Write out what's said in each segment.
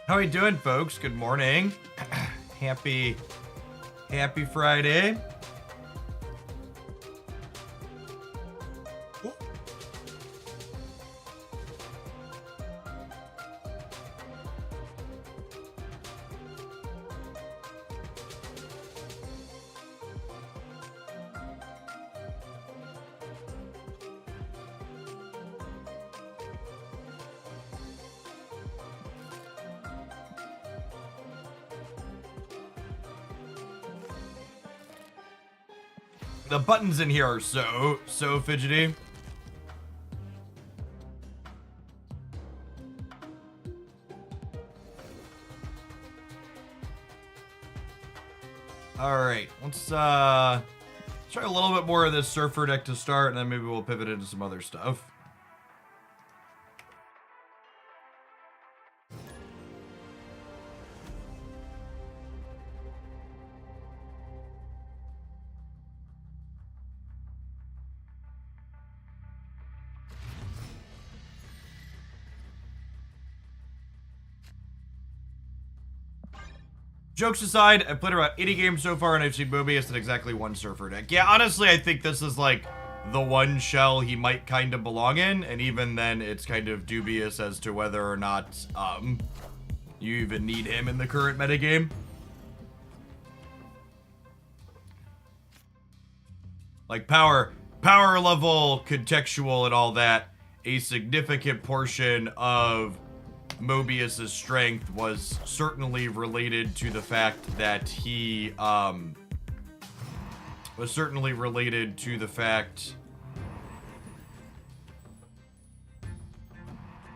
How are you doing, folks? Good morning. Happy Friday. The buttons in here are so fidgety. All right, let's try a little bit more of this surfer deck to start, and then maybe we'll pivot into some other stuff. Jokes aside, I've played about 80 games so far, and I've seen Mobius in exactly one surfer deck. Yeah, honestly, I think this is like the one shell he might kind of belong in, and even then, it's kind of dubious as to whether or not you even need him in the current metagame. Like power level, contextual, and all that. A significant portion of Mobius's strength was certainly related to the fact that he I'm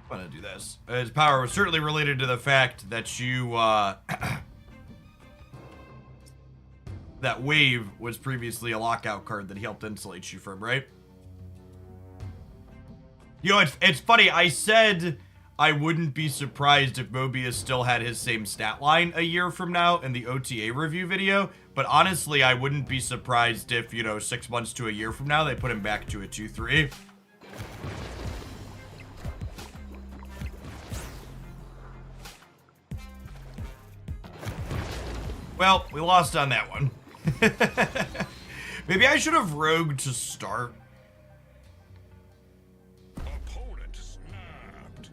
gonna do this. His power was certainly related to the fact that you that wave was previously a lockout card that he helped insulate you from, right? You know, it's funny, I said I wouldn't be surprised if Mobius still had his same stat line a year from now in the OTA review video, but honestly, I wouldn't be surprised if, 6 months to a year from now, they put him back to a 2-3. Well, we lost on that one. Maybe I should have rogue to start. Opponent snapped.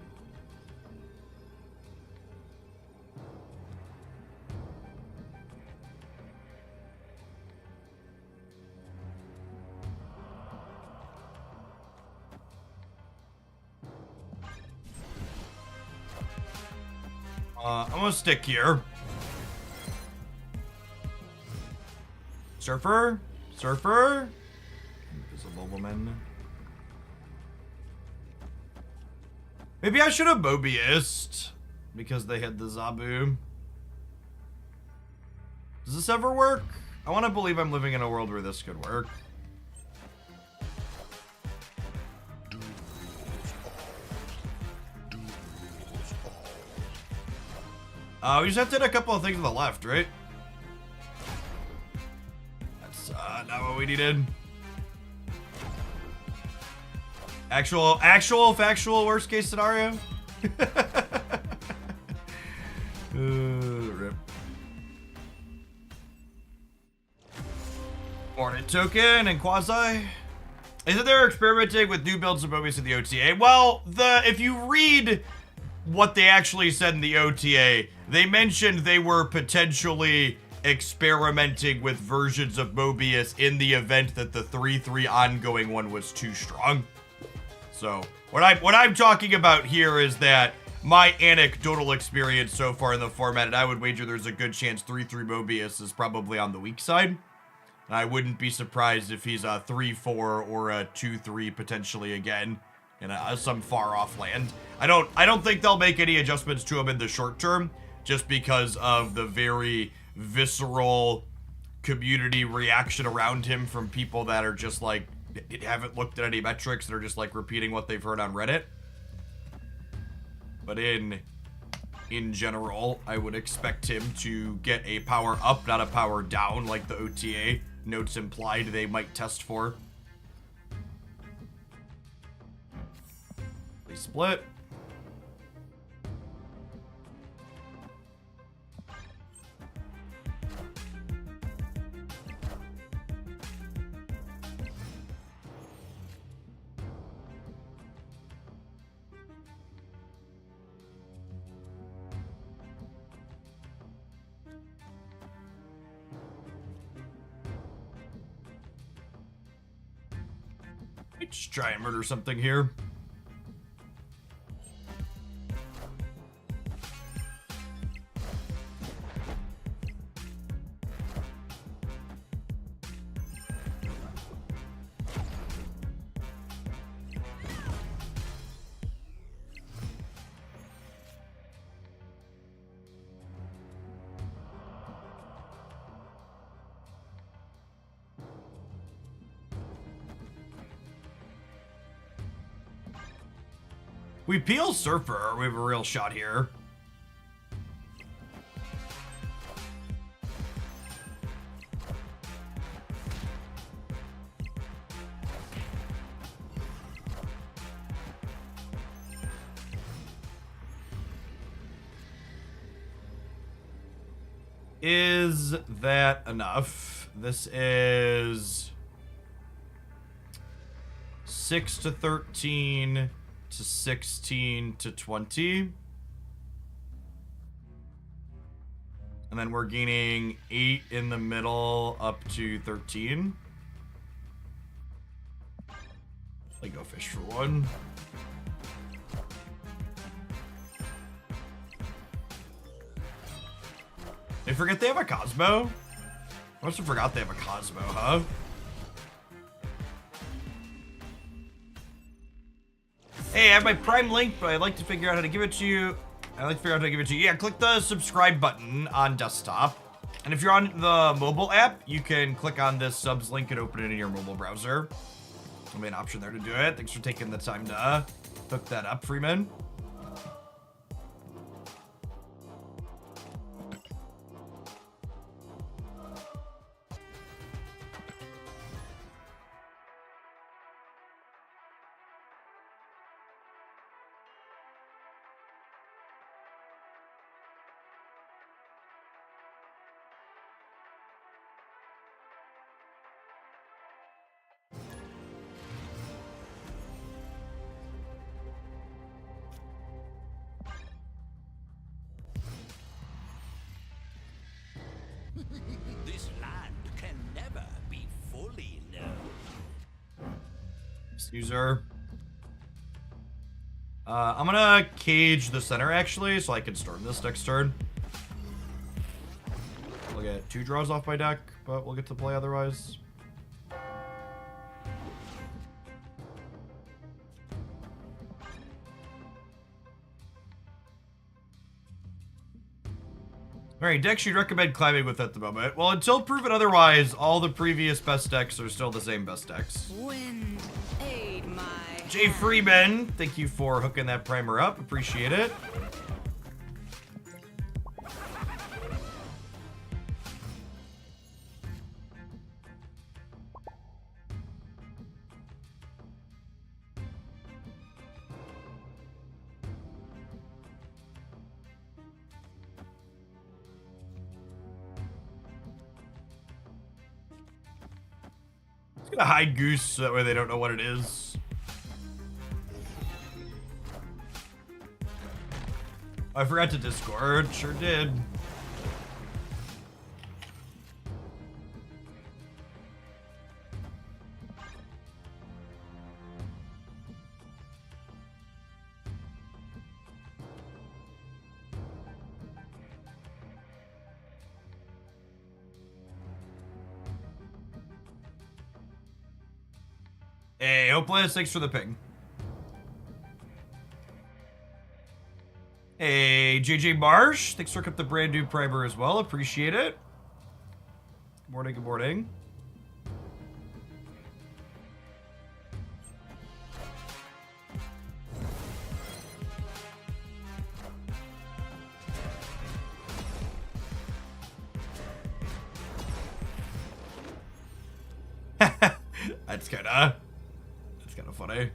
I'm gonna stick here. Surfer? Invisible woman. Maybe I should have Mobiused because they had the Zabu. Does this ever work? I want to believe I'm living in a world where this could work. We just have to hit a couple of things on the left, right? Not what we needed. Actual factual worst case scenario. Rip. Hornet token and quasi. Isn't there experimenting with new builds of Mobius in the OTA? Well, if you read what they actually said in the OTA, they mentioned they were potentially experimenting with versions of Mobius in the event that the 3-3 ongoing one was too strong. So what I'm talking about here is that my anecdotal experience so far in the format, and I would wager there's a good chance 3-3 Mobius is probably on the weak side. And I wouldn't be surprised if he's a 3-4 or a 2-3 potentially again in some far off land. I don't think they'll make any adjustments to him in the short term, just because of the very visceral community reaction around him from people that are just like haven't looked at any metrics, they're just like repeating what they've heard on Reddit. But in general, I would expect him to get a power up, not a power down, like the OTA notes implied they might test for. We split. Just try and murder something here. We peel Surfer, we have a real shot here. Is that enough? This is 6 to 13 to 16 to 20. And then we're gaining 8 in the middle up to 13. I go fish for one. They forget they have a Cosmo? I must have forgot they have a Cosmo, huh? Hey, I have my Prime link, but I'd like to figure out how to give it to you. Yeah, click the subscribe button on desktop. And if you're on the mobile app, you can click on this subs link and open it in your mobile browser. There'll be an option there to do it. Thanks for taking the time to hook that up, Freeman. This land can never be fully known. User. I'm gonna cage the center actually, so I can storm this next turn. We'll get 2 draws off my deck, but we'll get to play otherwise. Alright, decks you'd recommend climbing with at the moment. Well, until proven otherwise, all the previous best decks are still the same best decks. Wind, aid my Jay Freeman, thank you for hooking that primer up. Appreciate it. Just gonna hide Goose so that way they don't know what it is. I forgot to Discord. Sure did. Hey, Hopeless, thanks for the ping. Hey, JJ Marsh, thanks for hooking up the brand new primer as well. Appreciate it. Good morning, good morning. That's kind of funny.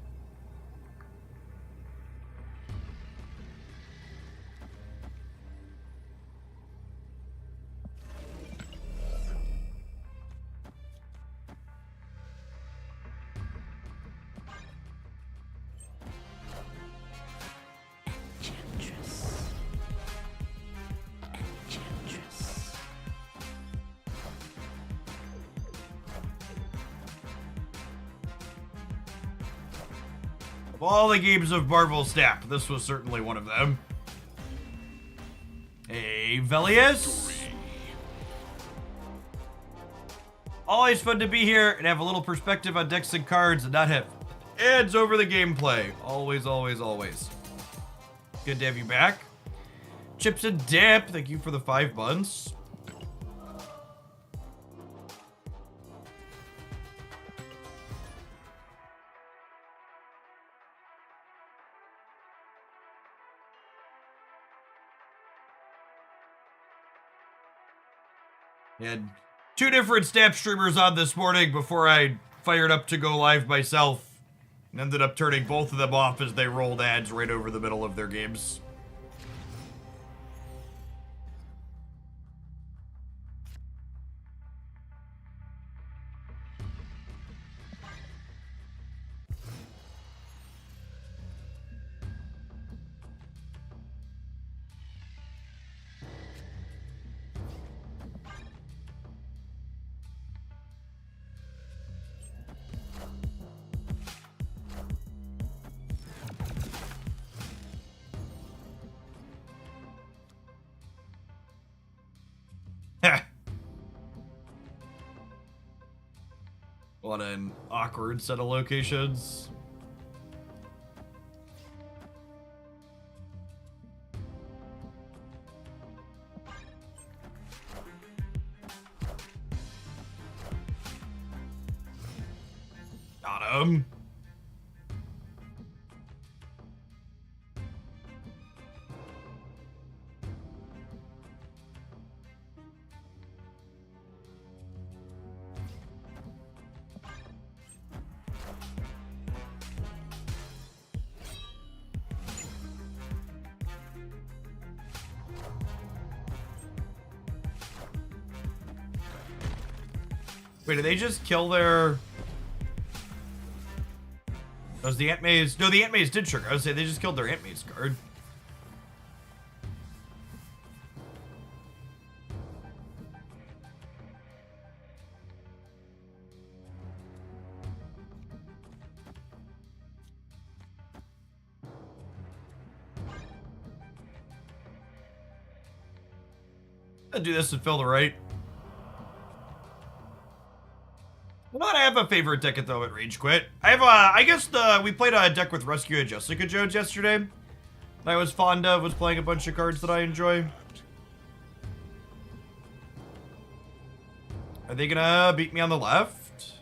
Of all the games of Marvel Snap, this was certainly one of them. Hey, Velius. Always fun to be here and have a little perspective on decks and cards and not have ads over the gameplay. Always, always, always. Good to have you back. Chips and Dip, thank you for the 5 months. Had 2 different Snap streamers on this morning before I fired up to go live myself. And ended up turning both of them off as they rolled ads right over the middle of their games. What an awkward set of locations. Got him. Wait, did they just kill their... Was the Ant Maze... No, the Ant Maze did trigger. I would say they just killed their Ant Maze card. I'll do this and fill the right. Well, I have a favorite deck at the moment, Rage Quit. I have I guess we played a deck with Rescue and Jessica Jones yesterday. That I was fond of, was playing a bunch of cards that I enjoy. Are they gonna beat me on the left?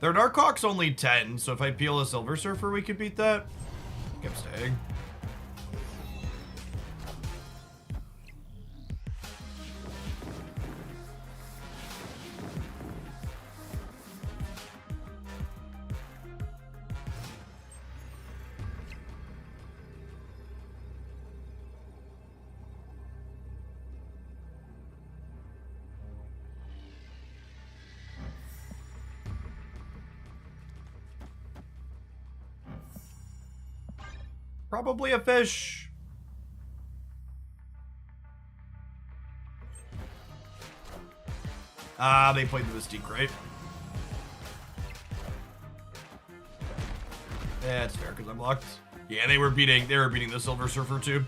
Their Narcock's only 10, so if I peel a Silver Surfer, we could beat that. I think I'm staying. Probably a fish. Ah, they played the Mystique, right? Yeah, it's fair because I'm locked. Yeah, they were beating the Silver Surfer too.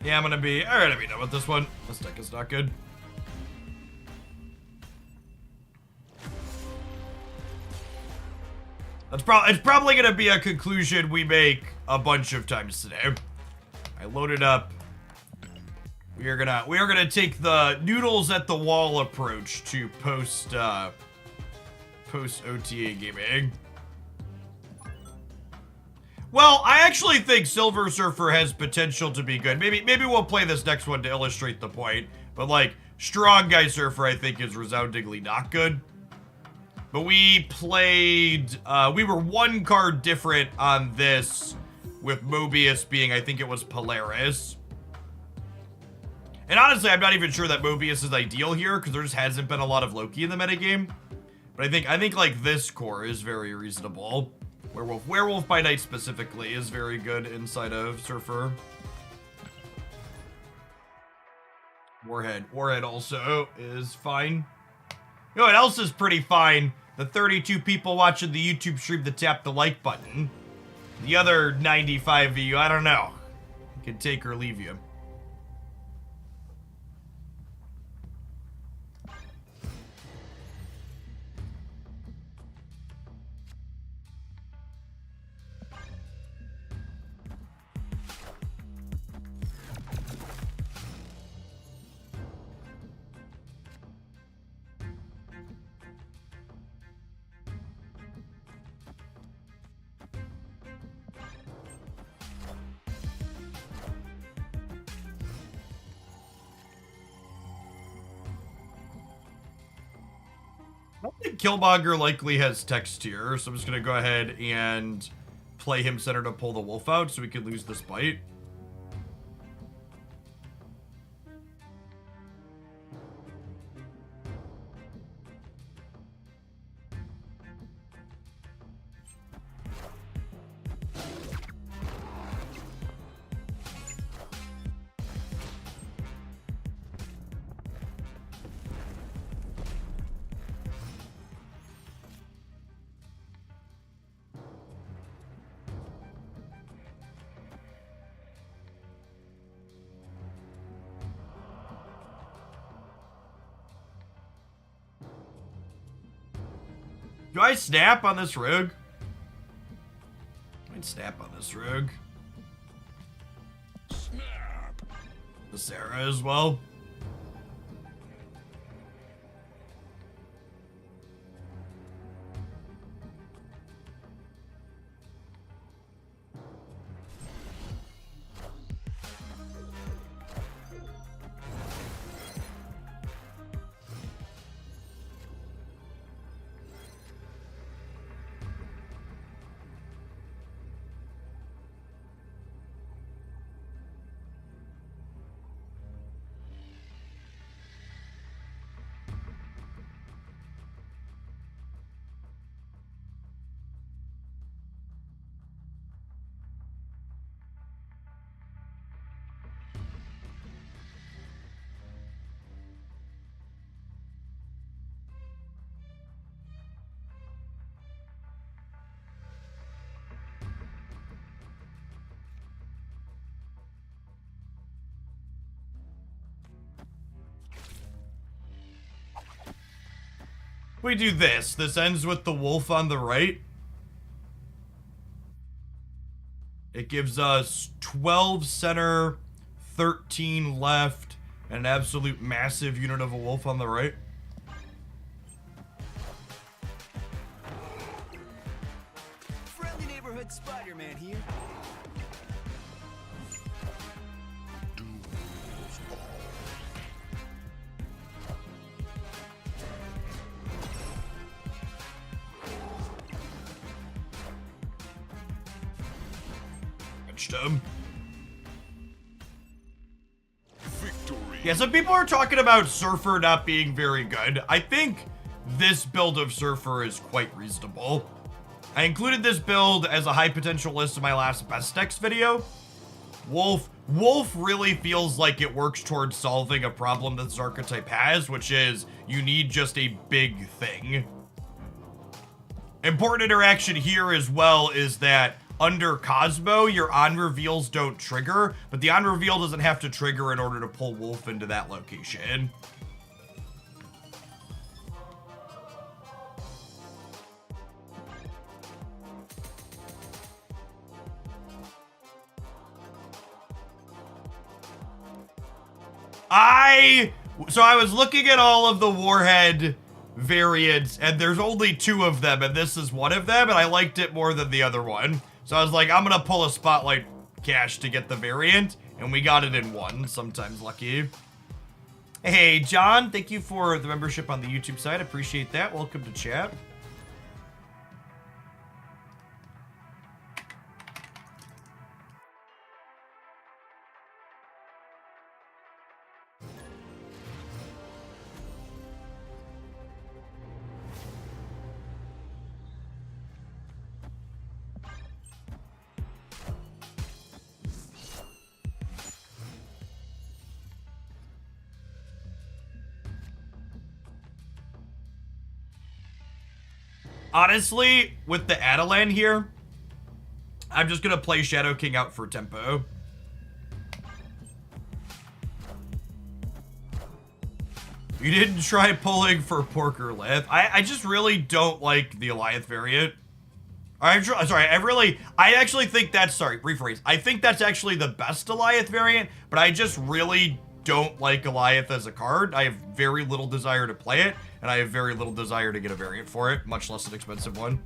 Yeah, I'm gonna be done with this one. This deck is not good. It's probably gonna be a conclusion we make a bunch of times today. I loaded up. We are gonna take the noodles at the wall approach to post OTA gaming. Well, I actually think Silver Surfer has potential to be good. Maybe we'll play this next one to illustrate the point. But like Strong Guy Surfer, I think is resoundingly not good. But we played, we were 1 card different on this, with Mobius being, I think it was Polaris. And honestly, I'm not even sure that Mobius is ideal here, because there just hasn't been a lot of Loki in the metagame. But I think like this core is very reasonable. Werewolf by Night specifically is very good inside of Surfer. Warhead also is fine. You know what else is pretty fine? The 32 people watching the YouTube stream that tapped the like button. The other 95 of you, I don't know. I can take or leave you. I think Killmonger likely has text here, so I'm just gonna go ahead and play him center to pull the wolf out so we can lose this bite. Do I snap on this rogue? I'd snap on this rogue. Snap. The Sarah as well. We do this. This ends with the wolf on the right. It gives us 12 center, 13 left, and an absolute massive unit of a wolf on the right. Friendly neighborhood Spider-Man here. Him. Victory. Yeah, some people are talking about Surfer not being very good. I think this build of Surfer is quite reasonable. I included this build as a high potential list in my last best decks video. Wolf really feels like it works towards solving a problem that this archetype has, which is you need just a big thing. Important interaction here as well is that under Cosmo, your on-reveals don't trigger, but the on-reveal doesn't have to trigger in order to pull Wolf into that location. So I was looking at all of the Warhead variants, and there's only 2 of them, and this is one of them, and I liked it more than the other one. So I was like, I'm gonna pull a Spotlight cache to get the variant, and we got it in 1, sometimes lucky. Hey, John, thank you for the membership on the YouTube side. Appreciate that. Welcome to chat. Honestly, with the Adelan here, I'm just gonna play Shadow King out for tempo. You didn't try pulling for Porker Lith. I just really don't like the Alioth variant. I actually think that's, rephrase. I think that's actually the best Alioth variant, but I just really don't like Alioth as a card. I have very little desire to play it, and I have very little desire to get a variant for it, much less an expensive one.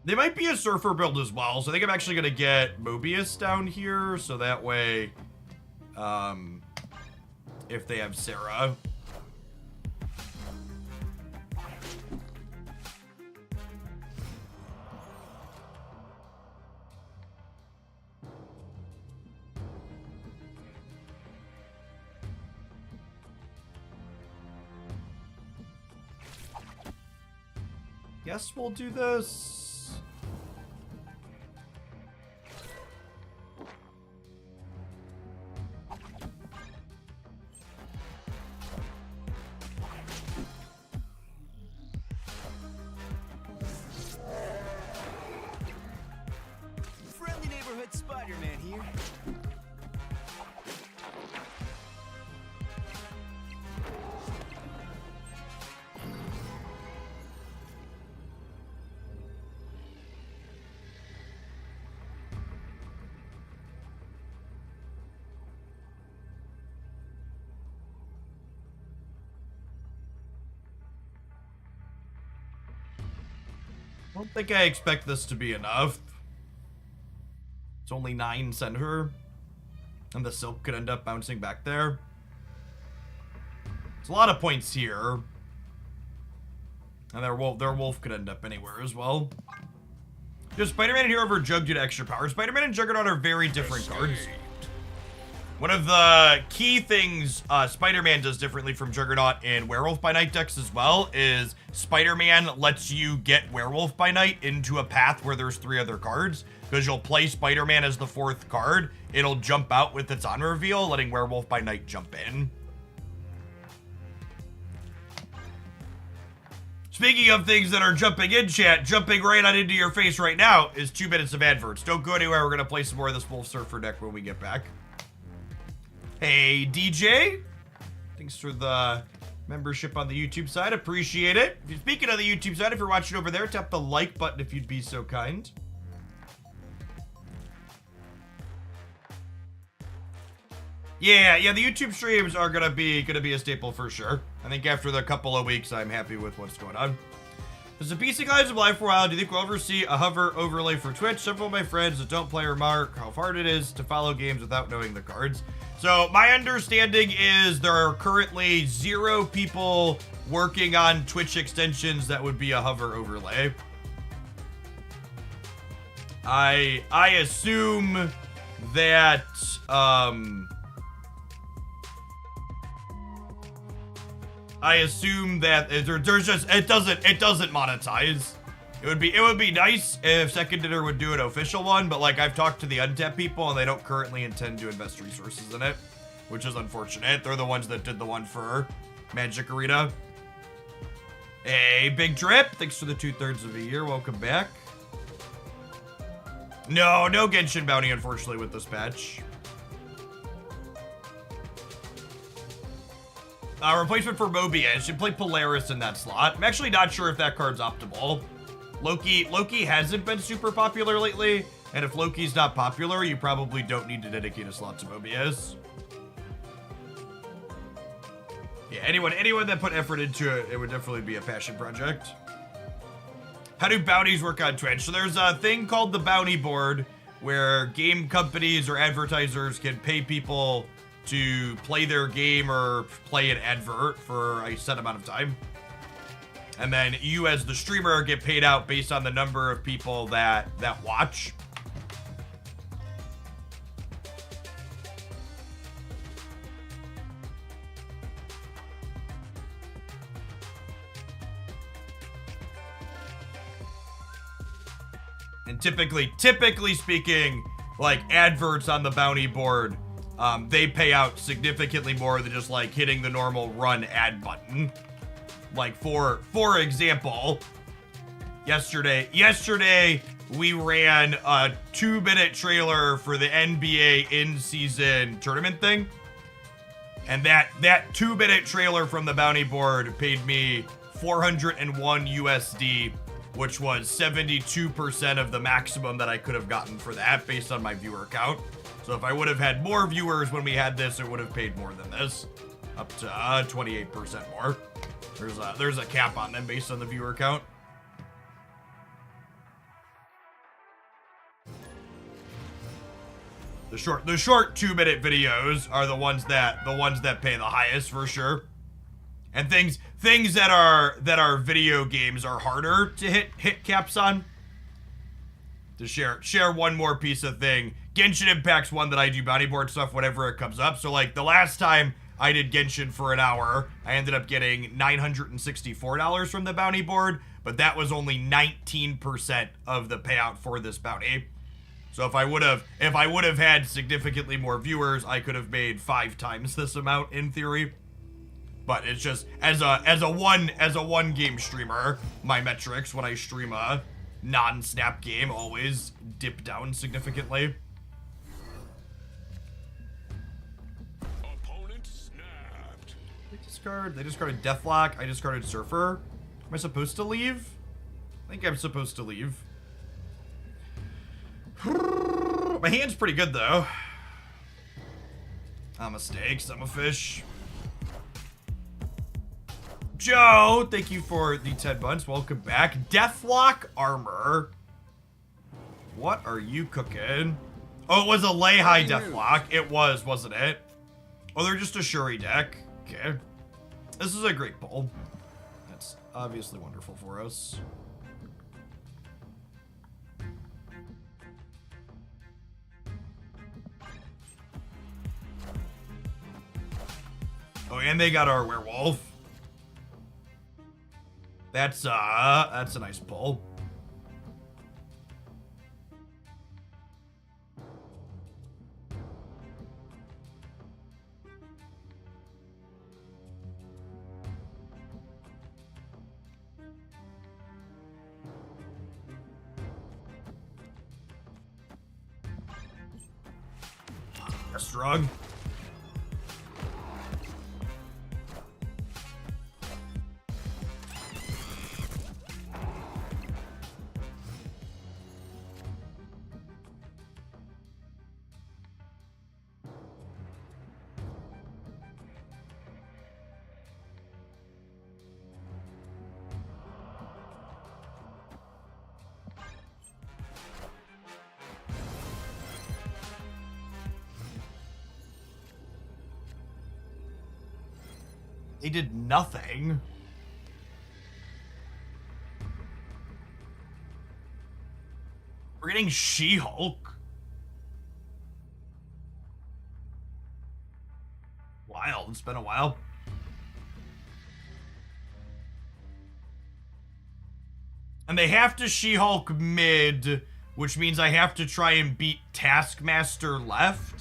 They might be a Surfer build as well, so I think I'm actually going to get Mobius down here, so that way, if they have Sarah. Guess we'll do this. Friendly neighborhood Spider-Man here. I don't think I expect this to be enough. It's only 9 center. And the Silk could end up bouncing back there. It's a lot of points here. And their Wolf could end up anywhere as well. Just Spider-Man here over Jug due to extra power. Spider-Man and Juggernaut are very different cards. One of the key things Spider-Man does differently from Juggernaut and Werewolf by Night decks as well is Spider-Man lets you get Werewolf by Night into a path where there's 3 other cards, because you'll play Spider-Man as the 4th card, it'll jump out with its on reveal, letting Werewolf by Night jump in. Speaking of things that are jumping in, chat, jumping right on into your face right now is 2 minutes of adverts. Don't go anywhere, we're gonna play some more of this Wolf Surfer deck when we get back. Hey, DJ. Thanks for the membership on the YouTube side. Appreciate it. Speaking of the YouTube side, if you're watching over there, tap the like button if you'd be so kind. Yeah, the YouTube streams are gonna be a staple for sure. I think after the couple of weeks, I'm happy with what's going on. Does the PC guys have live for a while? Do you think we'll ever see a hover overlay for Twitch? Several of my friends that don't play remark how hard it is to follow games without knowing the cards. So my understanding is there are currently 0 people working on Twitch extensions that would be a hover overlay. I assume that there's just it doesn't monetize. It would be nice if Second Dinner would do an official one, but like I've talked to the Untap people and they don't currently intend to invest resources in it, which is unfortunate. They're the ones that did the one for Magic Arena. Hey, Big Drip, thanks for the 2/3 of a year. Welcome back. No Genshin bounty, unfortunately, with this patch. Replacement for Mobius. Should play Polaris in that slot. I'm actually not sure if that card's optimal. Loki hasn't been super popular lately, and if Loki's not popular, you probably don't need to dedicate a slot to Mobius. Yeah, anyone that put effort into it, it would definitely be a passion project. How do bounties work on Twitch? So there's a thing called the bounty board where game companies or advertisers can pay people to play their game or play an advert for a set amount of time. And then you as the streamer get paid out based on the number of people that watch. And typically speaking, like adverts on the bounty board, they pay out significantly more than just like hitting the normal run ad button. Like for example, yesterday we ran a 2-minute trailer for the NBA in-season tournament thing. And that 2-minute trailer from the bounty board paid me 401 USD, which was 72% of the maximum that I could have gotten for that based on my viewer count. So if I would have had more viewers when we had this, it would have paid more than this, up to 28% more. There's a cap on them based on the viewer count. The short 2-minute videos are the ones that pay the highest for sure. And things that are video games are harder to hit caps on. To share one more piece of thing, Genshin Impact's one that I do bounty board stuff whenever it comes up. So like the last time I did Genshin for an hour, I ended up getting $964 from the bounty board, but that was only 19% of the payout for this bounty. So if I would have had significantly more viewers, I could have made 5 times this amount in theory. But it's just as a one game streamer, my metrics when I stream a non-snap game always dip down significantly. Opponent snapped. They discarded Deathlock. I discarded Surfer. Am I supposed to leave? I think I'm supposed to leave. My hand's pretty good though. I'm a steak, I'm a fish. Joe, thank you for the 10 months. Welcome back. Deathlock armor. What are you cooking? Oh, it was a lay high Deathlock. It was, wasn't it? Oh, they're just a Shuri deck. Okay. This is a great pull. That's obviously wonderful for us. Oh, and they got our Werewolf. That's a nice pull. That's strong. They did nothing. We're getting She-Hulk. Wild. It's been a while. And they have to She-Hulk mid, which means I have to try and beat Taskmaster left.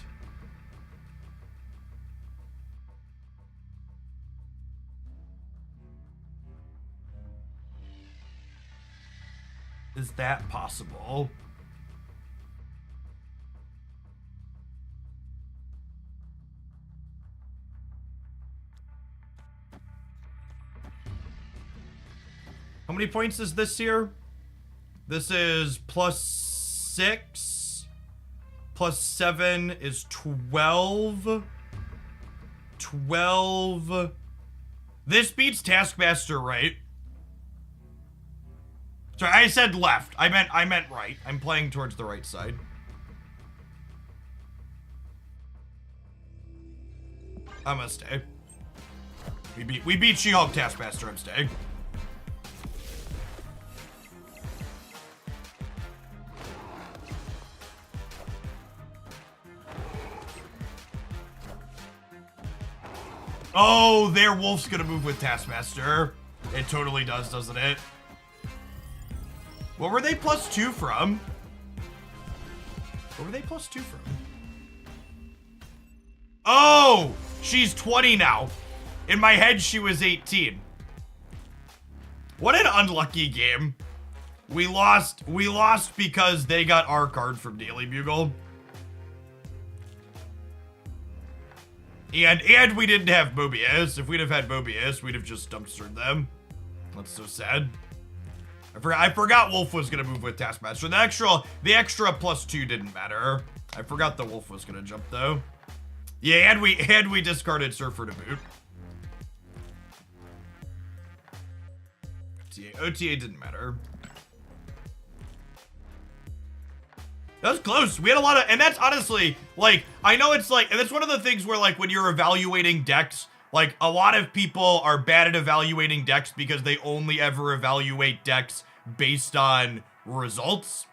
Is that possible? How many points is this here? This is +6. +7 is 12. 12. This beats Taskmaster, right? Sorry, I said left. I meant right. I'm playing towards the right side. I'm gonna stay. We beat She-Hulk Taskmaster. I'm staying. Oh, their Wolf's gonna move with Taskmaster. It totally does, doesn't it? What were they +2 from? Where were they +2 from? Oh, she's 20 now. In my head, she was 18. What an unlucky game. We lost because they got our card from Daily Bugle. And we didn't have Mobius. If we'd have had Mobius, we'd have just dumpstered them. That's so sad. I forgot Wolf was gonna move with Taskmaster. The extra +2 didn't matter. I forgot the Wolf was gonna jump though. Yeah, and we discarded Surfer to boot. OTA didn't matter. That was close. We had a lot of, and that's honestly, like, I know it's like, and that's one of the things where, like, when you're evaluating decks, like, a lot of people are bad at evaluating decks because they only ever evaluate decks based on results.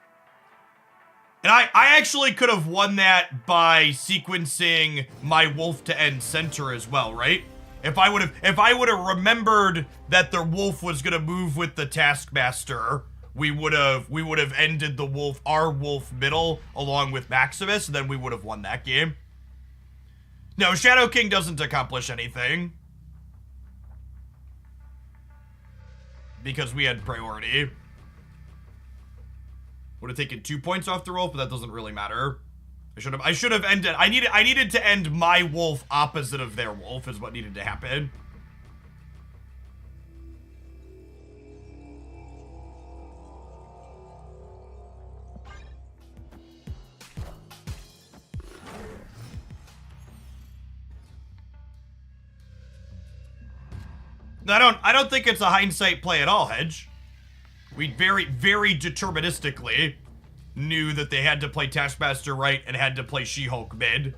And I actually could have won that by sequencing my Wolf to end center as well, right? If I would have remembered that the Wolf was gonna move with the Taskmaster, we would have ended the our Wolf middle along with Maximus, and then we would have won that game. No, Shadow King doesn't accomplish anything. Because we had priority. Would have taken 2 points off the Wolf, but that doesn't really matter. I should have ended. I needed to end my Wolf opposite of their Wolf is what needed to happen. I don't think it's a hindsight play at all, Hedge. We very, very deterministically knew that they had to play Taskmaster right and had to play She-Hulk mid.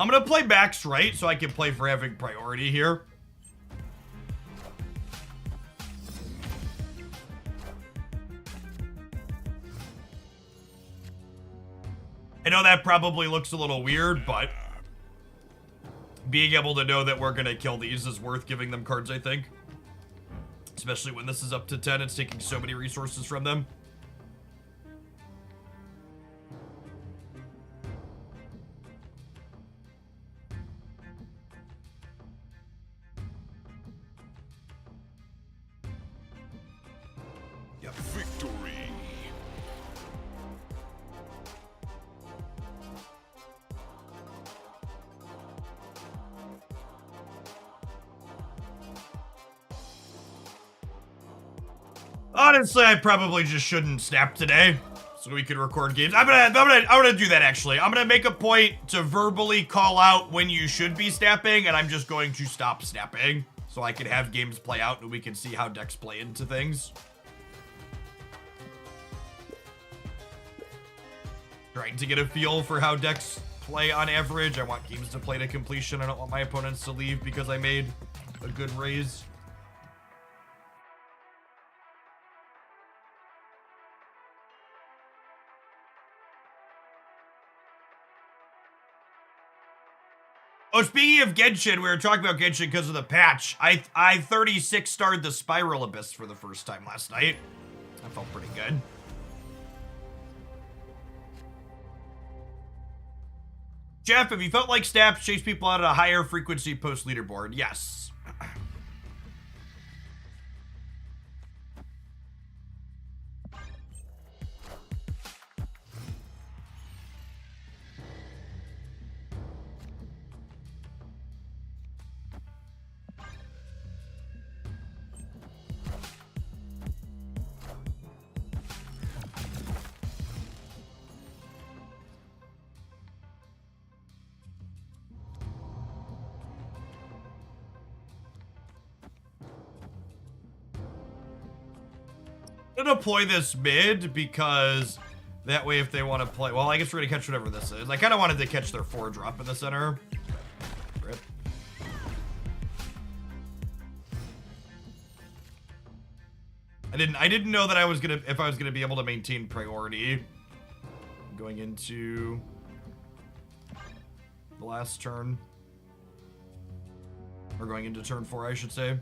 I'm gonna play Max right so I can play for having priority here. I know that probably looks a little weird, but being able to know that we're gonna kill these is worth giving them cards, I think. Especially when this is up to 10, it's taking so many resources from them. Victory. Honestly, I probably just shouldn't snap today, so we can record games. I'm gonna do that actually. I'm gonna make a point to verbally call out when you should be snapping, and I'm just going to stop snapping so I can have games play out and we can see how decks play into things. Trying to get a feel for how decks play on average. I want games to play to completion. I don't want my opponents to leave because I made a good raise. Oh, speaking of Genshin, we were talking about Genshin because of the patch. I 36 starred the Spiral Abyss for the first time last night. That felt pretty good. Jeff, have you felt like snaps chase people out at a higher frequency post leaderboard? Yes. I'm gonna deploy this mid because That way if they want to play... Well, I guess we're going to catch whatever this is. I kind of wanted to catch their 4-drop in the center. Rip. I didn't know that I was going to... If I was going to be able to maintain priority. Going into... the last turn. Or going into turn 4, I should say.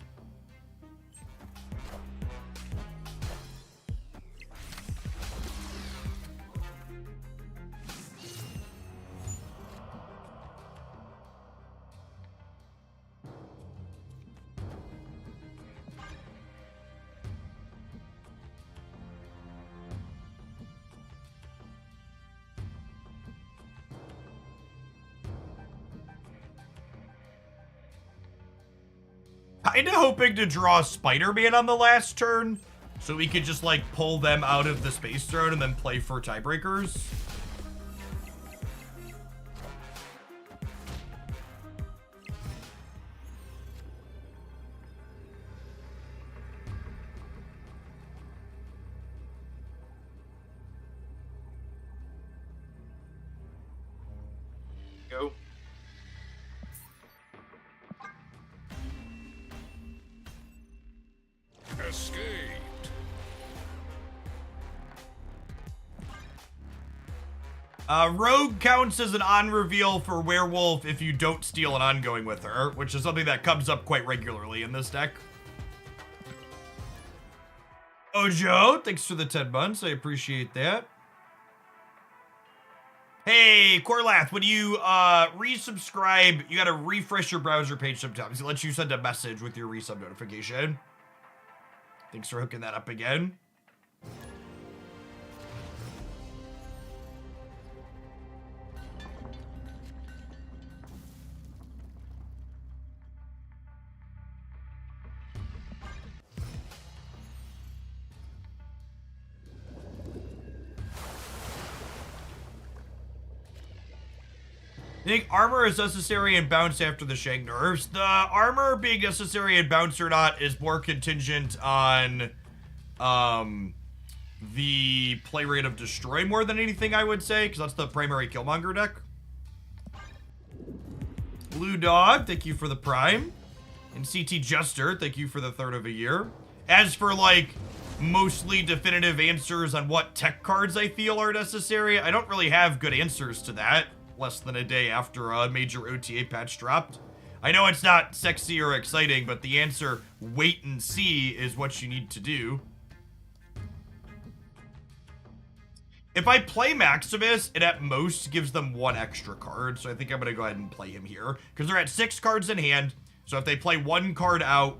Kinda hoping to draw Spider-Man on the last turn, so we could just, like, pull them out of the Space Throne and then play for tiebreakers. Go. Escaped. Rogue counts as an on-reveal for Werewolf if you don't steal an ongoing with her, which is something that comes up quite regularly in this deck. Ojo, thanks for the 10 months. I appreciate that. Hey, Corlath, when you resubscribe, you gotta refresh your browser page sometimes. It lets you send a message with your resub notification. Thanks for hooking that up again. I think armor is necessary and bounce after the Shang nerfs. The armor being necessary and bounce or not is more contingent on the play rate of Destroy more than anything, I would say, because that's the primary Killmonger deck. Blue Dog, thank you for the Prime. And CT Jester, thank you for the 3rd of a year. As for, like, mostly definitive answers on what tech cards I feel are necessary, I don't really have good answers to that. Less than a day after a major OTA patch dropped. I know it's not sexy or exciting, but the answer, wait and see, is what you need to do. If I play Maximus, it at most gives them 1 extra card, so I think I'm going to go ahead and play him here. Because they're at 6 cards in hand, so if they play 1 card out,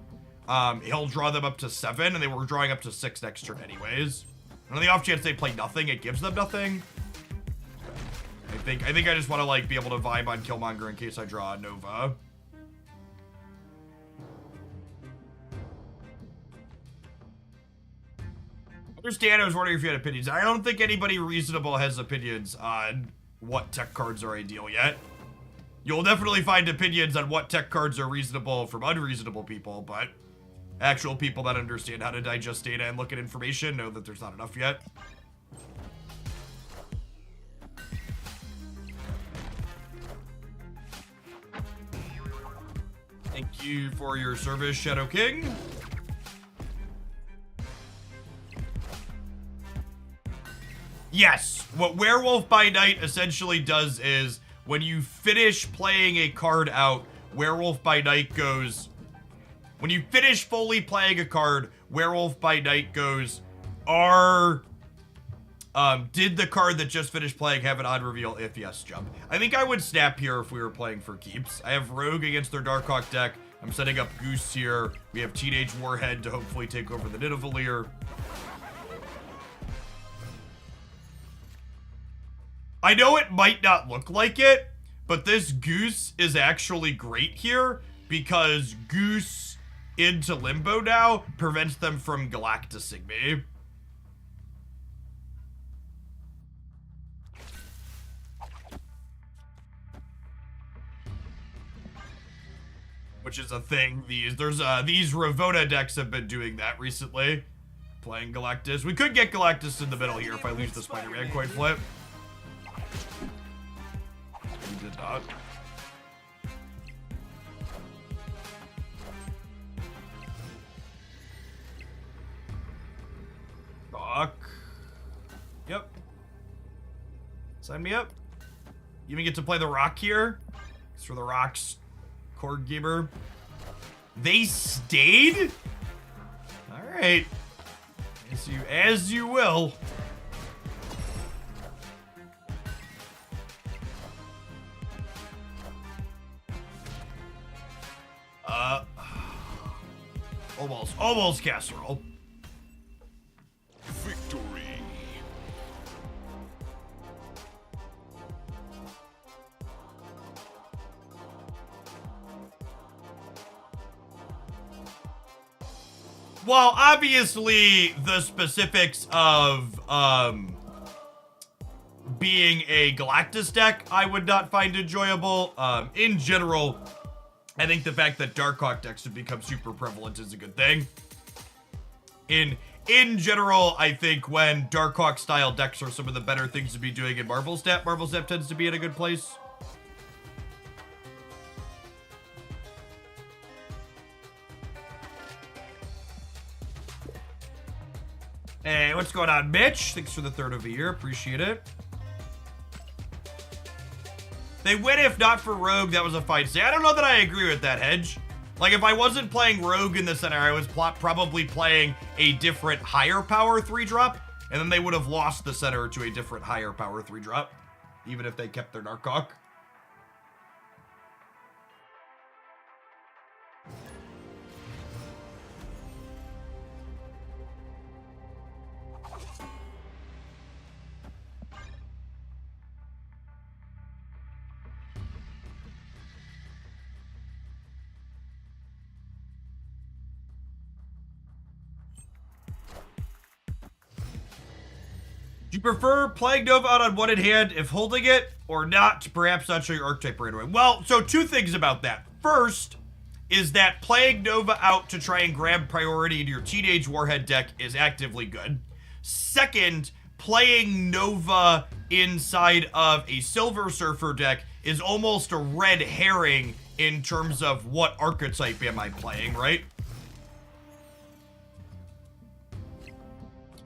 he'll draw them up to 7, and they were drawing up to 6 next turn anyways. And on the off chance they play nothing, it gives them nothing. I think I just want to, like, be able to vibe on Killmonger in case I draw a Nova. Understand, I was wondering if you had opinions. I don't think anybody reasonable has opinions on what tech cards are ideal yet. You'll definitely find opinions on what tech cards are reasonable from unreasonable people, but actual people that understand how to digest data and look at information know that there's not enough yet. Thank you for your service, Shadow King. Yes, what Werewolf by Night essentially does is when you finish playing a card out, Werewolf by Night goes... When you finish fully playing a card, Werewolf by Night goes, did the card that just finished playing have an odd reveal? If yes, jump. I think I would snap here if we were playing for keeps. I have Rogue against their Darkhawk deck. I'm setting up Goose here. We have Teenage Warhead to hopefully take over the Nidavellir. I know it might not look like it, but this Goose is actually great here because Goose into Limbo now prevents them from galacticing me. Which is a thing. These Ravona decks have been doing that recently. playing Galactus. We could get Galactus in the middle here if I lose the Spider-Man coin flip. We did not. Fuck. Yep. Sign me up. You even get to play the Rock here. It's for the Rock's Cord Gamer. They stayed? Alright. As you will. Almost casserole. Victory. Well, obviously, the specifics of being a Galactus deck, I would not find enjoyable. In general, I think the fact that Darkhawk decks have become super prevalent is a good thing. In general, I think when Darkhawk style decks are some of the better things to be doing in Marvel Snap tends to be in a good place. Hey, what's going on, Mitch? Thanks for the third of the year. Appreciate it. They win if not for Rogue. That was a fight. Say, I don't know that I agree with that, Hedge. Like, if I wasn't playing Rogue in the center, I was probably playing a different higher power 3-drop, and then they would have lost the center to a different higher power 3-drop, even if they kept their Darkhawk. Do you prefer playing Nova out on one-in hand if holding it, or not to perhaps not show your archetype right away? Well, so two things about that. First is that playing Nova out to try and grab priority into your Teenage Warhead deck is actively good. Second, playing Nova inside of a Silver Surfer deck is almost a red herring in terms of what archetype am I playing, right?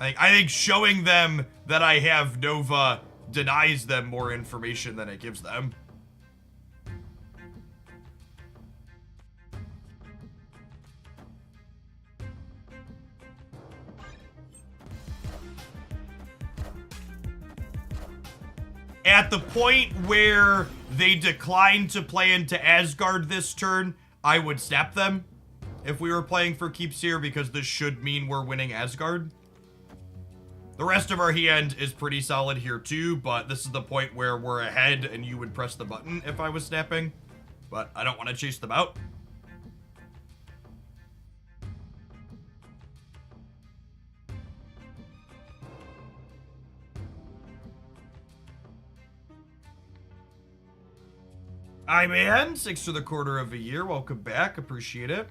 I think showing them that I have Nova denies them more information than it gives them. At the point where they decline to play into Asgard this turn, I would snap them if we were playing for keeps here, because this should mean we're winning Asgard. The rest of our hand is pretty solid here too, but this is the point where we're ahead and you would press the button if I was snapping. But I don't want to chase them out. Hi, man. Thanks for the quarter of a year. Welcome back. Appreciate it.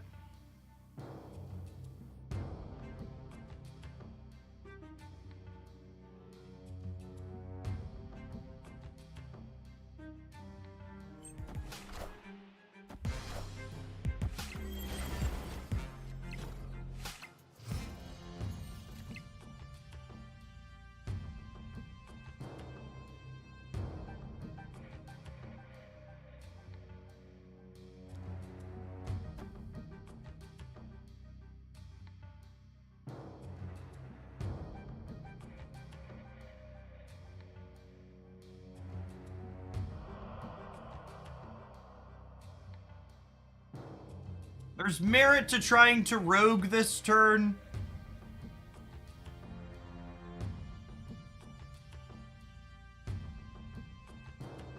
There's merit to trying to rogue this turn.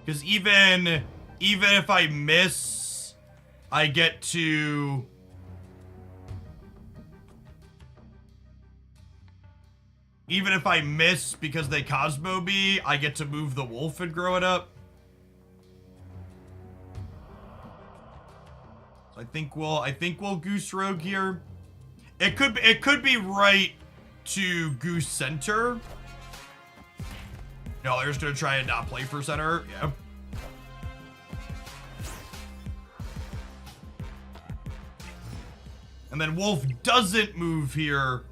Because even if I miss, I get to... Even if I miss because they Cosmo me, I get to move the wolf and grow it up. I think we'll Goose Rogue here. It could be right to goose center. No, they're just gonna try and not play for center. Yeah. And then Wolf doesn't move here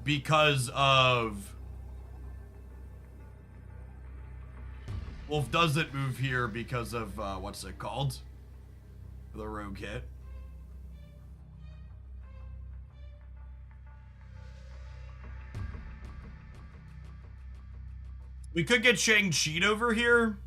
because of... Wolf doesn't move here because of, what's it called? The rogue hit. We could get Shang-Chi over here.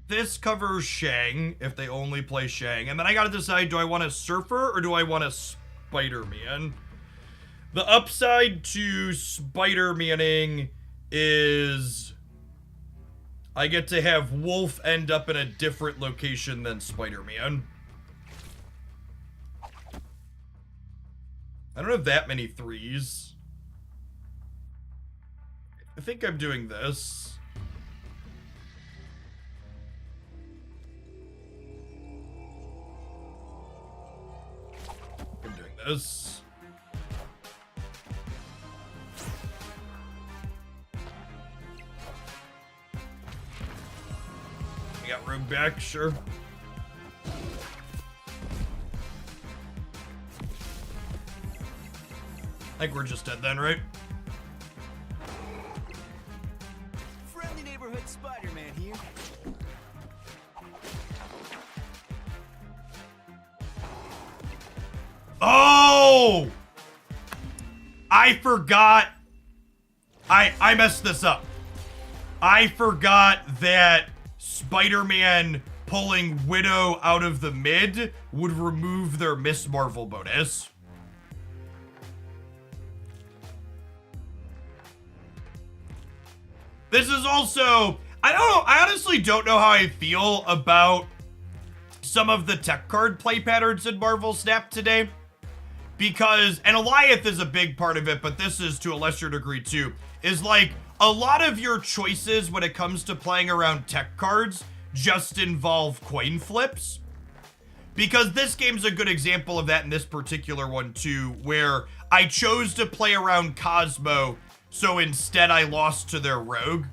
This covers Shang, if they only play Shang. And then I gotta decide, do I want a Surfer or do I want a Spider-Man? The upside to Spider-Manning is I get to have Wolf end up in a different location than Spider-Man. I don't have that many threes. I think I'm doing this. I'm doing this. We got room back, sure. I think we're just dead then, right? Friendly neighborhood Spider-Man here. Oh! I forgot. I messed this up. I forgot that Spider-Man pulling Widow out of the mid would remove their Miss Marvel bonus. This is also, I don't know, I honestly don't know how I feel about some of the tech card play patterns in Marvel Snap today. Because, and Alioth is a big part of it, but this is to a lesser degree too, is like a lot of your choices when it comes to playing around tech cards just involve coin flips. Because this game's a good example of that in this particular one too, where I chose to play around Cosmo, so instead I lost to their rogue.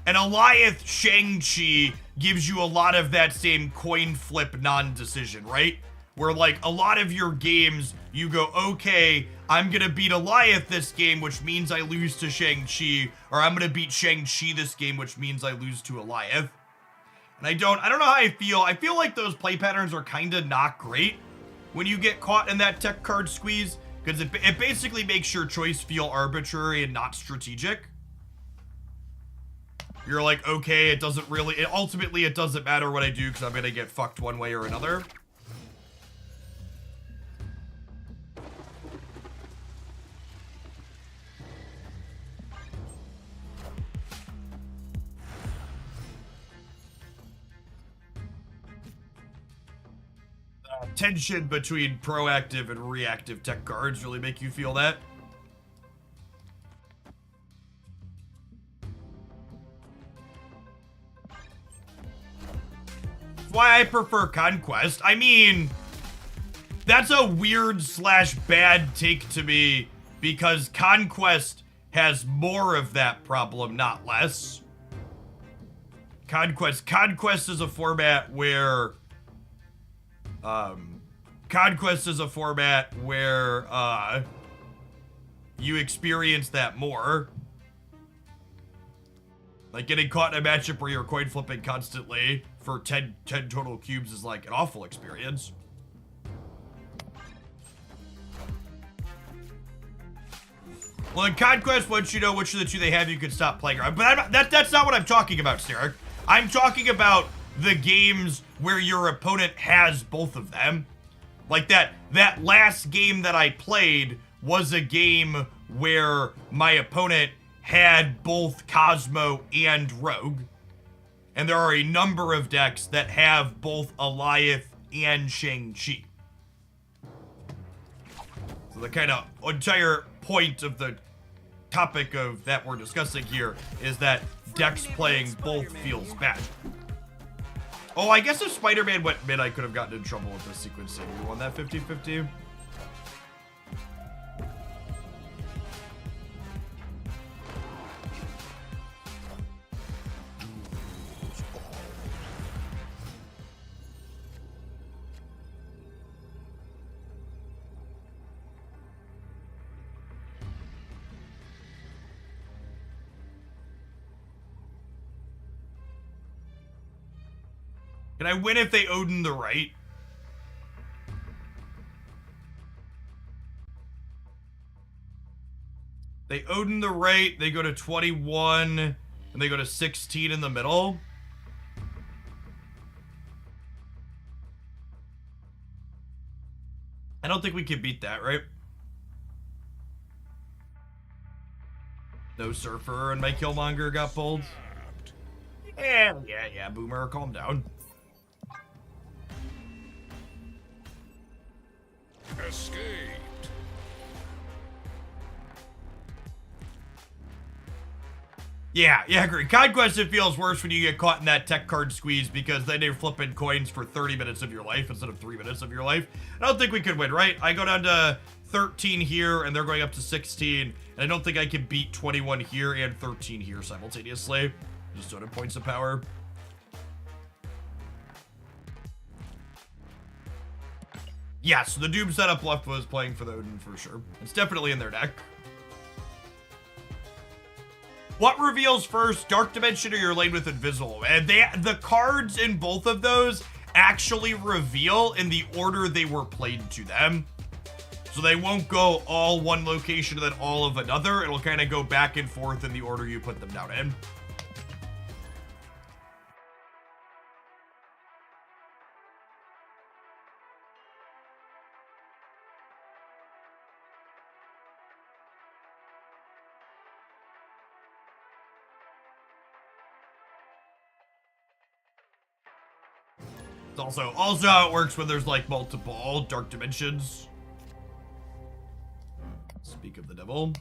And Alioth Shang-Chi gives you a lot of that same coin flip non-decision, right? Where like a lot of your games, you go, okay, I'm gonna beat Alioth this game, which means I lose to Shang-Chi, or I'm gonna beat Shang-Chi this game, which means I lose to Alioth. And I don't know how I feel. I feel like those play patterns are kind of not great when you get caught in that tech card squeeze, because it basically makes your choice feel arbitrary and not strategic. You're like, okay, it doesn't really, ultimately it doesn't matter what I do because I'm gonna get fucked one way or another. Tension between proactive and reactive tech cards really make you feel that. That's why I prefer Conquest. I mean, that's a weird / bad take to me because Conquest has more of that problem, not less. Conquest is a format where you experience that more. Like getting caught in a matchup where you're coin flipping constantly for 10 total cubes is like an awful experience. Well, in Conquest, once you know which of the two they have, you can stop playing around. But that's not what I'm talking about, Steric. I'm talking about the games where your opponent has both of them. Like that last game that I played was a game where my opponent had both Cosmo and Rogue. And there are a number of decks that have both Alioth and Shang-Chi. So the kind of entire point of the topic of that we're discussing here is that decks playing both feels bad. Oh, I guess if Spider-Man went mid, I could have gotten in trouble with this sequencing. We won that 50-50. Can I win if they Odin the right? They Odin the right, they go to 21, and they go to 16 in the middle. I don't think we can beat that, right? No Surfer and my Killmonger got pulled. Yeah, Boomer, calm down. Escaped. Yeah, I agree. Conquest, it feels worse when you get caught in that tech card squeeze because then you're flipping coins for 30 minutes of your life instead of 3 minutes of your life. I don't think we could win, right? I go down to 13 here and they're going up to 16. And I don't think I can beat 21 here and 13 here simultaneously. Just don't have points of power. Yes, the Doom setup left was playing for the Odin for sure. It's definitely in their deck. What reveals first, Dark Dimension or your lane with Invisible? And the cards in both of those actually reveal in the order they were played to them. So they won't go all one location and then all of another. It'll kind of go back and forth in the order you put them down in. It's also how it works when there's like multiple dark dimensions. Speak of the devil.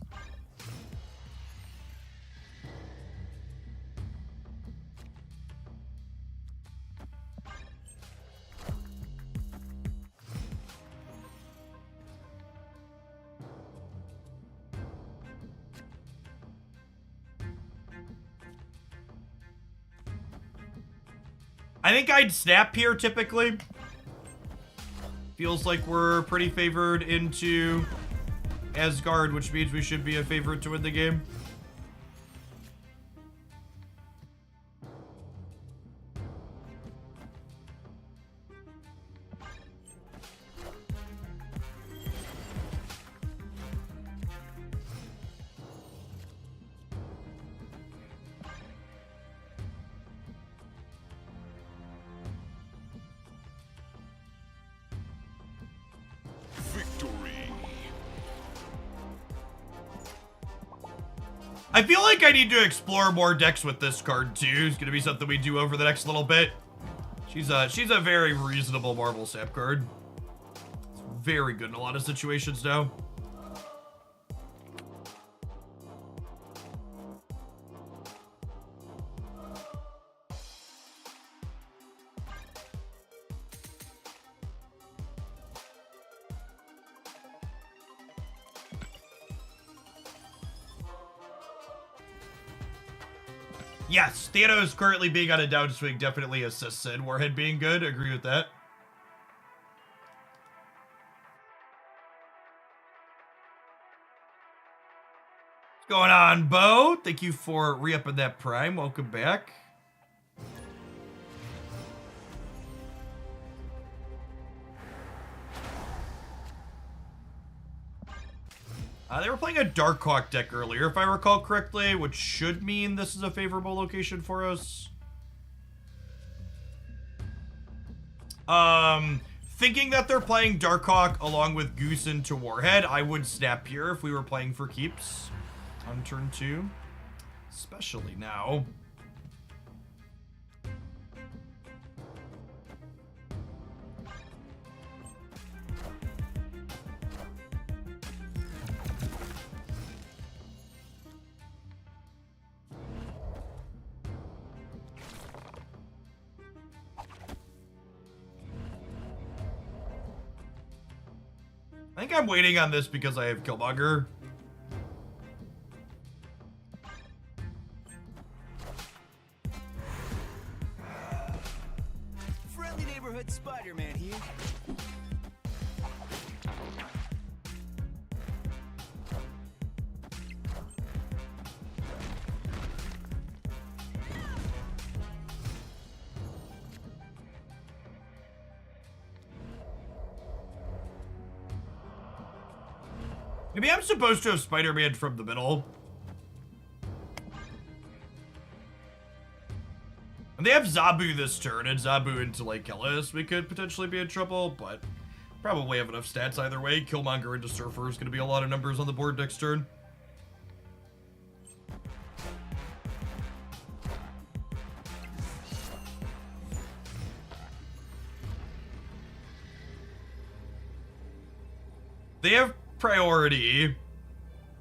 I think I'd snap here typically. Feels like we're pretty favored into Asgard, which means we should be a favorite to win the game. I feel like I need to explore more decks with this card too. It's gonna be something we do over the next little bit. She's a very reasonable Marvel Sap card. It's very good in a lot of situations now. Yes, Thanos currently being on a downswing definitely assists in Warhead being good. Agree with that. What's going on, Bo? Thank you for re-upping that Prime. Welcome back. They were playing a Darkhawk deck earlier, if I recall correctly, which should mean this is a favorable location for us. Thinking that they're playing Darkhawk along with Goose into Warhead, I would snap here if we were playing for keeps on turn 2. Especially now. think I'm waiting on this because I have Killmonger. Friendly neighborhood Spider-Man here. Maybe I'm supposed to have Spider-Man from the middle. And they have Zabu this turn, and Zabu into, like, Ellis. We could potentially be in trouble, but probably have enough stats either way. Killmonger into Surfer is going to be a lot of numbers on the board next turn. They have priority,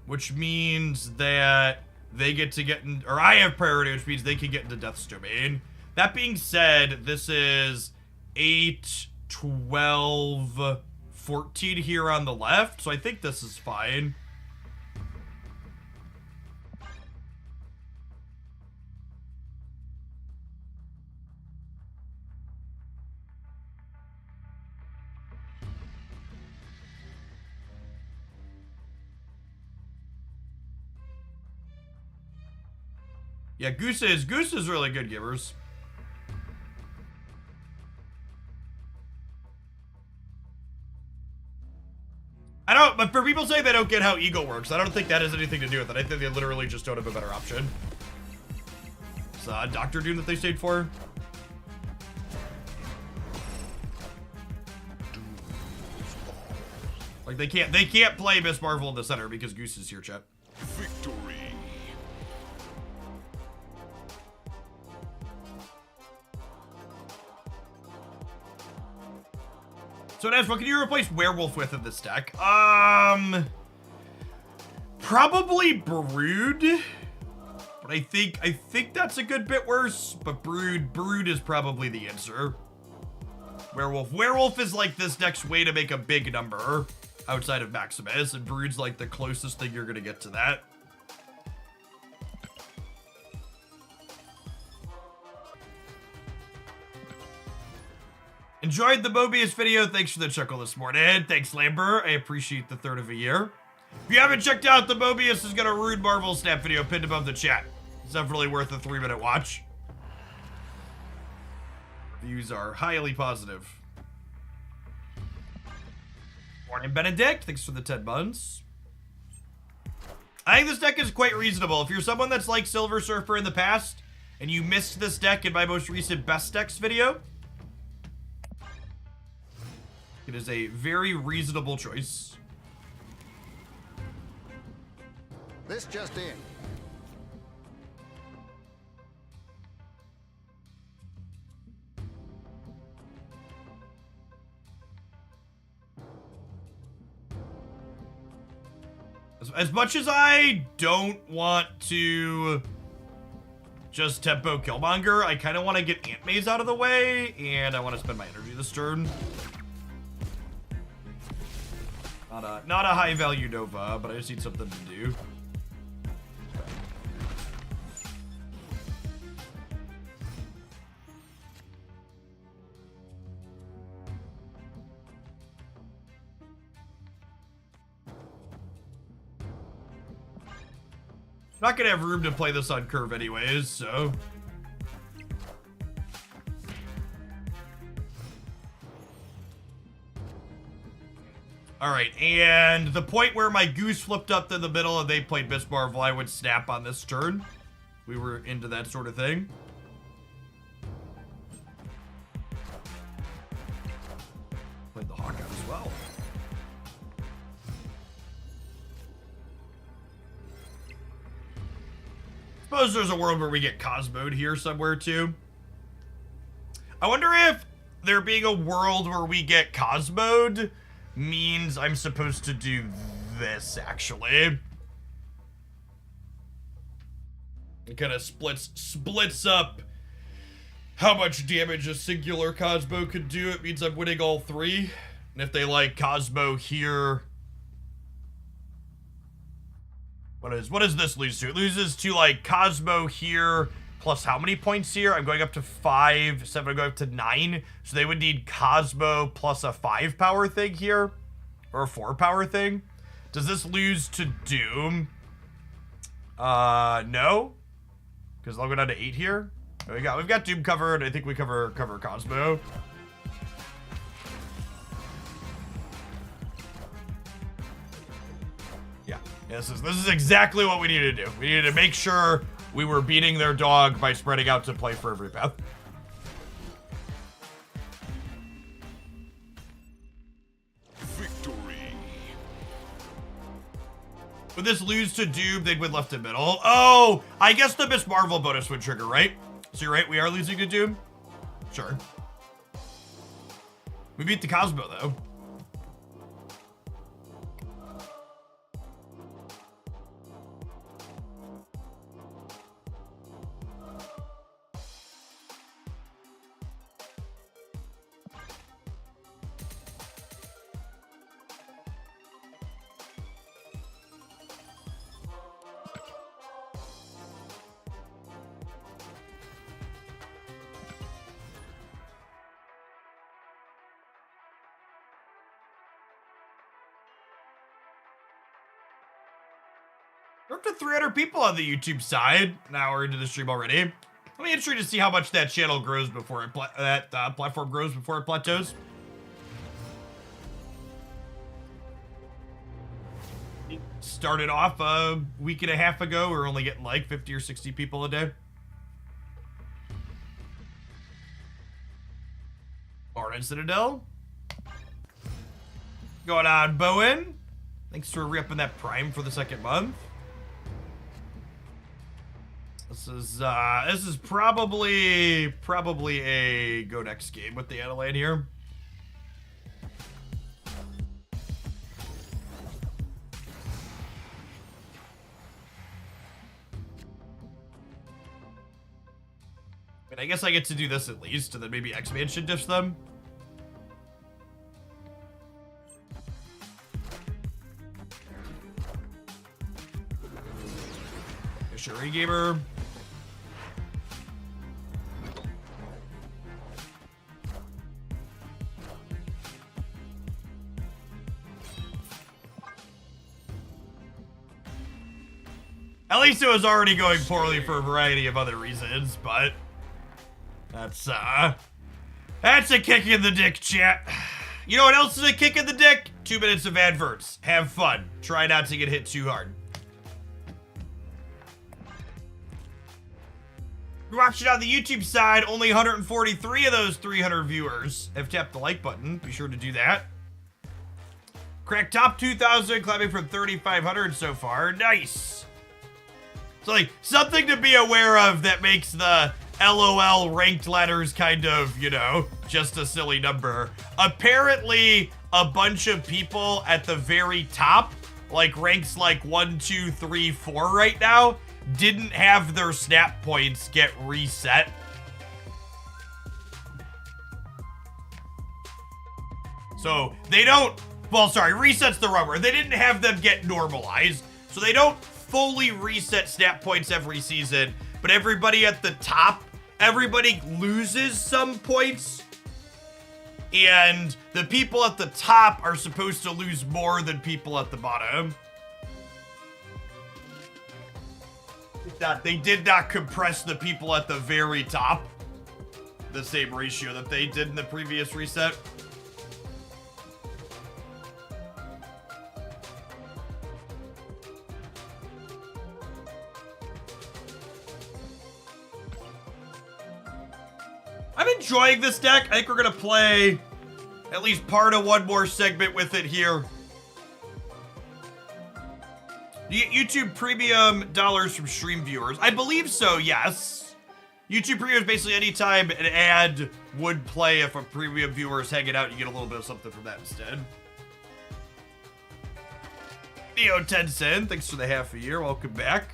which means that they get to get in, or I have priority, which means they can get into Death's Domain. That being said, this is 8, 12, 14 here on the left, so I think this is fine. Yeah, Goose is really good, Givers. I don't, but for people saying they don't get how Eagle works, I don't think that has anything to do with it. I think they literally just don't have a better option. It's Doctor Doom that they stayed for. Like they can't play Miss Marvel in the center because Goose is here, chat. Victory. So Nash, what can you replace Werewolf with in this deck? Probably Brood. But I think that's a good bit worse. But Brood is probably the answer. Werewolf is like this deck's way to make a big number outside of Maximus, and Brood's like the closest thing you're gonna get to that. Enjoyed the Mobius video. Thanks for the chuckle this morning. Thanks, Lambert. I appreciate the third of a year. If you haven't checked out the Mobius is Gonna Ruin Marvel snap video pinned above the chat. It's definitely worth a 3-minute watch. Reviews are highly positive. Morning, Benedict. Thanks for the 10 months. I think this deck is quite reasonable. If you're someone that's like Silver Surfer in the past, and you missed this deck in my most recent best decks video, it is a very reasonable choice. This just in. As much as I don't want to just tempo Killmonger, I kind of want to get Ant Maze out of the way, and I want to spend my energy this turn. Not a high value Nova, but I just need something to do. Not gonna have room to play this on curve anyways, so. Alright, and the point where my Goose flipped up to the middle and they played Miss Marvel, I would snap on this turn. We were into that sort of thing. Played the Hawk out as well. Suppose there's a world where we get Cosmo'd here somewhere too. I wonder if there being a world where we get Cosmo'd means I'm supposed to do this, actually. It kind of splits up how much damage a singular Cosmo could do. It means I'm winning all three. And if they like Cosmo here What does this lose to? It loses to like Cosmo here, plus how many points here? I'm going up to 5, 7, I'm going up to 9. So they would need Cosmo plus a 5 power thing here, or a 4 power thing. Does this lose to Doom? No, because I'll go down to 8 here. We've got Doom covered. I think we cover Cosmo. Yeah, this is exactly what we needed to do. We needed to make sure we were beating their dog by spreading out to play for every path. Victory. Would this lose to Doom? They'd win left and middle. Oh, I guess the Miss Marvel bonus would trigger, right? So you're right, we are losing to Doom? Sure. We beat the Cosmo, though. We're up to 300 people on the YouTube side. Now we're into the stream already. I'll be interested to see how much that channel grows before it platform grows before it plateaus. It started off a week and a half ago. We were only getting like 50 or 60 people a day. Morning, Citadel. Going on, Bowen. Thanks for re-upping that Prime for the 2nd month. This is probably a go next game with the Adelaide here. I mean, I guess I get to do this at least, and then maybe X-Man should dish them. Shuri Gamer. At least it was already going poorly for a variety of other reasons, but that's a kick in the dick, chat. You know what else is a kick in the dick? 2 minutes of adverts. Have fun. Try not to get hit too hard. You're watching on the YouTube side, only 143 of those 300 viewers have tapped the like button. Be sure to do that. Cracked top 2,000, climbing from 3,500 so far. Nice. So, like, something to be aware of that makes the LOL ranked letters kind of, you know, just a silly number. Apparently, a bunch of people at the very top, like ranks like 1, 2, 3, 4 right now, didn't have their snap points get reset. So they don't, well, sorry, reset's the wrong word. They didn't have them get normalized. So they don't fully reset snap points every season, but everybody at the top, everybody loses some points. And the people at the top are supposed to lose more than people at the bottom. They did not compress the people at the very top the same ratio that they did in the previous reset. I'm enjoying this deck. I think we're gonna play at least part of one more segment with it here. You get YouTube Premium dollars from stream viewers. I believe so, yes. YouTube Premium is basically anytime an ad would play if a premium viewer is hanging out, you get a little bit of something from that instead. Neo Tencent, thanks for the half a year. Welcome back.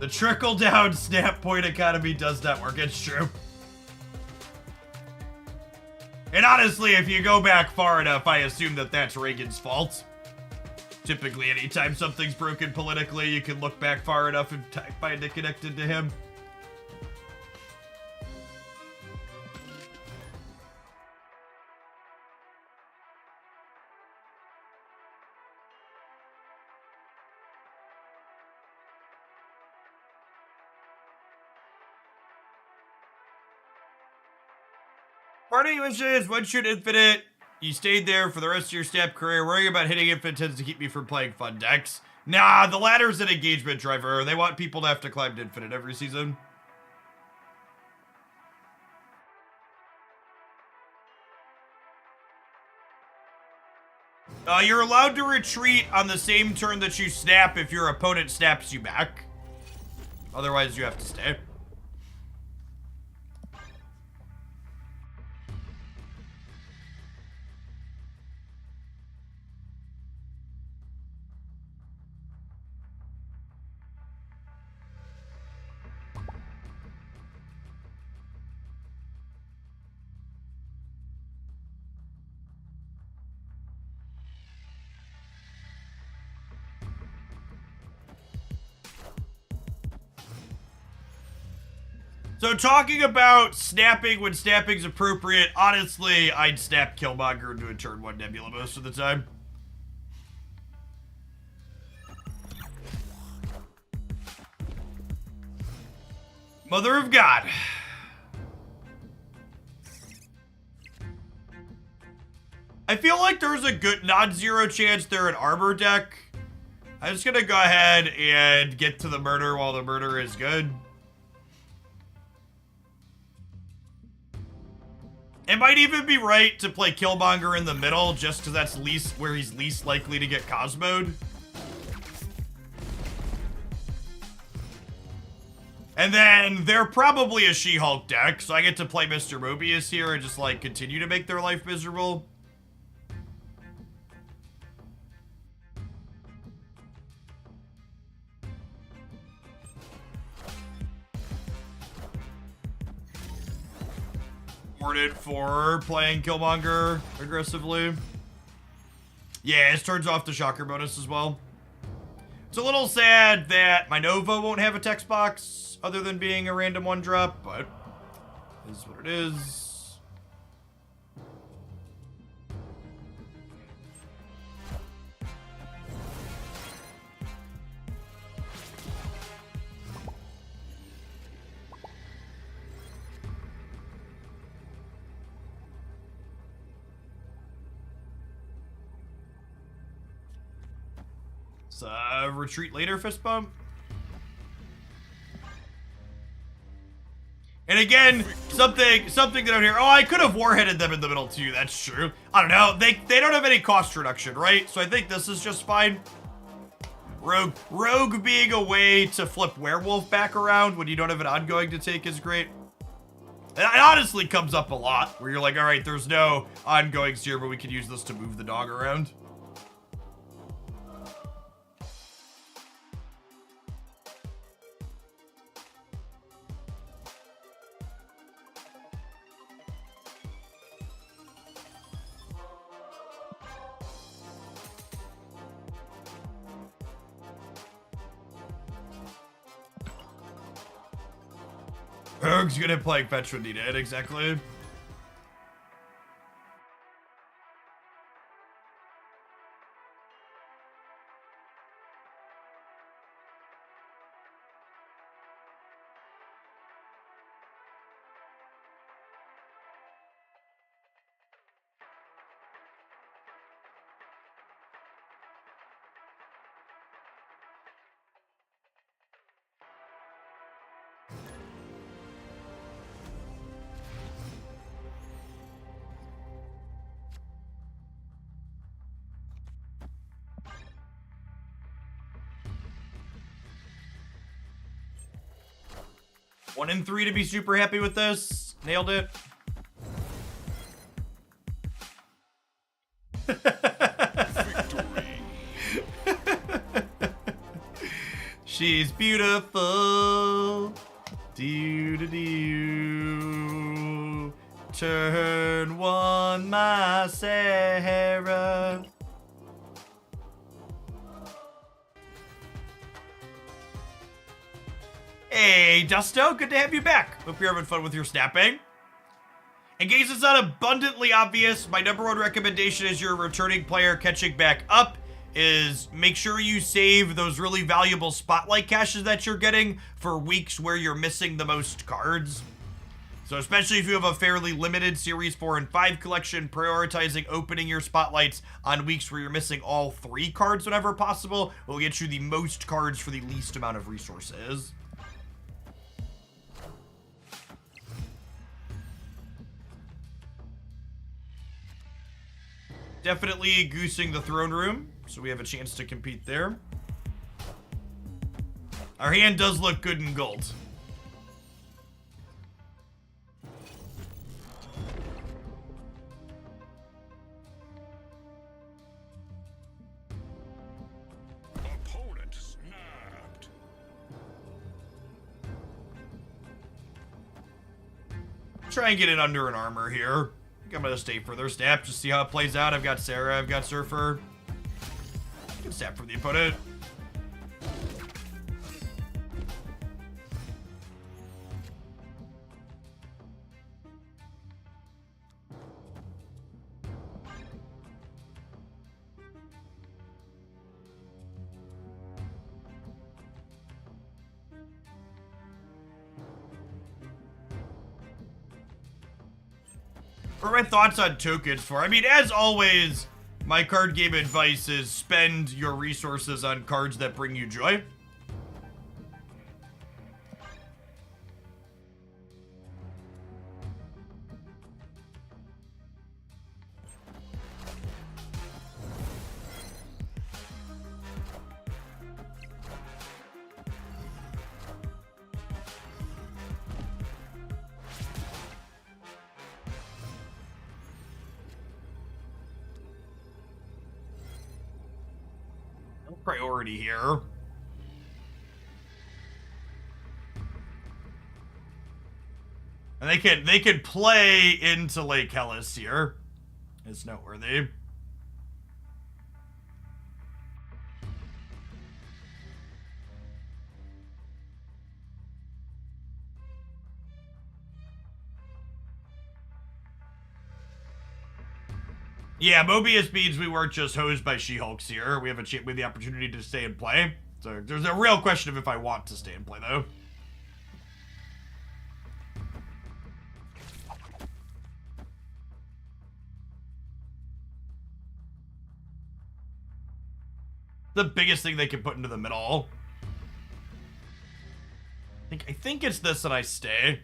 The trickle-down snap point economy does not work. It's true. And honestly, if you go back far enough, I assume that that's Reagan's fault. Typically, anytime something's broken politically, you can look back far enough and find it connected to him. Party wishes, one shoot infinite. You stayed there for the rest of your snap career. Worrying about hitting infinite tends to keep me from playing fun decks. Nah, the ladder's an engagement driver. They want people to have to climb to infinite every season. You're allowed to retreat on the same turn that you snap if your opponent snaps you back. Otherwise, you have to stay. So talking about snapping when snapping's appropriate, honestly, I'd snap Killmonger into a turn 1 Nebula most of the time. Mother of God. I feel like there's a good non-zero chance they're an armor deck. I'm just gonna go ahead and get to the murder while the murder is good. It might even be right to play Killmonger in the middle, just because that's where he's least likely to get Cosmo'd. And then they're probably a She-Hulk deck, so I get to play Mr. Mobius here and just like continue to make their life miserable. Rewarded for playing Killmonger aggressively. Yeah, it turns off the Shocker bonus as well. It's a little sad that my Nova won't have a text box other than being a random 1-drop, but it is what it is. Retreat later fist bump. And again, something that out here. Oh, I could have warheaded them in the middle too. That's true. I don't know. They don't have any cost reduction, right? So I think this is just fine. Rogue being a way to flip Werewolf back around when you don't have an ongoing to take is great. And it honestly comes up a lot where you're like, all right, there's no ongoings here, but we can use this to move the dog around. Rogue's gonna play fetch when needed, exactly. One in 3 to be super happy with this. Nailed it. She's beautiful. Do. Turn one, my Sarah. Hey, Dusto, good to have you back. Hope you're having fun with your snapping. In case it's not abundantly obvious, my number one recommendation as you're a returning player catching back up is make sure you save those really valuable spotlight caches that you're getting for weeks where you're missing the most cards. So especially if you have a fairly limited Series 4 and 5 collection, prioritizing opening your spotlights on weeks where you're missing all 3 cards whenever possible will get you the most cards for the least amount of resources. Definitely goosing the throne room, so we have a chance to compete there. Our hand does look good in gold. Opponent snapped. Try and get it under an armor here. I think I'm gonna stay further snap, just see how it plays out. I've got Sarah, I've got Surfer. Good snap from the opponent. For my thoughts on tokens for, I mean, as always, my card game advice is spend your resources on cards that bring you joy. Priority here. And they could play into Lake Hellas here. It's noteworthy. Yeah, Mobius means we weren't just hosed by She-Hulks here. We have the opportunity to stay and play. So there's a real question of if I want to stay and play, though. The biggest thing they can put into the middle. I think it's this and I stay.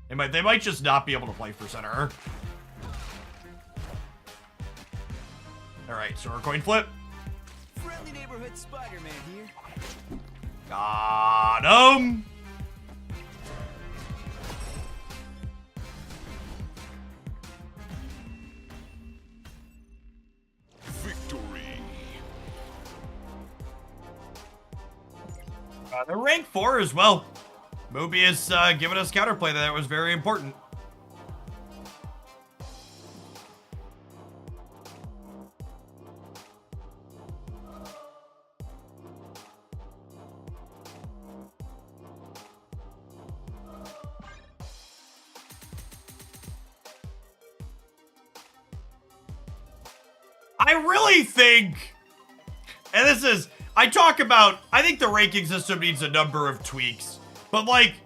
They might just not be able to play for center. Alright, so our coin flip. Friendly neighborhood Spider-Man here. Got him! Victory. They're rank 4 as well. Mobius giving us counterplay that was very important. I really think, and this is, I think the ranking system needs a number of tweaks, but like,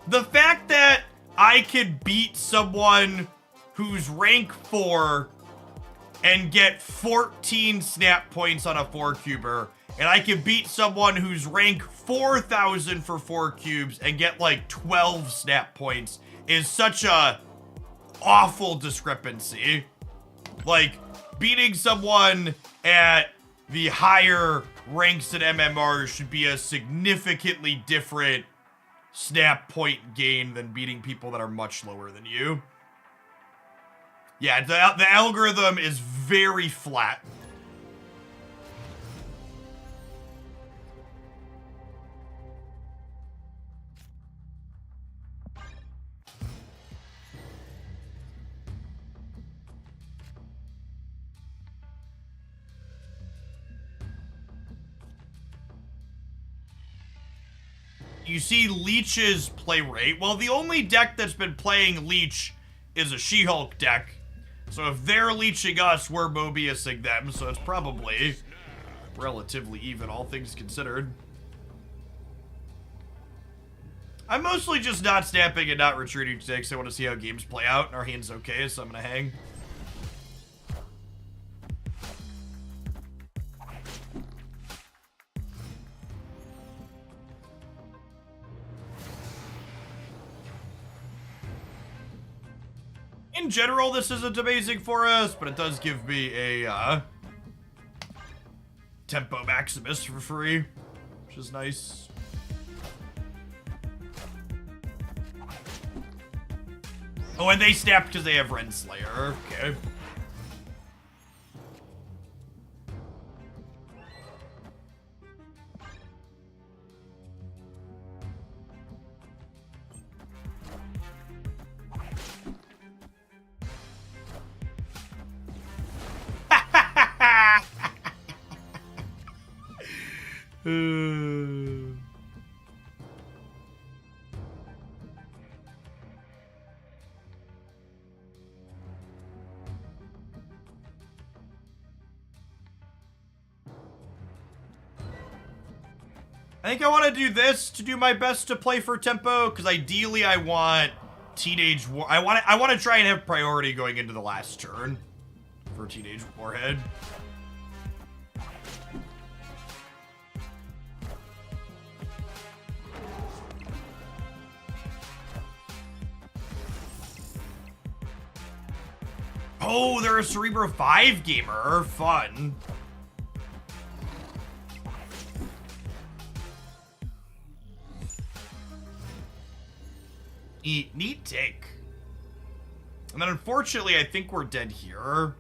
the fact that I could beat someone who's rank 4 and get 14 snap points on a 4-cuber, and I can beat someone who's rank 4,000 for 4 cubes and get like 12 snap points is such a awful discrepancy. Like, beating someone at the higher ranks in MMR should be a significantly different snap point gain than beating people that are much lower than you. Yeah, the algorithm is very flat. you see Leech's play rate. Well, the only deck that's been playing Leech is a She-Hulk deck. So if they're leeching us, we're Mobiusing them. So it's probably relatively even, all things considered. I'm mostly just not snapping and not retreating today because I want to see how games play out. And our hand's okay, so I'm going to hang. In general, this isn't amazing for us, but it does give me a Tempo Maximus for free, which is nice. Oh, and they snap because they have Renslayer. Okay. I think I want to do this to do my best to play for tempo, because ideally I want Teenage War. I want to try and have priority going into the last turn for Teenage Warhead. Oh, they're a Cerebro 5 gamer. Fun. Neat take. And then unfortunately, I think we're dead here.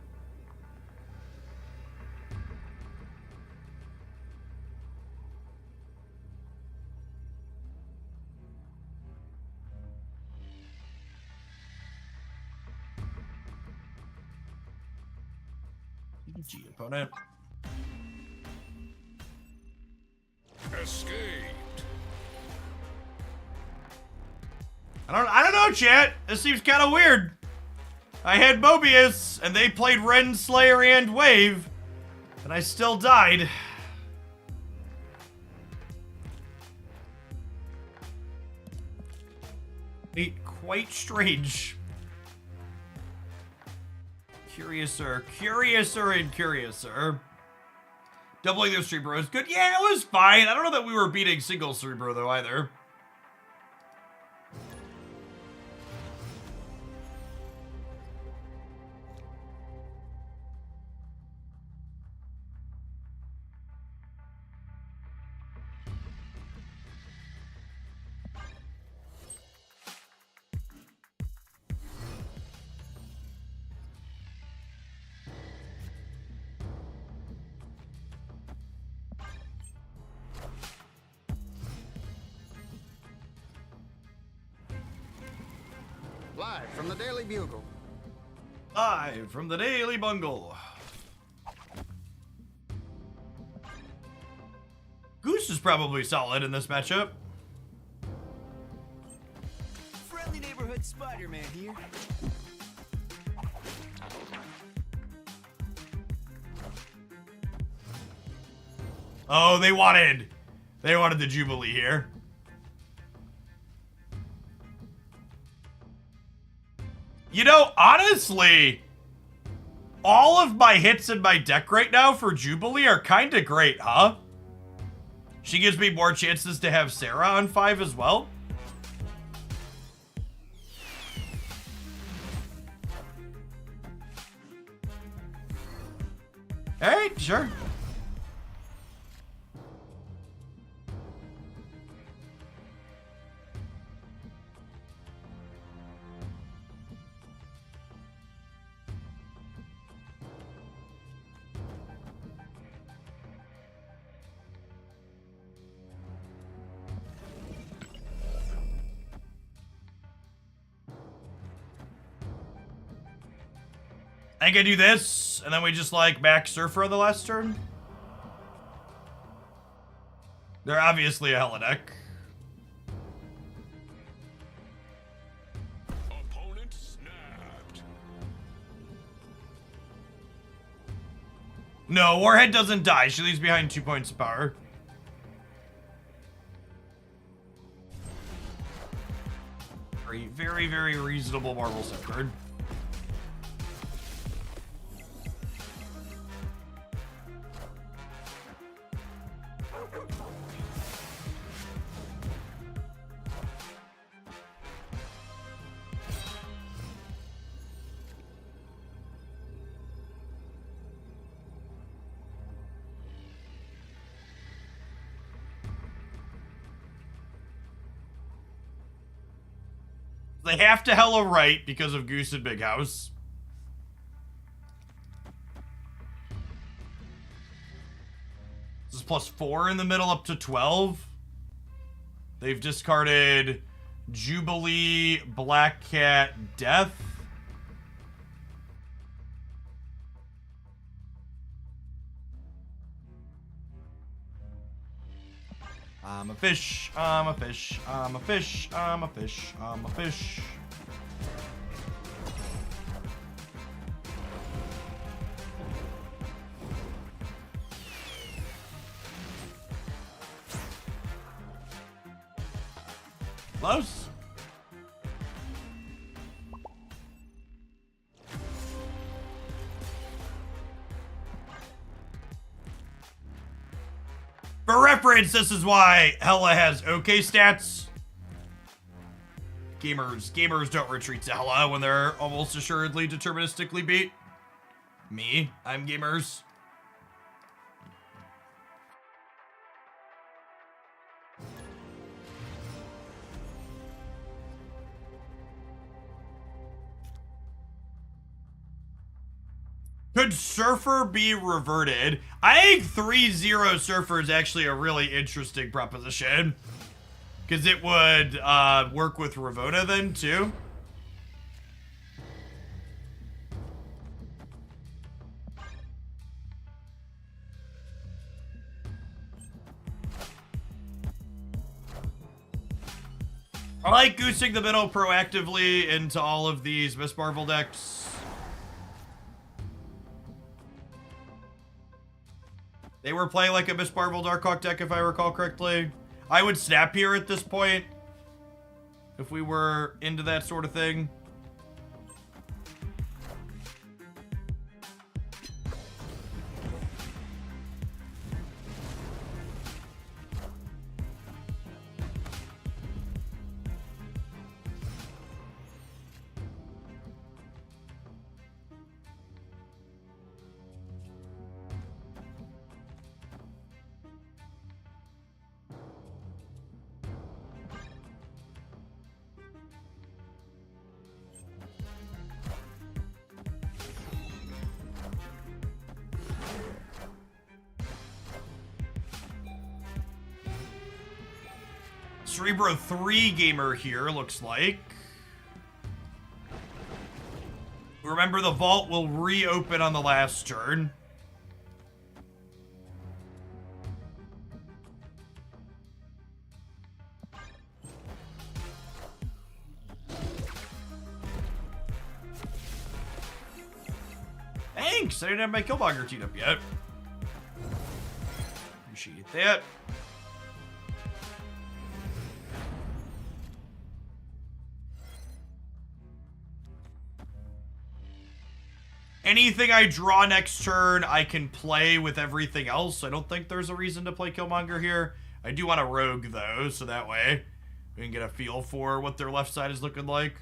GG, opponent. Escaped. I don't know, chat. This seems kind of weird. I had Mobius, and they played Renslayer and Wave, and I still died. Quite strange. Curiouser and curiouser. Doubling their Cerebro is good. Yeah, it was fine. I don't know that we were beating single Cerebro, though, either. Live from the Daily Bugle. Live from the Daily Bungle. Goose is probably solid in this matchup. Friendly neighborhood Spider-Man here. Oh, they wanted the Jubilee here. You know, honestly, all of my hits in my deck right now for Jubilee are kind of great, huh? She gives me more chances to have Sarah on 5 as well. Alright, sure. I think I do this, and then we just like back Surfer on the last turn. They're obviously a hella deck. No, Warhead doesn't die. She leaves behind 2 points of power. Very, very, very reasonable Marvel set card. They have to hella right because of Goose and Big House. This is +4 in the middle up to 12. They've discarded Jubilee, Black Cat, Death. I'm a fish, I'm a fish, I'm a fish, I'm a fish, I'm a fish. Close. For reference, this is why Hella has okay stats. Gamers don't retreat to Hella when they're almost assuredly deterministically beat. Me, I'm gamers. Could Surfer be reverted? I think 3-0 Surfer is actually a really interesting proposition. Because it would work with Ravona then, too. I like goosing the middle proactively into all of these Miss Marvel decks. They were playing like a Miss Marvel Darkhawk deck, if I recall correctly. I would snap here at this point if we were into that sort of thing. Cerebro 3 gamer here, looks like. Remember, the vault will reopen on the last turn. Thanks! I didn't have my Killmonger teed up yet. Appreciate that. Anything I draw next turn, I can play with everything else. I don't think there's a reason to play Killmonger here. I do want a Rogue, though, so that way we can get a feel for what their left side is looking like.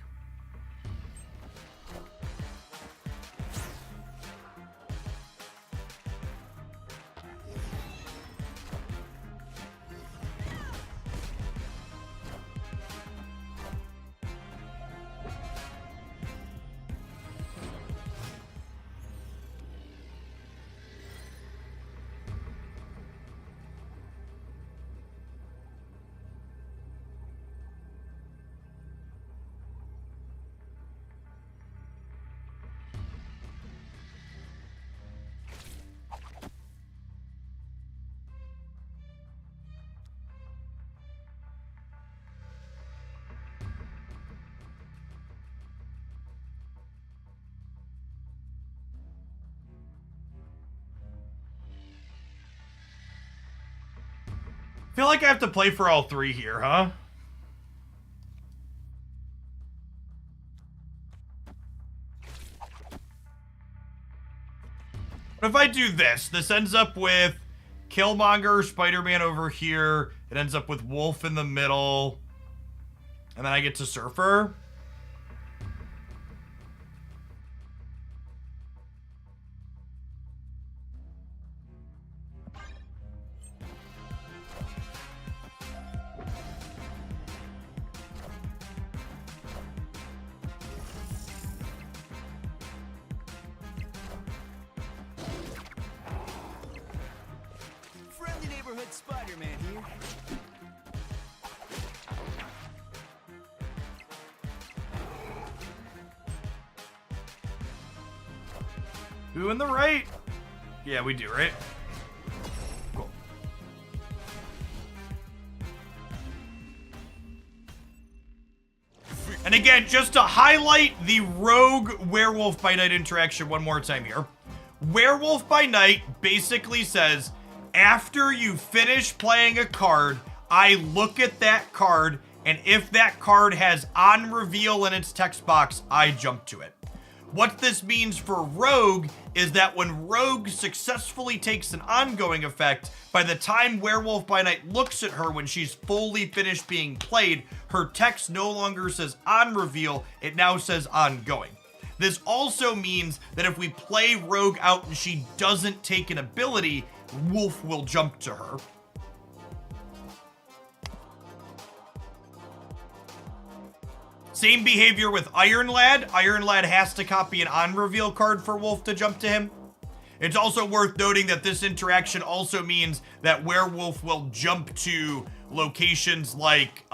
Feel like I have to play for all three here, huh? What if I do this? This ends up with Killmonger, Spider-Man over here. It ends up with Wolf in the middle. And then I get to Surfer. Friendly neighborhood Spider-Man here. Who in the right? Yeah, we do, right? Cool. And again, just to highlight the Rogue Werewolf by Night interaction one more time here. Werewolf by Night basically says, after you finish playing a card, I look at that card, and if that card has on reveal in its text box, I jump to it. What this means for Rogue is that when Rogue successfully takes an ongoing effect, by the time Werewolf by Night looks at her when she's fully finished being played, her text no longer says on reveal, it now says ongoing. This also means that if we play Rogue out and she doesn't take an ability, Wolf will jump to her. Same behavior with Iron Lad. Iron Lad has to copy an on-reveal card for Wolf to jump to him. It's also worth noting that this interaction also means that Werewolf will jump to locations like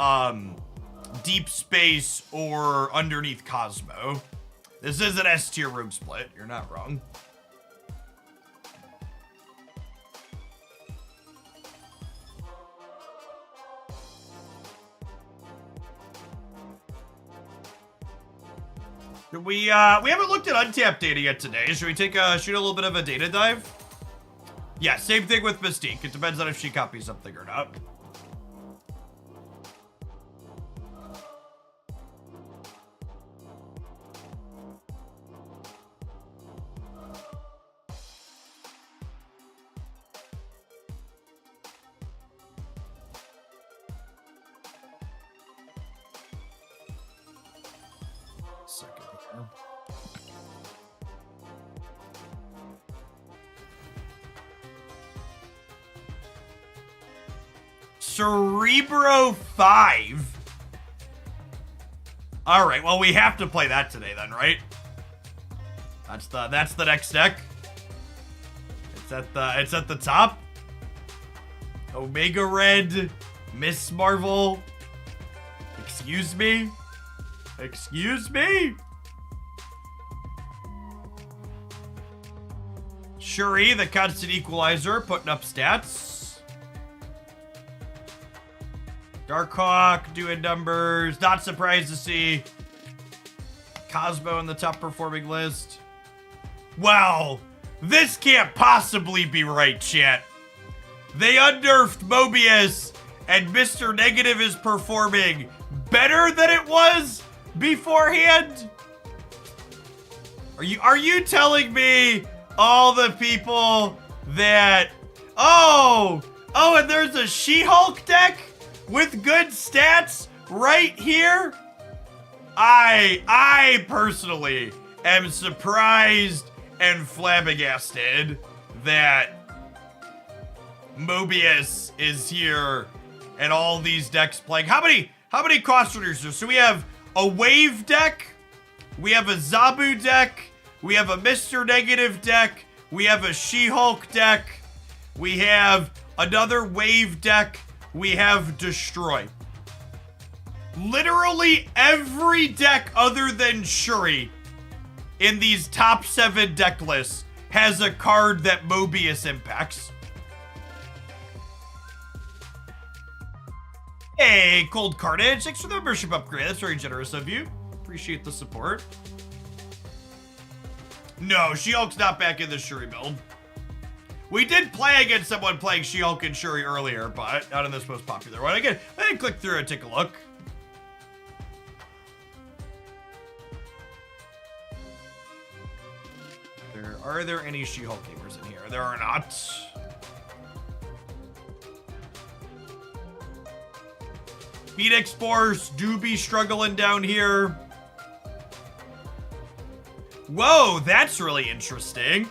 Deep Space or underneath Cosmo. This is an S-tier room split. You're not wrong. We haven't looked at untapped data yet today. Should we shoot a little bit of a data dive? Yeah, same thing with Mystique. It depends on if she copies something or not. Second here. Cerebro 5. All right, well, we have to play that today then, right? That's the next deck. It's at the top. Omega Red, Miss Marvel. Excuse me? Excuse me? Shuri, the constant equalizer, putting up stats. Darkhawk doing numbers. Not surprised to see Cosmo in the top performing list. Wow, this can't possibly be right, chat. They unnerfed Mobius, and Mr. Negative is performing better than it was beforehand? Are you telling me all the people that oh, and there's a She-Hulk deck with good stats right here? I personally am surprised and flabbergasted that Mobius is here and all these decks playing. How many cost reducers? So we have a Wave deck, we have a Zabu deck, we have a Mr. Negative deck, we have a She-Hulk deck, we have another Wave deck, we have Destroy. Literally every deck other than Shuri in these top 7 deck lists has a card that Mobius impacts. Hey, Cold Carnage, thanks for the membership upgrade. That's very generous of you. Appreciate the support. No, She-Hulk's not back in the Shuri build. We did play against someone playing She-Hulk and Shuri earlier, but not in this most popular one. Again, I can click through and take a look. Are there any She-Hulk gamers in here? There are not. Phoenix Force do be struggling down here. Whoa, that's really interesting.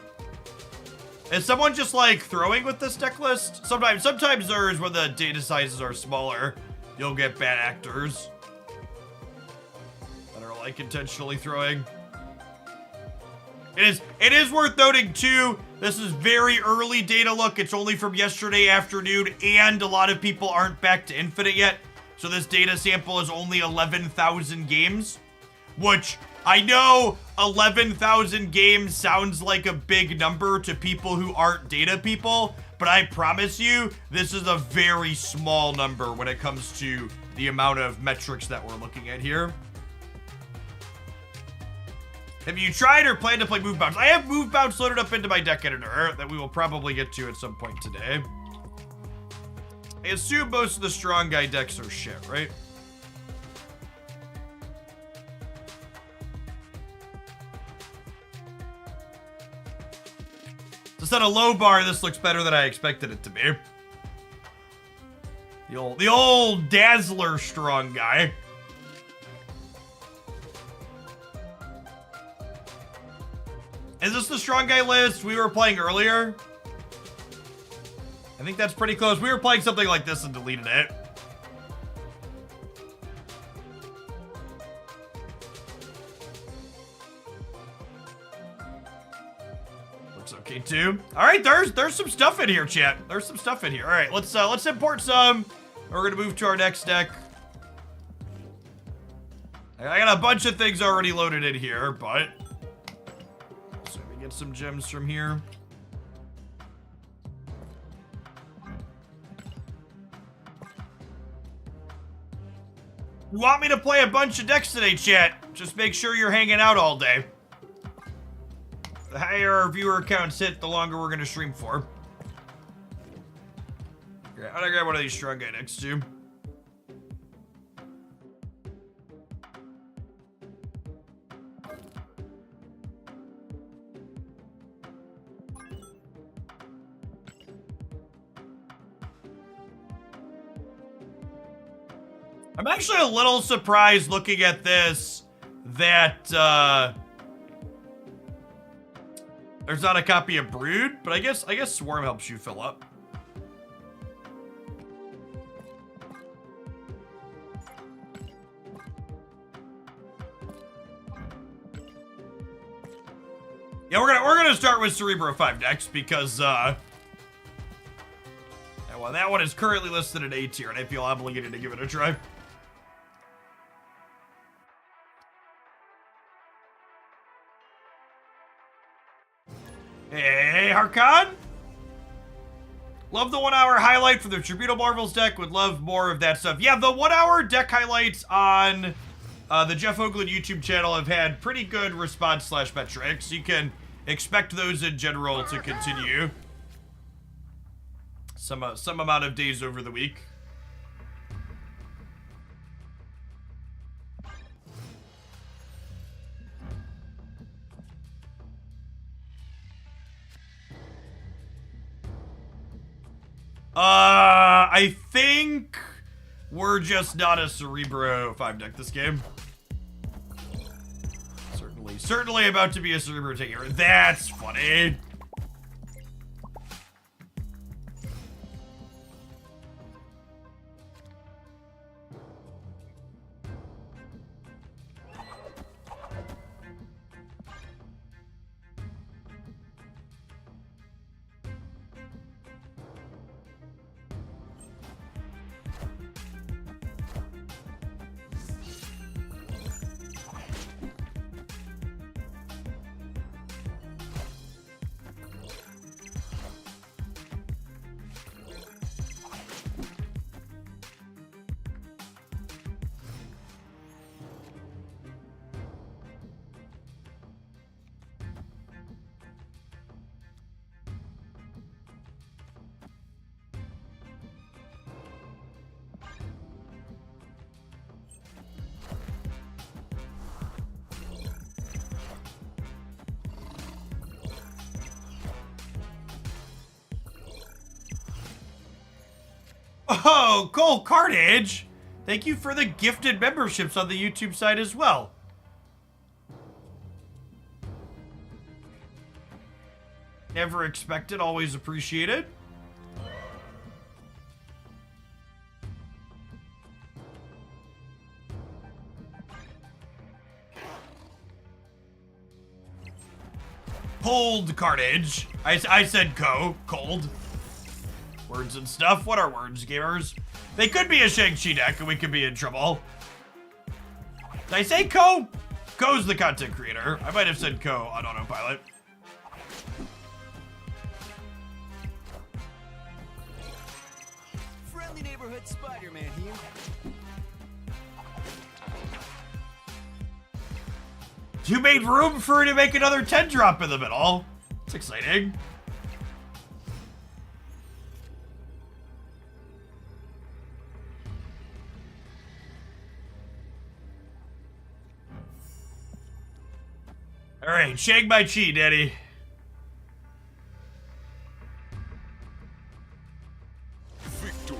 Is someone just like throwing with this deck list? Sometimes there's when the data sizes are smaller, you'll get bad actors that are like intentionally throwing. It is worth noting too, this is very early data look. It's only from yesterday afternoon, and a lot of people aren't back to Infinite yet. So this data sample is only 11,000 games, which I know 11,000 games sounds like a big number to people who aren't data people, but I promise you, this is a very small number when it comes to the amount of metrics that we're looking at here. Have you tried or planned to play Move Bounce? I have Move Bounce loaded up into my deck editor that we will probably get to at some point today. I assume most of the strong guy decks are shit, right? To set a low bar, this looks better than I expected it to be. The old Dazzler strong guy. Is this the strong guy list we were playing earlier? I think that's pretty close. We were playing something like this and deleted it. Looks okay too. All right, there's some stuff in here, chat. There's some stuff in here. All right, let's import some. We're gonna move to our next deck. I got a bunch of things already loaded in here, but so we get some gems from here. You want me to play a bunch of decks today, chat? Just make sure you're hanging out all day. The higher our viewer counts hit, the longer we're gonna stream for. Okay, I'm gonna grab one of these strong guy decks too. I'm actually a little surprised looking at this that there's not a copy of Brood, but I guess Swarm helps you fill up. Yeah, we're gonna start with Cerebro 5 decks because well, that one is currently listed at A tier, and I feel obligated to give it a try. Hey, Harkon! Love the 1 hour highlight for the Tribunal Marvels deck. Would love more of that stuff. Yeah, the 1 hour deck highlights on the Jeff Oakland YouTube channel have had pretty good response / metrics. You can expect those in general to continue some amount of days over the week. I think we're just not a Cerebro 5 deck this game. Certainly about to be a Cerebro taker. That's funny. Oh, Cole Carnage! Thank you for the gifted memberships on the YouTube site as well. Never expected, always appreciated. Cold Carnage. I said cold. Words and stuff. What are words, gamers? They could be a Shang-Chi deck and we could be in trouble. Did I say Co? Co's the content creator. I might have said Co on autopilot. Friendly neighborhood Spider-Man here. You made room for her to make another 10 drop in the middle. It's exciting. All right, shake my chi, Daddy. Victory.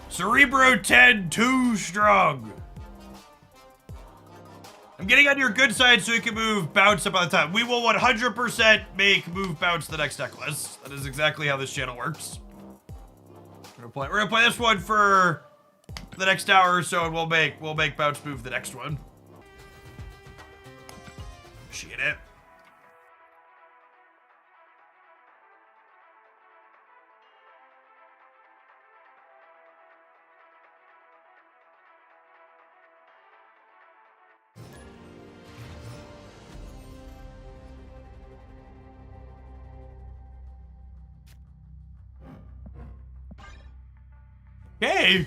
Cerebro 10, too strong. I'm getting on your good side so we can move bounce up on the top. We will 100% make move bounce the next deck list. That is exactly how this channel works. We're gonna play this one for the next hour or so, and we'll make bounce move the next one. Appreciate it. Hey!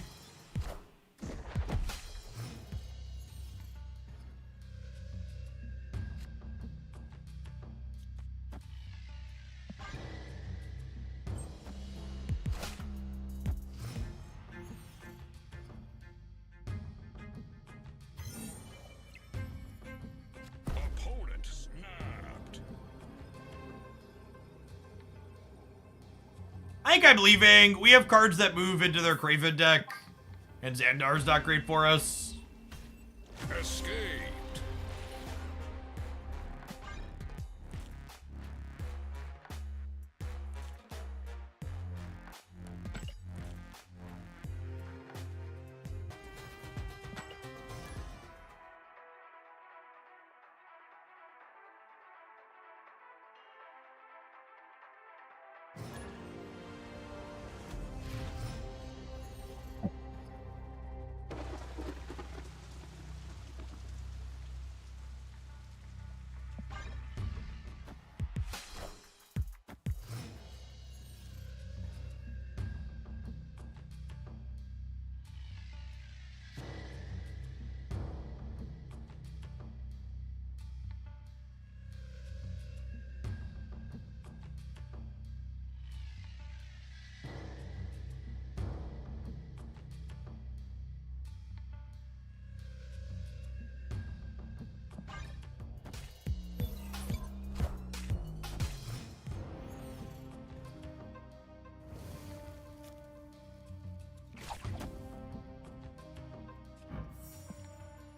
Opponent snapped. I think I'm leaving. We have cards that move into their Kraven deck, and Xandar's not great for us. Escaped.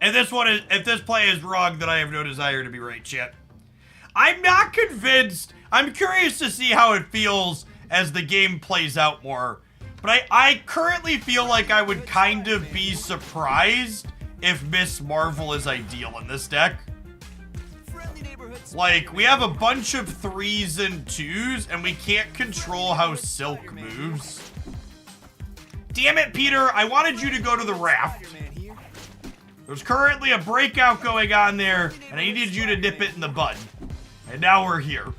If this play is wrong, then I have no desire to be right, chat. I'm not convinced. I'm curious to see how it feels as the game plays out more. But I currently feel like I would kind of be surprised if Miss Marvel is ideal in this deck. Like, we have a bunch of 3s and 2s, and we can't control how Silk moves. Damn it, Peter, I wanted you to go to the raft. There's currently a breakout going on there, and I needed you to nip it in the bud. And now we're here.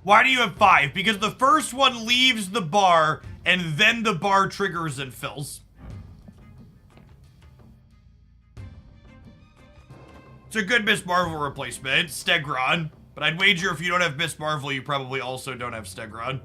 Why do you have 5? Because the first one leaves the bar and then the bar triggers and fills. It's a good Miss Marvel replacement. It's Stegron. But I'd wager if you don't have Miss Marvel, you probably also don't have Stegron.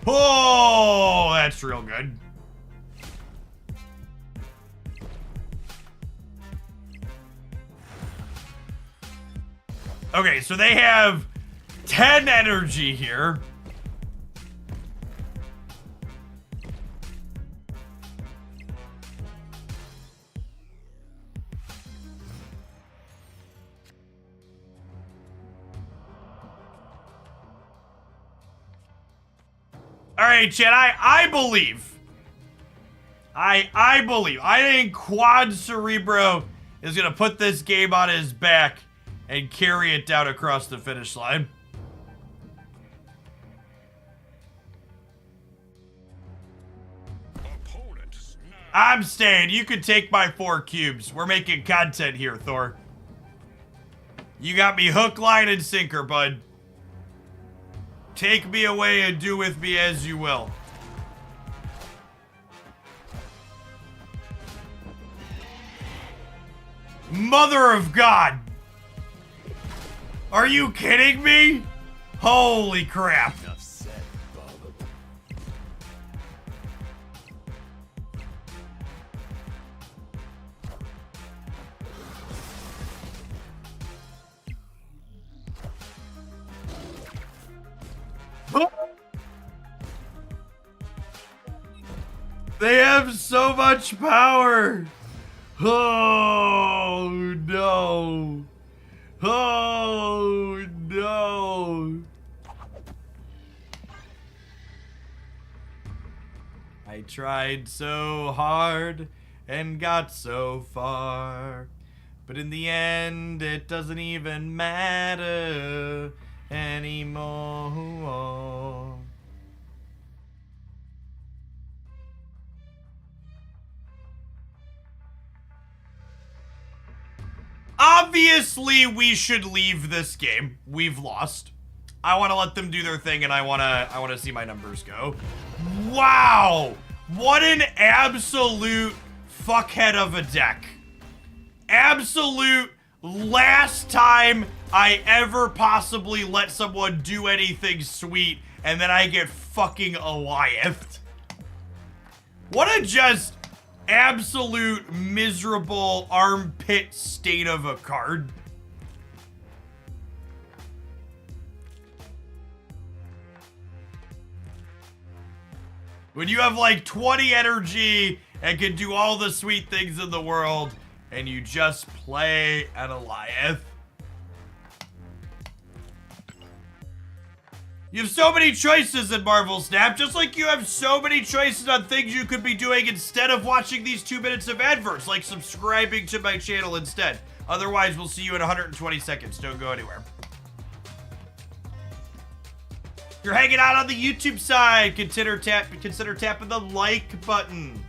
Oh, that's real good. Okay, so they have 10 energy here. All right, Chad, I believe. I believe. I think Quad Cerebro is going to put this game on his back and carry it down across the finish line. I'm staying. You can take my 4 cubes. We're making content here, Thor. You got me hook, line, and sinker, bud. Take me away and do with me as you will. Mother of God. Are you kidding me? Holy crap. Enough said, Bob. They have so much power. Oh no. Oh no. I tried so hard and got so far, but in the end it doesn't even matter anymore. Obviously, we should leave this game. We've lost. I want to let them do their thing, and I want to see my numbers go. Wow! What an absolute fuckhead of a deck. Absolute last time I ever possibly let someone do anything sweet, and then I get fucking Alioth. What a just absolute miserable armpit state of a card. When you have like 20 energy and can do all the sweet things in the world, and you just play an Alioth. You have so many choices in Marvel Snap, just like you have so many choices on things you could be doing instead of watching these 2 minutes of adverts, like subscribing to my channel instead. Otherwise, we'll see you in 120 seconds. Don't go anywhere. If you're hanging out on the YouTube side, consider tapping the like button.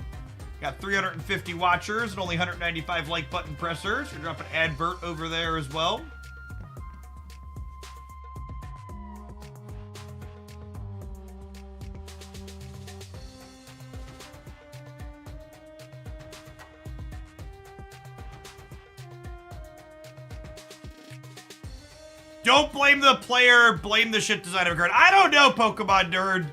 Got 350 watchers and only 195 like button pressers. You're dropping advert over there as well. Don't blame the player, blame the shit design of a card. I don't know, Pokemon nerd.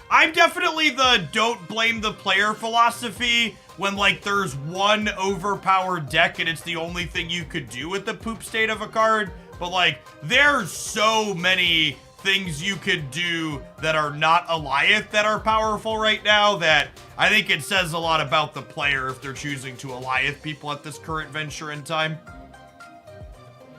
I'm definitely the don't blame the player philosophy when, like, there's one overpowered deck and it's the only thing you could do with the poop state of a card. But, like, there's so many things you could do that are not Alioth that are powerful right now that I think it says a lot about the player if they're choosing to Alioth people at this current venture in time.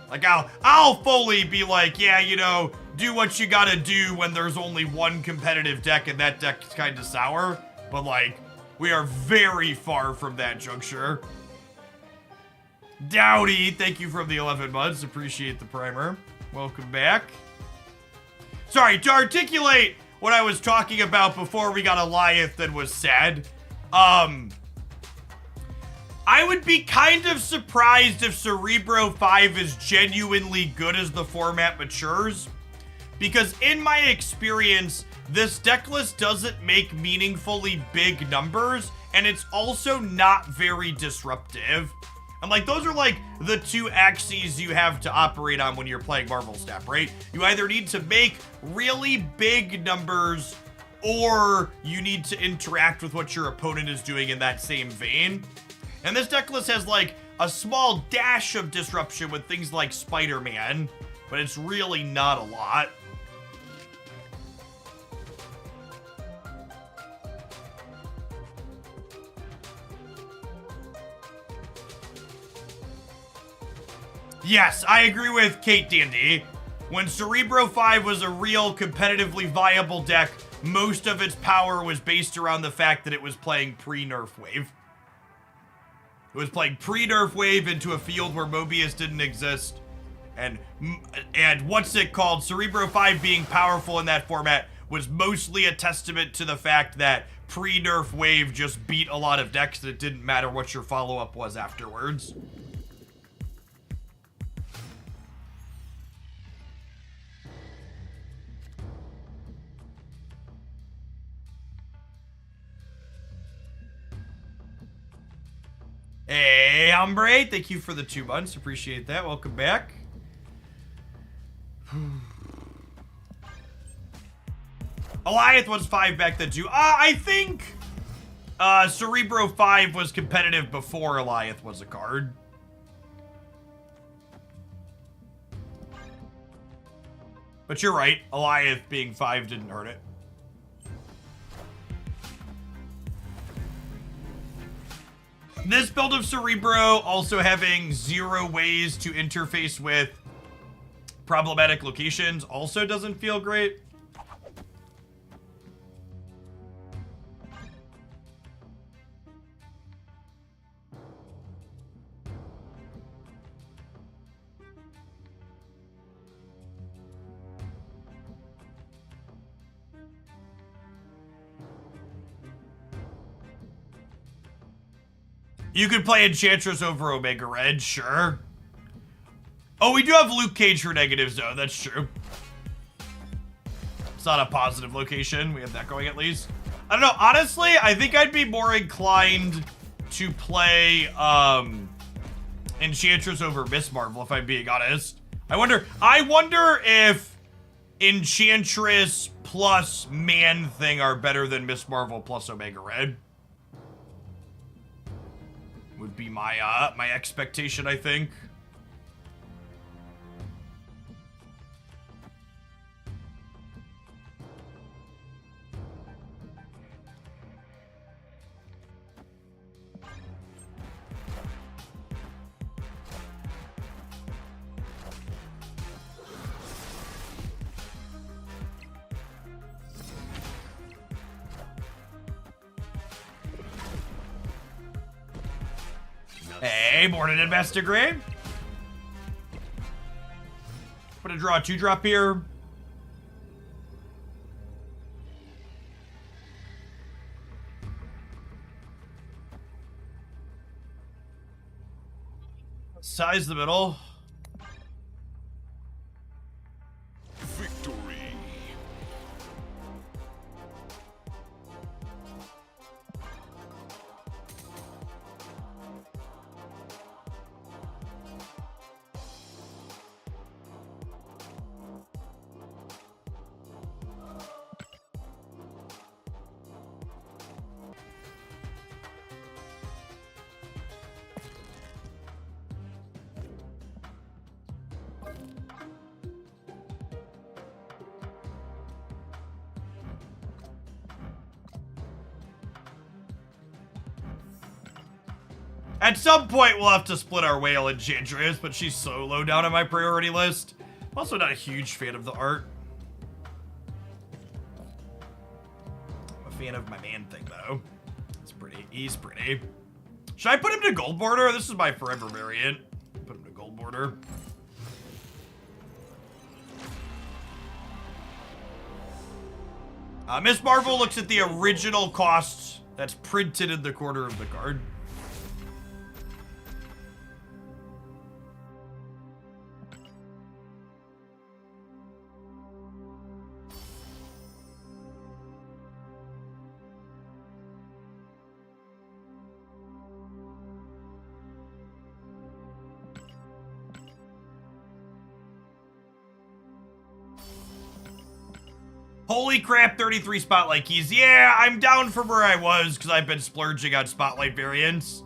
Like, I'll fully be like, yeah, you know, do what you gotta do when there's only one competitive deck and that deck's kind of sour. But, like, we are very far from that juncture. Dowdy, thank you from the 11 months. Appreciate the primer. Welcome back. Sorry, to articulate what I was talking about before we got Alioth that was said. I would be kind of surprised if Cerebro 5 is genuinely good as the format matures, because in my experience, this deck list doesn't make meaningfully big numbers, and it's also not very disruptive. And like, those are like the two axes you have to operate on when you're playing Marvel Snap, right? You either need to make really big numbers, or you need to interact with what your opponent is doing in that same vein. And this deck list has like a small dash of disruption with things like Spider-Man, but it's really not a lot. Yes, I agree with Kate D&D. When Cerebro 5 was a real competitively viable deck, most of its power was based around the fact that it was playing pre-nerf wave. It was playing pre-nerf wave into a field where Mobius didn't exist. And what's it called? Cerebro 5 being powerful in that format was mostly a testament to the fact that pre-nerf wave just beat a lot of decks, that it didn't matter what your follow-up was afterwards. Hey, Hombre, thank you for the 2 months. Appreciate that. Welcome back. Alioth was 5 back then too. I think Cerebro 5 was competitive before Alioth was a card. But you're right, Alioth being 5 didn't hurt it. This build of Cerebro also having 0 ways to interface with problematic locations also doesn't feel great. You could play Enchantress over Omega Red, sure. Oh, we do have Luke Cage for negatives, though. That's true. It's not a positive location. We have that going, at least. I don't know. Honestly, I think I'd be more inclined to play Enchantress over Miss Marvel, if I'm being honest. I wonder if Enchantress plus Man-Thing are better than Miss Marvel plus Omega Red. Would be my my expectation, I think. Hey, morning, Investigrade. Gonna draw a 2-drop here. Size the middle. Victory. At some point, we'll have to split our whale Enchantress, but she's so low down on my priority list. I'm also not a huge fan of the art. I'm a fan of my Man-Thing, though. It's pretty. He's pretty. Should I put him to gold border? This is my forever variant. Put him to gold border. Miss Marvel looks at the original cost that's printed in the corner of the card. Holy crap, 33 Spotlight keys. Yeah, I'm down from where I was because I've been splurging on Spotlight variants.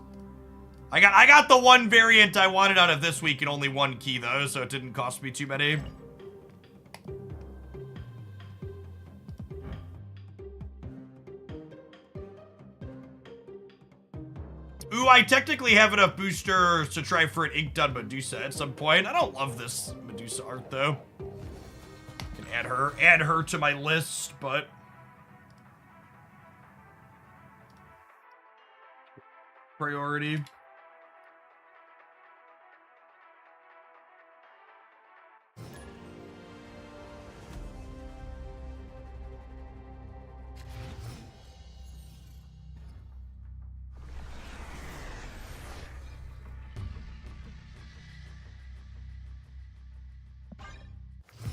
I got the one variant I wanted out of this week and only one key though, so it didn't cost me too many. Ooh, I technically have enough boosters to try for an Inked on Medusa at some point. I don't love this Medusa art though. Add her to my list, but priority.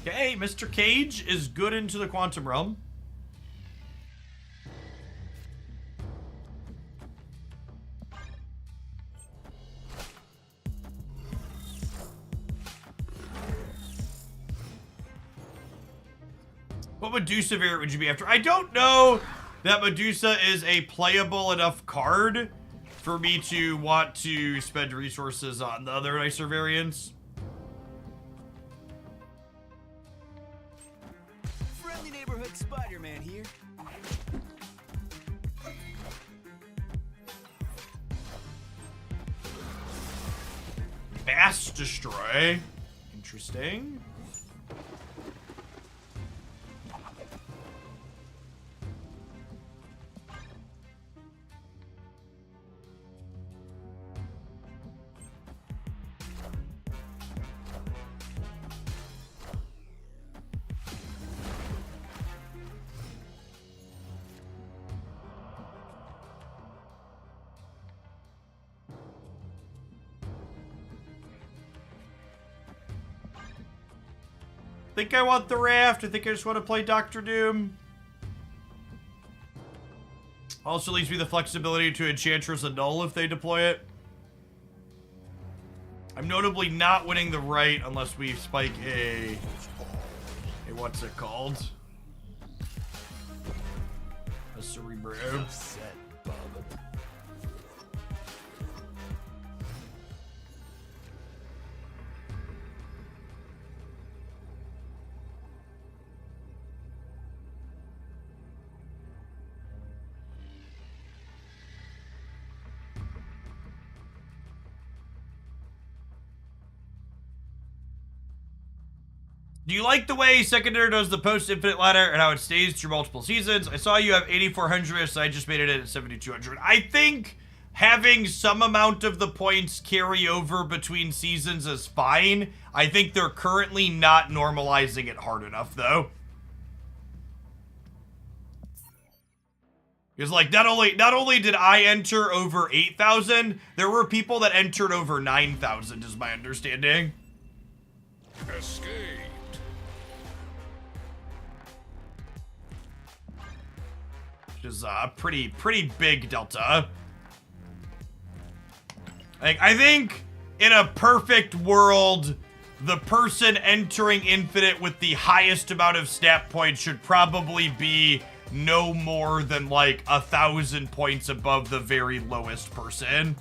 Okay, Mr. Cage is good into the Quantum Realm. What Medusa variant would you be after? I don't know that Medusa is a playable enough card for me to want to spend resources on the other nicer variants. Spider-Man here. Mass Destroy. Interesting. Think I want the raft. I think I just want to play Doctor Doom. Also leaves me the flexibility to Enchantress Annul if they deploy it. I'm notably not winning the right unless we spike a what's it called? A Cerebro. Do you like the way Secondary does the post-infinite ladder and how it stays through multiple seasons? I saw you have 8,400, so I just made it at 7,200. I think having some amount of the points carry over between seasons is fine. I think they're currently not normalizing it hard enough, though. Because, like, not only did I enter over 8,000, there were people that entered over 9,000, is my understanding. Escape. Which is a pretty big delta. Like, I think in a perfect world, the person entering Infinite with the highest amount of stat points should probably be no more than like 1,000 points above the very lowest person.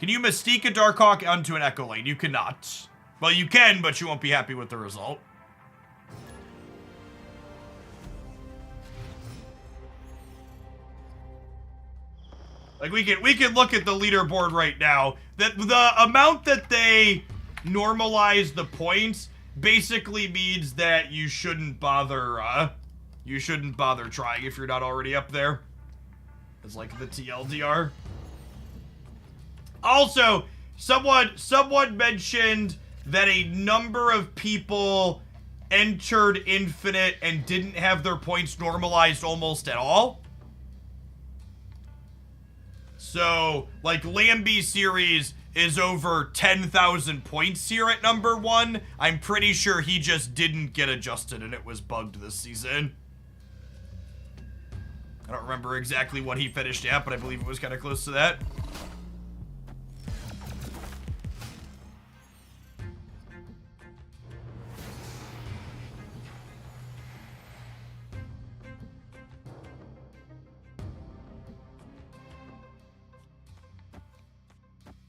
Can you Mystique a Darkhawk onto an Echo Lane? You cannot. Well, you can, but you won't be happy with the result. Like, we can look at the leaderboard right now. That the amount that they normalize the points basically means that you shouldn't bother trying if you're not already up there. It's like the TLDR. Also, someone mentioned that a number of people entered Infinite and didn't have their points normalized almost at all. So, like, Lambie series is over 10,000 points here at number 1. I'm pretty sure he just didn't get adjusted and it was bugged this season. I don't remember exactly what he finished at, but I believe it was kind of close to that.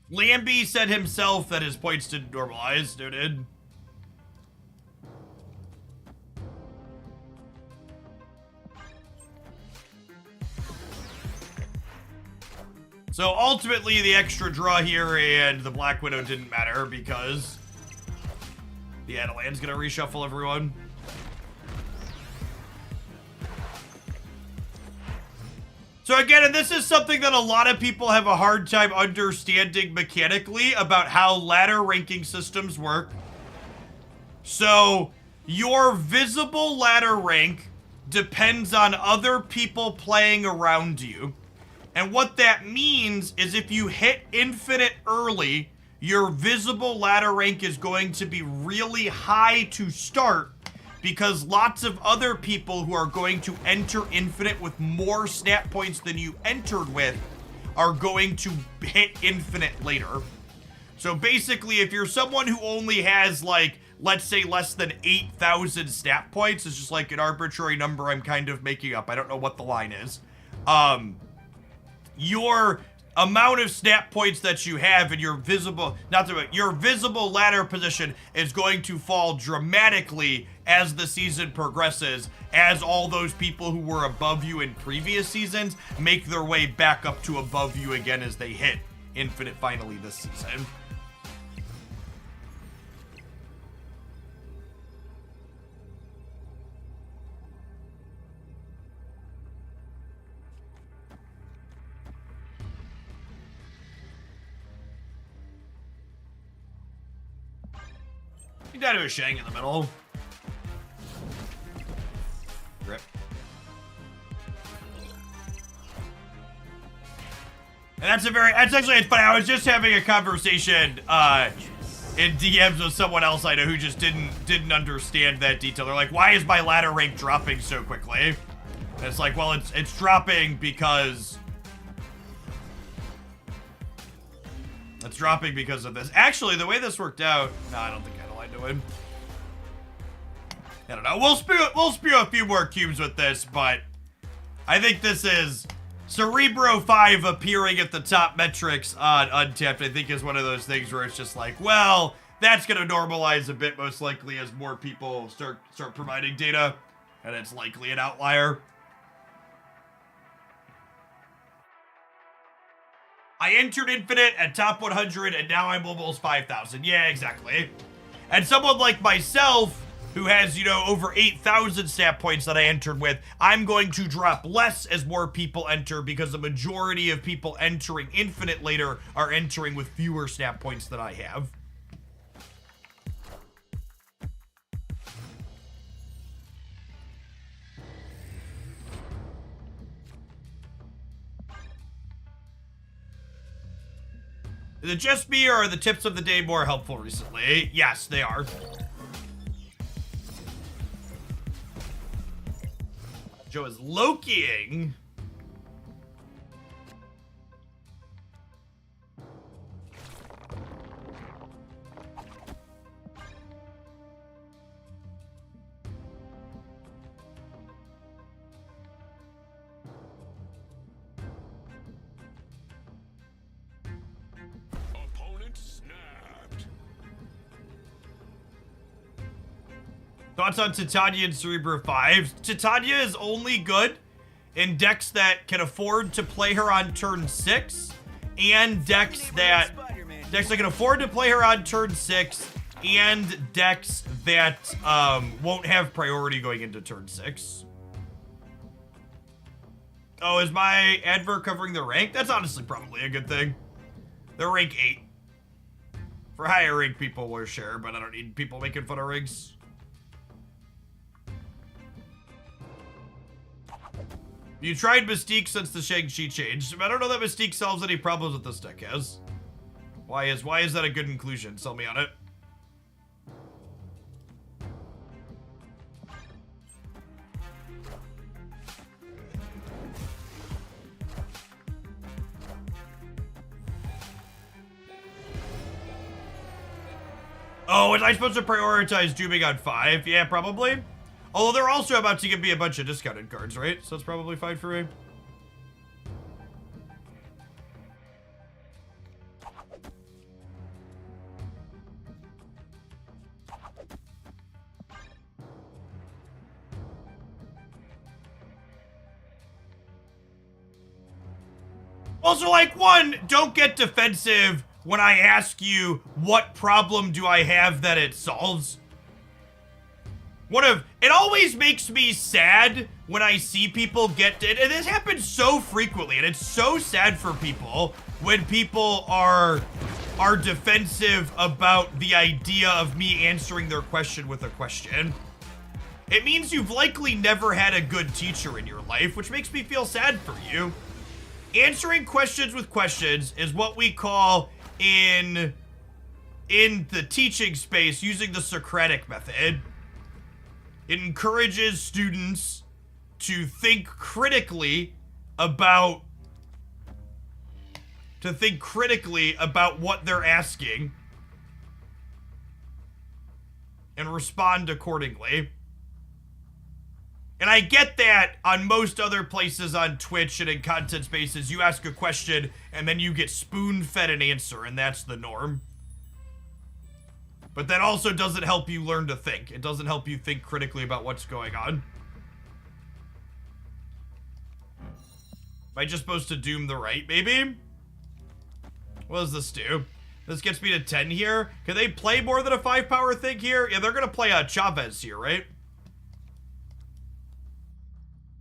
Lambie said himself that his points didn't normalize. Noted. So ultimately, the extra draw here and the Black Widow didn't matter because the Adelan's gonna reshuffle everyone. So again, and this is something that a lot of people have a hard time understanding mechanically about how ladder ranking systems work. So your visible ladder rank depends on other people playing around you. And what that means is if you hit Infinite early, your visible ladder rank is going to be really high to start because lots of other people who are going to enter Infinite with more snap points than you entered with are going to hit Infinite later. So basically, if you're someone who only has, like, let's say less than 8,000 snap points, it's just like an arbitrary number I'm kind of making up. I don't know what the line is. Your amount of snap points that you have in your visible, your visible ladder position is going to fall dramatically as the season progresses, as all those people who were above you in previous seasons make their way back up to above you again as they hit Infinite finally this season. You down to a Shang in the middle. Rip. And that's actually, it's funny. I was just having a conversation in DMs with someone else I know who just didn't understand that detail. They're like, why is my ladder rank dropping so quickly? And it's like, well, it's dropping because of this. Actually, the way this worked out, no, I don't think I lied to him. I don't know. We'll spew a few more cubes with this, but I think this is Cerebro 5 appearing at the top metrics on Untapped. I think is one of those things where it's just like, well, that's gonna normalize a bit most likely as more people start providing data, and it's likely an outlier. I entered Infinite at top 100 and now I'm almost 5,000. Yeah, exactly. And someone like myself who has, you know, over 8,000 snap points that I entered with, I'm going to drop less as more people enter because the majority of people entering Infinite later are entering with fewer snap points than I have. Is it just me, or are the tips of the day more helpful recently? Yes, they are. Joe is Lokiing. Thoughts on Titania and Cerebro 5? Titania is only good in decks that can afford to play her on turn 6, and decks that can afford to play her on turn 6, and decks that won't have priority going into turn 6. Oh, is my advert covering the rank? That's honestly probably a good thing. They're rank 8. For higher rank people, we're sure, but I don't need people making fun of ranks. You tried Mystique since the Shang-Chi changed. I don't know that Mystique solves any problems with this deck has. Why is that a good inclusion? Sell me on it. Oh, was I supposed to prioritize dooming on 5? Yeah, probably. Although they're also about to give me a bunch of discounted cards, right? So it's probably fine for me. Also, like, one, don't get defensive when I ask you what problem do I have that it solves. It always makes me sad when I see people get, and this happens so frequently, and it's so sad for people when people are defensive about the idea of me answering their question with a question. It means you've likely never had a good teacher in your life, which makes me feel sad for you. Answering questions with questions is what we call in the teaching space using the Socratic method. It encourages students to think critically about what they're asking and respond accordingly. And I get that on most other places on Twitch and in content spaces, you ask a question and then you get spoon-fed an answer, and that's the norm. But that also doesn't help you learn to think. It doesn't help you think critically about what's going on. Am I just supposed to doom the right, maybe? What does this do? This gets me to 10 here. Can they play more than a 5-power thing here? Yeah, they're gonna play Chavez here, right?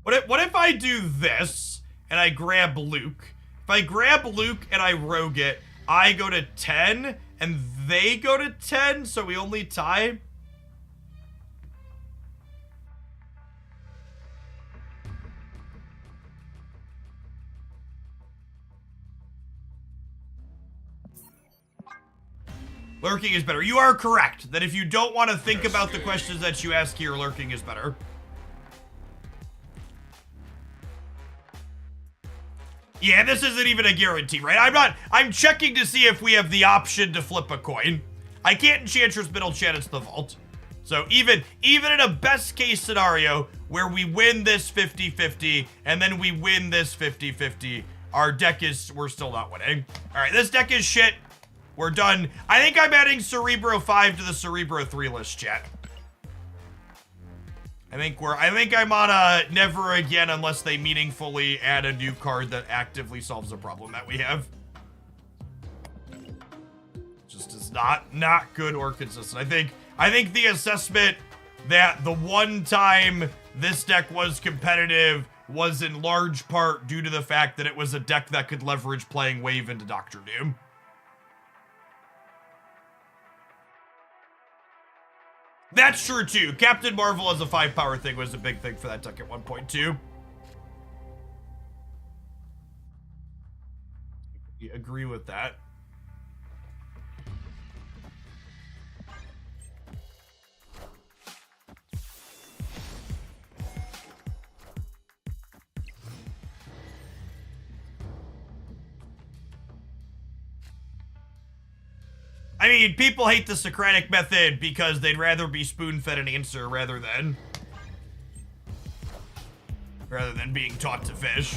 What if I do this, and I grab Luke? If I grab Luke and I rogue it, I go to 10, and they go to 10, so we only tie? Lurking is better. You are correct, that if you don't want to think about the questions that you ask here, lurking is better. Yeah, this isn't even a guarantee, right? I'm checking to see if we have the option to flip a coin. I can't Enchantress middle chat, it's the vault. So even in a best case scenario where we win this 50-50 and then we win this 50-50, we're still not winning. All right, this deck is shit. We're done. I think I'm adding Cerebro 5 to the Cerebro 3 list, chat. I think I'm on a never again unless they meaningfully add a new card that actively solves a problem that we have. Just is not good or consistent. I think the assessment that the one time this deck was competitive was in large part due to the fact that it was a deck that could leverage playing Wave into Doctor Doom. That's true too. Captain Marvel as a 5-power thing was a big thing for that deck at 1.2. Agree with that. I mean, people hate the Socratic method because they'd rather be spoon-fed an answer rather than being taught to fish.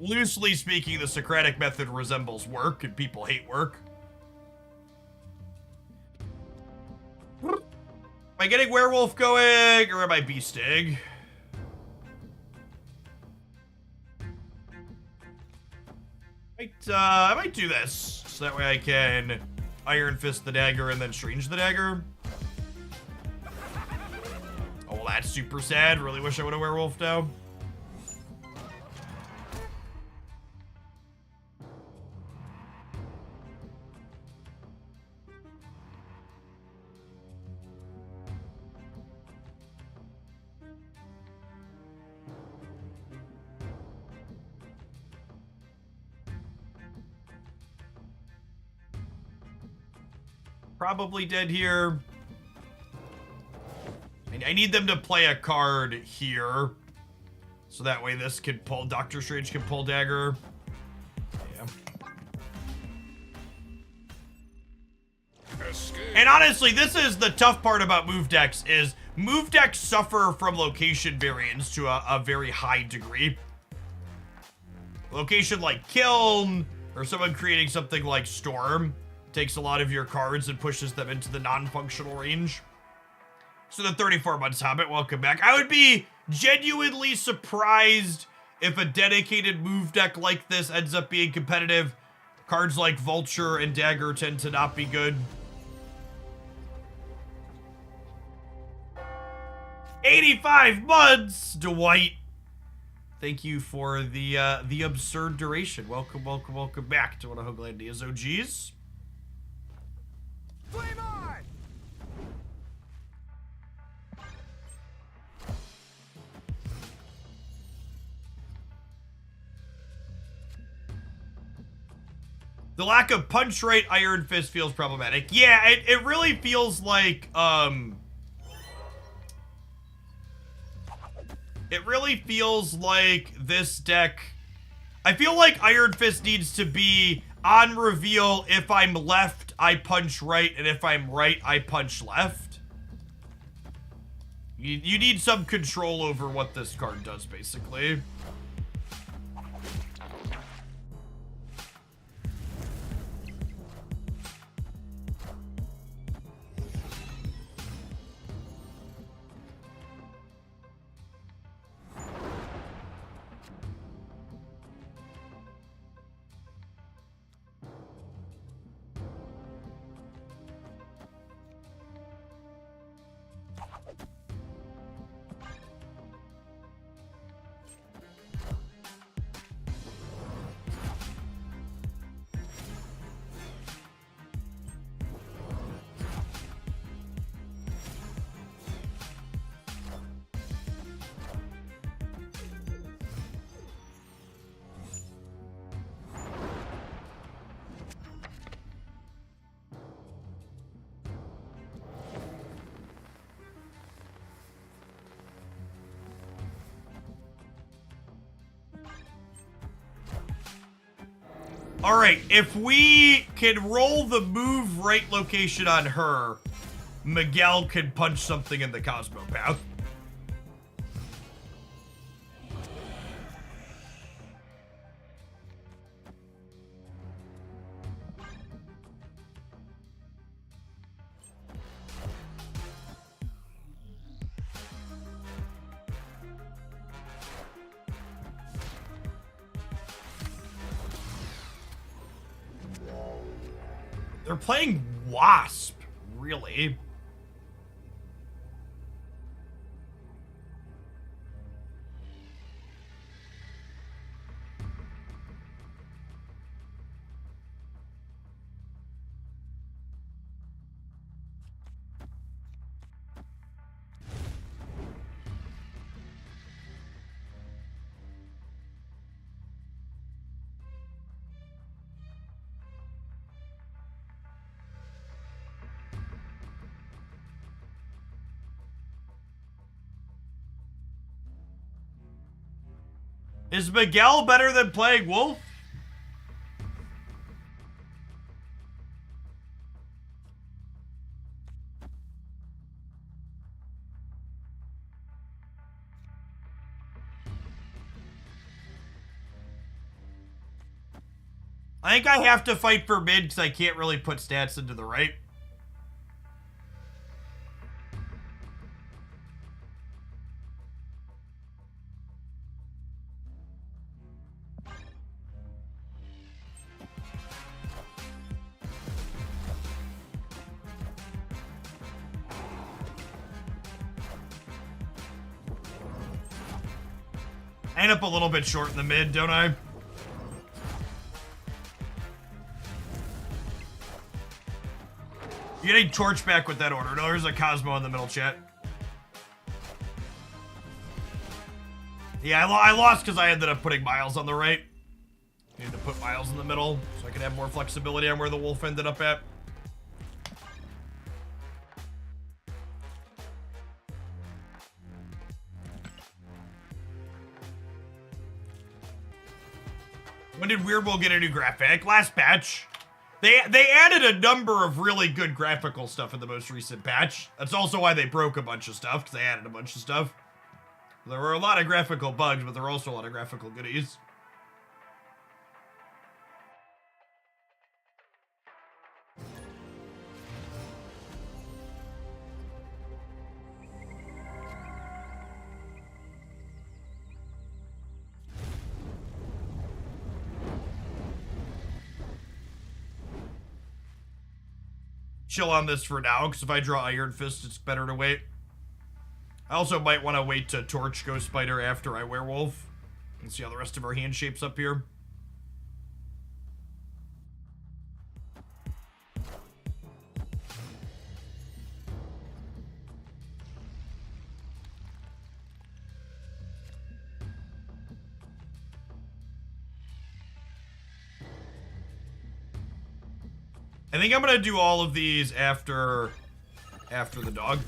Loosely speaking, the Socratic method resembles work, and people hate work. Am I getting Werewolf going, or am I beasting? I might do this, so that way I can Iron Fist the dagger and then Strange the dagger. Oh, that's super sad. Really wish I would have Werewolf now. probably dead here. I need them to play a card here. So that way this can pull, Doctor Strange can pull dagger. Yeah. Escape. And honestly, this is the tough part about move decks is move decks suffer from location variance to a very high degree. Location like Kiln, or someone creating something like Storm, takes a lot of your cards and pushes them into the non-functional range. So the 34 months Hobbit, welcome back. I would be genuinely surprised if a dedicated move deck like this ends up being competitive. Cards like Vulture and Dagger tend to not be good. 85 months, Dwight. Thank you for the absurd duration. Welcome, welcome, welcome back to one of Hoaglandia's OGs. Flame on! The lack of punch rate Iron Fist feels problematic. Yeah, it really feels like, it really feels like this deck, I feel like Iron Fist needs to be on reveal, if I'm left, I punch right, and if I'm right, I punch left. You need some control over what this card does, basically. All right, if we can roll the move right location on her, Miguel can punch something in the Cosmo path. They're playing Wasp, really. Is Miguel better than playing Wolf? I think I have to fight for mid because I can't really put stats into the right. I end up a little bit short in the mid, don't I? You're getting torch back with that order. No, there's a Cosmo in the middle, chat. Yeah, I lost because I ended up putting Miles on the right. Needed to put Miles in the middle so I could have more flexibility on where the Wolf ended up at. When did Werewolf get a new graphic? Last patch. They added a number of really good graphical stuff in the most recent patch. That's also why they broke a bunch of stuff, because they added a bunch of stuff. There were a lot of graphical bugs, but there were also a lot of graphical goodies. Chill on this for now, because if I draw Iron Fist, it's better to wait. I also might want to wait to Torch Ghost Spider after I Werewolf, and see how the rest of our hand shapes up here. I think I'm gonna do all of these after the dog.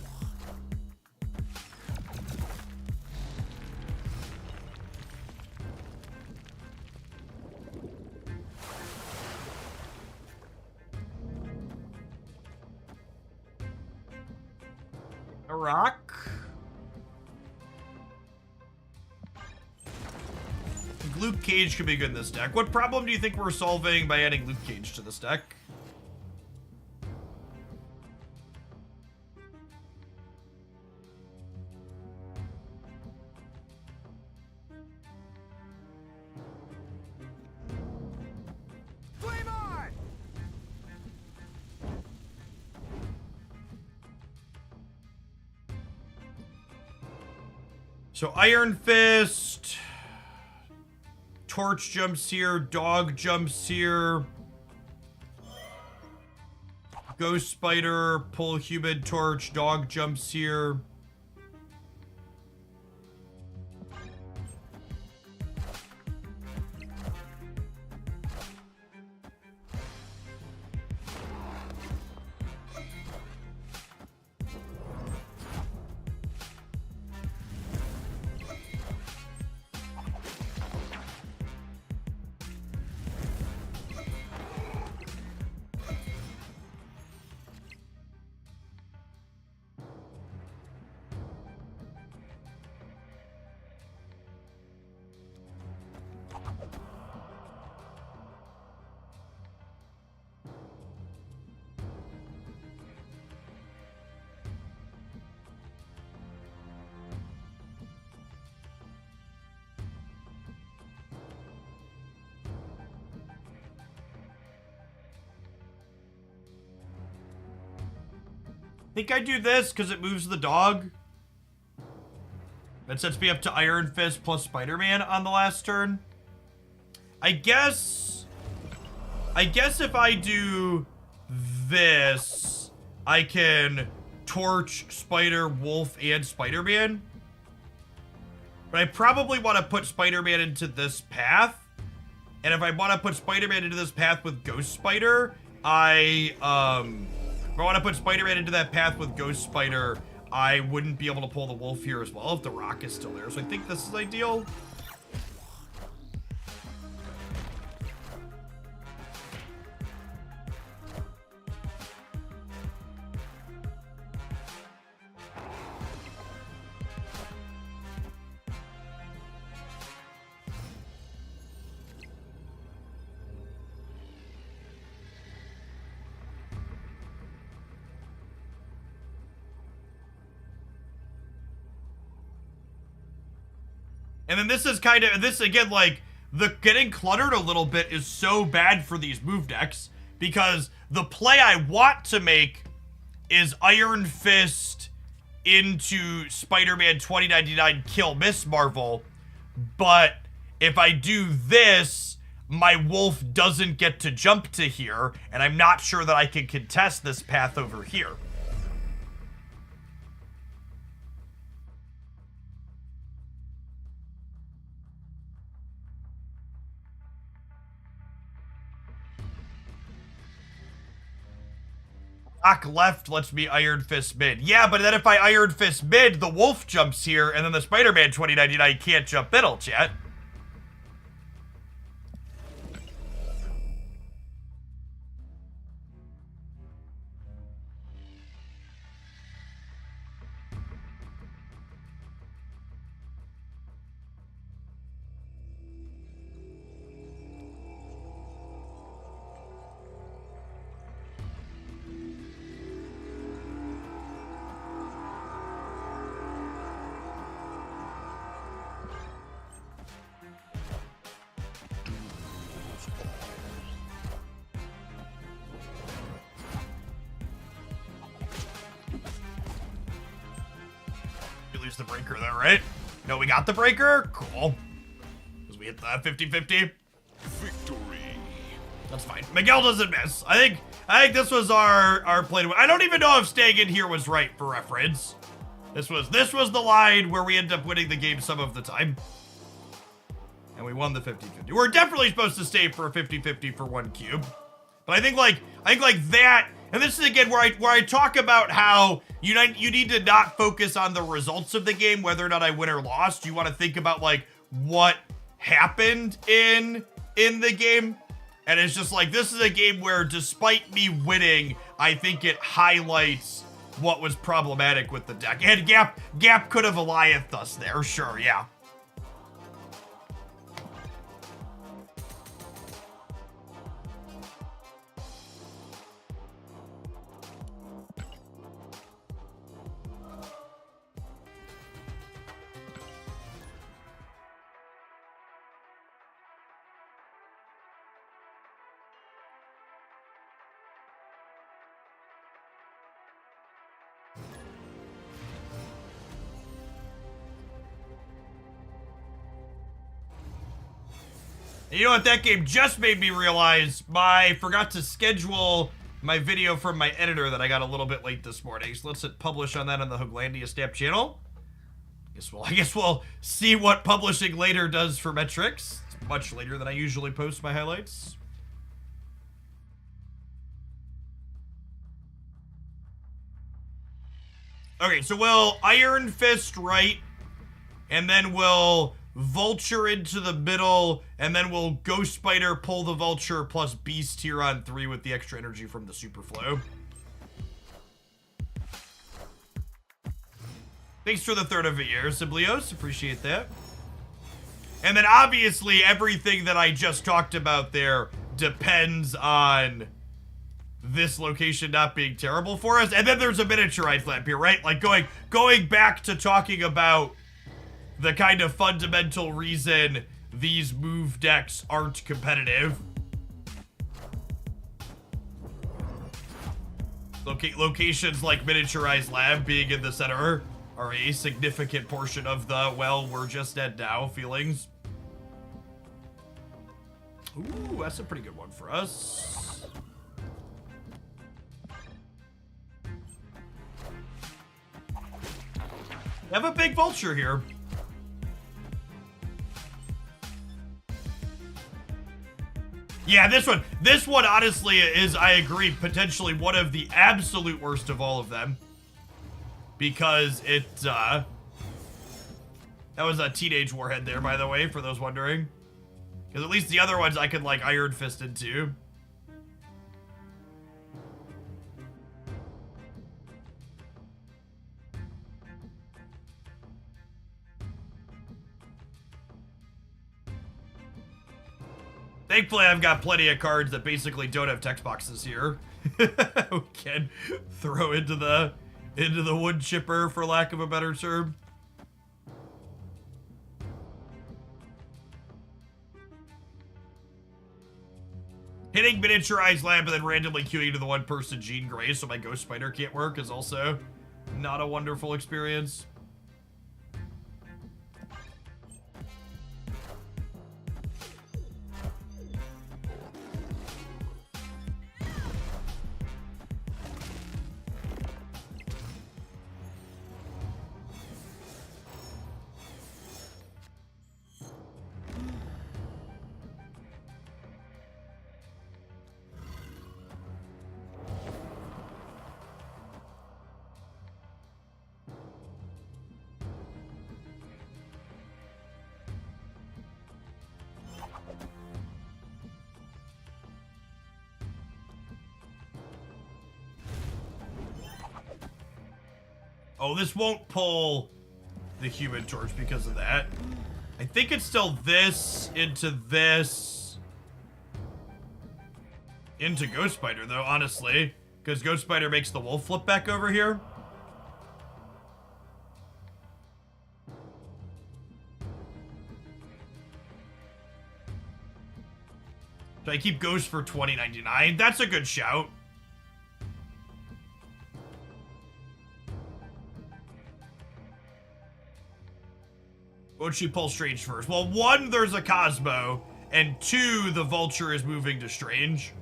A rock. Luke Cage could be good in this deck. What problem do you think we're solving by adding Luke Cage to this deck? So Iron Fist, Torch jumps here, Dog jumps here, Ghost Spider, pull Human Torch, Dog jumps here. I think I do this because it moves the dog. That sets me up to Iron Fist plus Spider-Man on the last turn. I guess if I do this, I can Torch, Spider, Wolf, and Spider-Man. But I probably want to put Spider-Man into this path. And if I want to put Spider-Man into this path with Ghost Spider, if I want to put Spider-Man into that path with Ghost Spider, I wouldn't be able to pull the Wolf here as well if the rock is still there. So I think this is ideal. And then this is kind of, this again, like, the getting cluttered a little bit is so bad for these move decks, because the play I want to make is Iron Fist into Spider-Man 2099 kill Miss Marvel, but if I do this, my Wolf doesn't get to jump to here, and I'm not sure that I can contest this path over here. Rock left lets me Iron Fist mid. Yeah, but then if I Iron Fist mid, the Wolf jumps here, and then the Spider-Man 2099 can't jump middle, chat. lose the breaker though, right? No, we got the breaker? Cool. Because we hit the 50-50. Victory. That's fine. Miguel doesn't miss. I think this was our play to win. I don't even know if staying in here was right for reference. This was the line where we end up winning the game some of the time. And we won the 50-50. We're definitely supposed to stay for a 50-50 for 1 cube. But I think like that, and this is again where I talk about how you need to not focus on the results of the game, whether or not I win or lost. You want to think about like what happened in the game. And it's just like, this is a game where despite me winning, I think it highlights what was problematic with the deck. And Gap could have Alioth us there, sure, yeah. And you know what, that game just made me realize I forgot to schedule my video from my editor that I got a little bit late this morning. So let's hit publish on that on the Hooglandia Stamp channel. I guess we'll see what publishing later does for metrics. It's much later than I usually post my highlights. Okay, so we'll Iron Fist right, and then we'll Vulture into the middle, and then we'll Ghost Spider, pull the Vulture, plus Beast here on 3 with the extra energy from the Superflow. Thanks for the third of a year, Siblios. Appreciate that. And then obviously everything that I just talked about there depends on this location not being terrible for us. And then there's a miniaturized lamp here, right? Like going back to talking about the kind of fundamental reason these move decks aren't competitive. Locations like miniaturized lab being in the center are a significant portion of the, well, we're just dead now feelings. Ooh, that's a pretty good one for us. We have a big Vulture here. Yeah, this one honestly is, I agree, potentially one of the absolute worst of all of them. Because it, that was a Teenage Warhead there, by the way, for those wondering. Because at least the other ones I could, like, Iron Fist into. Thankfully, I've got plenty of cards that basically don't have text boxes here. We can throw into the wood chipper, for lack of a better term. Hitting miniaturized lamp and then randomly queuing to the one-person Jean Grey so my Ghost Spider can't work is also not a wonderful experience. Oh, this won't pull the Human Torch because of that. I think it's still this into this into Ghost Spider, though, honestly. Because Ghost Spider makes the wolf flip back over here. So I keep Ghost for $20.99. That's a good shout. Won't she pull Strange first? Well, one, there's a Cosmo, and two, the Vulture is moving to Strange.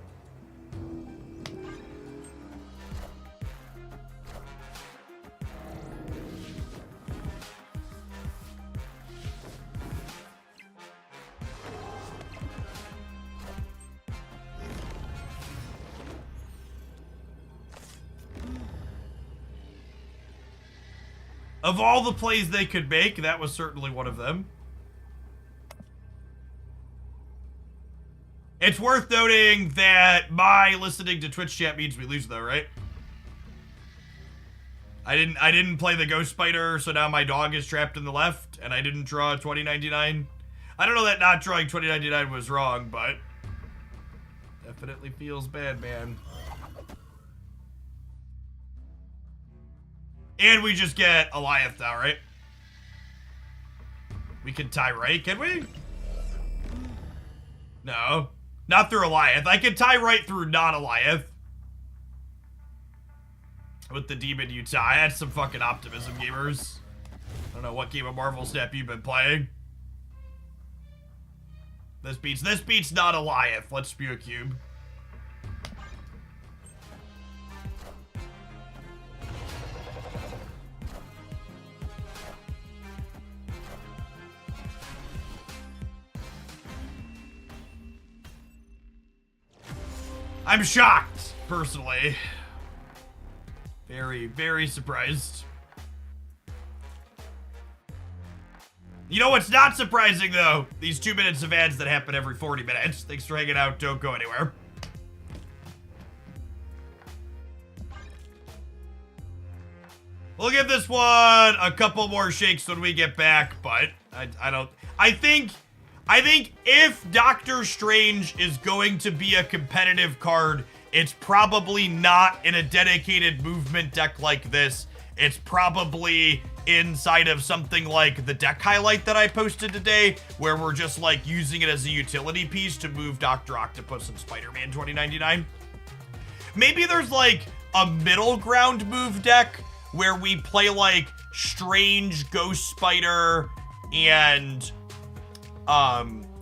Of all the plays they could make, that was certainly one of them. It's worth noting that my listening to Twitch chat means we lose though, right? I didn't play the Ghost Spider, so now my dog is trapped in the left, and I didn't draw 2099. I don't know that not drawing 2099 was wrong, but definitely feels bad, man. And we just get Alioth now, right? We can tie right, can we? No. Not through Alioth. I can tie right through non-Alioth. With the Demon Utah. I had some fucking optimism, gamers. I don't know what game of Marvel Snap you've been playing. This beats not Alioth. Let's spew a cube. I'm shocked, personally. Very, very surprised. You know what's not surprising, though? These 2 minutes of ads that happen every 40 minutes. Thanks for hanging out. Don't go anywhere. We'll give this one a couple more shakes when we get back, but I think if Doctor Strange is going to be a competitive card, it's probably not in a dedicated movement deck like this. It's probably inside of something like the deck highlight that I posted today, where we're just like using it as a utility piece to move Dr. Octopus and Spider-Man 2099. Maybe there's like a middle ground move deck where we play like Strange, Ghost Spider, and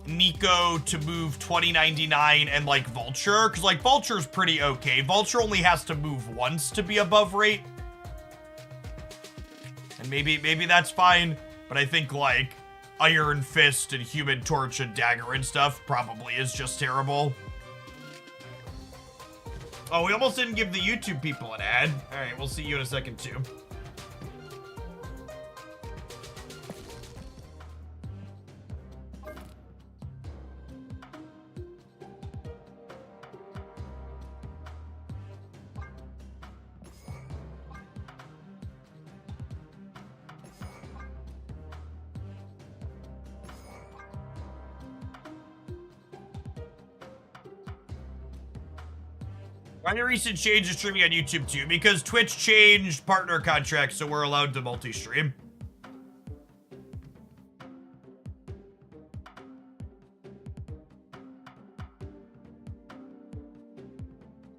Nico to move 2099 and like Vulture, because like Vulture's pretty okay. Vulture only has to move once to be above rate, and maybe that's fine, but I think like Iron Fist and Human Torch and Dagger and stuff probably is just terrible. Oh, we almost didn't give the YouTube people an ad. All right, we'll see you in a second too. Any recent change to streaming on YouTube too, because Twitch changed partner contracts, so we're allowed to multi-stream.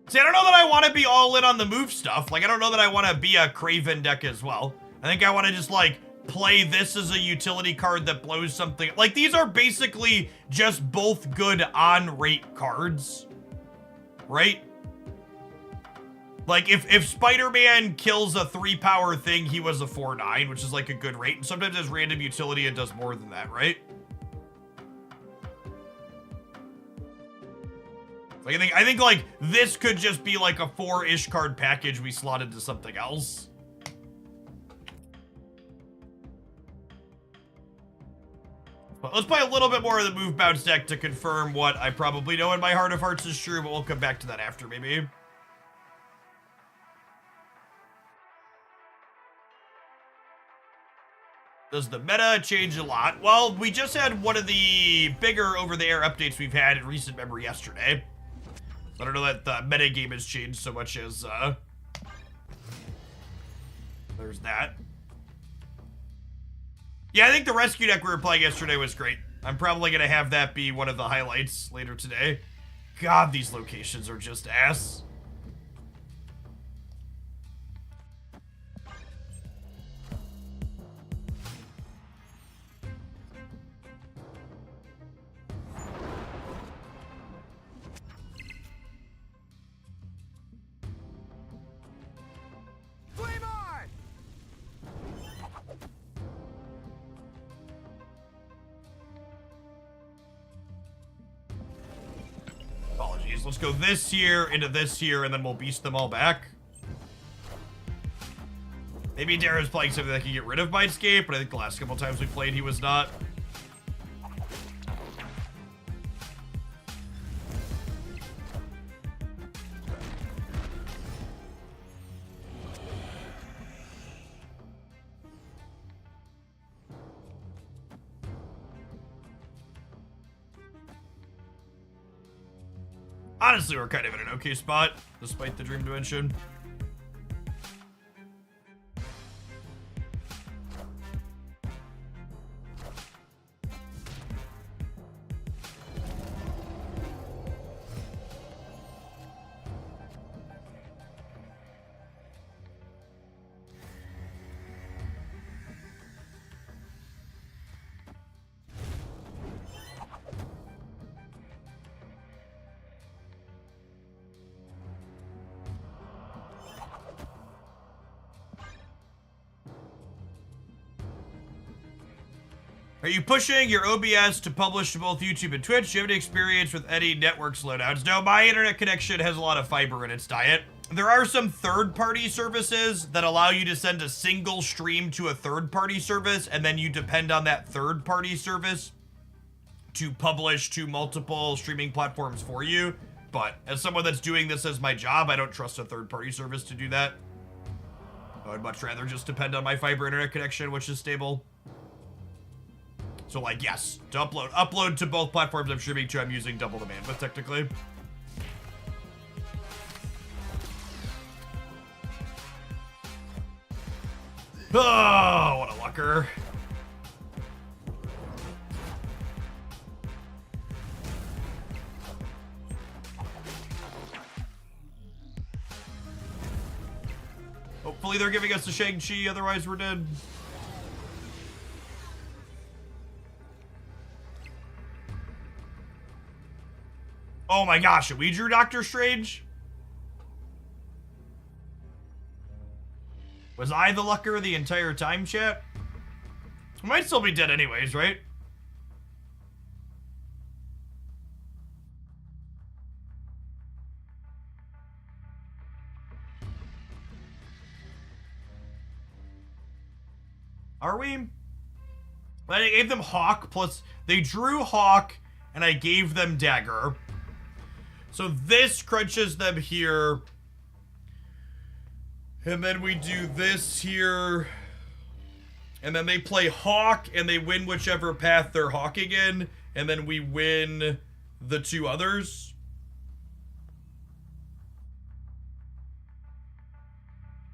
See, I don't know that I want to be all in on the move stuff. Like, I don't know that I want to be a Kraven deck as well. I think I want to just, like, play this as a utility card that blows something. Like, these are basically just both good on-rate cards, right? Like, if Spider-Man kills a 3-power thing, he was a 4/9, which is, like, a good rate. And sometimes there's random utility and does more than that, right? Like, I think, like, this could just be, like, a 4-ish card package we slot into something else. But let's play a little bit more of the move bounce deck to confirm what I probably know in my heart of hearts is true, but we'll come back to that after, maybe. Does the meta change a lot? Well, we just had one of the bigger over-the-air updates we've had in recent memory yesterday. I don't know that the metagame has changed so much as, there's that. Yeah, I think the rescue deck we were playing yesterday was great. I'm probably going to have that be one of the highlights later today. God, these locations are just ass. these. Let's go this here into this here, and then we'll beast them all back. Maybe Darren's playing something that can get rid of Mindscape, but I think the last couple times we played, he was not. Honestly, we're kind of in an okay spot, despite the Dream Dimension. Are you pushing your OBS to publish to both YouTube and Twitch? Do you have any experience with any network slowdowns? No, my internet connection has a lot of fiber in its diet. There are some third-party services that allow you to send a single stream to a third-party service, and then you depend on that third-party service to publish to multiple streaming platforms for you. But as someone that's doing this as my job, I don't trust a third-party service to do that. I would much rather just depend on my fiber internet connection, which is stable. So, like, yes, to upload to both platforms I'm streaming to, I'm using double the bandwidth, technically. Oh, what a lucker. Hopefully they're giving us a Shang-Chi, otherwise we're dead. Oh my gosh, we drew Doctor Strange? Was I the lucker the entire time, chat? I might still be dead anyways, right? Are we? I gave them Hawk plus... They drew Hawk, and I gave them Dagger. So this crunches them here. And then we do this here. And then they play Hawk, and they win whichever path they're hawking in. And then we win the two others.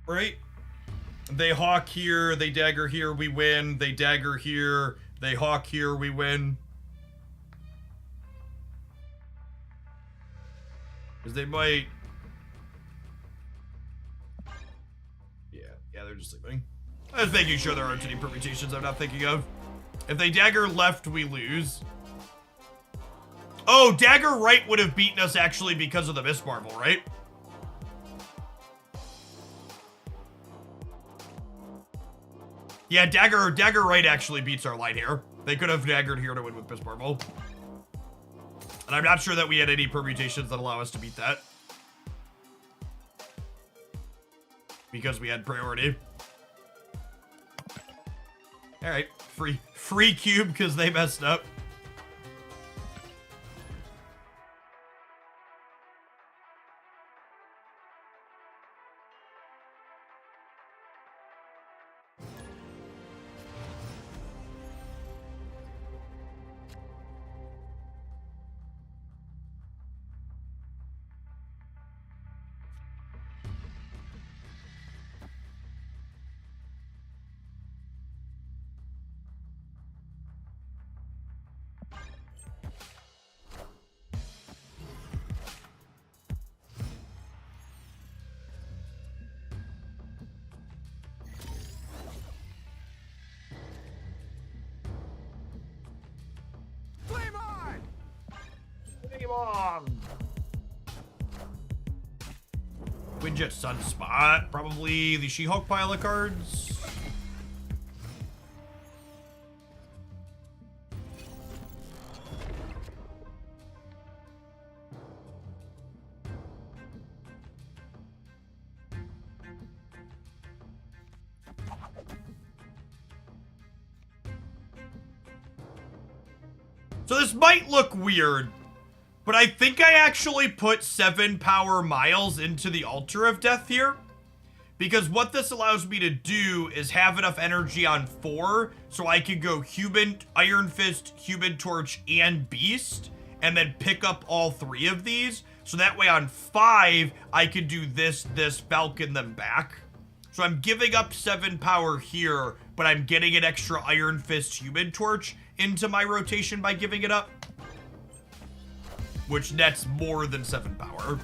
Right? They Hawk here, they Dagger here, we win. They Dagger here, they Hawk here, we win. Because they might... Yeah, they're just sleeping. I was making sure there aren't any permutations I'm not thinking of. If they Dagger left, we lose. Oh, Dagger right would have beaten us actually because of the Miss Marvel, right? Yeah, Dagger right actually beats our line here. They could have Daggered here to win with Miss Marvel. And I'm not sure that we had any permutations that allow us to beat that. Because we had priority. Alright, free cube because they messed up. Windjet Sunspot, probably the She-Hulk pile of cards. So this might look weird, but I think I actually put 7 power miles into the Altar of Death here. Because what this allows me to do is have enough energy on 4, so I can go Human, Iron Fist, Human Torch, and Beast, and then pick up all 3 of these. So that way on 5, I can do this, Falcon them back. So I'm giving up 7 power here, but I'm getting an extra Iron Fist, Human Torch into my rotation by giving it up. Which nets more than 7 power.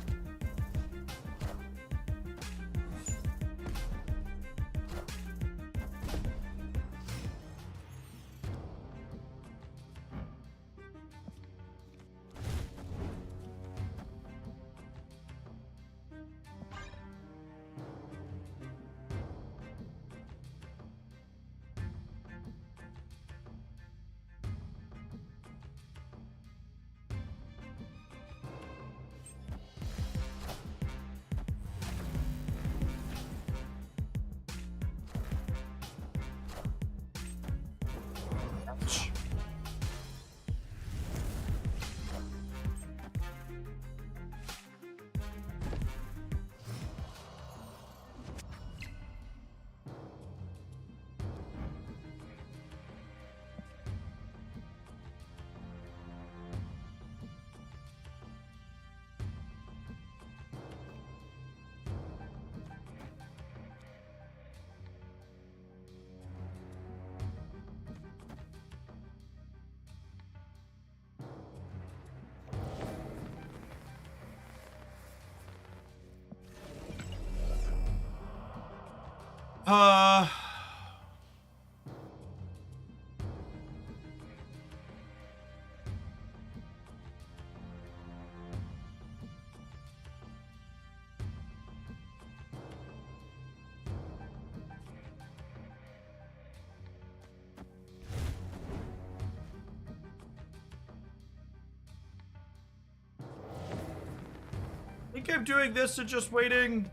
I think I'm doing this and just waiting.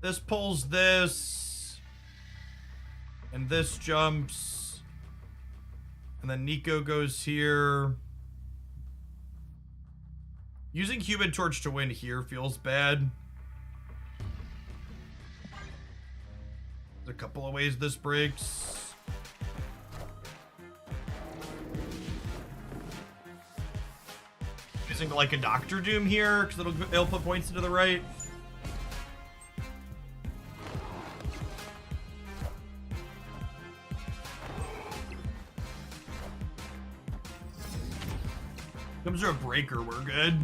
This pulls this, and this jumps, and then Nico goes here. Using Human Torch to win here feels bad. There's a couple of ways this breaks. Using like a Doctor Doom here, because it'll put points into the right. Comes to a breaker, we're good.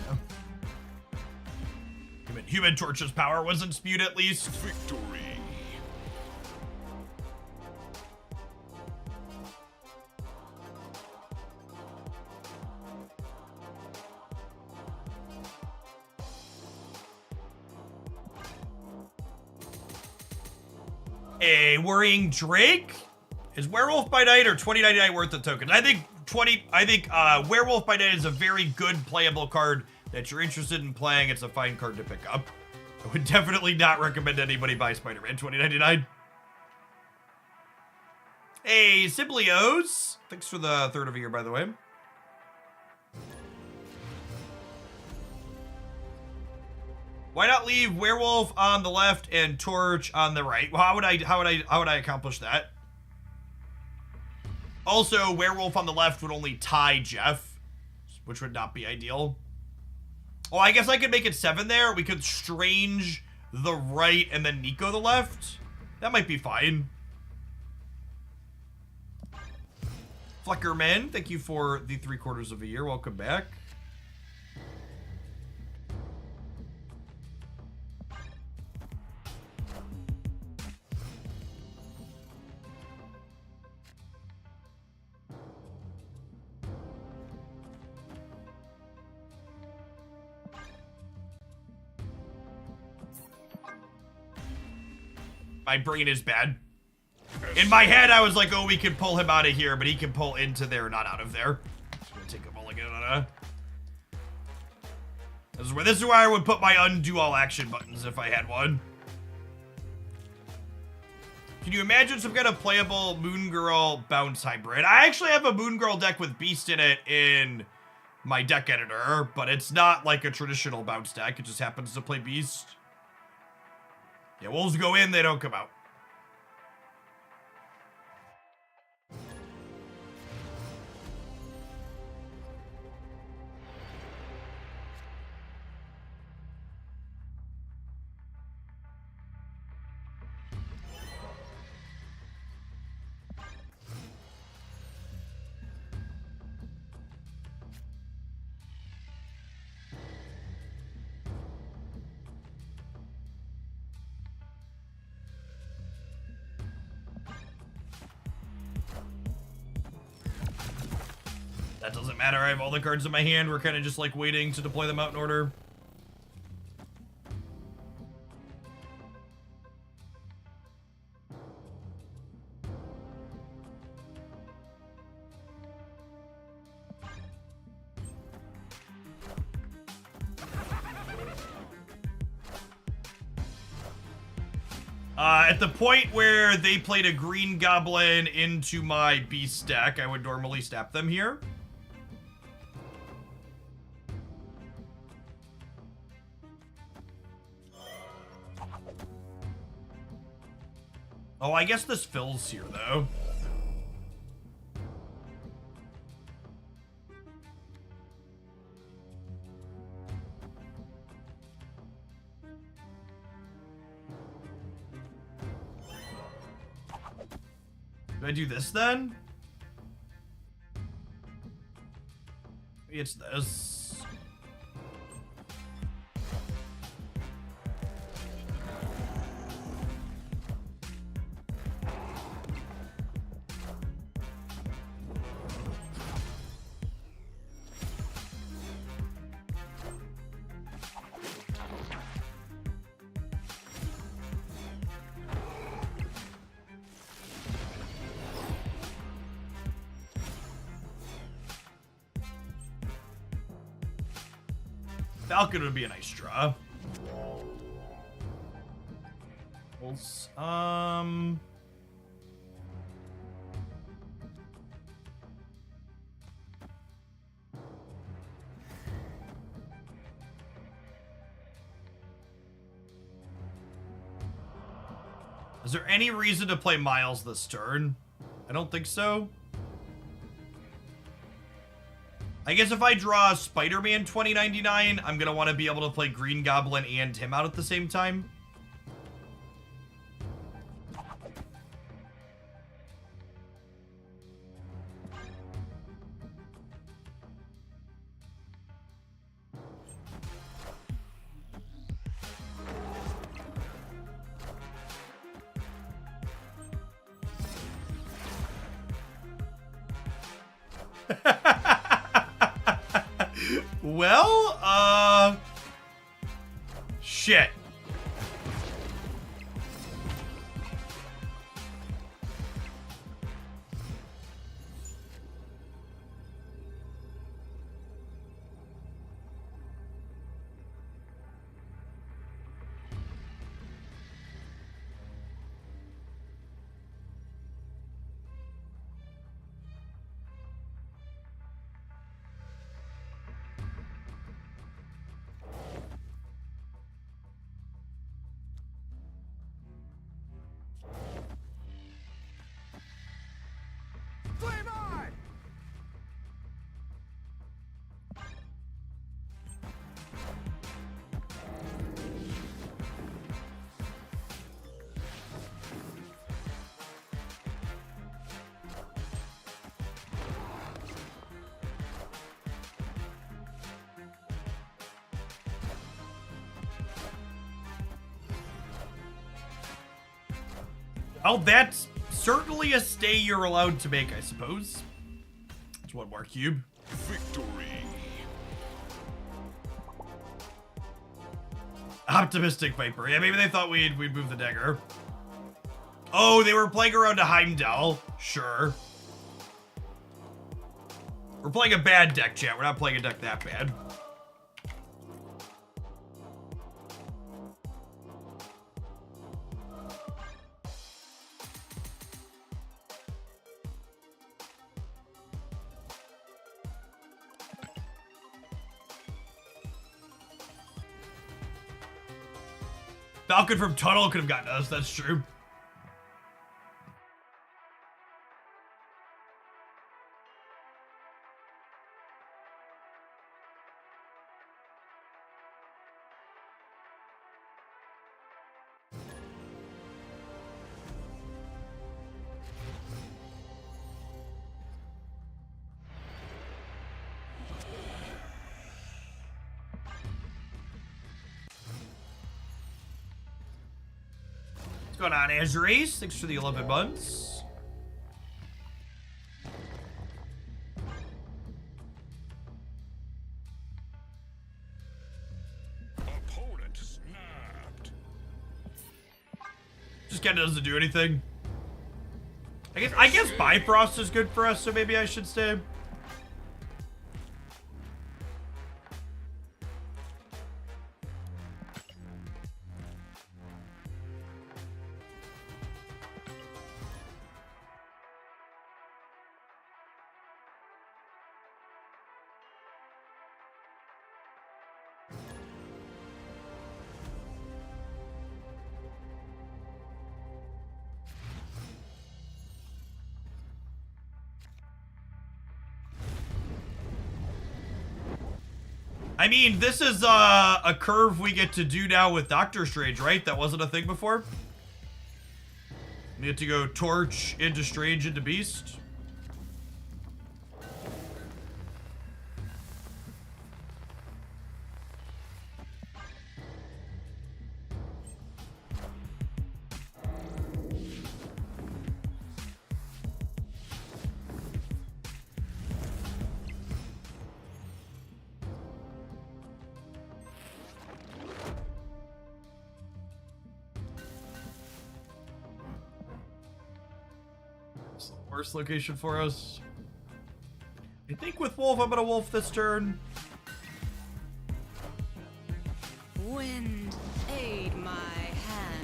Yeah. Human Torch's power wasn't spewed at least. Victory. A Worrying Drake? Is Werewolf by Night or 2099 worth the tokens? I think Werewolf by Night is a very good playable card that you're interested in playing. It's a fine card to pick up. I would definitely not recommend anybody buy Spider-Man 2099. Hey, Siblios. Thanks for the 3rd of a year, by the way. Why not leave Werewolf on the left and Torch on the right? Well, how would I accomplish that? Also, Werewolf on the left would only tie Jeff, which would not be ideal. Oh, I guess I could make it 7 there. We could Strange the right and then Nico the left. That might be fine. Fleckerman, thank you for the 3/4 of a year. Welcome back. My brain is bad. In my head, I was like, oh, we could pull him out of here, but he can pull into there, not out of there. Just gonna take a mulligan on a... This is where I would put my undo all action buttons if I had one. Can you imagine some kind of playable Moon Girl bounce hybrid? I actually have a Moon Girl deck with Beast in it in my deck editor, but it's not like a traditional bounce deck. It just happens to play Beast. Yeah, wolves go in, they don't come out. That doesn't matter, I have all the cards in my hand. We're kind of just like waiting to deploy them out in order. At the point where they played a green goblin into my beast deck, I would normally snap them here. Oh, I guess this fills here, though. Do I do this, then? Maybe it's this. Falcon would be a nice draw. Is there any reason to play Miles this turn? I don't think so. I guess if I draw Spider-Man 2099, I'm gonna want to be able to play Green Goblin and him out at the same time. Well, shit. Well, that's certainly a stay you're allowed to make, I suppose. It's one more cube. Victory. Optimistic Viper. Yeah, maybe they thought we'd move the dagger. Oh, they were playing around to Heimdall. Sure. We're playing a bad deck, chat. We're not playing a deck that bad. Falcon from Tunnel could have gotten us, that's true. What's going on, Azurace? Thanks for the 11 months. Opponent snapped. Just kinda doesn't do anything. I guess Bifrost is good for us, so maybe I should stay. I mean, this is a curve we get to do now with Doctor Strange, right? That wasn't a thing before. We get to go Torch into Strange into Beast. Worst location for us. I think with Wolf, I'm gonna Wolf this turn. Wind, aid my hand.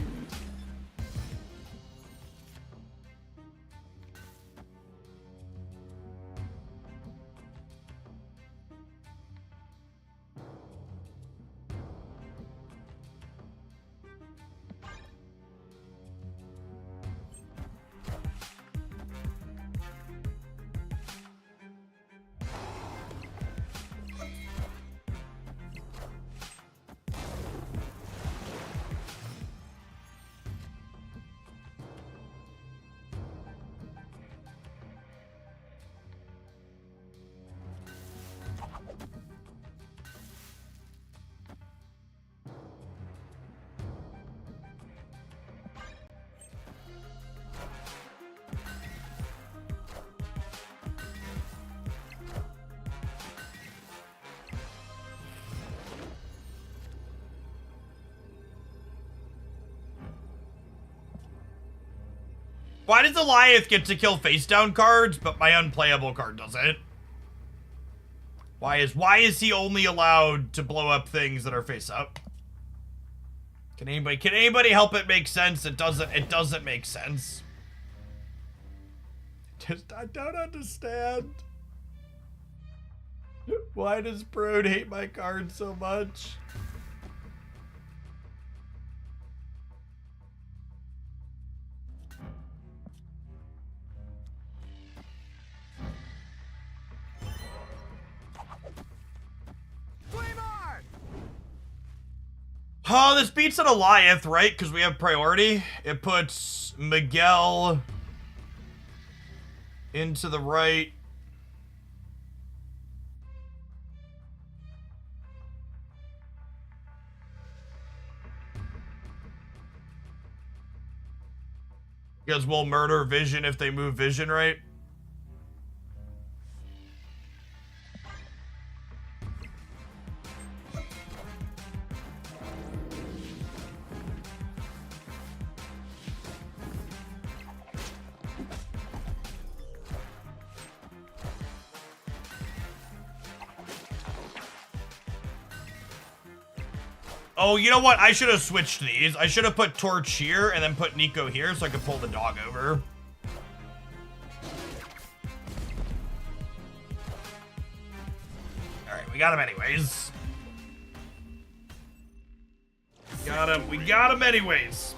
Why does Alioth get to kill face down cards, but my unplayable card doesn't? Why is he only allowed to blow up things that are face up? Can anybody help it make sense? It doesn't make sense. I don't understand. Why does Brood hate my card so much? Oh, this beats an Alioth, right? Because we have priority. It puts Miguel into the right. Because we'll murder Vision if they move Vision, right? Oh, you know what? I should have switched these. I should have put Torch here and then put Nico here so I could pull the dog over. Alright, we got him anyways. We got him anyways.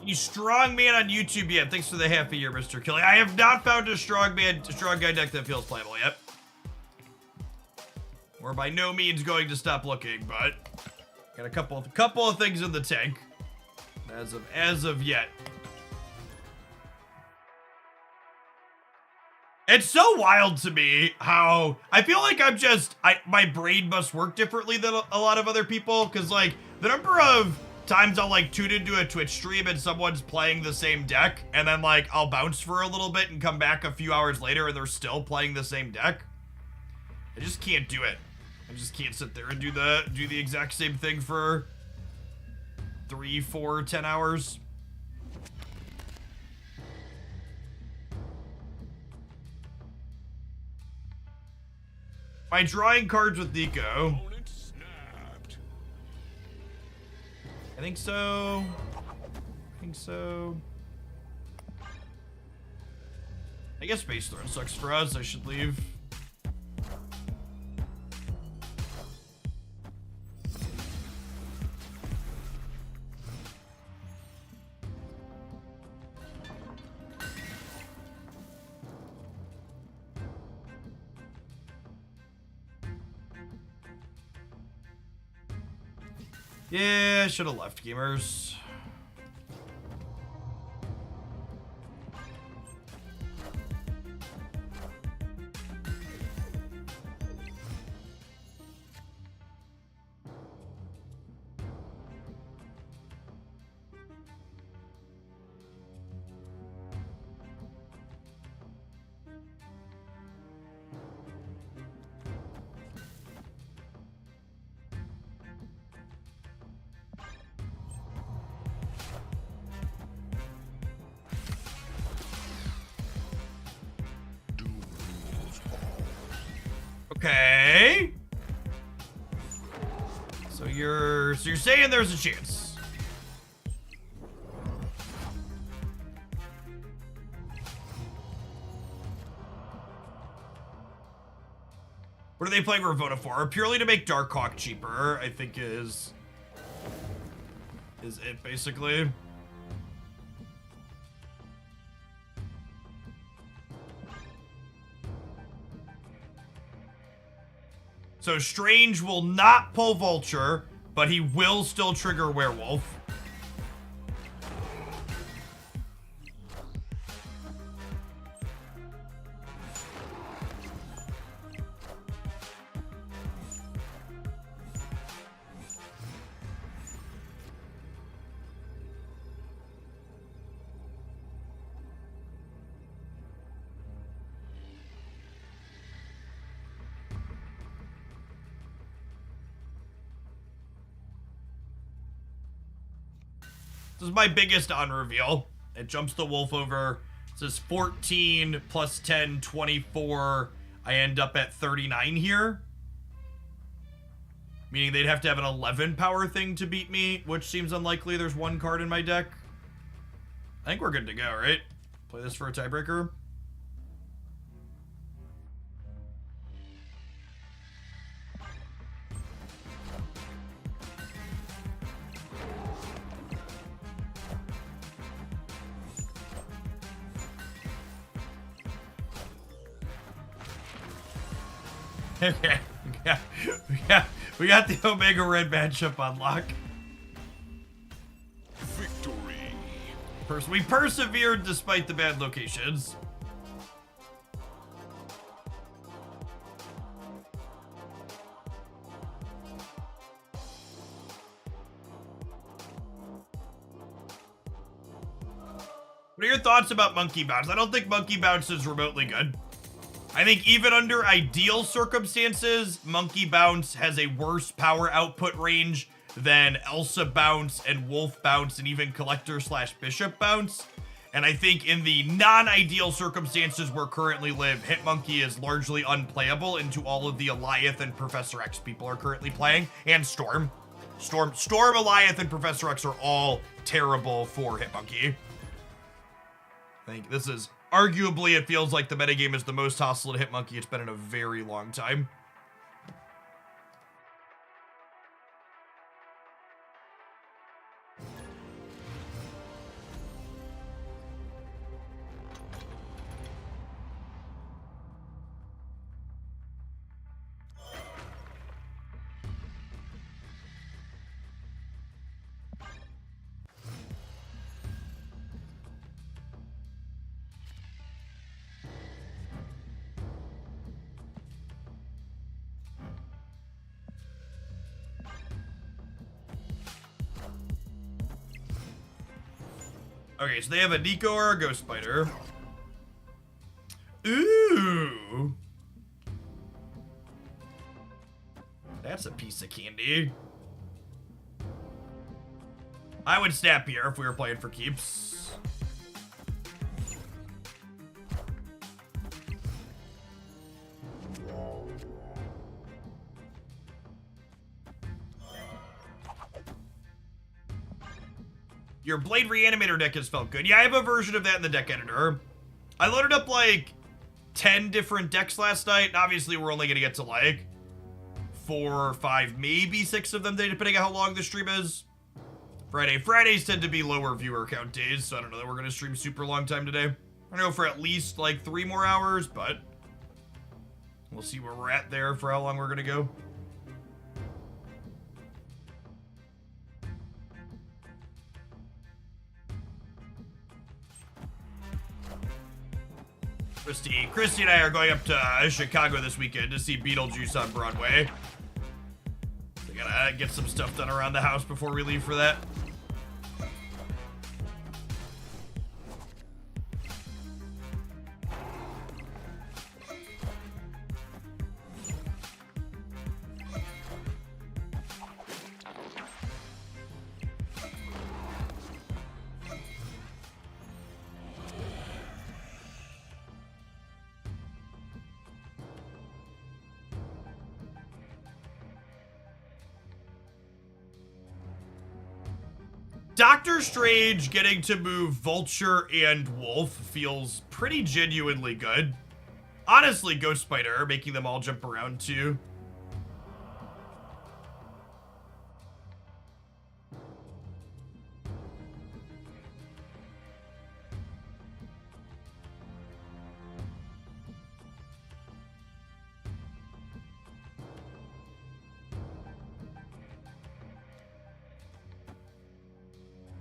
You strong man on YouTube yet? Thanks for the half a year, Mr. Kelly. I have not found a strong guy deck that feels playable yet. We're by no means going to stop looking, but got a couple of things in the tank as of yet. It's so wild to me how I feel like my brain must work differently than a lot of other people, because like the number of times I'll like tune into a Twitch stream and someone's playing the same deck, and then like I'll bounce for a little bit and come back a few hours later and they're still playing the same deck. I just can't do it. I just can't sit there and do the exact same thing for 3, 4, 10 hours. My drawing cards with Nico. Opponent snapped. I think so. I guess Space Throne sucks for us. I should leave. Yeah, should have left, gamers. Okay. So you're saying there's a chance. What are they playing Ravona for? Purely to make Darkhawk cheaper, I think is it basically. So Strange will not pull Vulture, but he will still trigger Werewolf. This is my biggest unreveal. It jumps the wolf over. It says 14 plus 10, 24. I end up at 39 here. Meaning they'd have to have an 11 power thing to beat me, which seems unlikely. There's one card in my deck. I think we're good to go, right? Play this for a tiebreaker. Okay, we got the Omega Red matchup on lock. Victory. We persevered despite the bad locations. What are your thoughts about Monkey Bounce? I don't think Monkey Bounce is remotely good. I think even under ideal circumstances, Monkey Bounce has a worse power output range than Elsa Bounce and Wolf Bounce and even Collector / Bishop Bounce. And I think in the non-ideal circumstances where currently live, Hitmonkey is largely unplayable into all of the Alioth and Professor X people are currently playing, and Storm. Storm, Alioth, and Professor X are all terrible for Hitmonkey. I think this is arguably, it feels like the metagame is the most hostile to Hitmonkey it's been in a very long time. Okay, so they have a Nico or a Ghost Spider. Ooh. That's a piece of candy. I would snap here if we were playing for keeps. Your Blade Reanimator deck has felt good. Yeah, I have a version of that in the deck editor. I loaded up like 10 different decks last night, and obviously we're only gonna get to like 4 or 5, maybe 6 of them, depending on how long the stream is. Fridays tend to be lower viewer count days, so I don't know that we're gonna stream super long time today. I know for at least like 3 more hours, but we'll see where we're at there for how long we're gonna go. Christy and I are going up to Chicago this weekend to see Beetlejuice on Broadway. We gotta get some stuff done around the house before we leave for that. Doctor Strange getting to move Vulture and Wolf feels pretty genuinely good. Honestly, Ghost Spider making them all jump around too.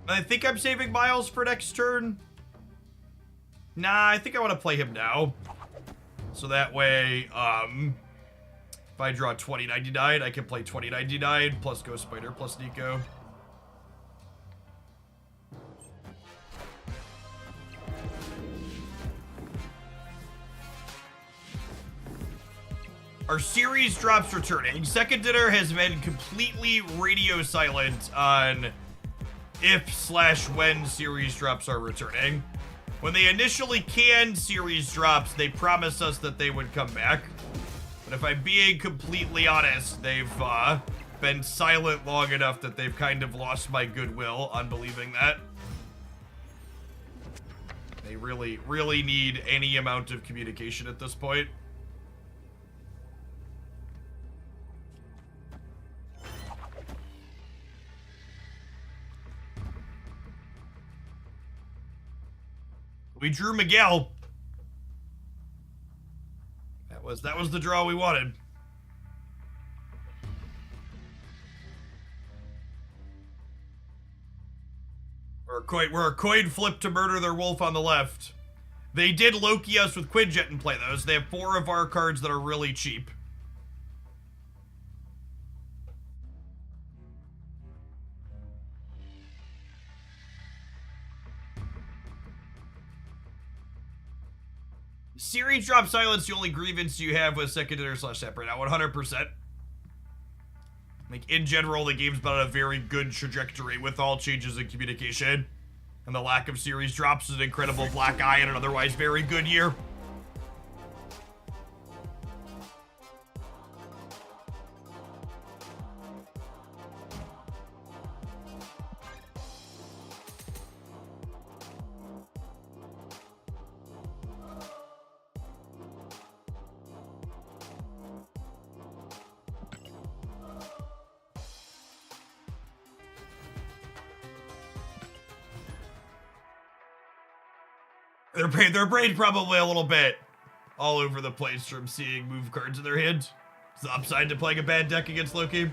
I think I'm saving Miles for next turn. Nah, I think I want to play him now. So that way, if I draw 2099, I can play 2099 plus Ghost Spider plus Nico. Our series drops returning. Second Dinner has been completely radio silent on if/when series drops are returning. When they initially canned series drops, they promised us that they would come back. But if I'm being completely honest, they've been silent long enough that they've kind of lost my goodwill on believing that. They really, really need any amount of communication at this point. We drew Miguel. That was the draw we wanted. We're a coin flip to murder their wolf on the left. They did Loki us with Quinjet in play, though, so they have 4 of our cards that are really cheap. Series drop silence, the only grievance you have with second dinner / step right now, 100%. Like, in general, the game's been on a very good trajectory with all changes in communication. And the lack of series drops is an incredible black eye in an otherwise very good year. Their brain's probably a little bit all over the place from seeing move cards in their hand. It's the upside to playing a bad deck against Loki.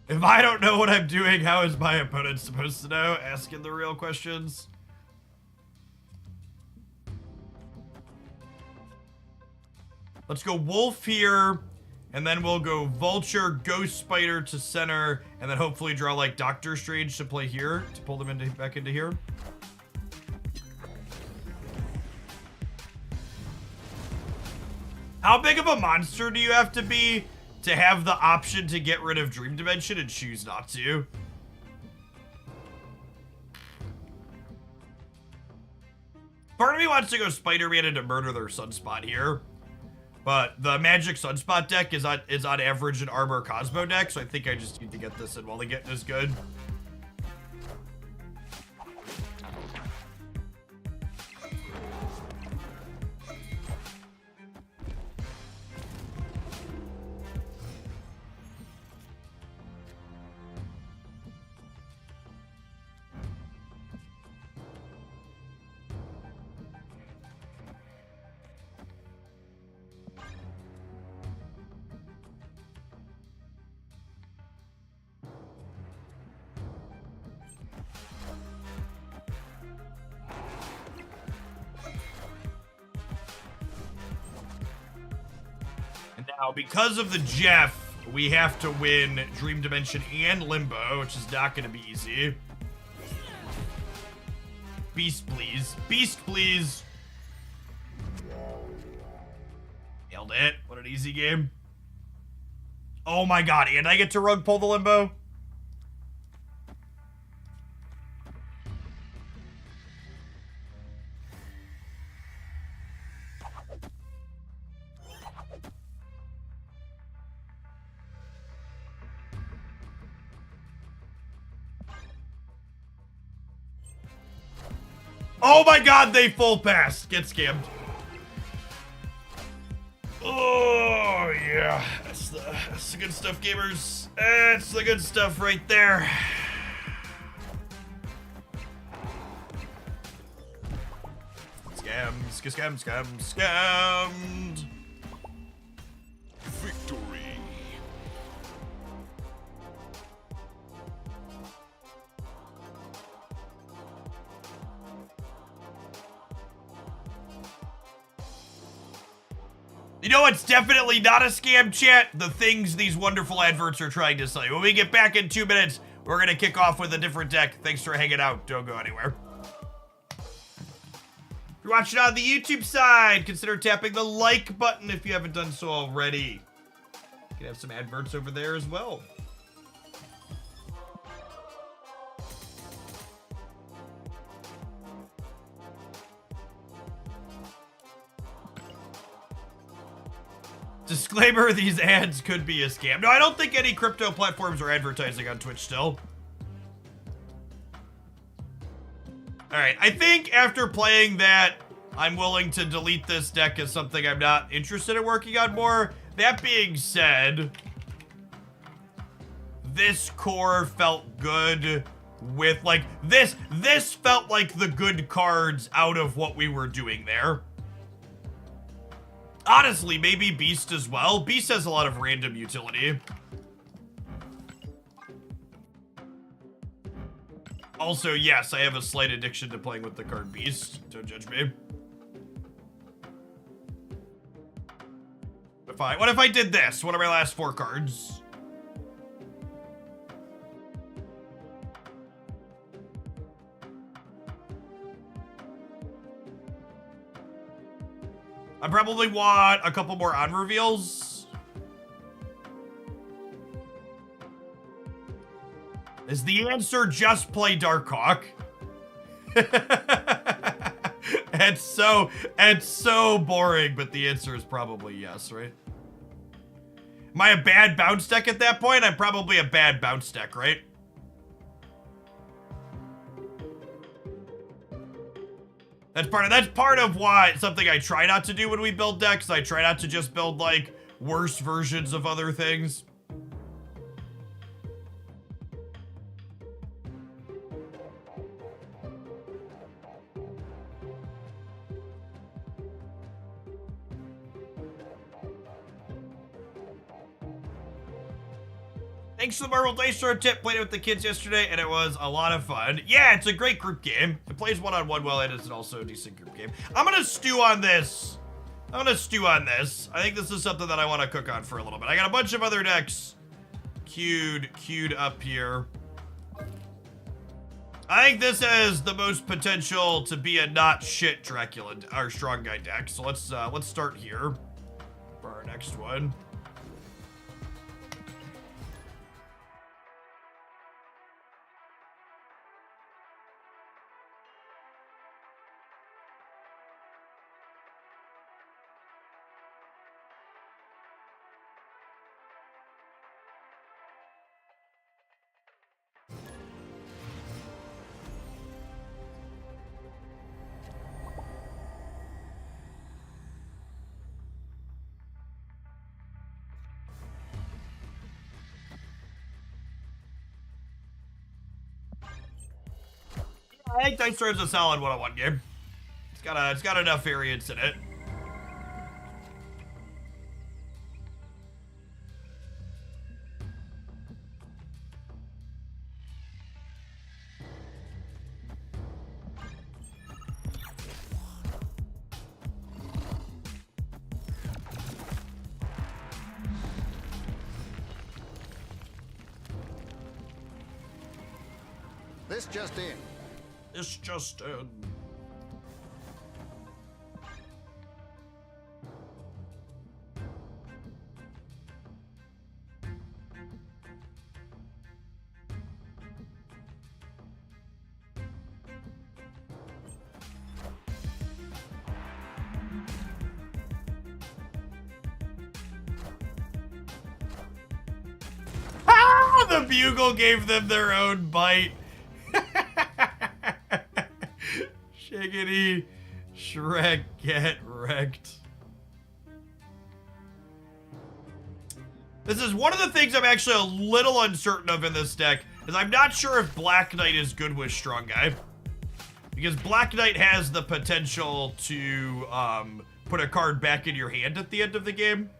If I don't know what I'm doing, how is my opponent supposed to know? Asking the real questions. Let's go Wolf here, and then we'll go Vulture, Ghost Spider to center, and then hopefully draw like Doctor Strange to play here, to pull them back into here. How big of a monster do you have to be to have the option to get rid of Dream Dimension and choose not to? Part of me wants to go Spider-Man and to murder their Sunspot here. But the Magic Sunspot deck is on average an Armor Cosmo deck, so I think I just need to get this in while the getting is good. Now, because of the Jeff, we have to win Dream Dimension and Limbo, which is not going to be easy. Beast, please. Beast, please. Nailed it. What an easy game. Oh my god, and I get to rug pull the Limbo? Oh my god, they full pass. Get scammed. Oh, yeah. That's the good stuff, gamers. That's the good stuff right there. Scammed. Victory. You know what's definitely not a scam, chat? The things these wonderful adverts are trying to sell you. When we get back in 2 minutes, we're going to kick off with a different deck. Thanks for hanging out. Don't go anywhere. If you're watching on the YouTube side, consider tapping the like button if you haven't done so already. You can have some adverts over there as well. Disclaimer, these ads could be a scam. No, I don't think any crypto platforms are advertising on Twitch still. Alright, I think after playing that, I'm willing to delete this deck as something I'm not interested in working on more. That being said, this core felt good with, like, this felt like the good cards out of what we were doing there. Honestly, maybe Beast as well. Beast has a lot of random utility. Also, yes, I have a slight addiction to playing with the card Beast. Don't judge me. What if I did this? What are my last 4 cards? I probably want a couple more on reveals. Is the answer just play Darkhawk? It's so boring, but the answer is probably yes, right? Am I a bad bounce deck at that point? I'm probably a bad bounce deck, right? That's part of why something I try not to do when we build decks. I try not to just build like worse versions of other things. Thanks for the Marvel Dice Store tip. Played it with the kids yesterday, and it was a lot of fun. Yeah, it's a great group game. It plays one-on-one well, and it's also a decent group game. I'm gonna stew on this. I think this is something that I want to cook on for a little bit. I got a bunch of other decks queued up here. I think this has the most potential to be a not shit Dracula or Strong Guy deck. So let's start here for our next one. I think Dice Store is a solid one-on-one game. It's got enough variance in it. This just in. It's just the bugle gave them their own bite. Shiggity Shrek, get wrecked. This is one of the things I'm actually a little uncertain of in this deck, is I'm not sure if Black Knight is good with Strong Guy. Because Black Knight has the potential to put a card back in your hand at the end of the game.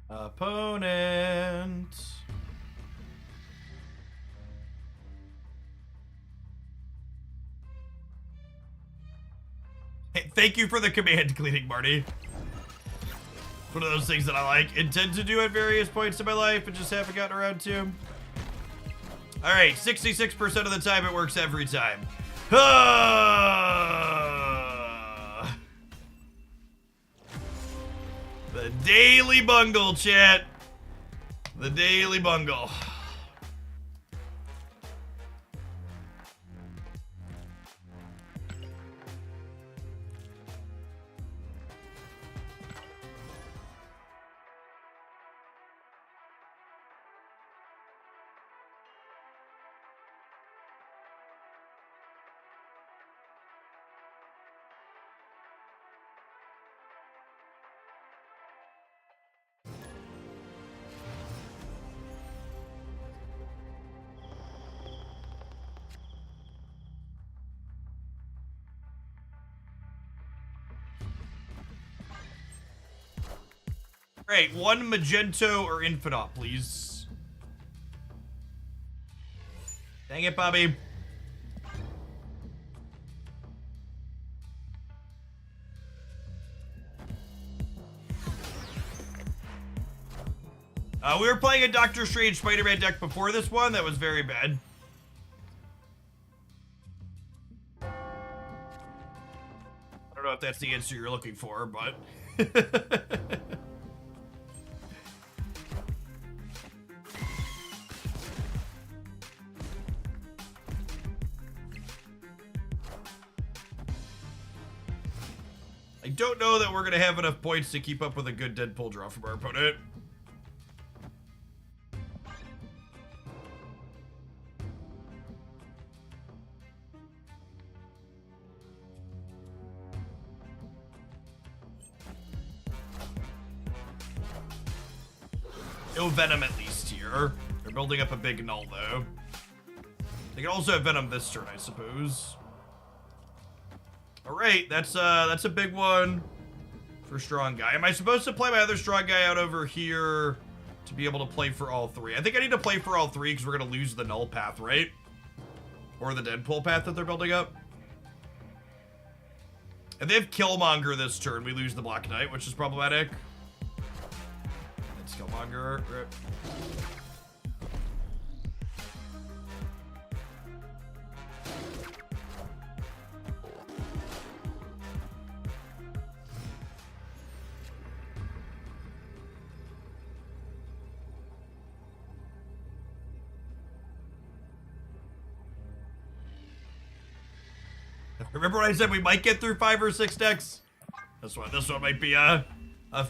Opponent. Hey, thank you for the command cleaning, Marty. It's one of those things that I like. Intend to do at various points in my life and just haven't gotten around to. All right, 66% of the time it works every time. The Daily Bungle, chat. The Daily Bungle. Great, one Magento or Infinite, please. Dang it, Bobby. We were playing a Doctor Strange Spider-Man deck before this one. That was very bad. I don't know if that's the answer you're looking for, but... I don't know that we're going to have enough points to keep up with a good Deadpool draw from our opponent. No Venom at least here. They're building up a big null though. They can also have Venom this turn, I suppose. Alright, that's a big one for Strong Guy. Am I supposed to play my other Strong Guy out over here to be able to play for all three? I think I need to play for all three because we're going to lose the null path, right? Or the Deadpool path that they're building up. If they have Killmonger this turn, we lose the Black Knight, which is problematic. It's Killmonger. Rip. Remember when I said we might get through 5 or 6 decks? This one might be a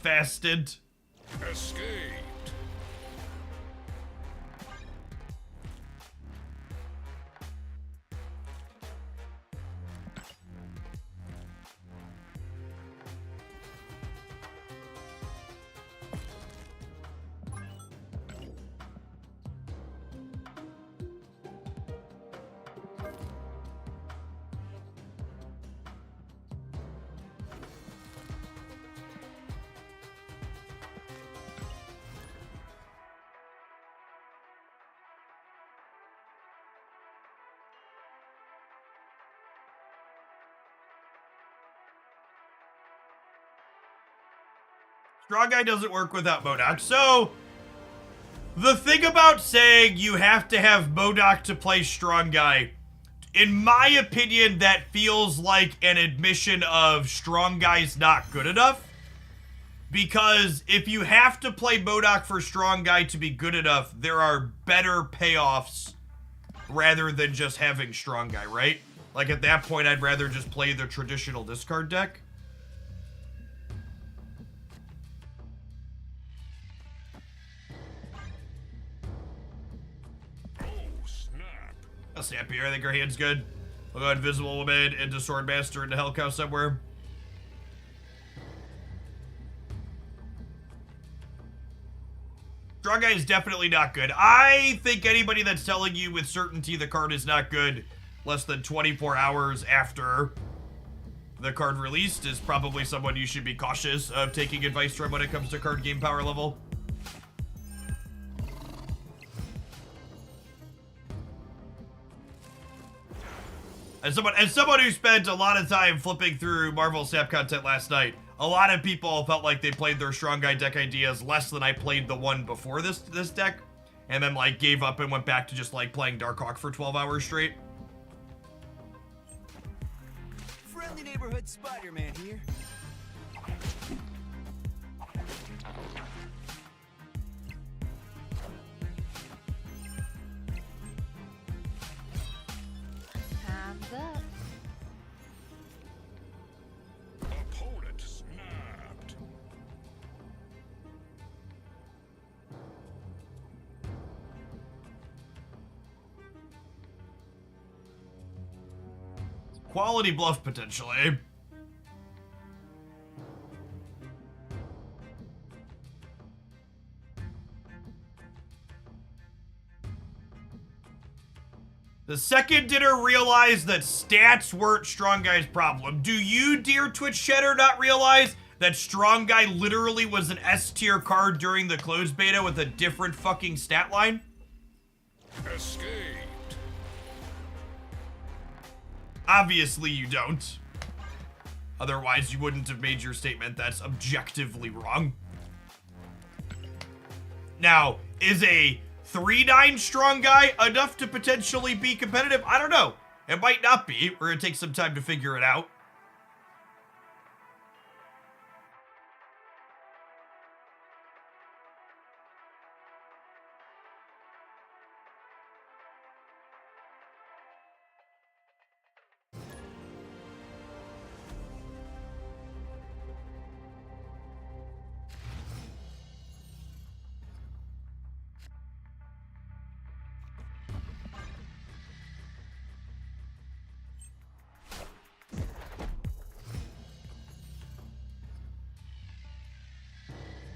fast stint. Escaped. Strong Guy doesn't work without MODOK. So, the thing about saying you have to have MODOK to play Strong Guy, in my opinion, that feels like an admission of Strong Guy's not good enough. Because if you have to play MODOK for Strong Guy to be good enough, there are better payoffs rather than just having Strong Guy, right? Like at that point, I'd rather just play the traditional discard deck. I'll snap here. I think our hand's good. We'll go Invisible Woman into Swordmaster into Hellcow somewhere. Strong Guy is definitely not good. I think anybody that's telling you with certainty the card is not good less than 24 hours after the card released is probably someone you should be cautious of taking advice from when it comes to card game power level. As someone who spent a lot of time flipping through Marvel Snap content last night, a lot of people felt like they played their strong guy deck ideas less than I played the one before this deck, and then like gave up and went back to just like playing Darkhawk for 12 hours straight. Friendly neighborhood Spider-Man here. Hands up. Opponent snapped. Quality bluff potentially. The second dinner realized that stats weren't Strong Guy's problem. Do you, dear Twitch chatter, not realize that Strong Guy literally was an S tier card during the closed beta with a different fucking stat line? Escaped. Obviously you don't. Otherwise you wouldn't have made your statement that's objectively wrong. Now, is a 3-9 strong guy enough to potentially be competitive? I don't know. It might not be. We're gonna take some time to figure it out.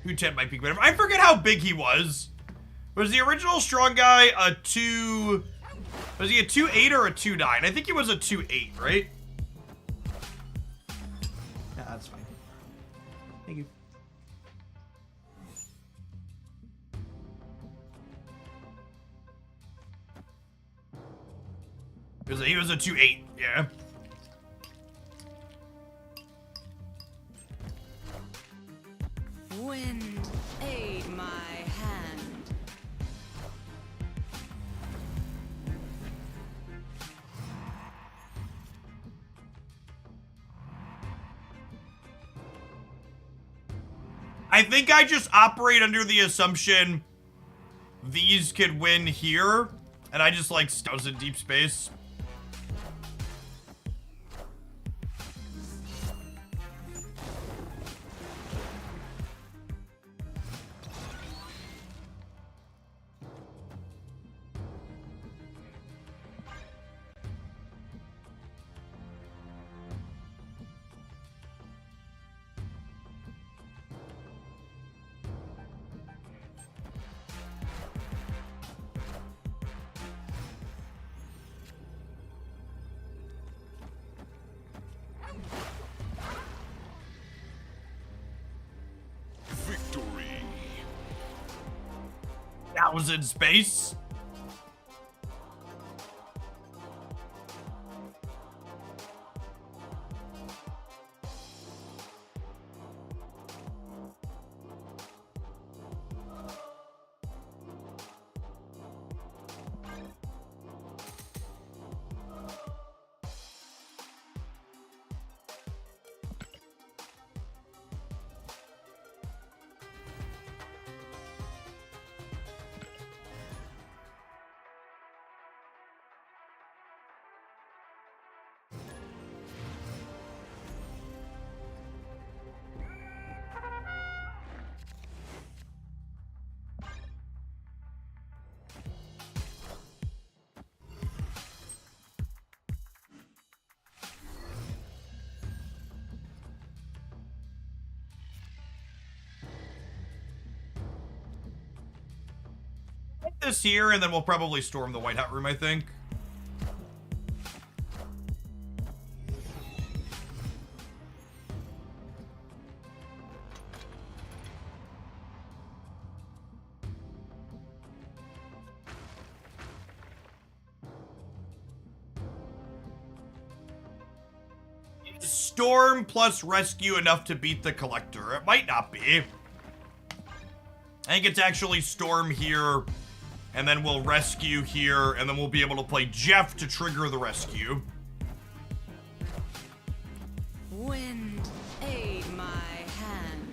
Who 10 might be better. I forget how big he was. Was the original strong guy a 2... Was he a 2-8 or a 2-9? I think he was a 2-8, right? Yeah, that's fine. Thank you. He was a 2-8, yeah. Wind, aid my hand. I think I just operate under the assumption these could win here, and I just like stows in deep space. Victory. That was in space. This here, and then we'll probably storm the White Hat room, I think. Storm plus Rescue enough to beat the Collector? It might not be. I think it's actually Storm here, and then we'll Rescue here, and then we'll be able to play Jeff to trigger the Rescue. Wind, aid my hand.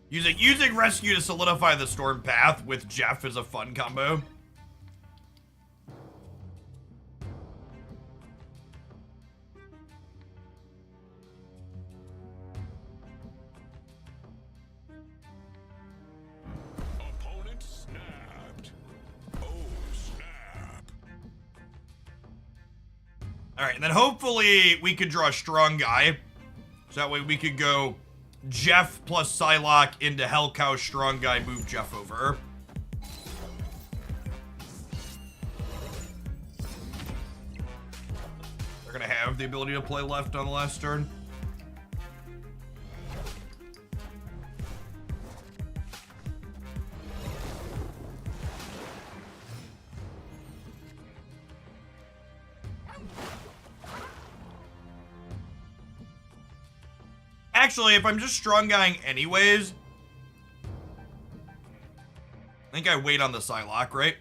Using Rescue to solidify the Storm path with Jeff is a fun combo. Opponent snapped. Oh, snap. Alright, and then hopefully we could draw a strong guy. So that way we could go Jeff plus Psylocke into Hellcow strong guy, move Jeff over. They're gonna have the ability to play left on the last turn. Actually, if I'm just strong guying anyways, I think I wait on the Psylocke, right?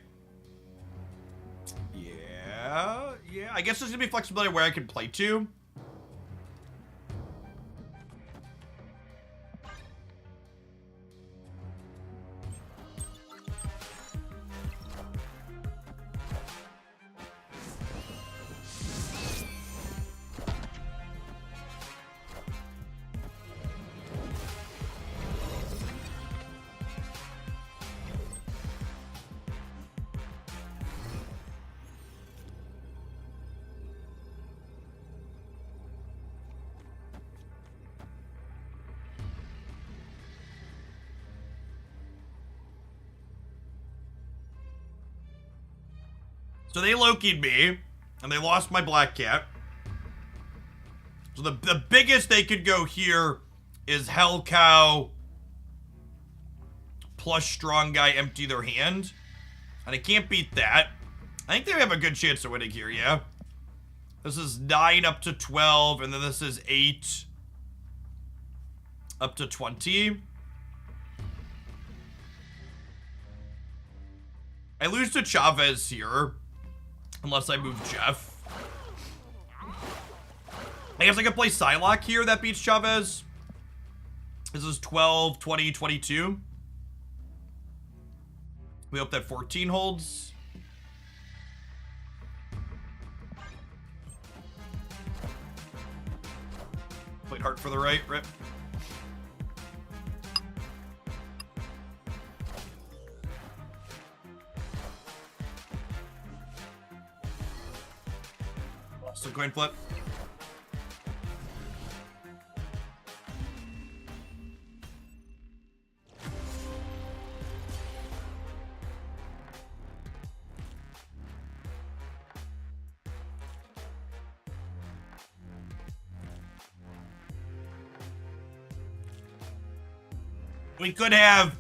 Yeah. I guess there's gonna be flexibility where I can play two. So they Loki'd me, and they lost my Black Cat. So the biggest they could go here is Hellcow plus Strong Guy empty their hand. And I can't beat that. I think they have a good chance of winning here, yeah? This is 9 up to 12, and then this is 8 up to 20. I lose to Chavez here. Unless I move Jeff. I guess I could play Psylocke here. That beats Chavez. This is 12, 20, 22. We hope that 14 holds. Played Heart for the right, rip. So coin flip. We could have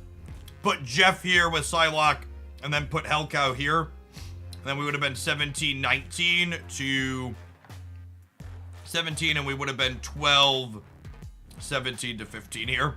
put Jeff here with Psylocke and then put Hellcow here. And then we would have been 17-19 to 17, and we would have been 12-17 to 15 here.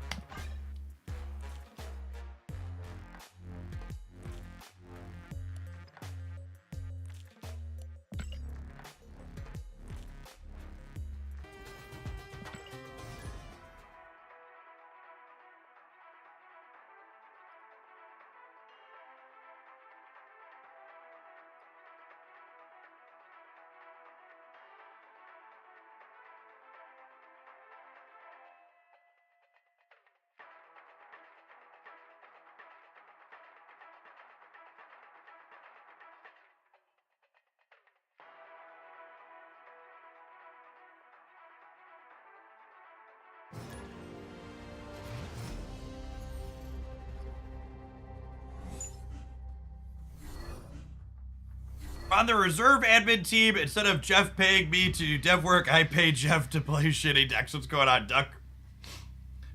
On the reserve admin team, instead of Jeff paying me to do dev work, I pay Jeff to play shitty decks. What's going on, Duck? Do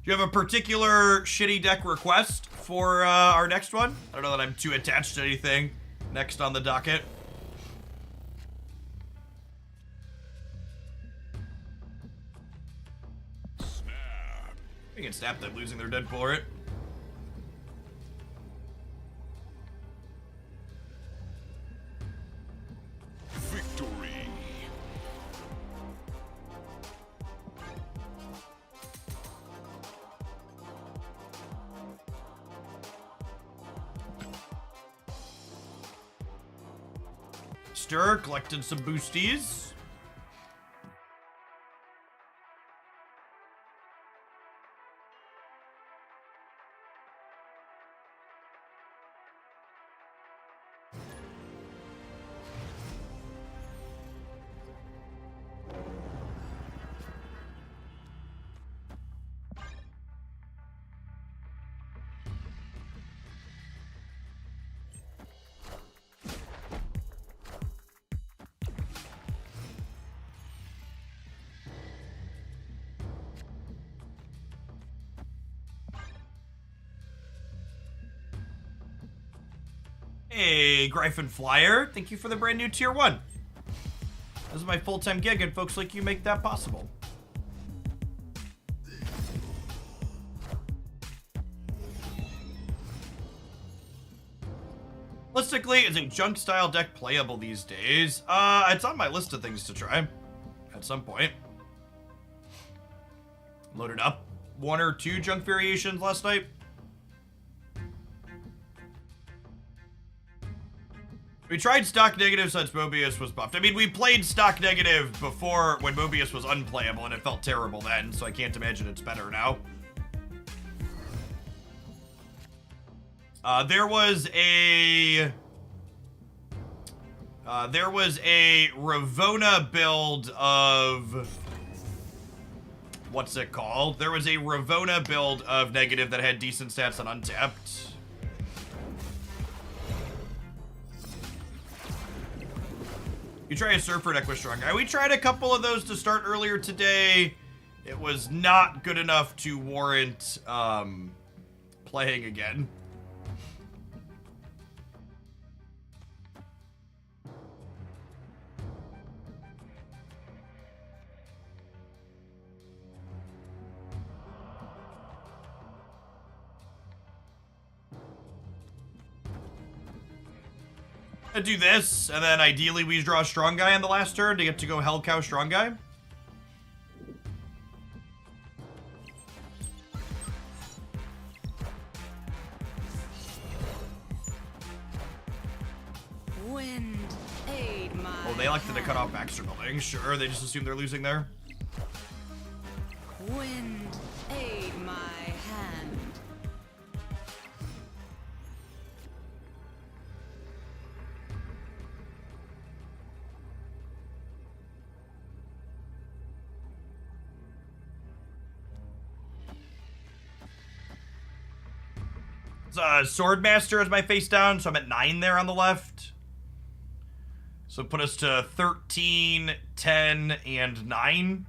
you have a particular shitty deck request for our next one? I don't know that I'm too attached to anything next on the docket. We can snap them losing their Deadpool, right? Victory. Stir, collected some boosties. Hey, Gryphon Flyer, thank you for the brand new tier 1. This is my full-time gig, and folks like you make that possible. Realistically, is a junk-style deck playable these days? It's on my list of things to try at some point. Loaded up 1 or 2 junk variations last night. We tried stock negative since Mobius was buffed. I mean, we played stock negative before when Mobius was unplayable, and it felt terrible then, so I can't imagine it's better now. There was a Ravona build of... What's it called? There was a Ravona build of negative that had decent stats on Untapped. You try a Surfer deck with Strong Guy. We tried a couple of those to start earlier today. It was not good enough to warrant playing again. Do this, and then ideally we draw a Strong Guy on the last turn to get to go Hell Cow Strong Guy. Wind, aid my Oh, they elected to cut off Baxter Building. Sure, they just assume they're losing there. Wind, aid my hand. Swordmaster is my face down, so I'm at 9 there on the left. So put us to 13, 10, and 9.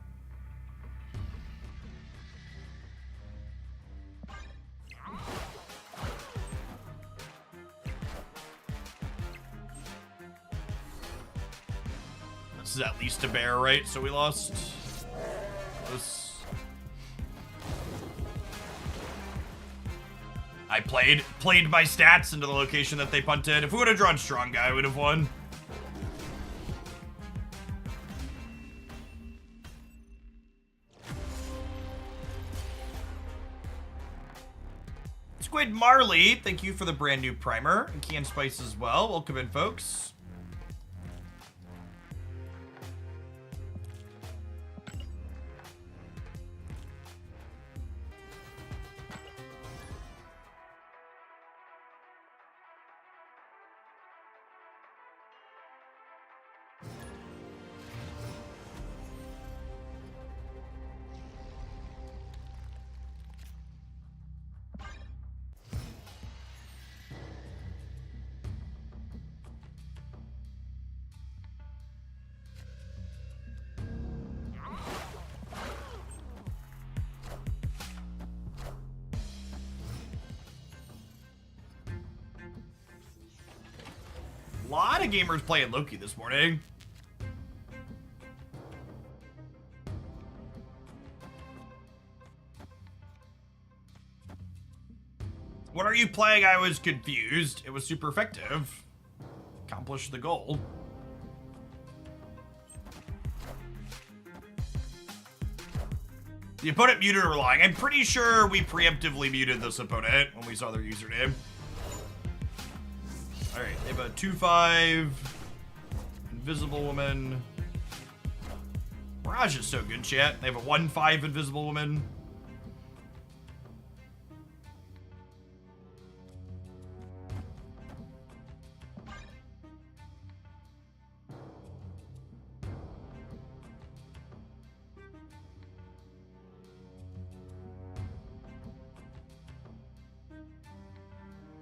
This is at least a bear, right? So we lost this. I played my stats into the location that they punted. If we would have drawn Strong Guy, I would have won. Squid Marley, thank you for the brand new primer. And Can Spice as well. Welcome in, folks. A lot of gamers playing Loki this morning. What are you playing? I was confused. It was super effective. Accomplished the goal. The opponent muted or lying. I'm pretty sure we preemptively muted this opponent when we saw their username. Alright, they have a 2-5. Invisible Woman. Mirage is so good, chat. They have a 1-5 Invisible Woman.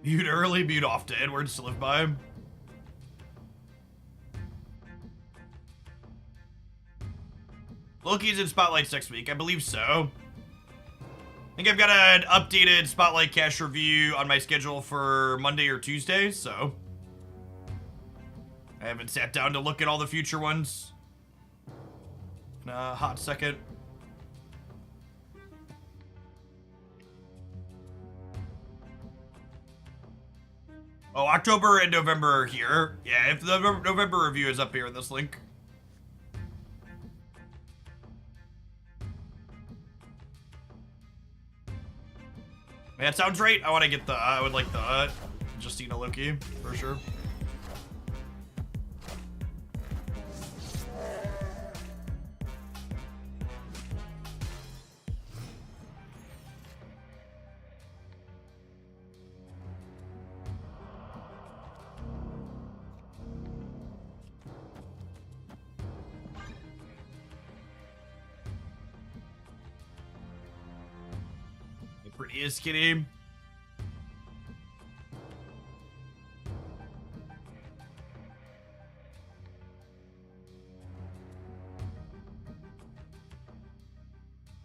Mute early, mute often. Words to live by. Loki's in Spotlights next week. I believe so. I think I've got an updated Spotlight cash review on my schedule for Monday or Tuesday, so I haven't sat down to look at all the future ones in a hot second. Oh, October and November are here. Yeah, if the November review is up here in this link. That sounds right. I want to get the, I would like the Justina Loki, for sure. Prettiest kitty.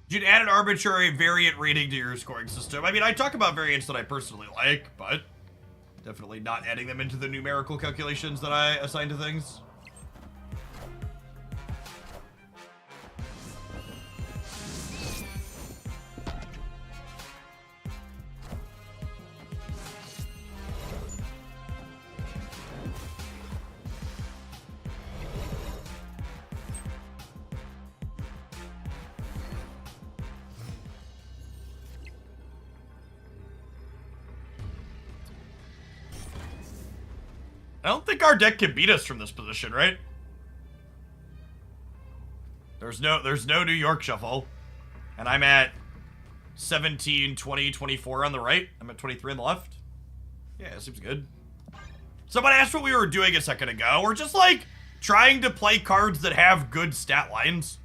You'd add an arbitrary variant rating to your scoring system. I mean, I talk about variants that I personally like, but definitely not adding them into the numerical calculations that I assign to things. I don't think our deck can beat us from this position, right? There's no New York shuffle. And I'm at 17, 20, 24 on the right. I'm at 23 on the left. Yeah, it seems good. Someone asked what we were doing a second ago. We're just like trying to play cards that have good stat lines.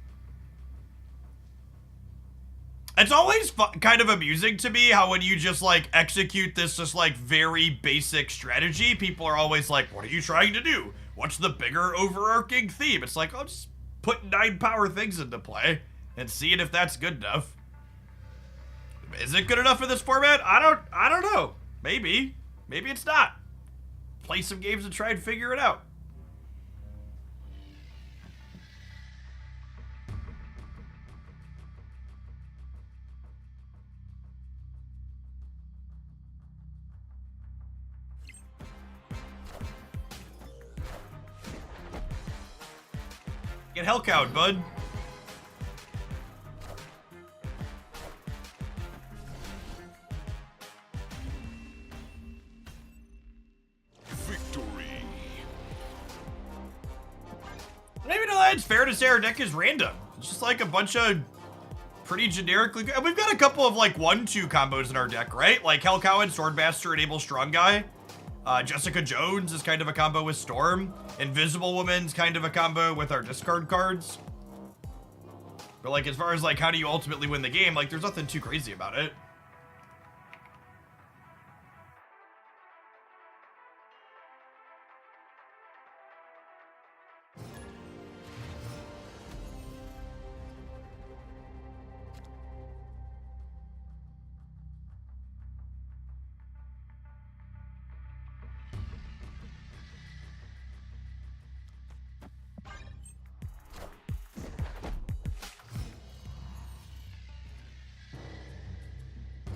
It's always kind of amusing to me how when you just like execute this just like very basic strategy, people are always like, what are you trying to do? What's the bigger overarching theme? It's like, I'll just put 9 power things into play and seeing if that's good enough. Is it good enough for this format? I don't know. Maybe it's not. Play some games and try and figure it out. Get Hellcowed, bud. Victory. I don't even know that it's fair to say our deck is random. It's just like a bunch of pretty generically good. We've got a couple of like 1-2 combos in our deck, right? Like Hellcowed, Swordmaster, Enable Strong Guy. Jessica Jones is kind of a combo with Storm. Invisible Woman's kind of a combo with our discard cards. But like, as far as like, how do you ultimately win the game? Like, there's nothing too crazy about it.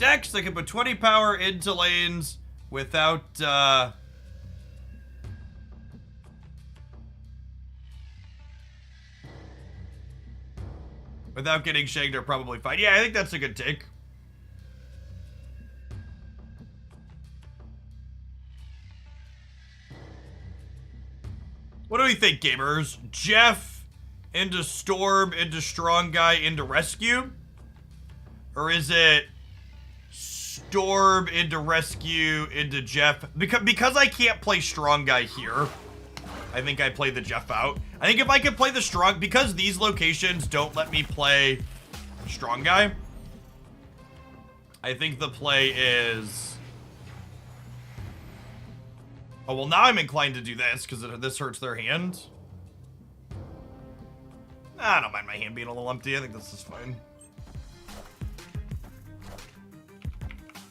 decks that can put 20 power into lanes without, without getting shanked are probably fine. Yeah, I think that's a good take. What do we think, gamers? Jeff into Storm, into Strong Guy, into Rescue? Or is it Storm into Rescue, into Jeff? Because I can't play Strong Guy here, I think I play the Jeff out. I think if I could play the Strong... Because these locations don't let me play Strong Guy, I think the play is... Oh, well, now I'm inclined to do this, because this hurts their hand. I don't mind my hand being a little empty. I think this is fine.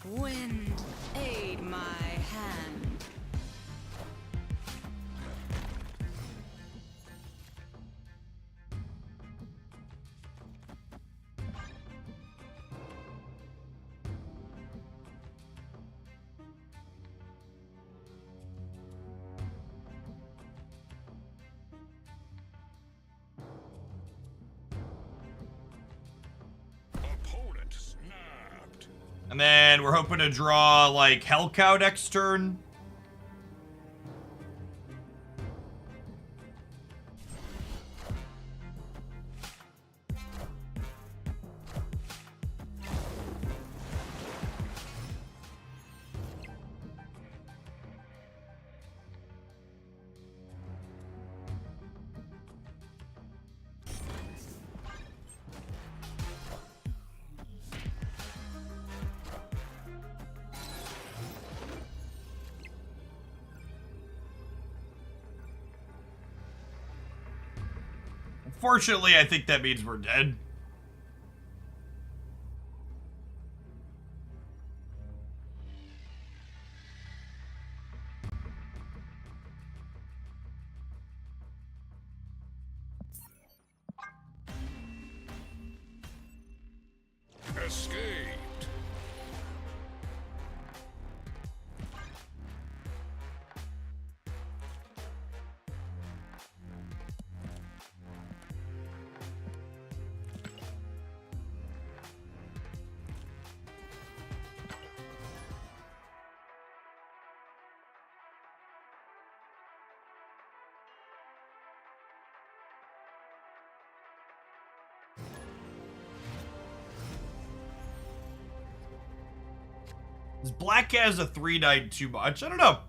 Wind, aid my hand. Opponent snapped. And then we're hoping to draw, like, Hellcow next turn. Unfortunately, I think that means we're dead. Escaped. This Black has a 3/9 too much. I don't know.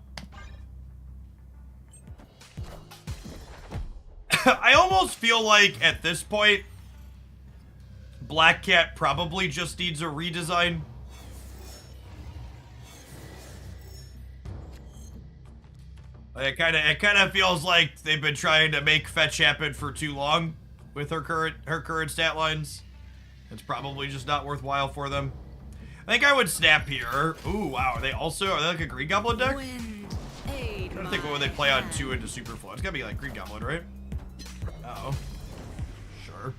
I almost feel like at this point, Black Cat probably just needs a redesign. It kind of feels like they've been trying to make fetch happen for too long with her current stat lines. It's probably just not worthwhile for them. I think I would snap here. Ooh, wow. Are they like a Green Goblin deck? Wind, aid I'm trying to think what would they my play on hand. 2 into Superflow. It's gotta be like Green Goblin, right? Uh-oh. Sure.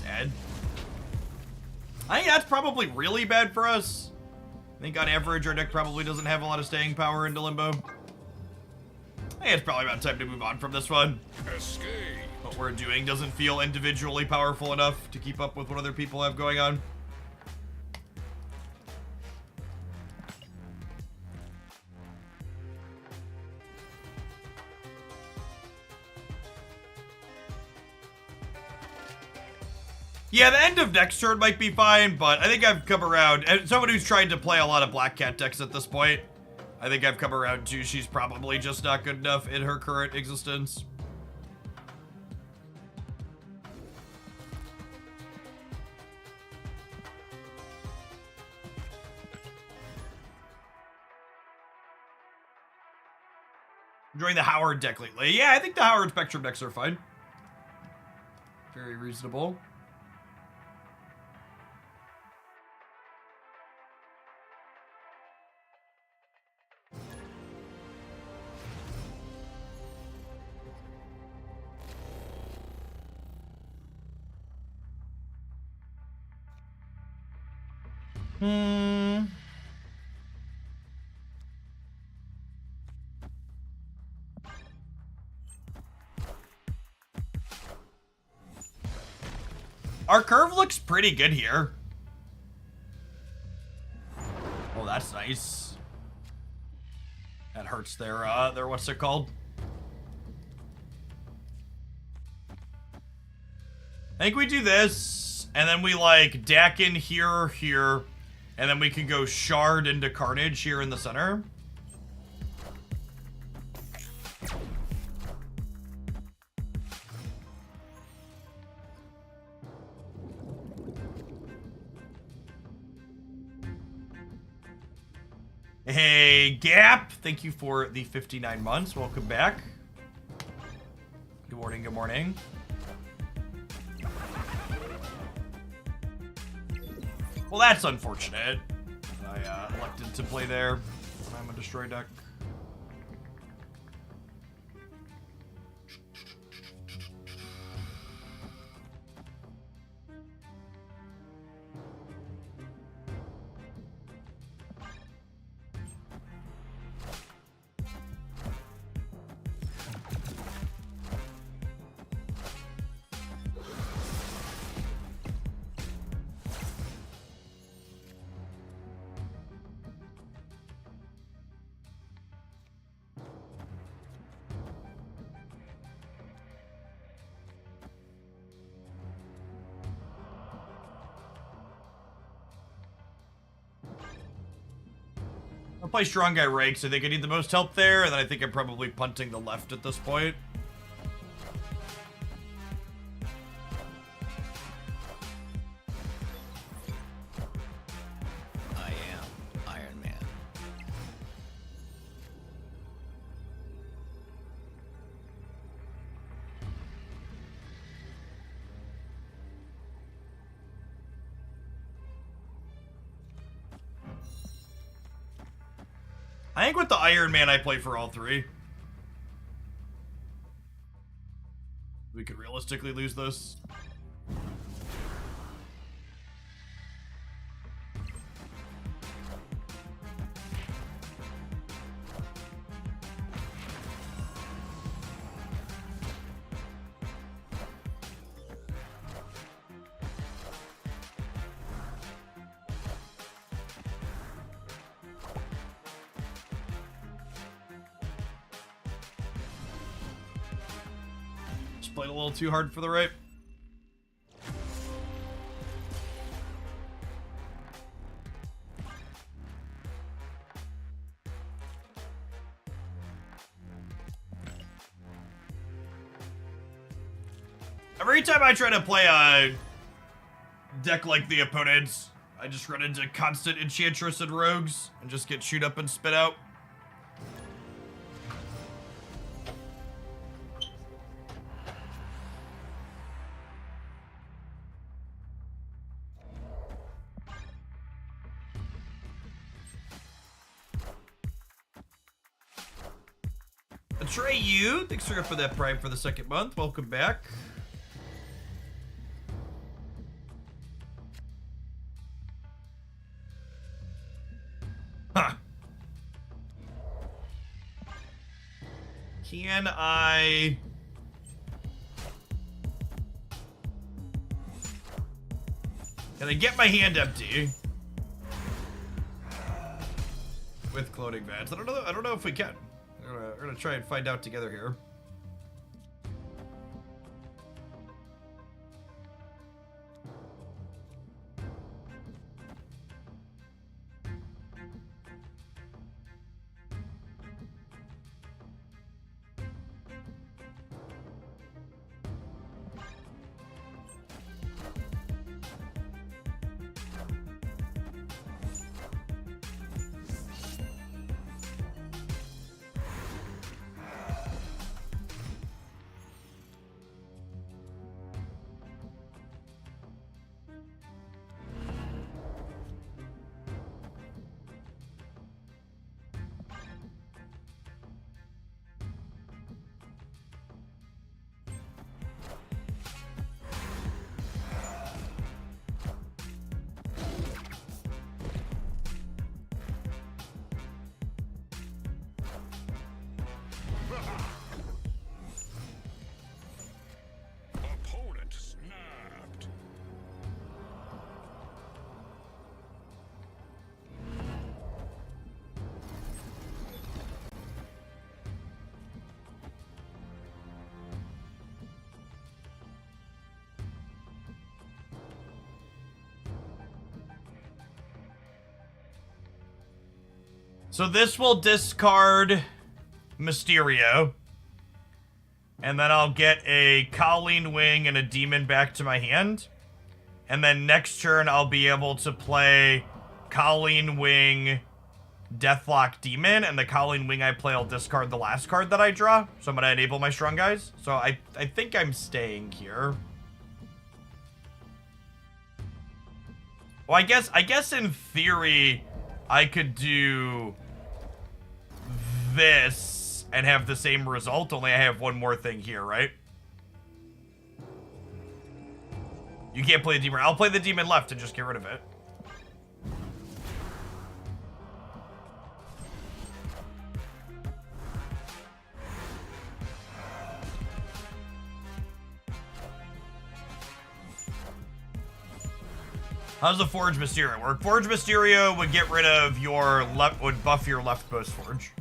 Sad. I think that's probably really bad for us. I think on average our deck probably doesn't have a lot of staying power into Limbo. I think it's probably about time to move on from this one. Escape. What we're doing doesn't feel individually powerful enough to keep up with what other people have going on. Yeah, the end of next turn might be fine, but I think I've come around. As someone who's trying to play a lot of Black Cat decks at this point, I think I've come around to she's probably just not good enough in her current existence. Enjoying the Howard deck lately. Yeah, I think the Howard Spectrum decks are fine. Very reasonable. Hmm. Our curve looks pretty good here. Oh, that's nice. That hurts their what's it called? I think we do this, and then we like DAC in here, and then we can go shard into Carnage here in the center. Hey, Gap, thank you for the 59 months. Welcome back. Good morning, good morning. Well, that's unfortunate. I elected to play there. I'm a destroy deck. I'll play Strong Guy Rakes. I think I need the most help there, and then I think I'm probably punting the left at this point. I am Iron Man. I think with the Iron Man, I play for all three. We could realistically lose this. Played a little too hard for the rape. Every time I try to play a deck like the opponent's, I just run into constant Enchantress and Rogues and just get shoot up and spit out. Trey, you. Thanks for that Prime for the second month. Welcome back. Huh. Can I... get my hand empty? With cloning vans. I don't know if we can. We're gonna try and find out together here. So this will discard Mysterio. And then I'll get a Colleen Wing and a Demon back to my hand. And then next turn, I'll be able to play Colleen Wing, Deathlock Demon. And the Colleen Wing I play, I'll discard the last card that I draw. So I'm going to enable my Strong Guys. So I think I'm staying here. Well, I guess in theory, I could do this and have the same result, only I have one more thing here, right? You can't play the demon. I'll play the demon left and just get rid of it. How does the Forge Mysterio work? Forge Mysterio would get rid of your left, would buff your left post Forge.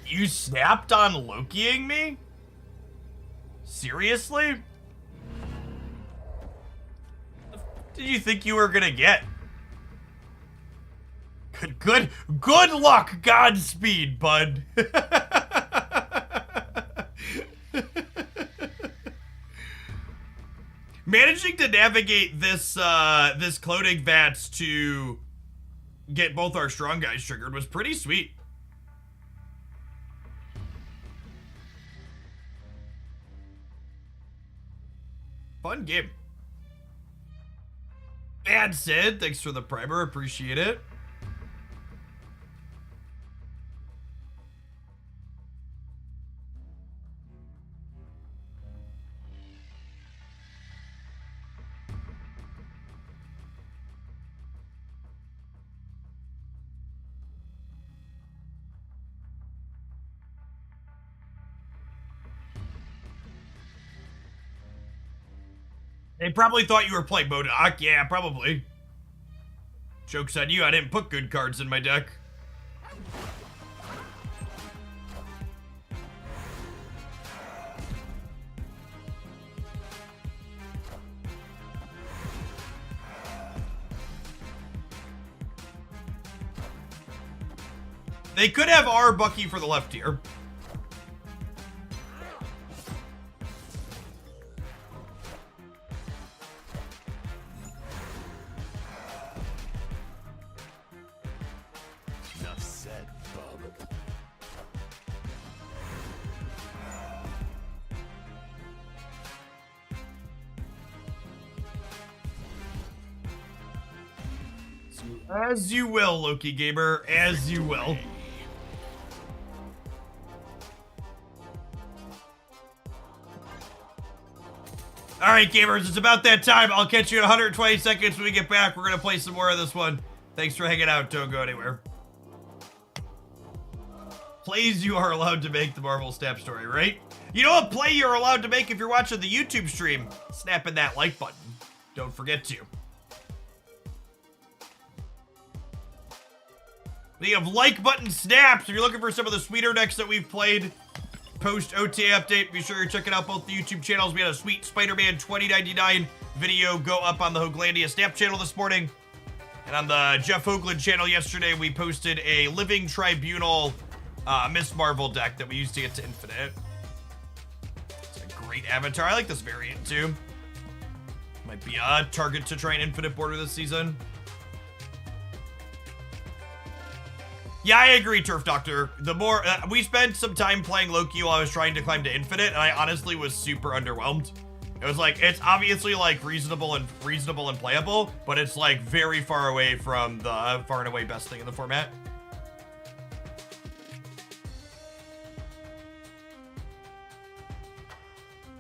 You snapped on Lokiing me? Seriously? What did you think you were gonna get? Good luck, Godspeed, bud. Managing to navigate this this cloning vats to get both our strong guys triggered was pretty sweet. Fun game. And Sid, thanks for the primer, appreciate it. They probably thought you were playing Modok. Yeah, probably. Joke's on you, I didn't put good cards in my deck. They could have our Bucky for the left tier. As you will, Loki Gamer, as you will. Alright, gamers, it's about that time. I'll catch you in 120 seconds when we get back. We're going to play some more of this one. Thanks for hanging out. Don't go anywhere. Plays you are allowed to make the Marvel Snap story, right? You know what play you're allowed to make if you're watching the YouTube stream? Snapping that like button. Don't forget to. We have like button snaps. If you're looking for some of the sweeter decks that we've played post OTA update, be sure you're checking out both the YouTube channels. We had a sweet Spider-Man 2099 video go up on the Hoaglandia Snap channel this morning. And on the Jeff Hoagland channel yesterday, we posted a Living Tribunal Miss Marvel deck that we used to get to Infinite. It's a great avatar. I like this variant too. Might be a target to try an Infinite border this season. Yeah, I agree, Turf Doctor. The more we spent some time playing Loki while I was trying to climb to Infinite, and I honestly was super underwhelmed. It was like, it's obviously like reasonable and playable, but it's like very far away from the far and away best thing in the format.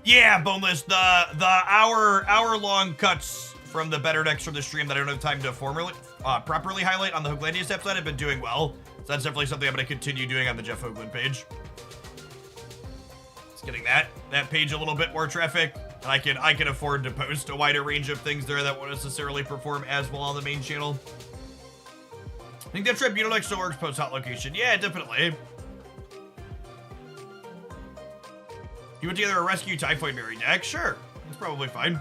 Yeah, Boneless, the hour long cuts from the better decks from the stream that I don't have time to properly highlight on the Hoaglandia steps that have been doing well. So that's definitely something I'm going to continue doing on the Jeff Hoagland page. It's getting that page a little bit more traffic, and I can afford to post a wider range of things there that won't necessarily perform as well on the main channel. I think that Tribunal deck still works post hot location. Yeah, definitely. You put together a Rescue Typhoid Berry deck? Sure. That's probably fine.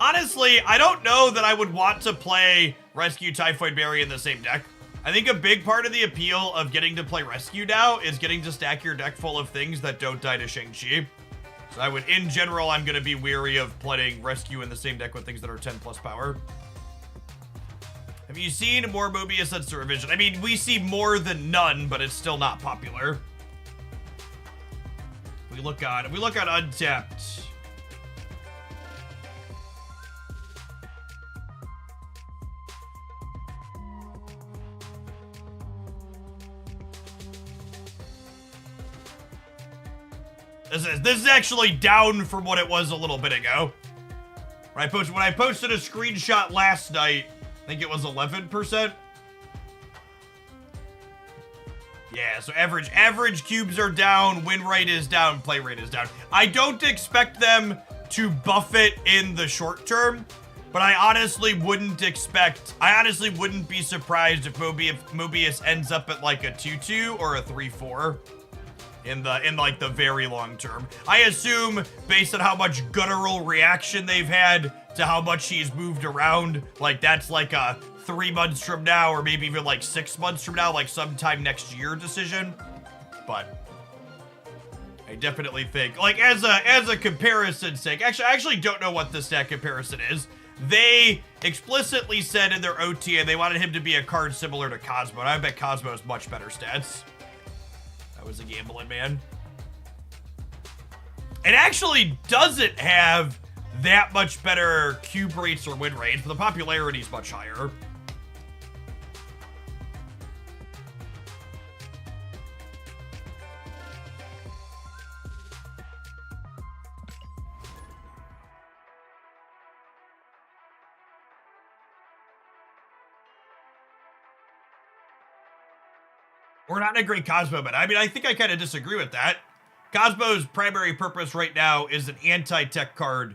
Honestly, I don't know that I would want to play Rescue Typhoid Berry in the same deck. I think a big part of the appeal of getting to play Rescue now is getting to stack your deck full of things that don't die to Shang-Chi. So I would, in general, I'm going to be weary of playing Rescue in the same deck with things that are 10 plus power. Have you seen more Mobius Sensor Revision? I mean, we see more than none, but it's still not popular. If we look on Untapped. This is actually down from what it was a little bit ago. When I posted a screenshot last night, I think it was 11%. Yeah, so average cubes are down, win rate is down, play rate is down. I don't expect them to buff it in the short term, but I honestly wouldn't be surprised if Mobius ends up at like a 2-2 or a 3-4. In like the very long term. I assume, based on how much guttural reaction they've had to how much he's moved around, like that's like a 3 months from now, or maybe even like 6 months from now, like sometime next year decision. But I definitely think, like as a comparison sake, I actually don't know what the stat comparison is. They explicitly said in their OTA they wanted him to be a card similar to Cosmo, and I bet Cosmo has much better stats. I was a gambling man. It actually doesn't have that much better cube rates or win rates, but the popularity is much higher. We're not in a great Cosmo, but I mean, I think I kind of disagree with that. Cosmo's primary purpose right now is an anti-tech card.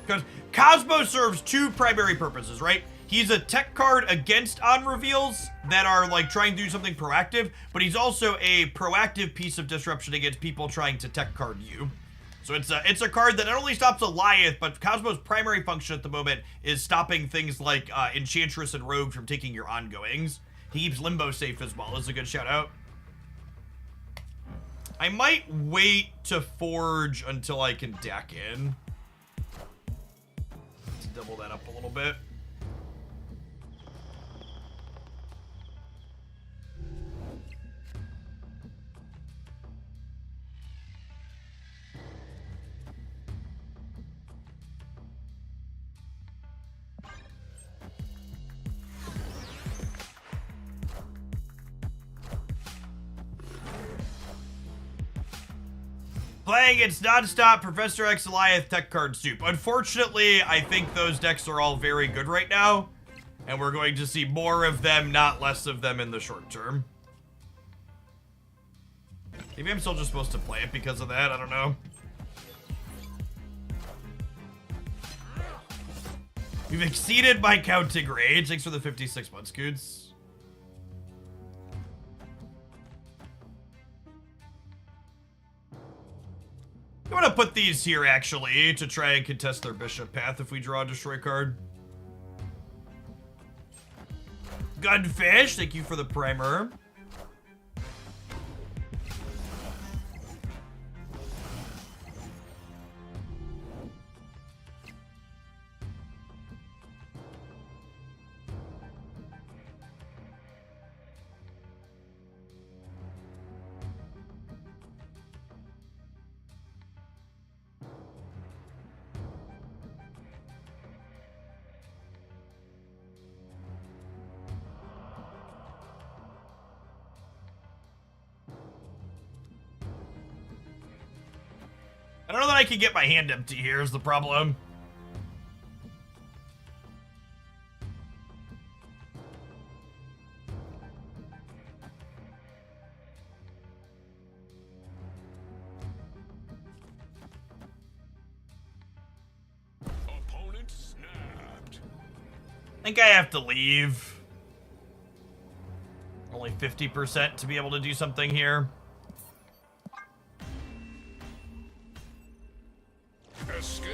Because Cosmo serves two primary purposes, right? He's a tech card against on-reveals that are like trying to do something proactive, but he's also a proactive piece of disruption against people trying to tech card you. So it's a card that not only stops Alioth, but Cosmo's primary function at the moment is stopping things like Enchantress and Rogue from taking your ongoings. He keeps Limbo safe as well. That's a good shout out. I might wait to forge until I can deck in. Let's double that up a little bit. Playing its non-stop Professor X Alioth tech card soup. Unfortunately, I think those decks are all very good right now, and we're going to see more of them, not less of them in the short term. Maybe I'm still just supposed to play it because of that, I don't know. We've exceeded my counting rage. Thanks for the 56 months, Coots. I'm gonna put these here, actually, to try and contest their bishop path if we draw a destroy card. Gunfish, thank you for the primer. I don't know that I can get my hand empty here is the problem. Opponent snapped. I think I have to leave. Only 50% to be able to do something here. Escaped.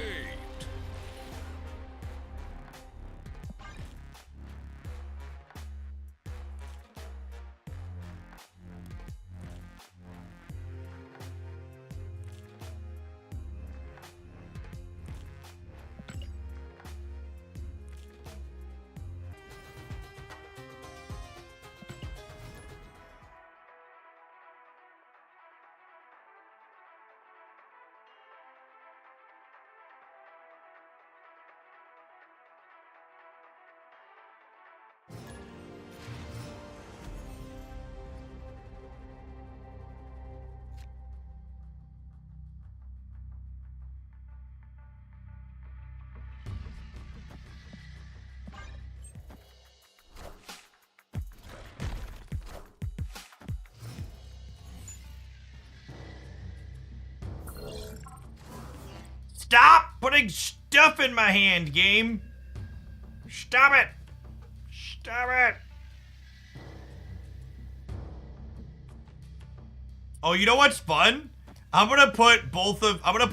Stop putting stuff in my hand, game. Stop it. Stop it. Oh, you know what's fun? I'm gonna put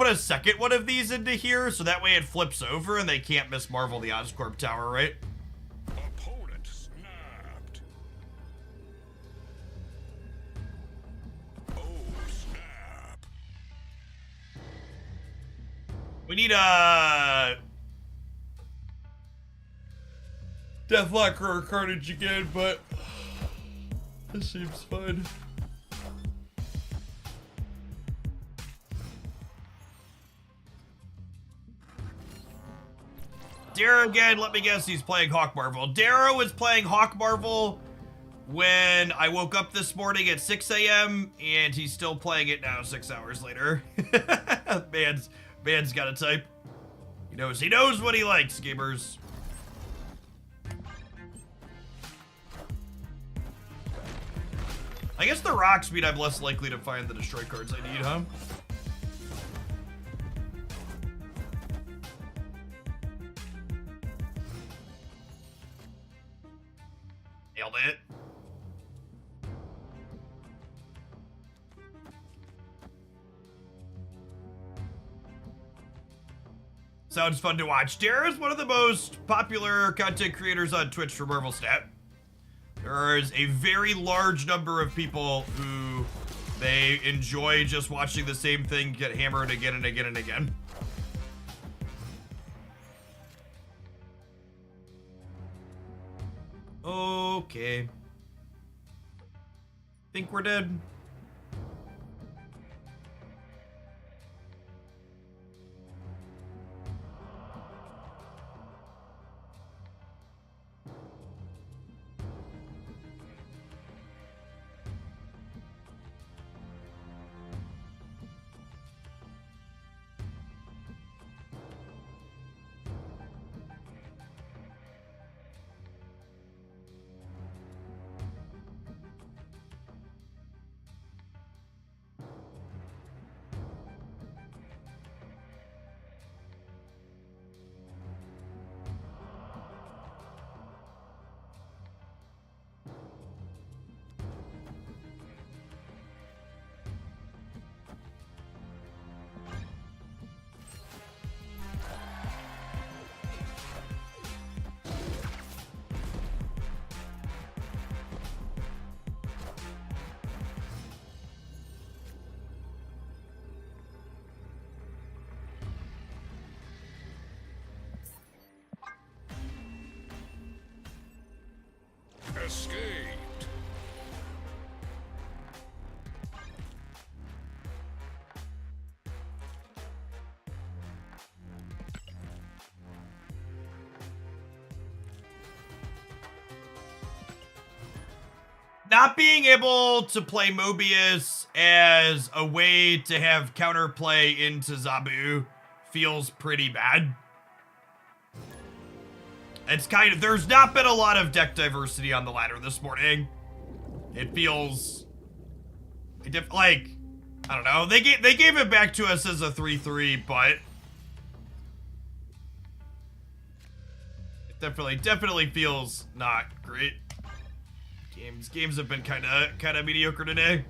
a second one of these into here so that way it flips over and they can't miss Marvel the Oscorp Tower, right? Opponent snapped. Oh, snap. We need a Deathlocker or Carnage again, but this seems fun. Darrow again, let me guess he's playing Hawk Marvel. Darrow was playing Hawk Marvel when I woke up this morning at 6 a.m. and he's still playing it now 6 hours later. Man's got a type. He knows what he likes, gamers. I guess the rocks mean I'm less likely to find the destroy cards I need, huh? Nailed it. Sounds fun to watch. Dara is one of the most popular content creators on Twitch for Marvel Stat. There is a very large number of people who they enjoy just watching the same thing get hammered again and again and again. Okay. Think we're dead. Escaped. Not being able to play Mobius as a way to have counterplay into Zabu feels pretty bad. It's kind of, there's not been a lot of deck diversity on the ladder this morning. It feels like, I don't know. They gave it back to us as a 3/3, but it definitely feels not great. Games have been kind of mediocre today.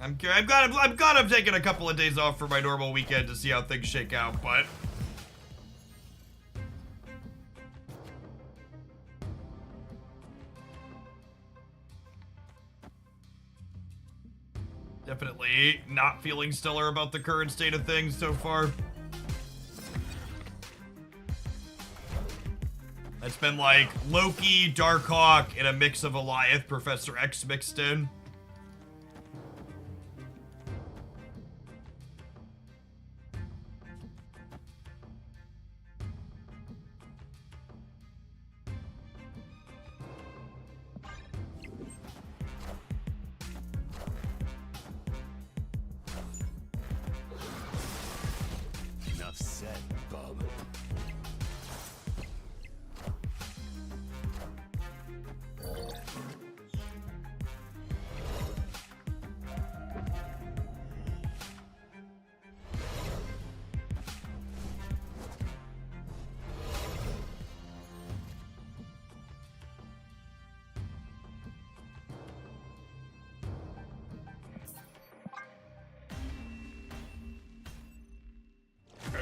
I'm glad I'm taking a couple of days off for my normal weekend to see how things shake out, but definitely not feeling stellar about the current state of things so far. It's been like Loki, Darkhawk, and a mix of Alioth, Professor X mixed in. Enough said, bub.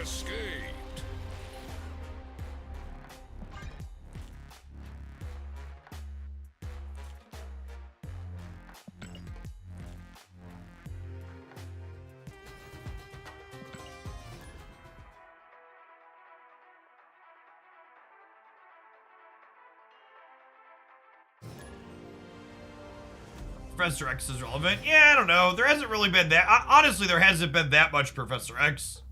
Escaped. Professor X is relevant. Yeah, I don't know. There hasn't really been that. Honestly, there hasn't been that much Professor X.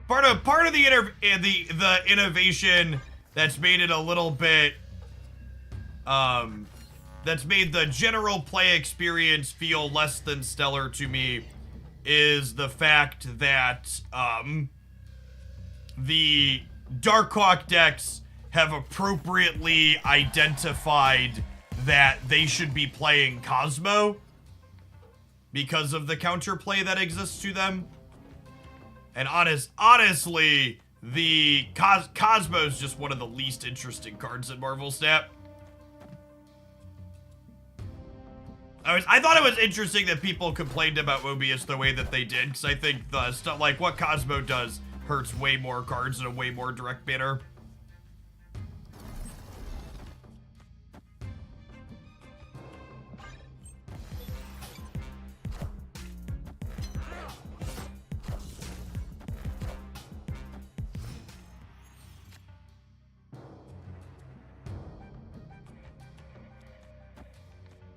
Part of the innovation that's made it a little bit, that's made the general play experience feel less than stellar to me, is the fact that the Darkhawk decks have appropriately identified that they should be playing Cosmo because of the counterplay that exists to them. And honestly, the Cosmo is just one of the least interesting cards in Marvel Snap. I thought it was interesting that people complained about Mobius the way that they did, because I think the stuff like what Cosmo does hurts way more cards in a way more direct manner.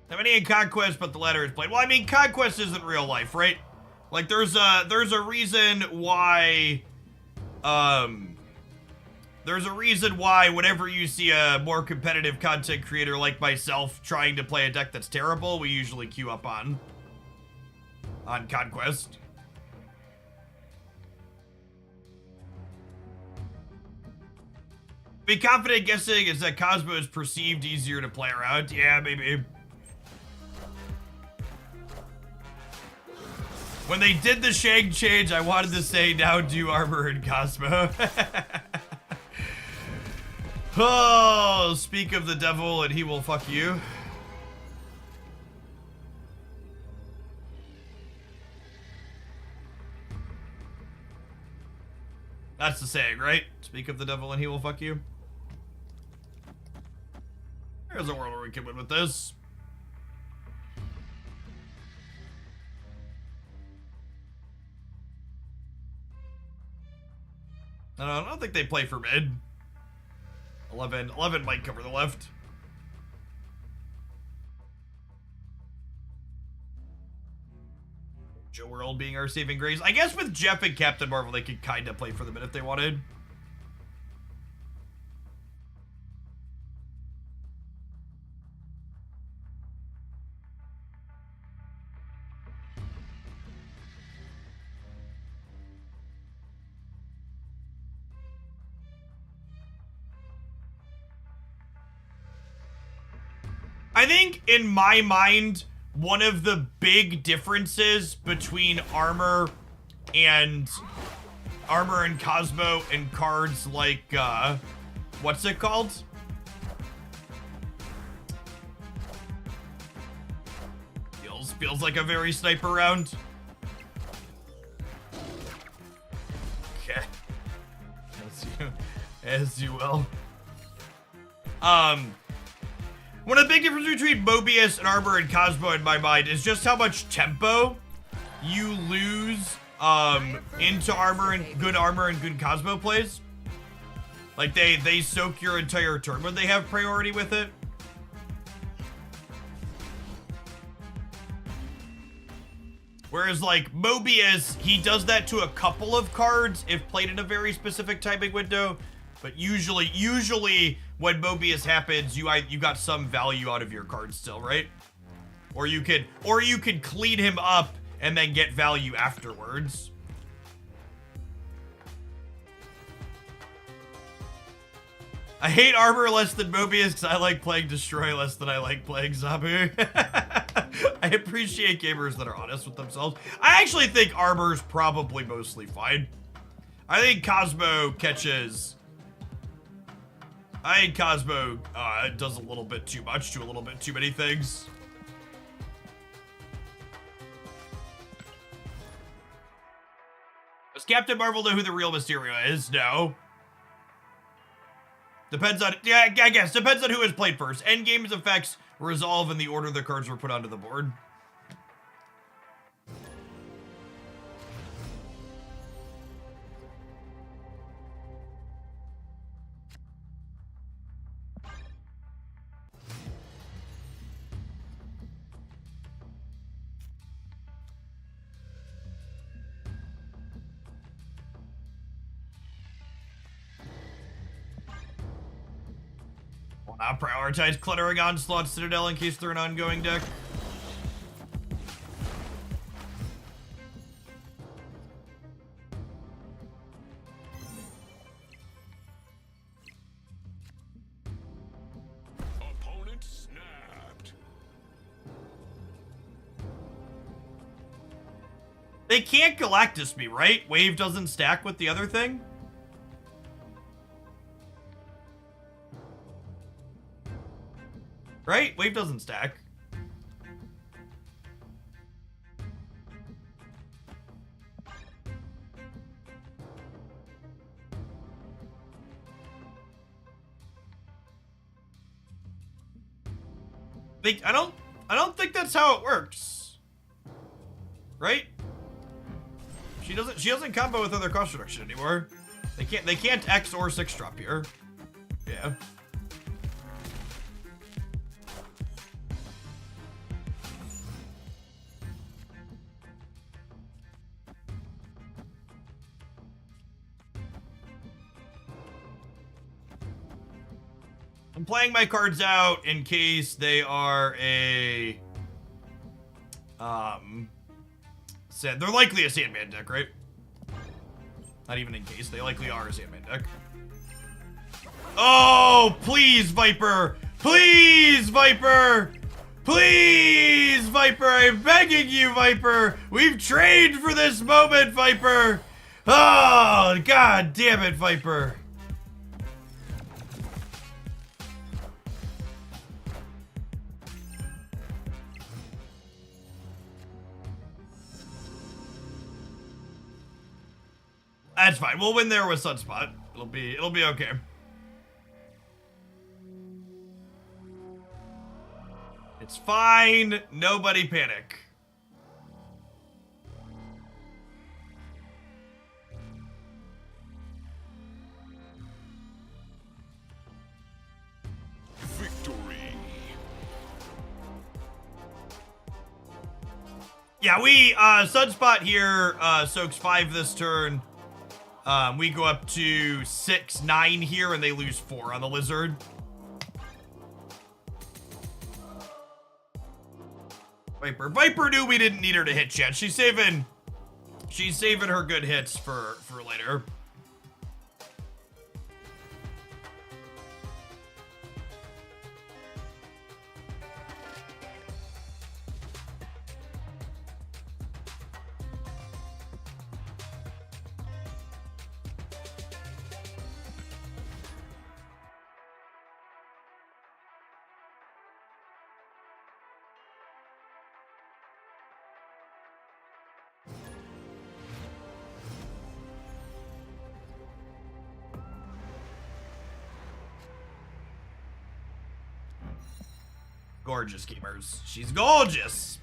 How many in Conquest but the latter is played? Well, I mean, Conquest isn't real life, right? Like, there's a reason why, there's a reason why whenever you see a more competitive content creator like myself trying to play a deck that's terrible, we usually queue up on Conquest. Be confident guessing is that Cosmo is perceived easier to play around. Yeah, maybe. When they did the Shang change, I wanted to say, now do Armor and Cosmo. Oh, speak of the devil and he will fuck you. That's the saying, right? Speak of the devil and he will fuck you. There's a world where we can win with this. I don't think they play for mid. 11 might cover the left. Joe World being our saving grace. I guess with Jeff and Captain Marvel, they could kind of play for the mid if they wanted. I think, in my mind, one of the big differences between Armor and Cosmo and cards like, what's it called? Feels like a very sniper round. Okay. As you will. One of the big differences between Mobius and Armor and Cosmo in my mind is just how much tempo you lose into armor and good Cosmo plays. Like they soak your entire turn when they have priority with it. Whereas like Mobius, he does that to a couple of cards if played in a very specific timing window. But usually when Mobius happens, you got some value out of your card still, right? Or you could clean him up and then get value afterwards. I hate Armor less than Mobius because I like playing Destroy less than I like playing Zombie. I appreciate gamers that are honest with themselves. I actually think Armor's probably mostly fine. I think Cosmo catches... I think Cosmo does a little bit too much to a little bit too many things. Does Captain Marvel know who the real Mysterio is? No. Depends on, yeah, I guess. Depends on who has played first. Endgame's effects resolve in the order the cards were put onto the board. I'll prioritize Cluttering Onslaught Citadel in case they're an ongoing deck. Opponent snapped. They can't Galactus me, right? Wave doesn't stack with the other thing? Right? Wave doesn't stack. I don't think that's how it works. Right? She doesn't combo with other cost reduction anymore. They can't X or 6 drop here. Yeah. I'm playing my cards out in case they are a... They're likely a Sandman deck, right? Not even in case. They likely are a Sandman deck. Oh, please, Viper! Please, Viper! Please, Viper! I'm begging you, Viper! We've trained for this moment, Viper! Oh, god damn it, Viper! That's fine. We'll win there with Sunspot. It'll be okay. It's fine. Nobody panic. Victory. Yeah, we Sunspot here soaks 5 this turn. We go up to 6, 9 here, and they lose 4 on the Lizard. Viper knew we didn't need her to hit yet. She's saving her good hits for later. Gorgeous, gamers. She's gorgeous.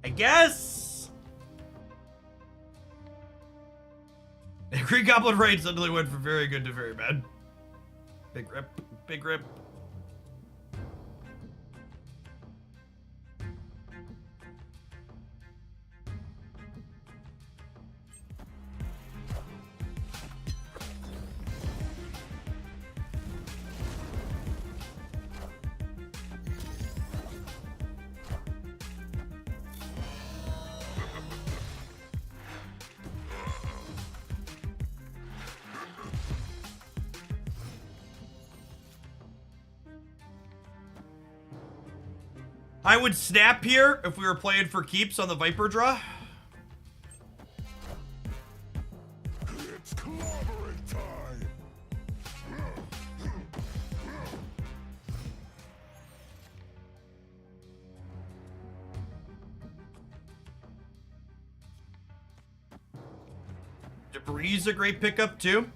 I guess. Green Goblin Raid suddenly went from very good to very bad. Big rip. Big rip. I would snap here if we were playing for keeps on the Viper draw. It's clobbering time. Debris is a great pickup too.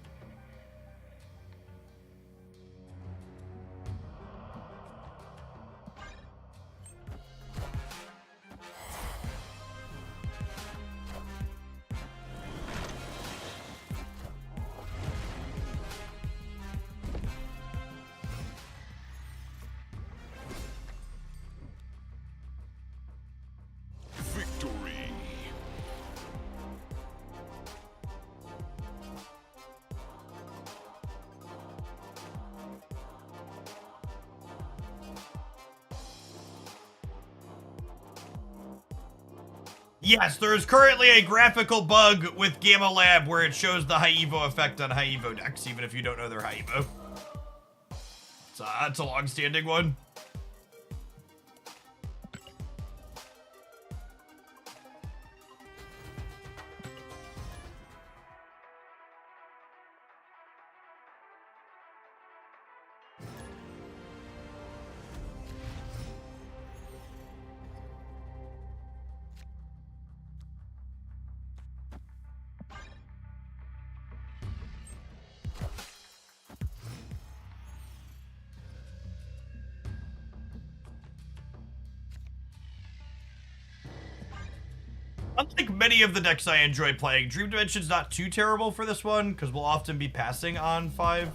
Victory. Yes, there is currently a graphical bug with Gamma Lab where it shows the high Evo effect on high Evo decks, even if you don't know they're high Evo. So that's a long-standing one. Unlike many of the decks I enjoy playing, Dream Dimension's not too terrible for this one, because we'll often be passing on 5.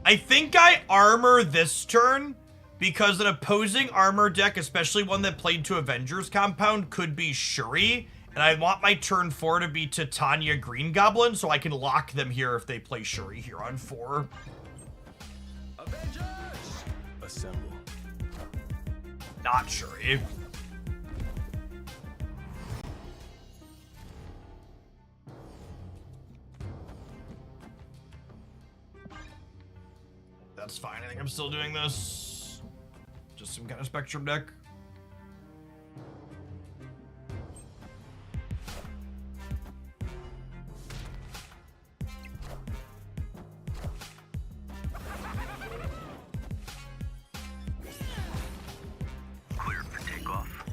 I think I armor this turn because an opposing armor deck, especially one that played to Avengers Compound, could be Shuri, and I want my turn 4 to be Titania Green Goblin, so I can lock them here if they play Shuri here on 4. Avengers! Assemble. Not Shuri. That's fine. I think I'm still doing this. Just some kind of Spectrum deck. Clear for takeoff.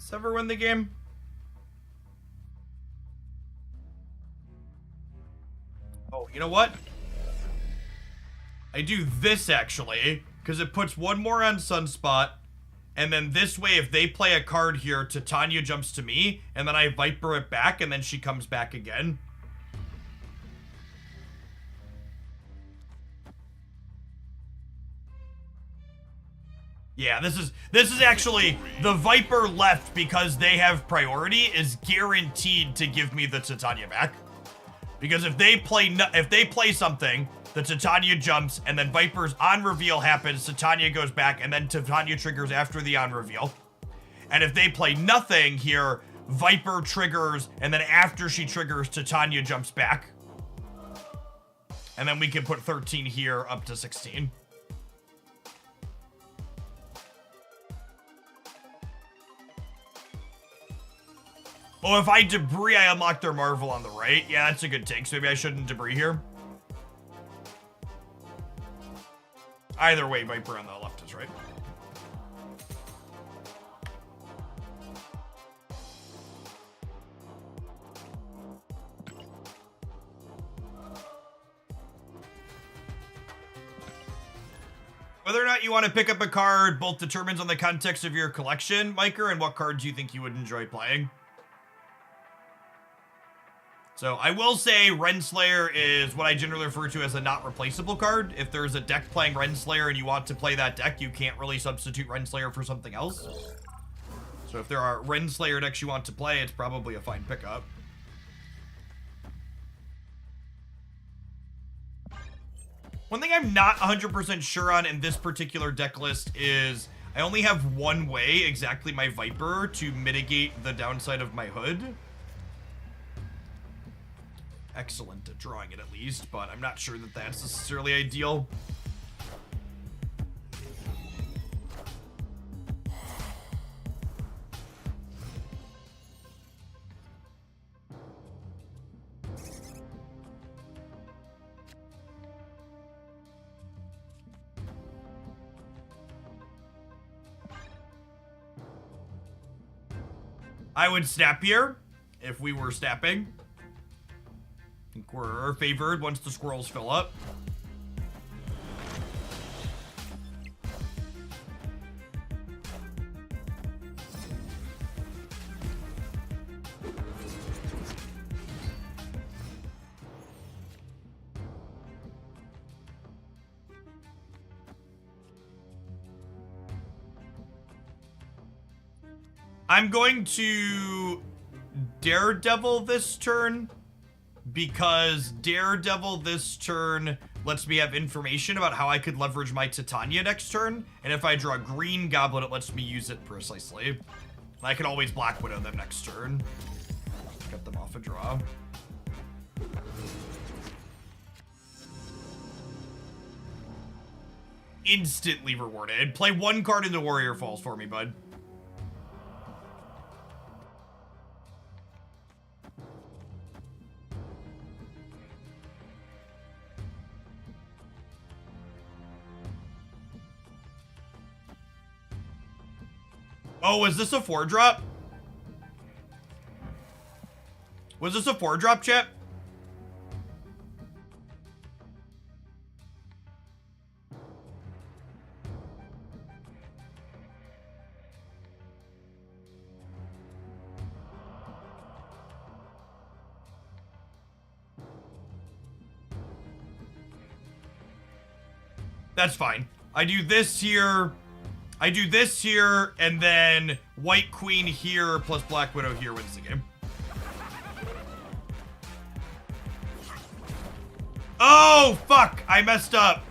Let's ever win the game. Oh, you know what? I do this actually, because it puts one more on Sunspot, and then this way, if they play a card here, Titania jumps to me, and then I Viper it back, and then she comes back again. Yeah, this is actually, the Viper left because they have priority is guaranteed to give me the Titania back. Because if they play something, the Titania jumps, and then Viper's on reveal happens, Titania goes back, and then Titania triggers after the on reveal. And if they play nothing here, Viper triggers, and then after she triggers, Titania jumps back. And then we can put 13 here up to 16. Oh, if I debris, I unlock their Marvel on the right. Yeah, that's a good take. So maybe I shouldn't debris here. Either way, Viper on the left is right. Whether or not you want to pick up a card both determines on the context of your collection, Miker, and what cards you think you would enjoy playing. So I will say Renslayer is what I generally refer to as a not replaceable card. If there's a deck playing Renslayer and you want to play that deck, you can't really substitute Renslayer for something else. So if there are Renslayer decks you want to play, it's probably a fine pickup. One thing I'm not 100% sure on in this particular deck list is I only have one way, exactly my Viper, to mitigate the downside of my Hood. Excellent at drawing it at least, but I'm not sure that that's necessarily ideal. I would snap here if we were snapping. I think we're favored once the squirrels fill up. I'm going to Daredevil this turn because Daredevil this turn lets me have information about how I could leverage my Titania next turn, and if I draw Green Goblin, it lets me use it precisely. And I can always Black Widow them next turn. Get them off a draw. Instantly rewarded. Play one card into Warrior Falls for me, bud. Oh, was this a 4-drop? Was this a 4-drop, chat? That's fine. I do this here. I do this here, and then White Queen here plus Black Widow here wins the game. Oh, fuck! I messed up.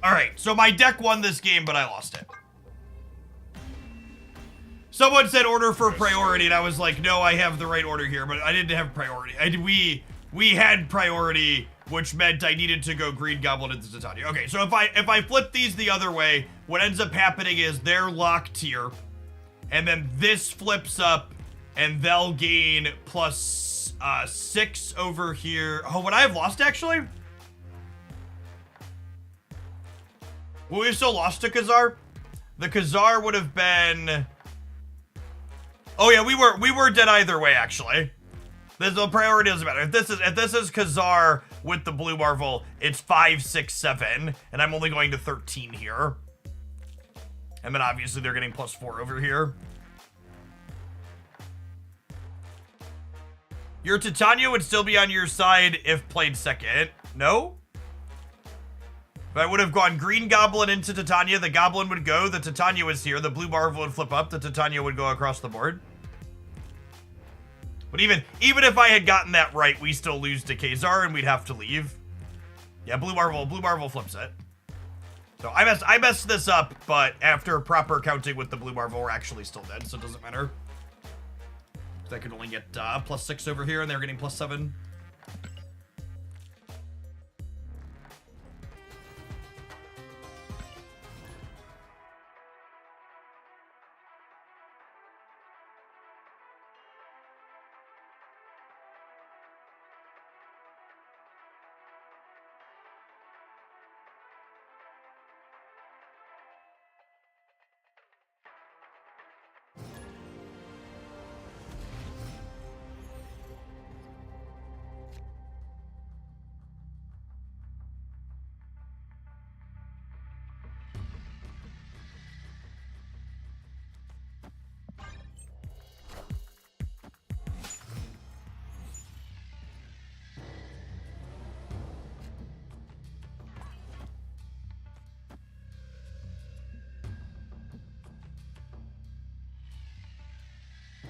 Alright, so my deck won this game, but I lost it. Someone said order for priority, and I was like, no, I have the right order here, but I didn't have priority. We had priority, which meant I needed to go Green Goblin into Titania. Okay, so if I flip these the other way, what ends up happening is they're locked here, and then this flips up, and they'll gain plus 6 over here. Oh, would I have lost, actually? Well, we still lost to Khazar. The Khazar would have been... Oh yeah, we were dead either way, actually. The priority doesn't matter. If this is Khazar with the blue Marvel, it's 5, 6, 7, and I'm only going to 13 here. And then obviously they're getting +4 over here. Your Titania would still be on your side if played second. No? If I would have gone green Goblin into Titania, the Goblin would go, the Titania was here, the blue Marvel would flip up, the Titania would go across the board. But even if I had gotten that right, we still lose to Khazar and we'd have to leave. Yeah, blue Marvel flips it. So I messed this up, but after proper counting with the blue Marvel, we're actually still dead, so it doesn't matter. I could only get +6 over here, and they're getting +7.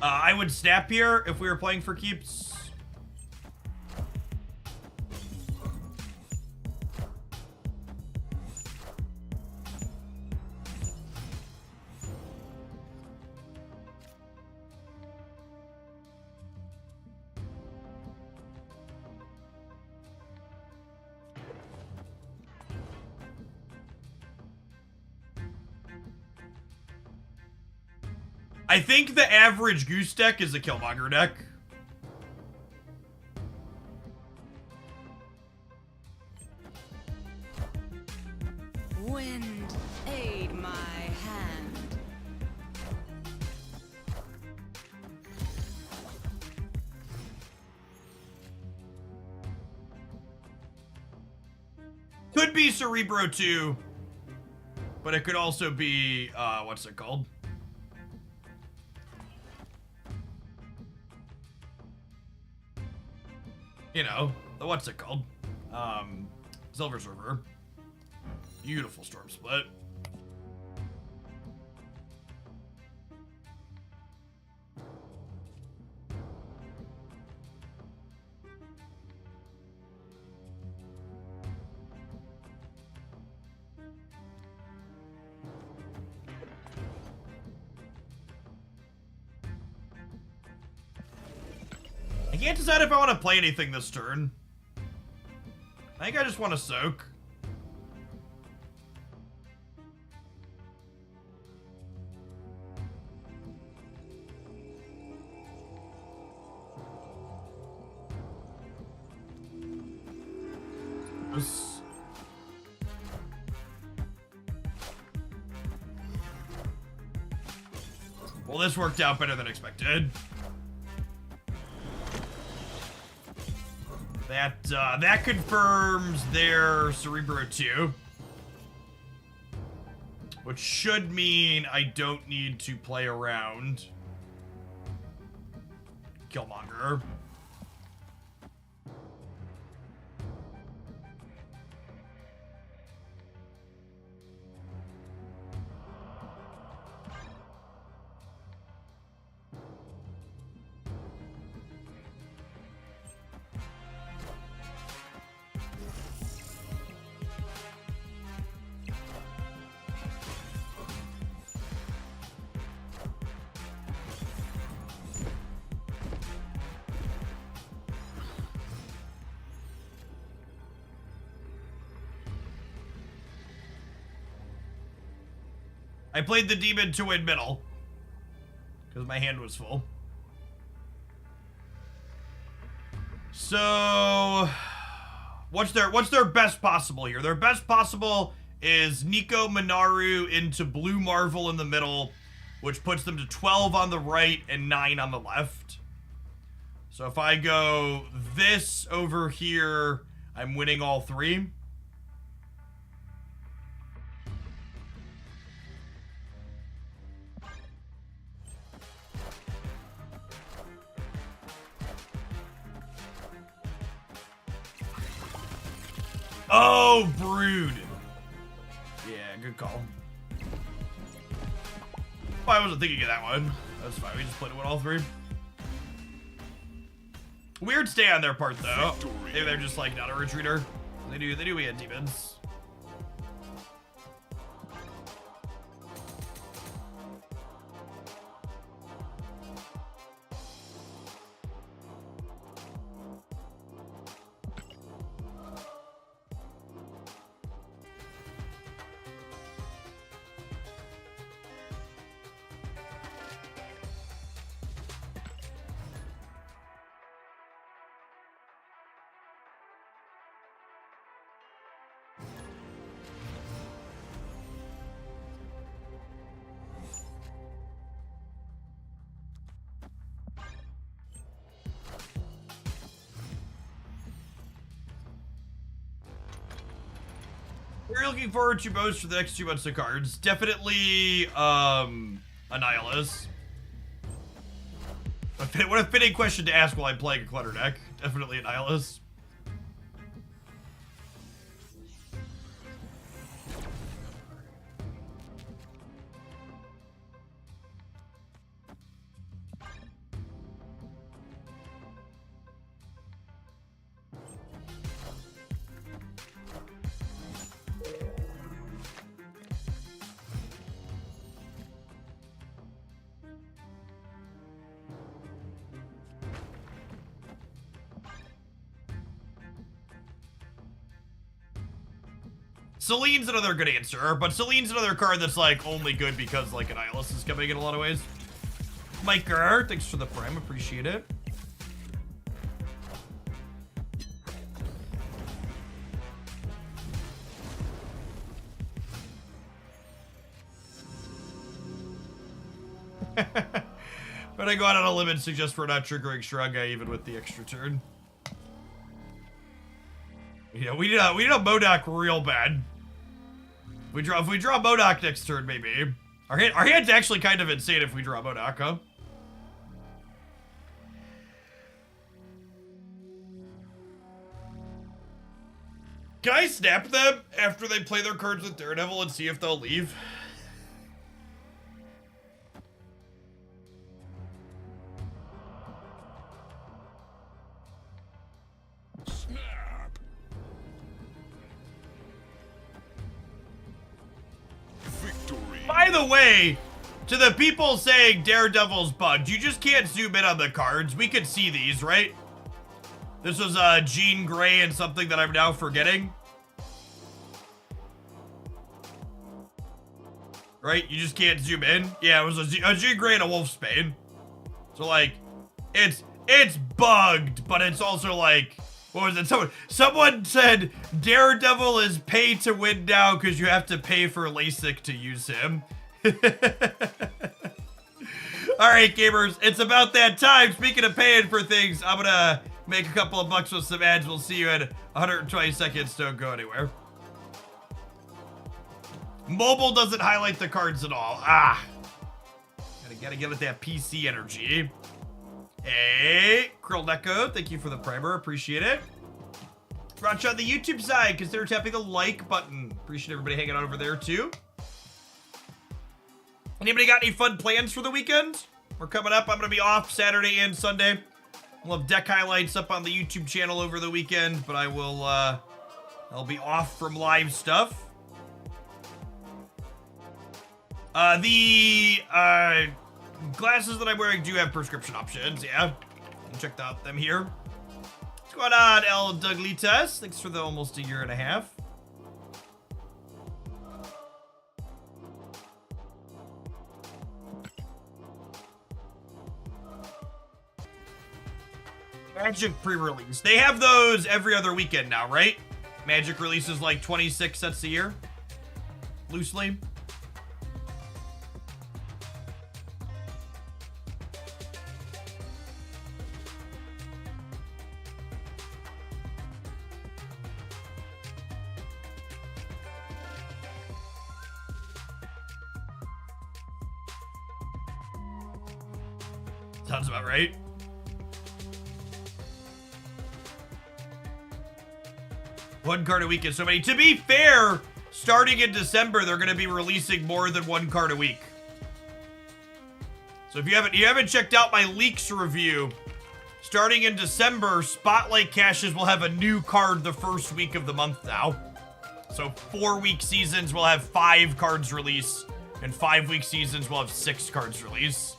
I would snap here if we were playing for keeps. I think the average Goose deck is a Killmonger deck. Wind, aid my hand. Could be Cerebro too, but it could also be, what's it called? You know, what's it called? Silver Server. Beautiful Storm Split. I can't decide if I want to play anything this turn. I think I just want to soak. Well, this worked out better than expected. That confirms their Cerebro 2. Which should mean I don't need to play around Killmonger. I played the demon to win middle because my hand was full. So what's their best possible here? Their best possible is Nico Minaru into Blue Marvel in the middle, which puts them to 12 on the right and 9 on the left. So if I go this over here, I'm winning all 3. Oh, Brood. Yeah, good call. Oh, I wasn't thinking of that one. That's fine. We just played it with all 3. Weird stay on their part, though. Maybe they're just like not a retreater. They do we had demons. We're looking forward to most for the next 2 months of cards. Definitely, Annihilus. What a fitting question to ask while I'm playing a Clutter deck. Definitely Annihilus. Celine's another good answer, but Celine's another card that's like only good because like Annihilus is coming in a lot of ways. Miker, thanks for the prime, appreciate it. But I go out on a limb and suggest for not triggering Shraga even with the extra turn. Yeah, we need a Modok real bad. If we draw Modok next turn, maybe. Our hand's actually kind of insane if we draw Modok, huh? Can I snap them after they play their cards with Daredevil and see if they'll leave? Snap. Victory. By the way, to the people saying Daredevil's bugged, you just can't zoom in on the cards. We could see these, right? This was Jean Grey and something that I'm now forgetting. Right? You just can't zoom in. Yeah, it was a Jean Grey and a Wolfsbane. So like, it's bugged, but it's also like, what was it? Someone said Daredevil is pay to win now because you have to pay for LASIK to use him. Alright, gamers, it's about that time. Speaking of paying for things, I'm gonna make a couple of bucks with some ads. We'll see you in 120 seconds. Don't go anywhere. Mobile doesn't highlight the cards at all. Ah. Gotta give it that PC energy. Hey, Krill Neko, thank you for the primer. Appreciate it. Watch on the YouTube side, consider tapping the like button. Appreciate everybody hanging out over there too. Anybody got any fun plans for the weekend? We're coming up. I'm going to be off Saturday and Sunday. We'll have deck highlights up on the YouTube channel over the weekend, but I'll be off from live stuff. The glasses that I'm wearing do have prescription options, yeah. Check out them here. What's going on, El Douglitas? Thanks for the almost a year and a half. Magic pre-release. They have those every other weekend now, right? Magic releases like 26 sets a year. loosely. Sounds about right. One card a week is so many. To be fair, starting in December, they're going to be releasing more than one card a week. So if you haven't checked out my leaks review, starting in December, Spotlight caches will have a new card the first week of the month now. So 4-week seasons will have 5 cards release, and 5-week seasons will have 6 cards release.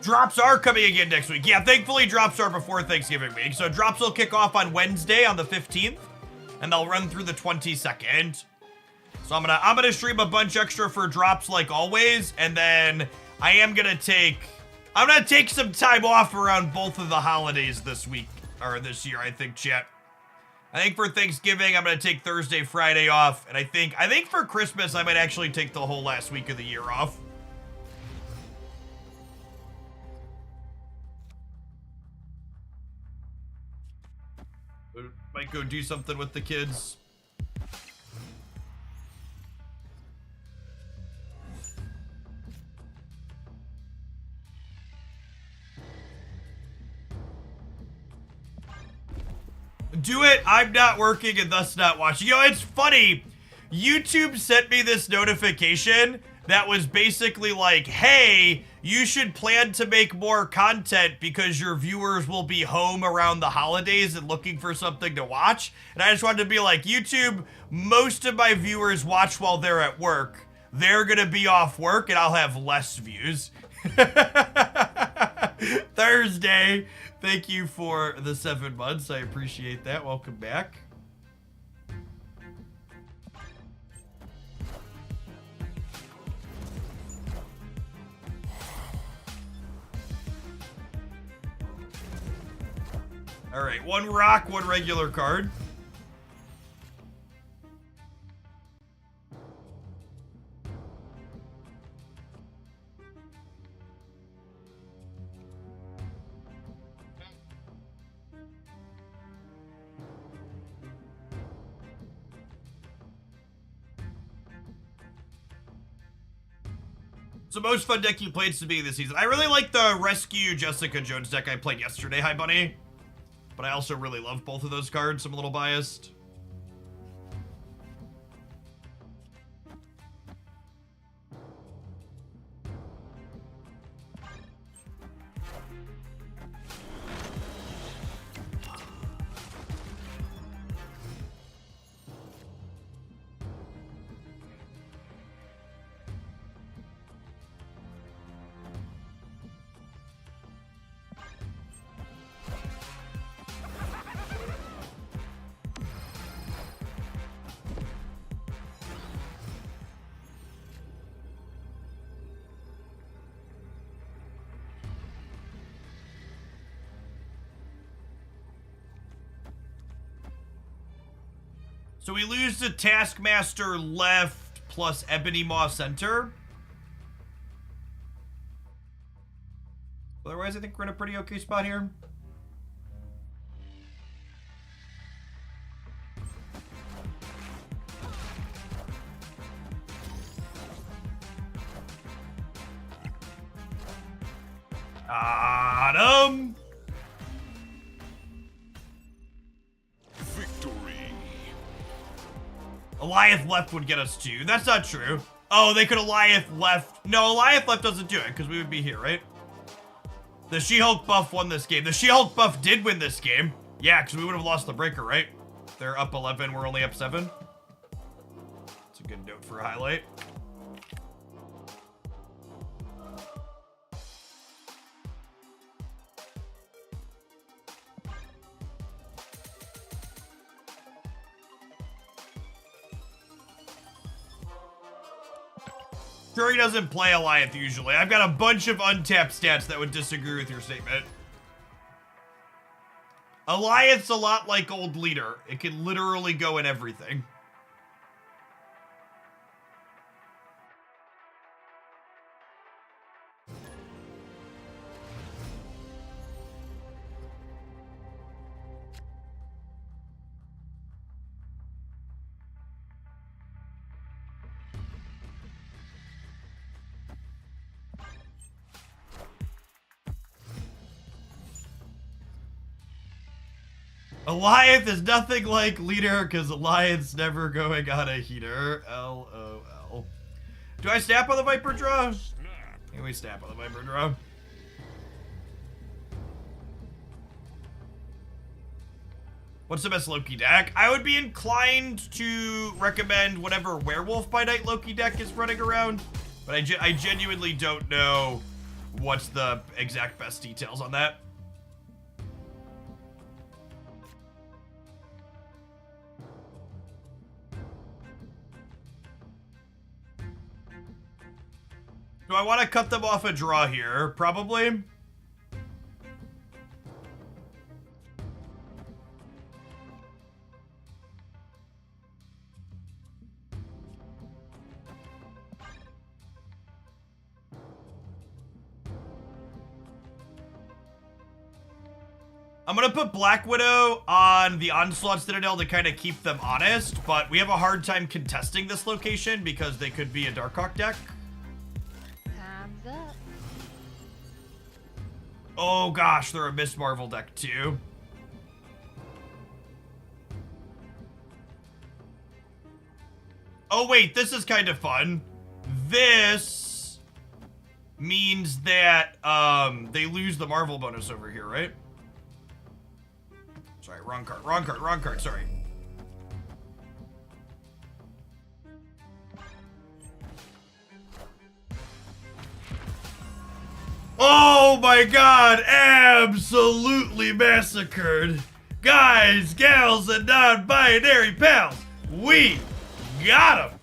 Drops are coming again next week. Yeah, thankfully drops are before Thanksgiving week. So drops will kick off on Wednesday on the 15th, and they'll run through the 22nd. So I'm gonna stream a bunch extra for drops like always, and then I'm gonna take some time off around both of the holidays this week or this year, I think, chat. I think for Thanksgiving I'm gonna take Thursday, Friday off, and I think for Christmas I might actually take the whole last week of the year off. Might go do something with the kids. Do it. I'm not working and thus not watching. You know, it's funny. YouTube sent me this notification that was basically like, hey, you should plan to make more content because your viewers will be home around the holidays and looking for something to watch. And I just wanted to be like, YouTube, most of my viewers watch while they're at work. They're gonna be off work and I'll have less views. Thursday, thank you for the 7 months. I appreciate that. Welcome back. All right, 1 rock, 1 regular card. It's the most fun deck you played to me this season. I really like the Rescue Jessica Jones deck I played yesterday. Hi, Bunny. But I also really love both of those cards. I'm a little biased. So we lose to Taskmaster left plus Ebony Maw center. Otherwise, I think we're in a pretty okay spot here. Got him! Alioth left would get us 2. That's not true. Oh, they could Alioth left. No, Alioth left doesn't do it because we would be here, right? The She-Hulk buff won this game. The She-Hulk buff did win this game. Yeah, because we would have lost the breaker, right? They're up 11. We're only up 7. That's a good note for a highlight. Sure, he doesn't play Alioth usually. I've got a bunch of untapped stats that would disagree with your statement. Alioth's a lot like old leader. It can literally go in everything. Alioth is nothing like leader because Alioth's never going on a heater. LOL. Do I snap on the Viper draw? Can we snap on the Viper draw? What's the best Loki deck? I would be inclined to recommend whatever Werewolf by Night Loki deck is running around, but I genuinely don't know what's the exact best details on that. Do I want to cut them off a draw here? Probably. I'm gonna put Black Widow on the Onslaught Citadel to kind of keep them honest, but we have a hard time contesting this location because they could be a Darkhawk deck. Time's up. Oh gosh, they're a Miss Marvel deck too. Oh wait, this is kind of fun. This means that they lose the Marvel bonus over here, right? Sorry, wrong card, sorry. Oh my god, absolutely massacred. Guys, gals, and non-binary pals, we got him.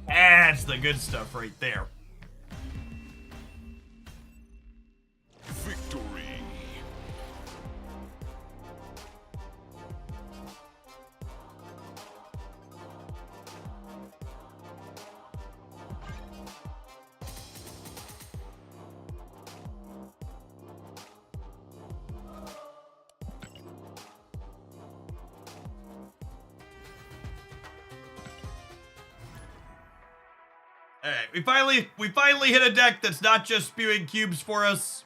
That's the good stuff right there. Victory. All right, we finally hit a deck that's not just spewing cubes for us.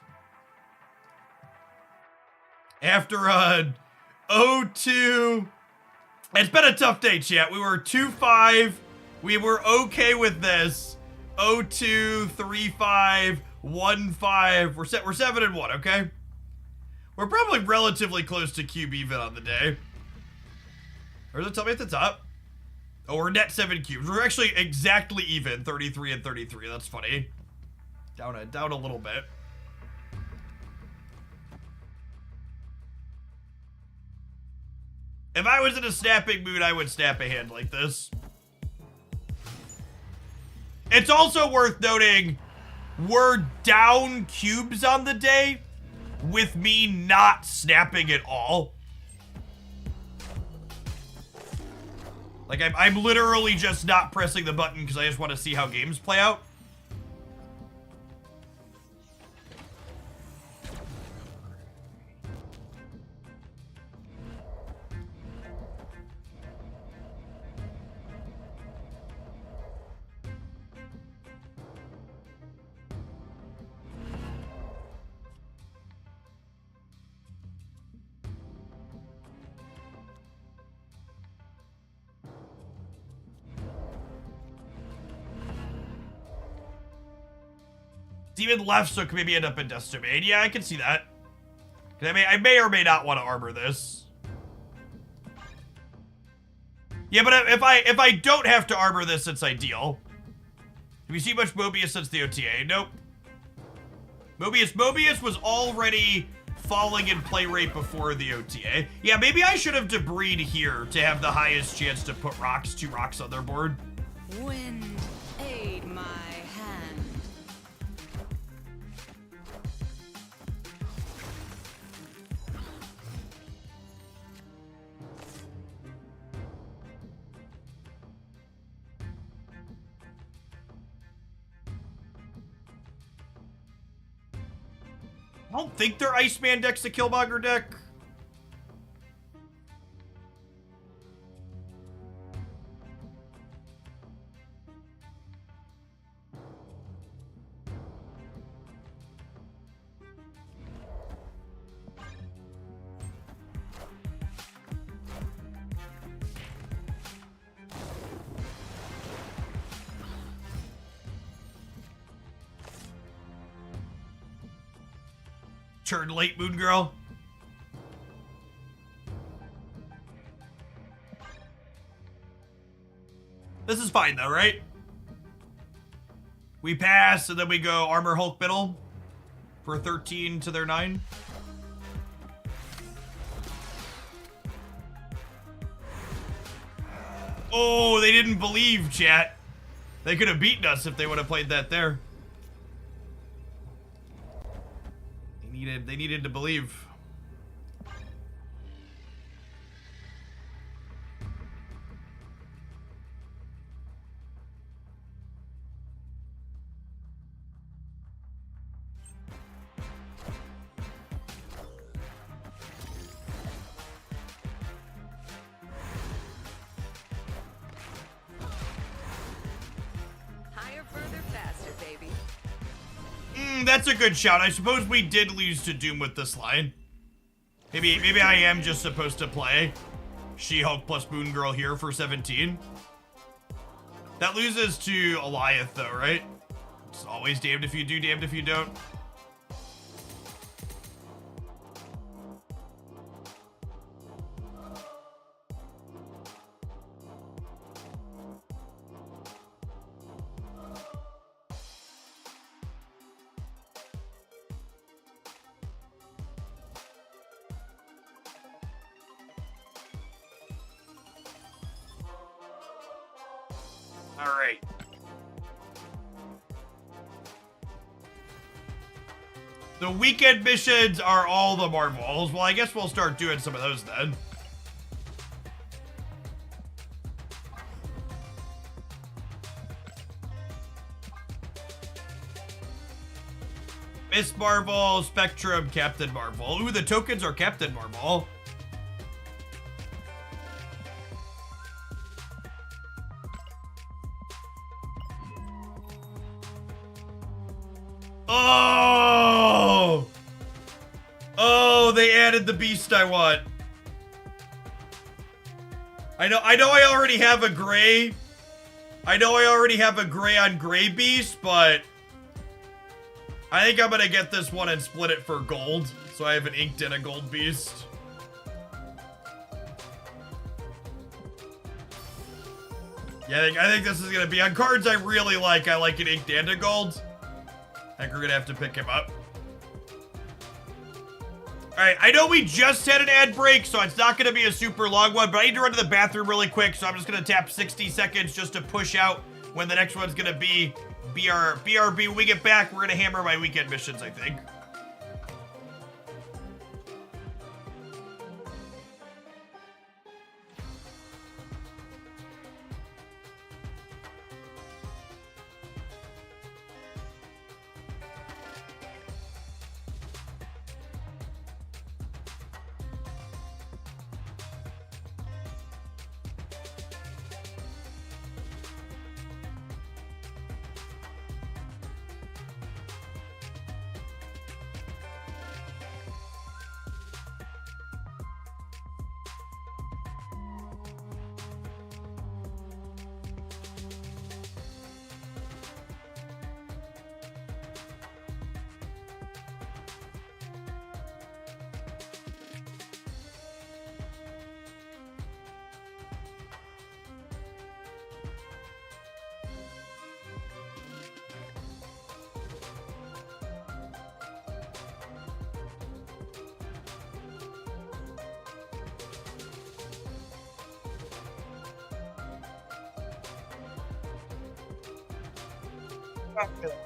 After 0-2, it's been a tough day, chat. We were 2-5. We were okay with this. 0-2, 3-5, 1-5. We're 7-1, okay? We're probably relatively close to cube even on the day. Or does it tell me at the top? Oh, we're net 7 cubes. We're actually exactly even, 33 and 33. That's funny. Down a little bit. If I was in a snapping mood, I would snap a hand like this. It's also worth noting, we're down cubes on the day with me not snapping at all. Like, I'm literally just not pressing the button because I just want to see how games play out. It's even left, so it could maybe end up in Death's Domain. Yeah, I can see that. I may or may not want to armor this. Yeah, but if I don't have to armor this, it's ideal. Have you seen much Mobius since the OTA? Nope. Mobius was already falling in play rate before the OTA. Yeah, maybe I should have debreed here to have the highest chance to put rocks, 2 rocks on their board. Wind, aid my hand. I don't think their Iceman deck's a Killmonger deck. Turn late, Moon Girl. This is fine though, right? We pass and then we go Armor Hulk middle for 13 to their 9. Oh, they didn't believe, chat. They could have beaten us if they would have played that there. They needed to believe. Higher, further, faster, baby. That's a good shout. I suppose we did lose to Doom with this line. Maybe I am just supposed to play She-Hulk plus Moon Girl here for 17. That loses to Alioth though, right? It's always damned if you do, damned if you don't. All right. The weekend missions are all the Marvels. Well, I guess we'll start doing some of those then. Miss Marvel, Spectrum, Captain Marvel. Ooh, the tokens are Captain Marvel. Oh! Oh, they added the beast I want. I know I already have a gray. I know I already have a gray on gray beast, but I think I'm gonna get this one and split it for gold. So I have an inked and a gold beast. Yeah, I think this is gonna be on cards I really like. I like an inked and a gold. I think we're gonna have to pick him up. Alright, I know we just had an ad break, so it's not gonna be a super long one, but I need to run to the bathroom really quick, so I'm just gonna tap 60 seconds just to push out when the next one's gonna be BRB. When we get back, we're gonna hammer my weekend missions, I think.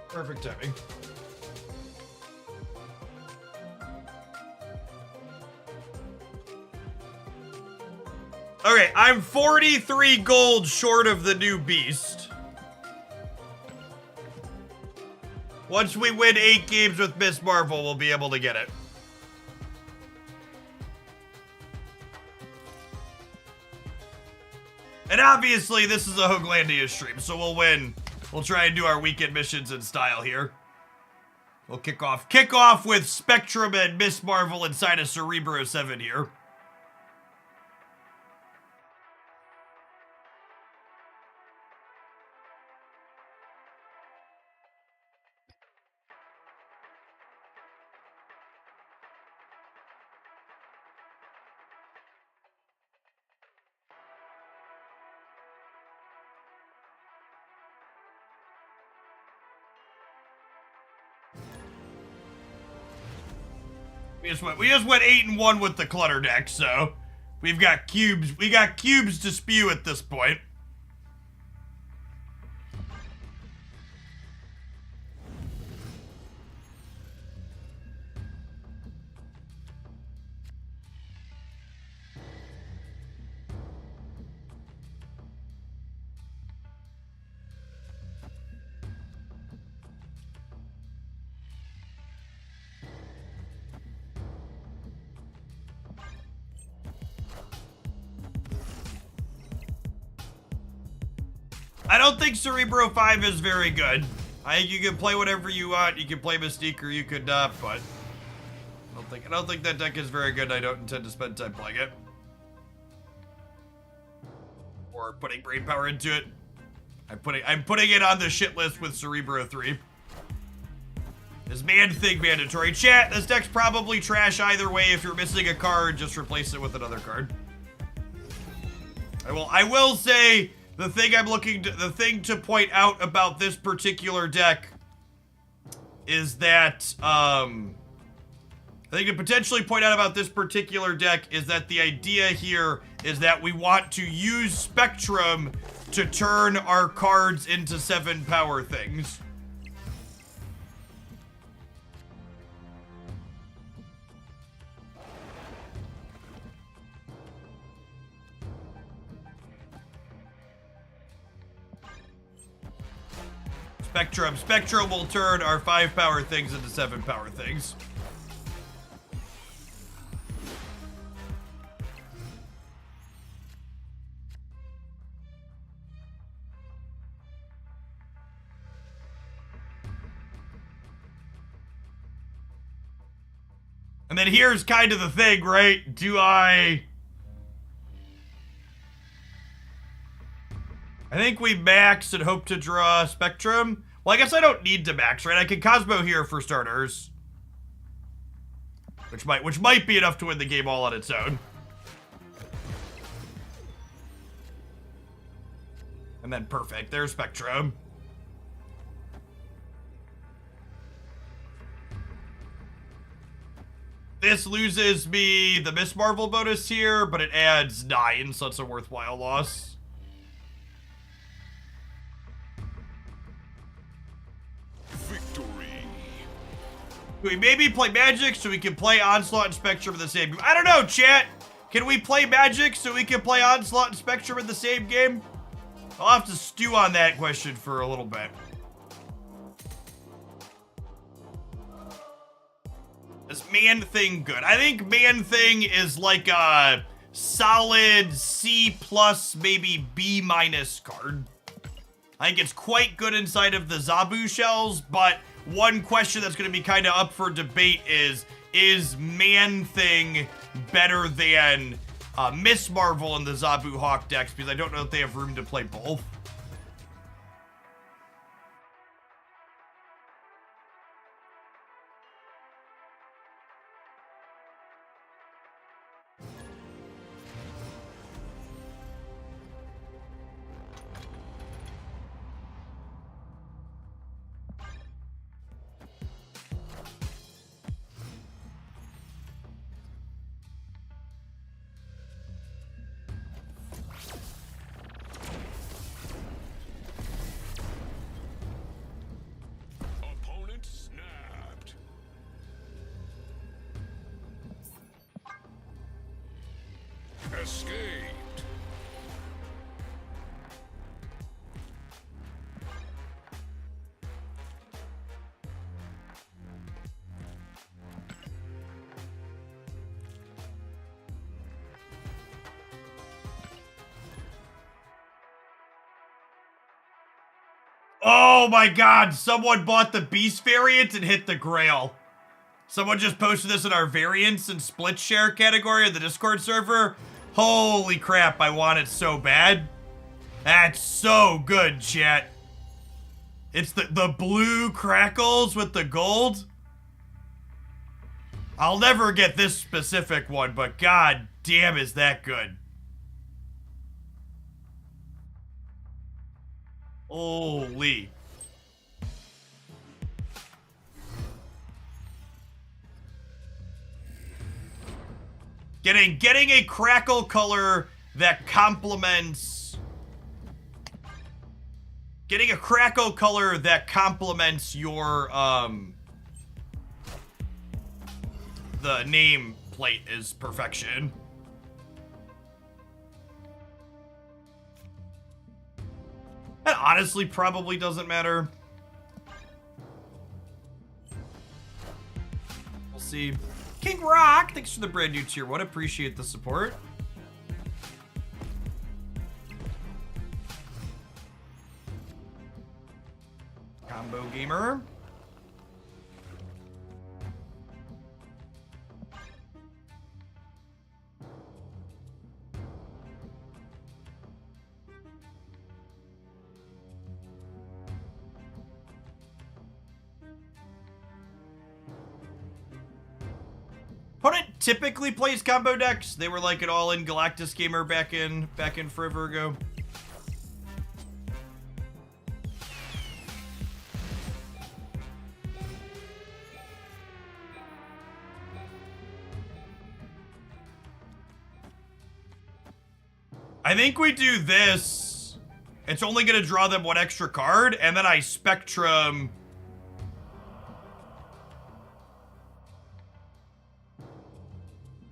Perfect timing. Okay, I'm 43 gold short of the new beast. Once we win 8 games with Miss Marvel, we'll be able to get it. And obviously, this is a Hoaglandia stream, so we'll win. We'll try and do our weekend missions in style here. We'll kick off with Spectrum and Miss Marvel inside of Cerebro 7 here. We just went 8-1 with the Clutter deck, so we've got cubes. We got cubes to spew at this point. I don't think Cerebro 5 is very good. I think you can play whatever you want. You can play Mystique or you could not, but I don't think that deck is very good. I don't intend to spend time playing it. Or putting brain power into it. I'm putting it on the shit list with Cerebro 3. Is Man-Thing mandatory? Chat, this deck's probably trash either way. If you're missing a card, just replace it with another card. I will say the thing to point out about this particular deck is that the thing to potentially point out about this particular deck is that the idea here is that we want to use Spectrum to turn our cards into 7 power things. Spectrum will turn our 5 power things into 7 power things. And then here's kind of the thing, right? I think we max and hope to draw Spectrum. Well, I guess I don't need to max, right? I can Cosmo here for starters. Which might be enough to win the game all on its own. And then perfect. There's Spectrum. This loses me the Miss Marvel bonus here, but it adds 9, so it's a worthwhile loss. Victory. Can we maybe play Magic so we can play Onslaught and Spectrum in the same game? I don't know, chat. Can we play Magic so we can play Onslaught and Spectrum in the same game? I'll have to stew on that question for a little bit. Is Man-Thing good? I think Man-Thing is like a solid C+, maybe B- card. I think it's quite good inside of the Zabu shells, but one question that's going to be kind of up for debate is Man-Thing better than Miss Marvel in the Zabu Hawk decks? Because I don't know if they have room to play both. Escaped. Oh my god, someone bought the Beast variant and hit the Grail. Someone just posted this in our variants and split share category of the Discord server. Holy crap, I want it so bad. That's so good, chat. It's the blue crackles with the gold. I'll never get this specific one, but god damn is that good. Holy. Getting a crackle color that complements... Getting a crackle color that complements your, the name plate is perfection. That honestly probably doesn't matter. We'll see. King Rock, thanks for the brand new tier 1. Appreciate the support. Combo Gamer. Opponent typically plays combo decks. They were like an all-in Galactus gamer back in forever ago. I think we do this. It's only gonna draw them one extra card, and then I Spectrum.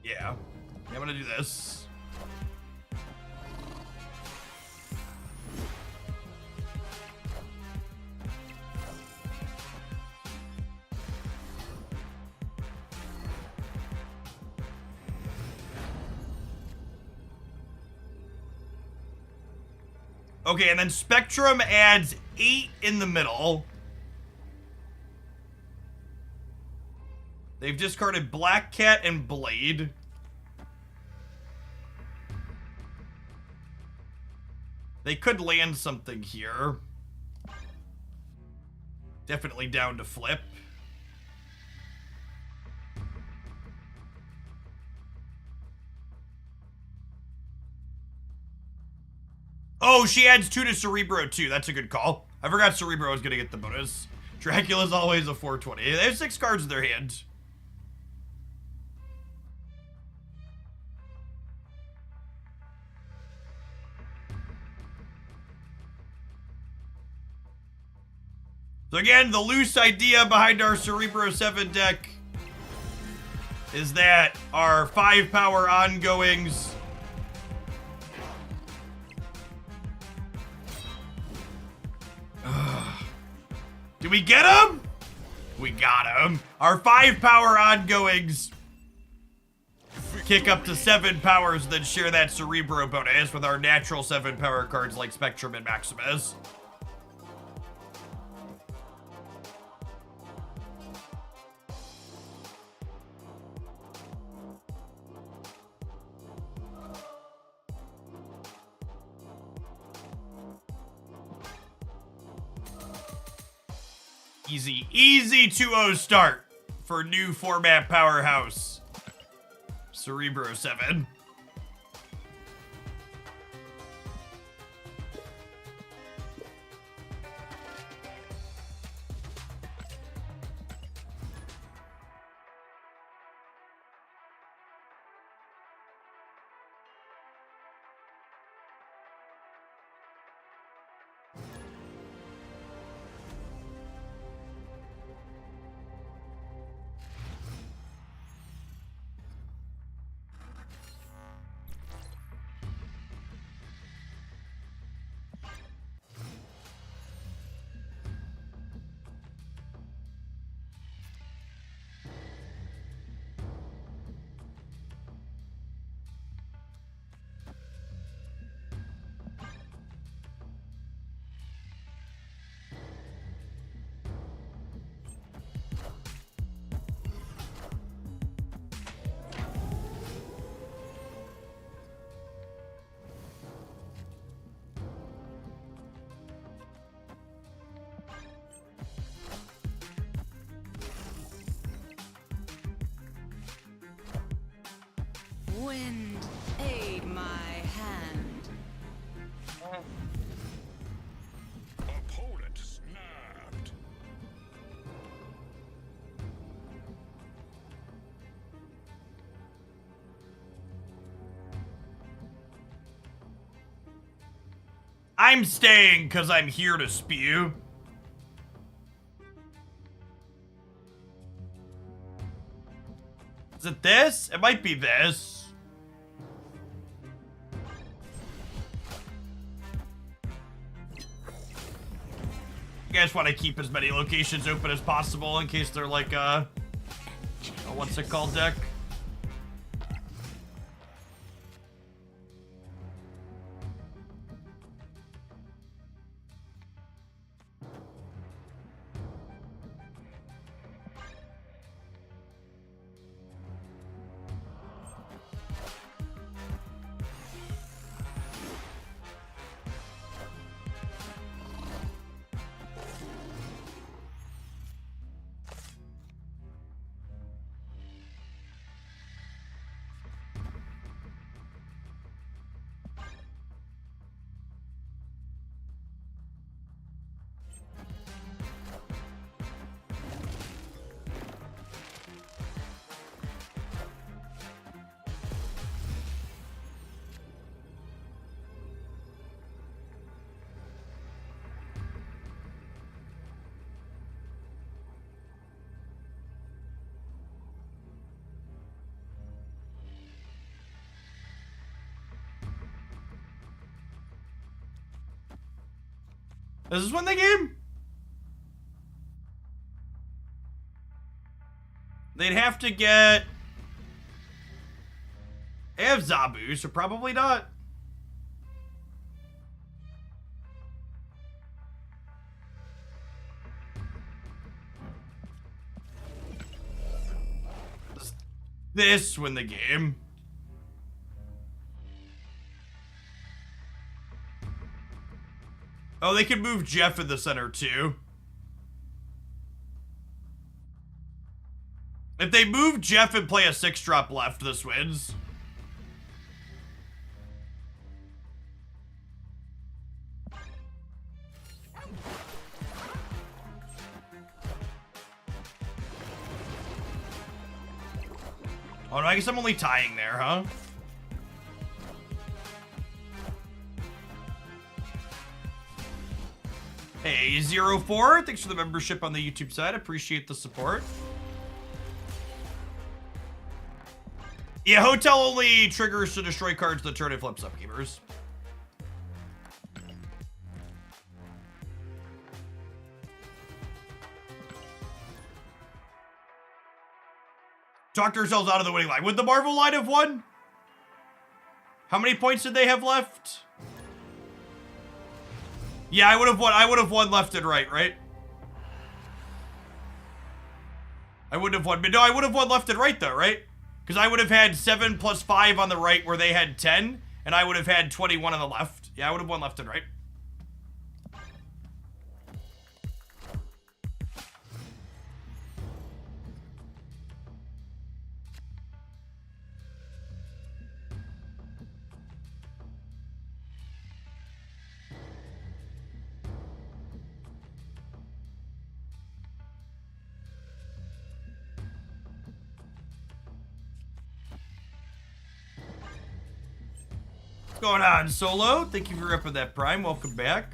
Yeah, I'm gonna do this. Okay, and then Spectrum adds 8 in the middle. They've discarded Black Cat and Blade. They could land something here. Definitely down to flip. Oh, she adds 2 to Cerebro too. That's a good call. I forgot Cerebro was gonna get the bonus. Dracula's always a 420. They have 6 cards in their hand. So again, the loose idea behind our Cerebro 7 deck is that our 5 power ongoings did we get him? We got him. Our 5 power ongoings kick up to 7 powers, then share that Cerebro bonus with our natural 7 power cards like Spectrum and Maximus. Easy 2-0 start for new format powerhouse. Cerebro 7. Wind, aid my hand. Opponent snapped. I'm staying because I'm here to spew. Is it this? It might be this. You guys want to keep as many locations open as possible in case they're like, what's it called, deck? Does this win the game? They'd have to get... They have Zabu, so probably not. Does this win the game? Oh, they could move Jeff in the center, too. If they move Jeff and play a 6-drop left, this wins. Oh, no, I guess I'm only tying there, huh? Hey, 04, thanks for the membership on the YouTube side. Appreciate the support. Yeah, hotel only triggers to destroy cards that turn it flips up, gamers. Talked ourselves out of the winning line. Would the Marvel line have won? How many points did they have left? Yeah, I would have won. I would have won left and right, right? I wouldn't have won. But no, I would have won left and right, though, right? Because I would have had 7 plus 5 on the right where they had 10, and I would have had 21 on the left. Yeah, I would have won left and right. What's going on, Solo? Thank you for repping that Prime. Welcome back.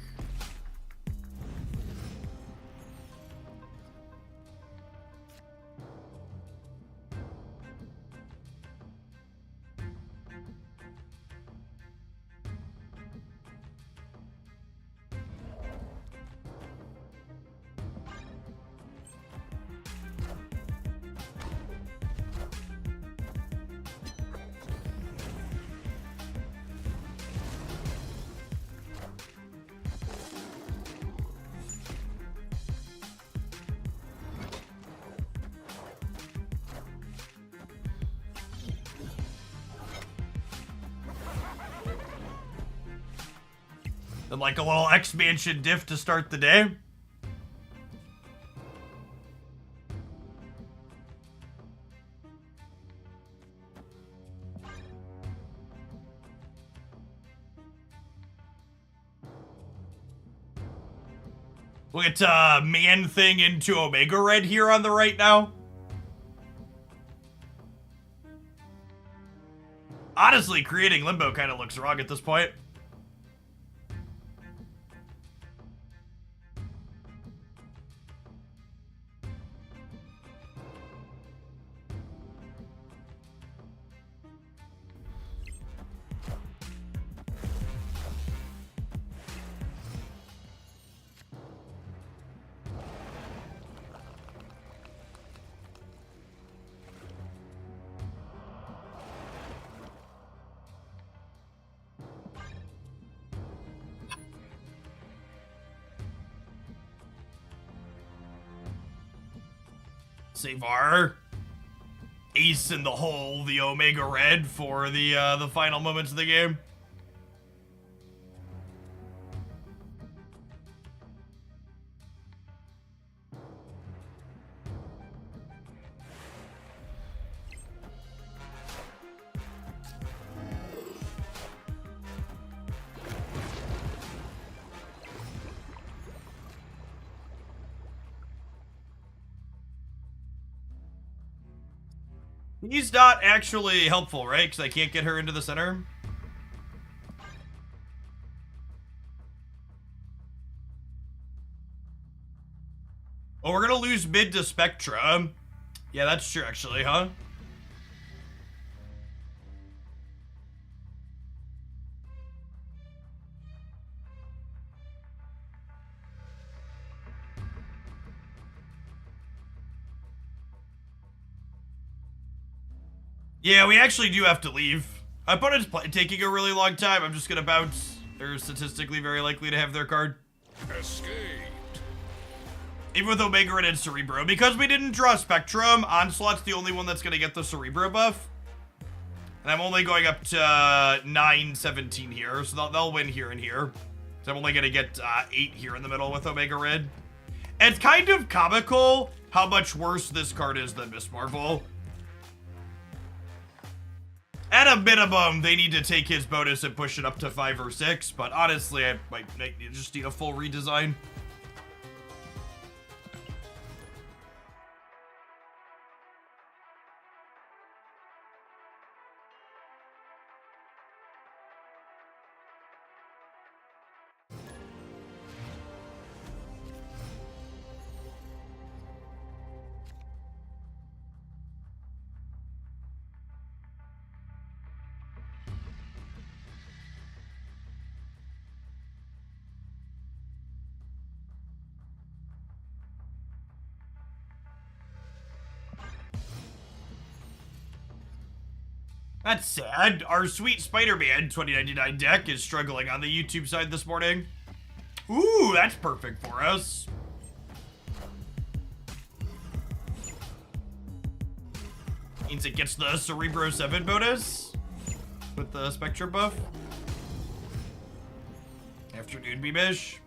And like a little expansion diff to start the day. We'll get Man Thing into Omega Red here on the right now. Honestly, creating Limbo kind of looks wrong at this point. Save our ace in the hole, the Omega Red, for the final moments of the game. He's not actually helpful, right? Because I can't get her into the center. Oh, we're gonna lose mid to Spectra. Yeah, that's true, actually, huh? Yeah, we actually do have to leave. My opponent's taking a really long time. I'm just gonna bounce. They're statistically very likely to have their card. Escaped. Even with Omega Red and Cerebro. Because we didn't draw Spectrum, Onslaught's the only one that's gonna get the Cerebro buff. And I'm only going up to 9-17 here, so they'll win here and here. So I'm only gonna get 8 here in the middle with Omega Red. And it's kind of comical how much worse this card is than Miss Marvel. At a minimum, they need to take his bonus and push it up to 5 or 6, but honestly, I might just need a full redesign. That's sad. Our sweet Spider-Man 2099 deck is struggling on the YouTube side this morning. Ooh, that's perfect for us. Means it gets the Cerebro 7 bonus with the Spectre buff. Afternoon Beamish.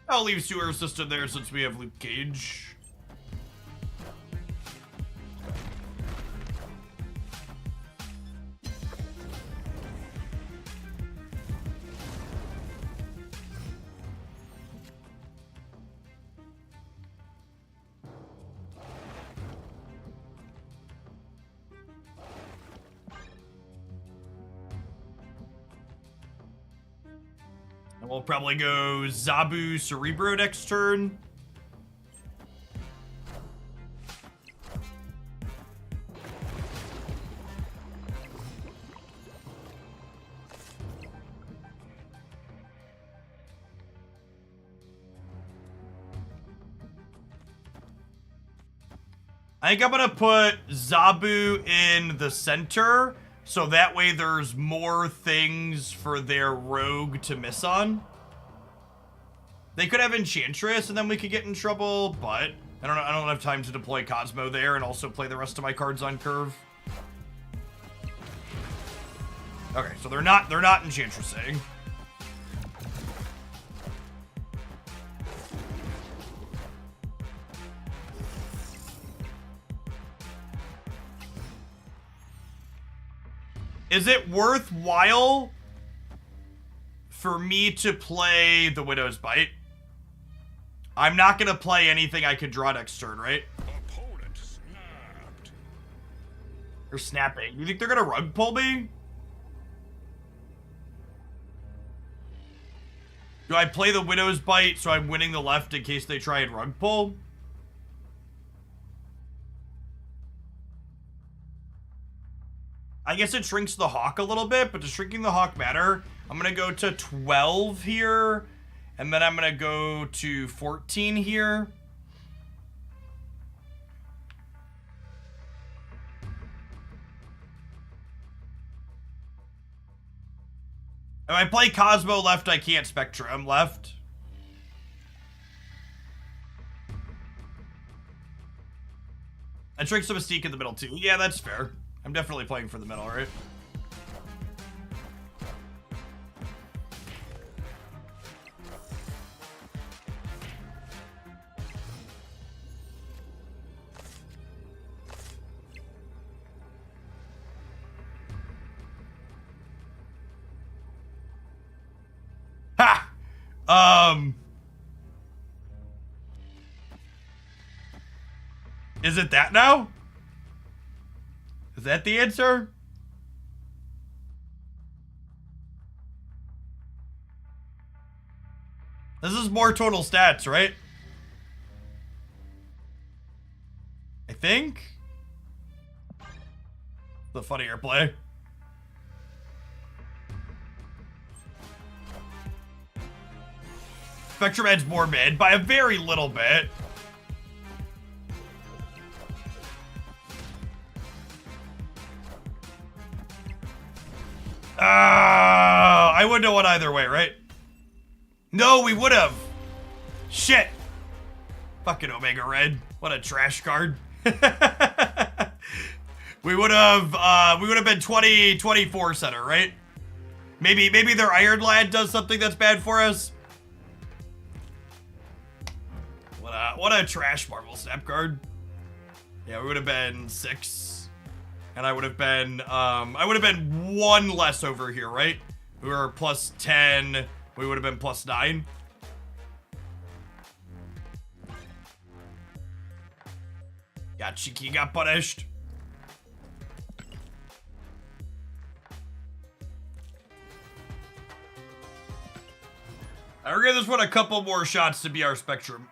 I'll leave Sewer System there since we have Luke Cage. And we'll probably go Zabu Cerebro next turn. I think I'm gonna put Zabu in the center, so that way there's more things for their rogue to miss on. They could have Enchantress and then we could get in trouble, but I don't know. I don't have time to deploy Cosmo there and also play the rest of my cards on curve. Okay, so they're not Enchantressing. Is it worthwhile for me to play the Widow's Bite? I'm not gonna play anything I could draw next turn, right? Opponent snapped. Or snapping. You think they're gonna rug pull me? Do I play the Widow's Bite so I'm winning the left in case they try and rug pull? I guess it shrinks the Hawk a little bit, but does shrinking the Hawk matter? I'm gonna go to 12 here, and then I'm gonna go to 14 here. If I play Cosmo left, I can't Spectrum left. And shrinks the Mystique in the middle too. Yeah, that's fair. I'm definitely playing for the middle, right? Ha! Is it that now? Is that the answer? This is more total stats, right? I think. The funnier play. Spectrum Ed's more mid by a very little bit. I wouldn't have won either way, right? No, we would have. Shit. Fucking Omega Red. What a trash card. we would have been 20-24 center, right? Maybe their Iron Lad does something that's bad for us. What a trash Marvel Snap card. Yeah, we would have been 6. And I would have been one less over here, right? We were plus 10. We would have been plus 9. Yeah, Cheeky got punished. We're giving this one a couple more shots to be our Spectrum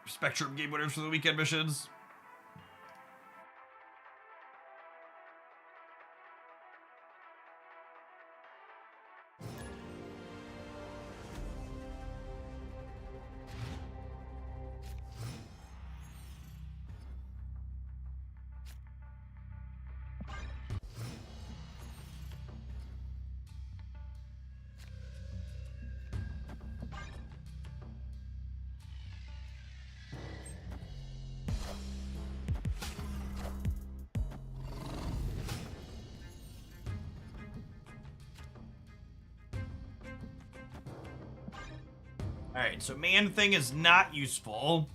game winners for the weekend missions. Alright, so Man Thing is not useful.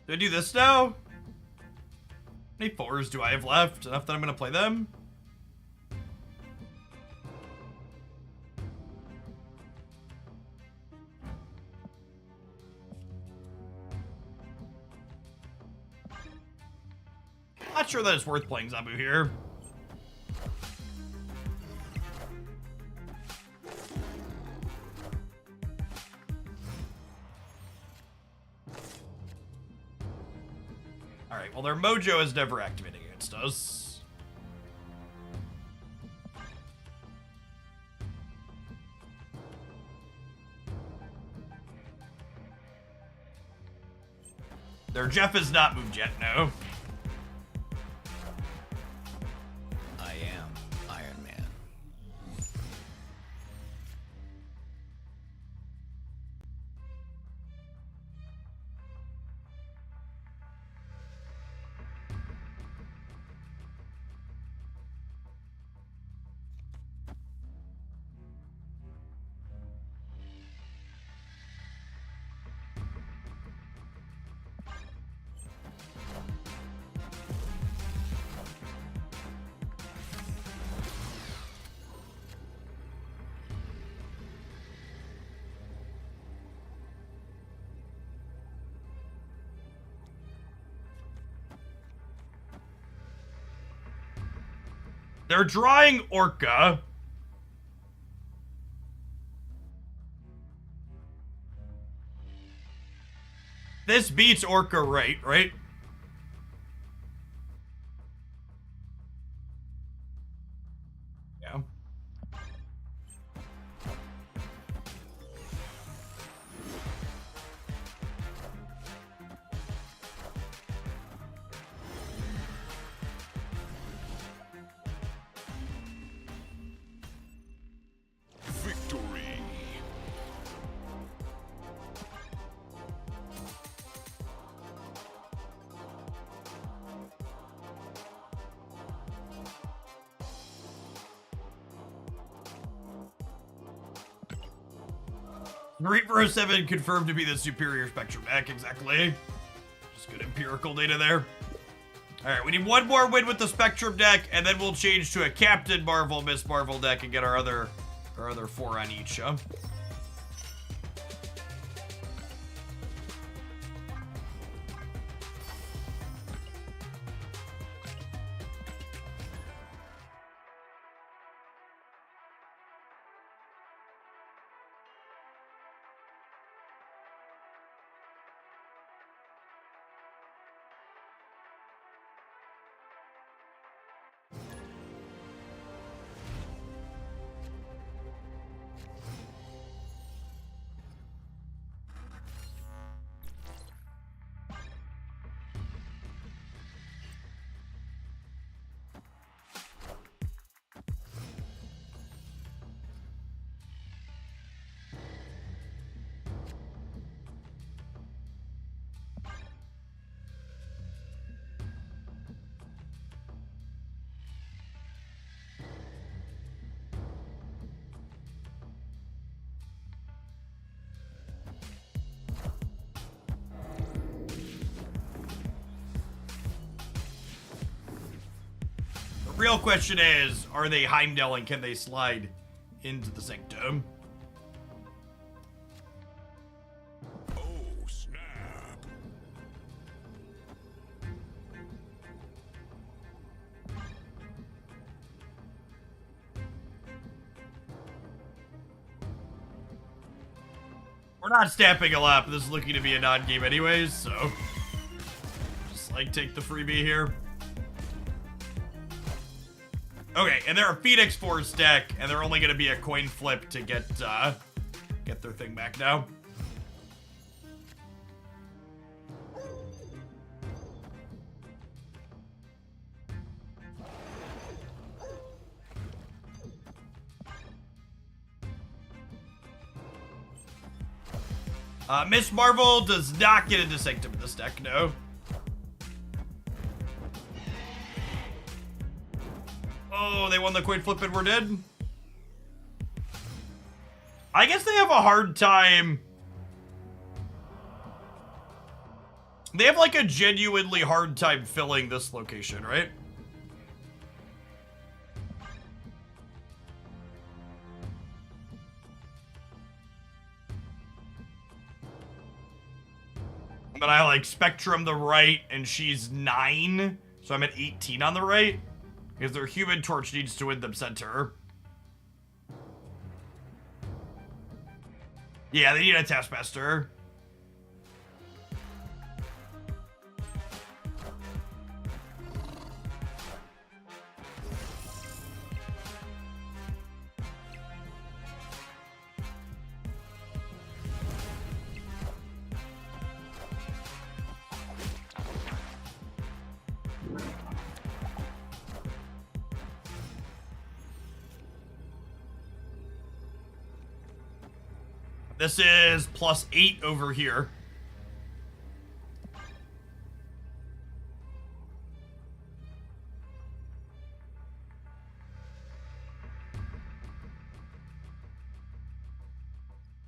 Do I do this now? How many 4s do I have left? Enough that I'm gonna play them? Not sure that it's worth playing Zabu here. Alright, well their mojo is never activating against us. Their Jeff is not moved yet, no. I am Iron Man. They're drawing Orca. This beats Orca right? Yeah. Victory. Reaper 07 confirmed to be the superior Spectrum deck, exactly. Just good empirical data there. Alright, we need one more win with the Spectrum deck, and then we'll change to a Captain Marvel, Miss Marvel deck and get our other 4 on each, huh? Real question is, are they Heimdall and can they slide into the Sanctum? Oh, snap. We're not stamping a lot, but this is looking to be a non-game anyways, so just like take the freebie here. Okay, and they're a Phoenix Force deck, and they're only going to be a coin flip to get their thing back now. Miss Marvel does not get into Sanctum in this deck, no. Oh, they won the coin flip and we're dead? I guess they have a hard time. They have like a genuinely hard time filling this location, right? But I like Spectrum the right and she's 9, so I'm at 18 on the right. Because their Human Torch needs to win them center. Yeah, they need a Taskmaster. This is +8 over here.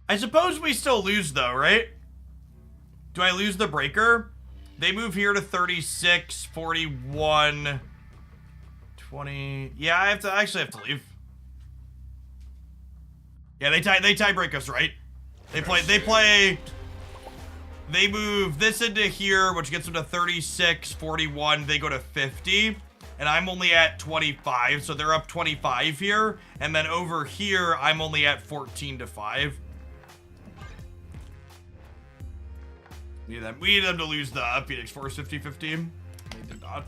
I suppose we still lose though, right? Do I lose the breaker? They move here to 36, 41, 20. Yeah, I actually have to leave. Yeah, they tie break us, right? They move this into here, which gets them to 36, 41. They go to 50. and I'm only at 25, so they're up 25 here. And then over here, I'm only at 14-5. We need them to lose the Phoenix Force 50-50. They did not.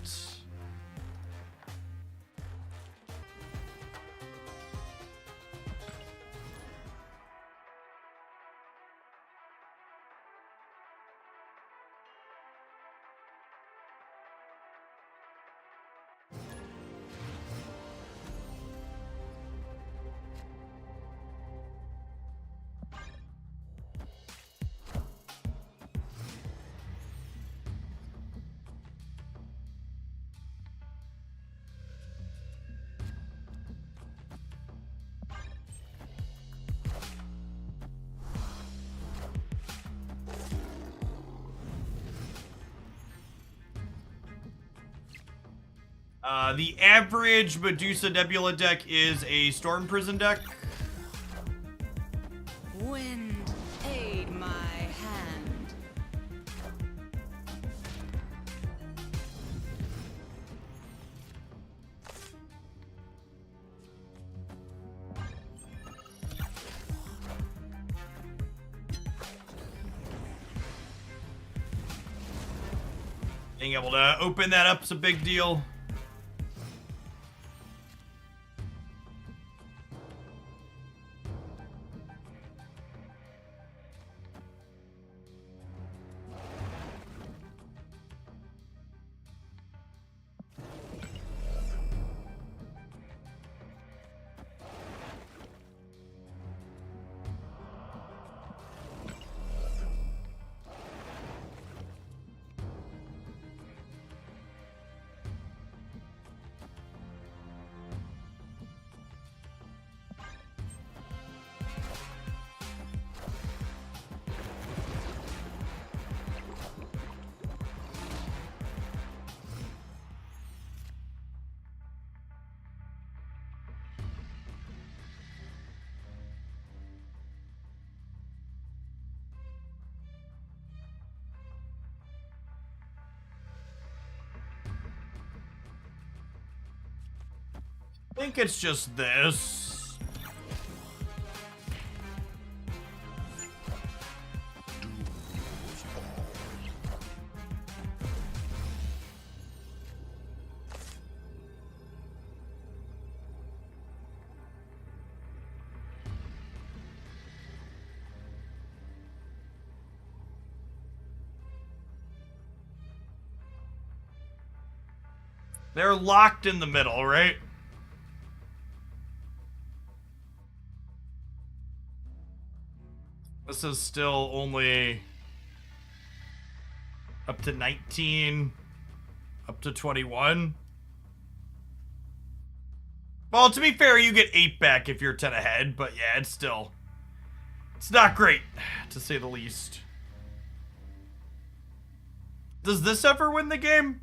The average Medusa Nebula deck is a Storm Prison deck. Wind, aid my hand. Being able to open that up is a big deal. I think it's just this. They're locked in the middle, right? This is still only up to 19, up to 21. Well, to be fair, you get 8 back if you're 10 ahead, but yeah, it's not great, to say the least. Does this ever win the game?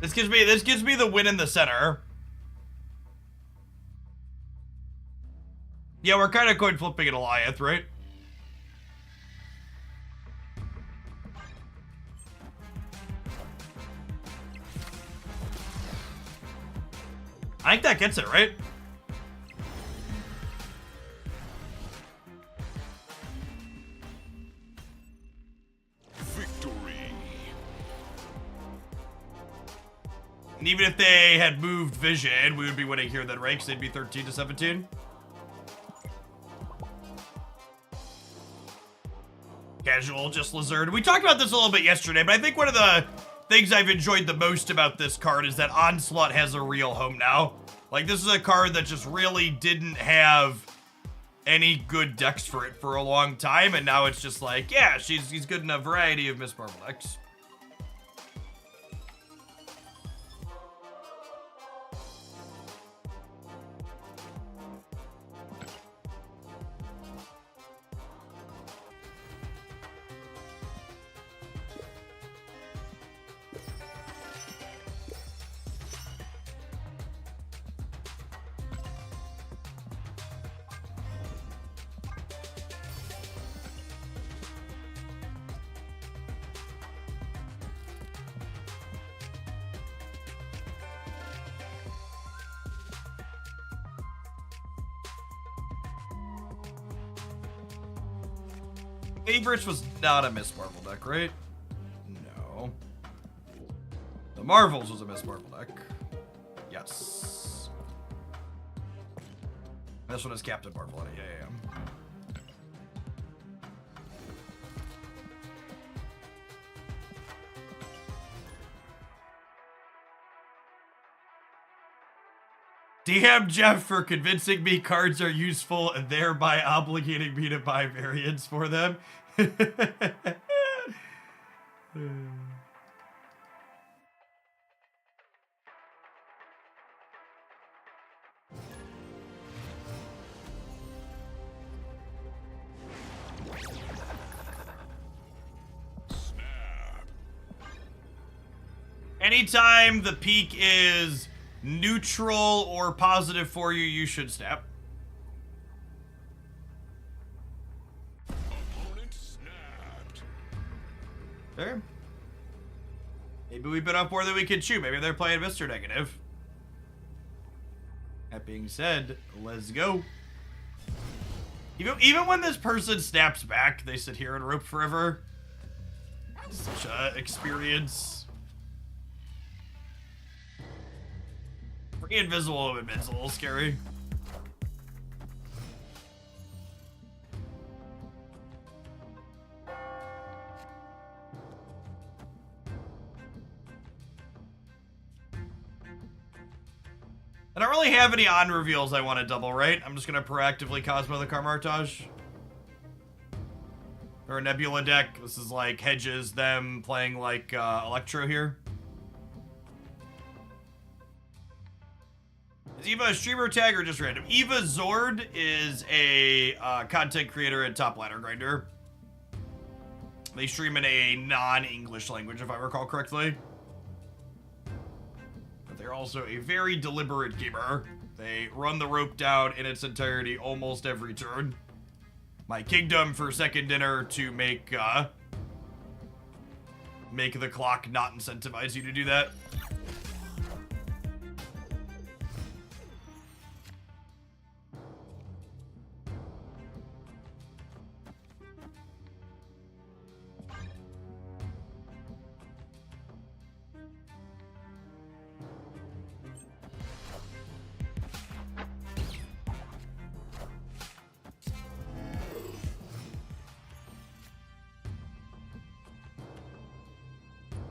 This gives me the win in the center. Yeah, we're kind of coin flipping at Alioth, right? I think that gets it, right? Victory. And even if they had moved Vision, we would be winning here then, right? Because they'd be 13-17. Casual, just Lizard. We talked about this a little bit yesterday, but I think one of the things I've enjoyed the most about this card is that Onslaught has a real home now. Like, this is a card that just really didn't have any good decks for it for a long time, and now it's just like, yeah, he's good in a variety of Miss Marvel decks. Favorites was not a Miss Marvel deck, right? No. The Marvels was a Miss Marvel deck. Yes. This one is Captain Marvel. Yeah. DM Jeff for convincing me cards are useful and thereby obligating me to buy variants for them. Anytime the peak is neutral or positive for you, you should snap. Opponent snapped. There. Maybe we bit off more than we can chew. Maybe they're playing Mr. Negative. That being said, let's go. Even when this person snaps back, they sit here and rope forever. Such a experience. Freaking invisible movement's a little scary. I don't really have any on reveals I want to double, right? I'm just gonna proactively Cosmo the Carmartage. Or a Nebula deck. This is like hedges them playing like Electro here. Is Eva a streamer tag or just random? Eva Zord is a content creator and top ladder grinder. They stream in a non-English language, if I recall correctly. But they're also a very deliberate gamer. They run the rope down in its entirety almost every turn. My kingdom for second dinner to make the clock not incentivize you to do that.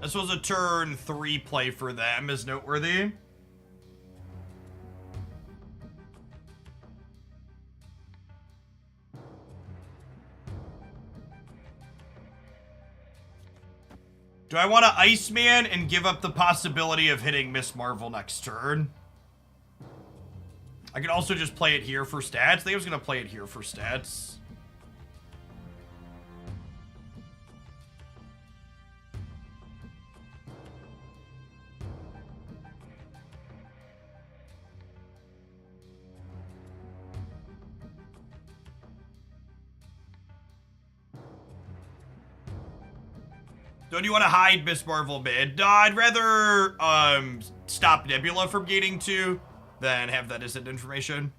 This was a turn 3 play for them, is noteworthy. Do I want to Iceman and give up the possibility of hitting Miss Marvel next turn? I could also just play it here for stats. I think I was going to play it here for stats. Don't you want to hide Miss Marvel mid? No, I'd rather stop Nebula from gaining 2 than have that as information.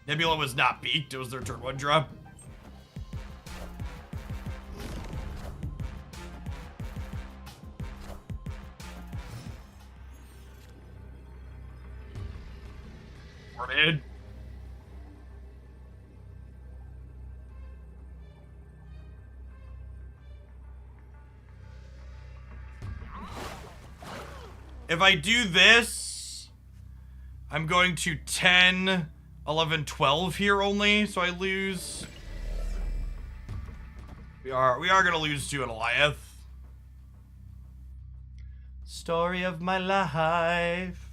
Nebula was not peaked. It was their turn 1 drop. Mid. If I do this, I'm going to 10, 11, 12 here only, so I lose. We are going to lose to an Alioth. Story of my life.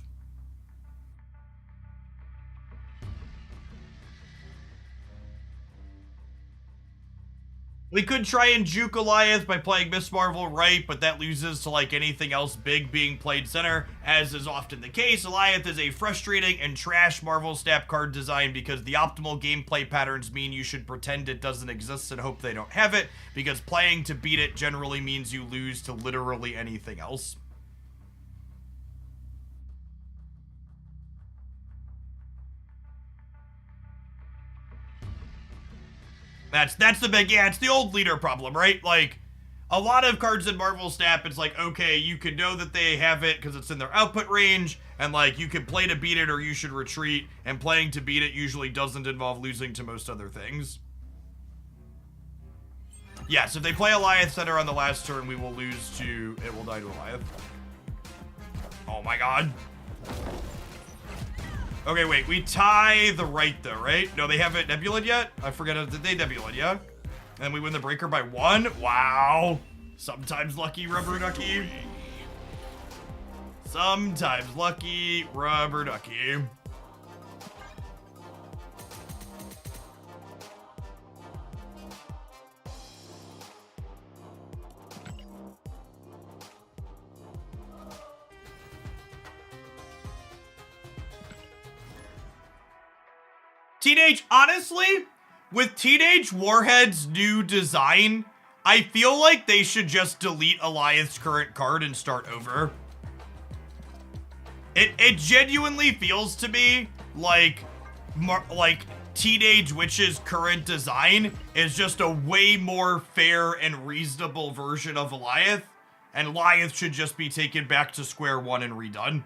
We could try and juke Alioth by playing Miss Marvel right, but that loses to like anything else big being played center, as is often the case. Alioth is a frustrating and trash Marvel snap card design because the optimal gameplay patterns mean you should pretend it doesn't exist and hope they don't have it, because playing to beat it generally means you lose to literally anything else. That's the big, yeah, it's the old leader problem, right? Like, a lot of cards in Marvel Snap, it's like, okay, you can know that they have it because it's in their output range, and like, you can play to beat it or you should retreat, and playing to beat it usually doesn't involve losing to most other things. Yes, if they play Alioth Center on the last turn, we will lose to, it will die to Alioth. Oh my god. Okay, wait, we tie the right though, right? No, they haven't Nebulaed yet? I forget, did they Nebulaed, yeah? And we win the breaker by 1? Wow. Sometimes lucky, rubber ducky. Sometimes lucky, rubber ducky. Honestly, with Teenage Warhead's new design, I feel like they should just delete Alioth's current card and start over. It genuinely feels to me like Teenage Witch's current design is just a way more fair and reasonable version of Alioth, and Alioth should just be taken back to square one and redone.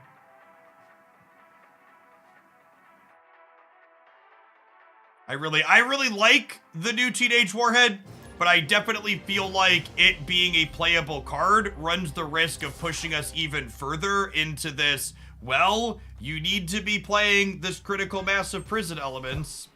I really like the new Teenage Warhead, but I definitely feel like it being a playable card runs the risk of pushing us even further into this, well, you need to be playing this critical mass of prison elements.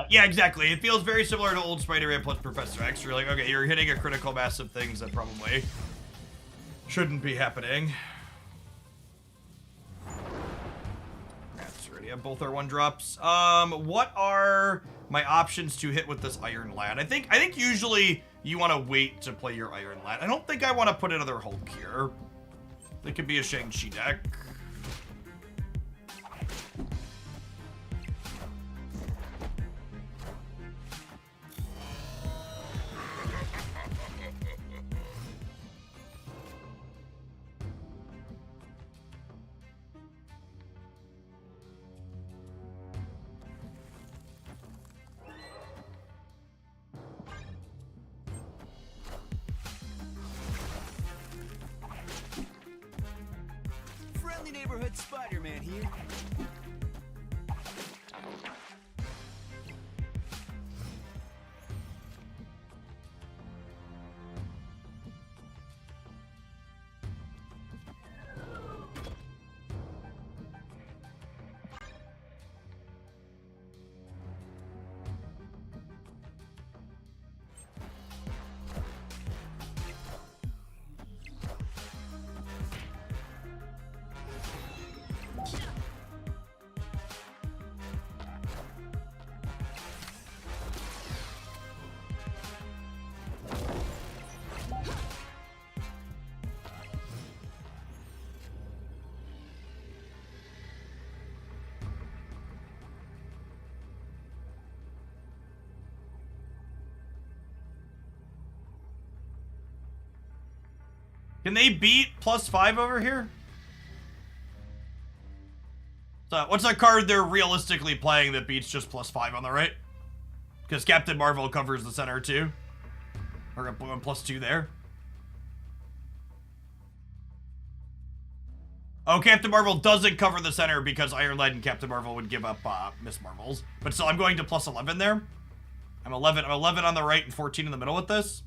Yeah, exactly. It feels very similar to old Spider-Man plus Professor X. You're like, okay, you're hitting a critical mass of things that probably shouldn't be happening. That's already have both our 1-drops. What are my options to hit with this Iron Lad? I think usually you want to wait to play your Iron Lad. I don't think I want to put another Hulk here. That could be a Shang-Chi deck. Neighborhood Spider-Man here. Can they beat +5 over here? So what's that card they're realistically playing that beats just +5 on the right? Because Captain Marvel covers the center too. Or going +2 there. Oh, Captain Marvel doesn't cover the center because Iron Lad and Captain Marvel would give up Miss Marvels. But still, I'm going to +11 there. I'm 11 on the right and 14 in the middle with this.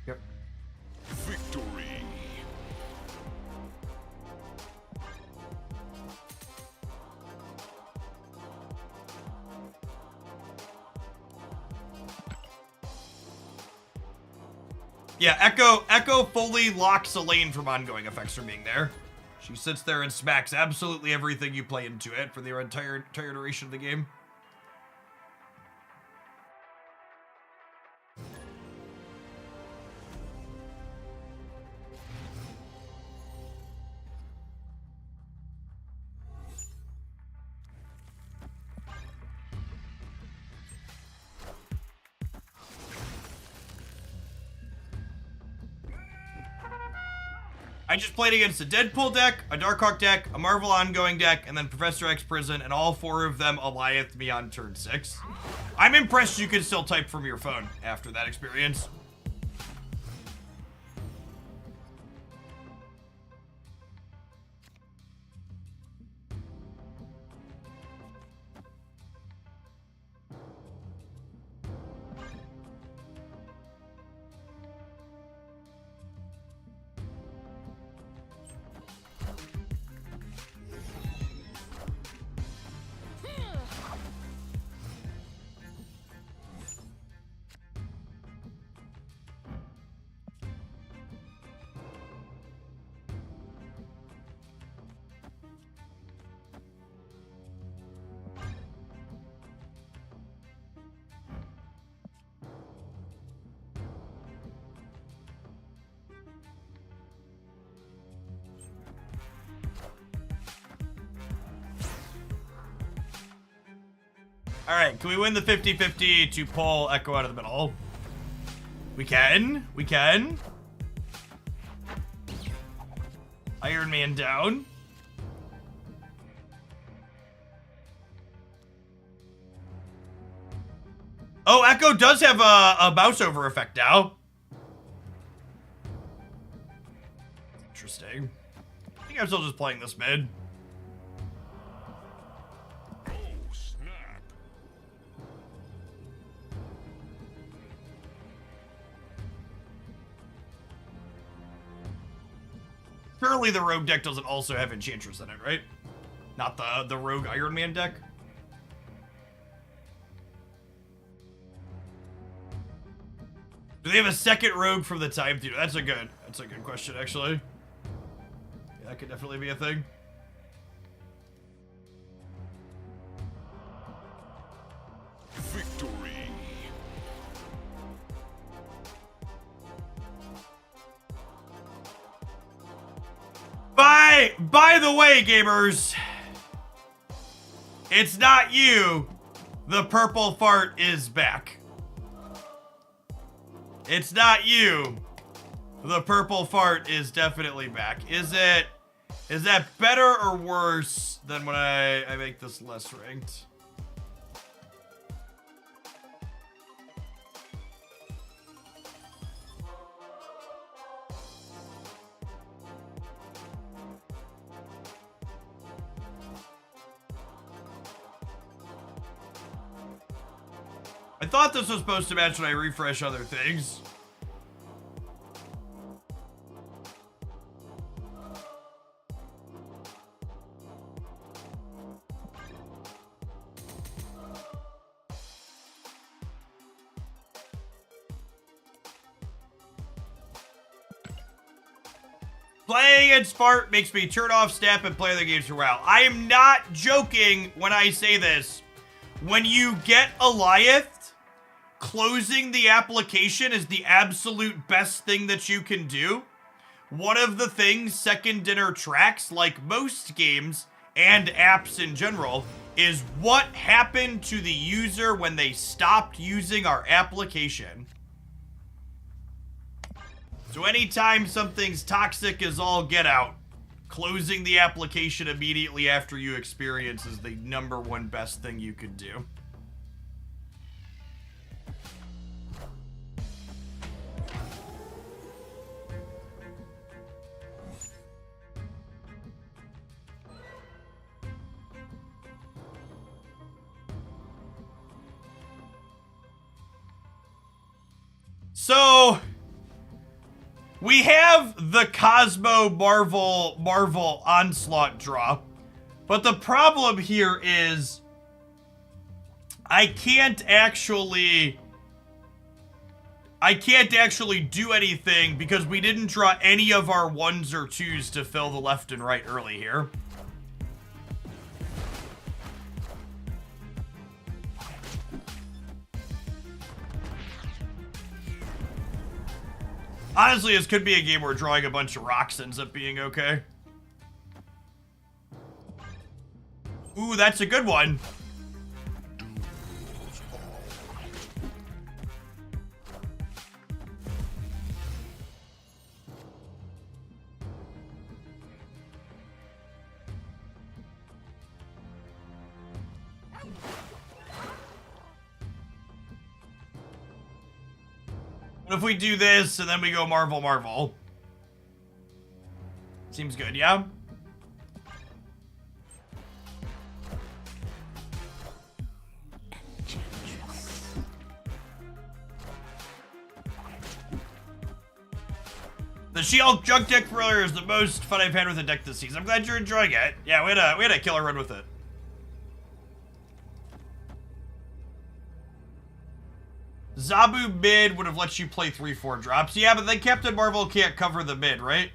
Yep. Victory. Yeah, Echo fully locks a lane from ongoing effects from being there. She sits there and smacks absolutely everything you play into it for the entire duration of the game. I just played against a Deadpool deck, a Darkhawk deck, a Marvel ongoing deck, and then Professor X Prison, and all 4 of them Alioth me on turn 6. I'm impressed you can still type from your phone after that experience. All right, can we win the 50-50 to pull Echo out of the middle? We can. We can. Iron Man down. Oh, Echo does have a mouse over effect now. Interesting. I think I'm still just playing this mid. Oh, snap. Surely the Rogue deck doesn't also have Enchantress in it, right? Not the Rogue Iron Man deck? Do they have a second Rogue from the Time Theater? That's a good question, actually. Yeah, that could definitely be a thing. Victory. By the way, gamers, it's not you. The purple fart is back. It's not you. The purple fart is definitely back. Is that better or worse than when I make this less ranked? I thought this was supposed to match when I refresh other things. Playing against Fart makes me turn off Snap and play other games for a while. I am not joking when I say this. When you get Alioth, closing the application is the absolute best thing that you can do. One of the things Second Dinner tracks, like most games and apps in general, is what happened to the user when they stopped using our application. So anytime something's toxic as all get out, closing the application immediately after you experience is the #1 best thing you could do. So we have the Cosmo Marvel Onslaught draw, but the problem here is I can't actually do anything because we didn't draw any of our 1s or 2s to fill the left and right early here. Honestly, this could be a game where drawing a bunch of rocks ends up being okay. Ooh, that's a good one. What if we do this and then we go Marvel, Marvel? Seems good, yeah? The She-Hulk junk deck for earlier is the most fun I've had with a deck this season. I'm glad you're enjoying it. Yeah, we had a killer run with it. Zabu mid would have let you play 3-4 drops. Yeah, but then Captain Marvel can't cover the mid, right?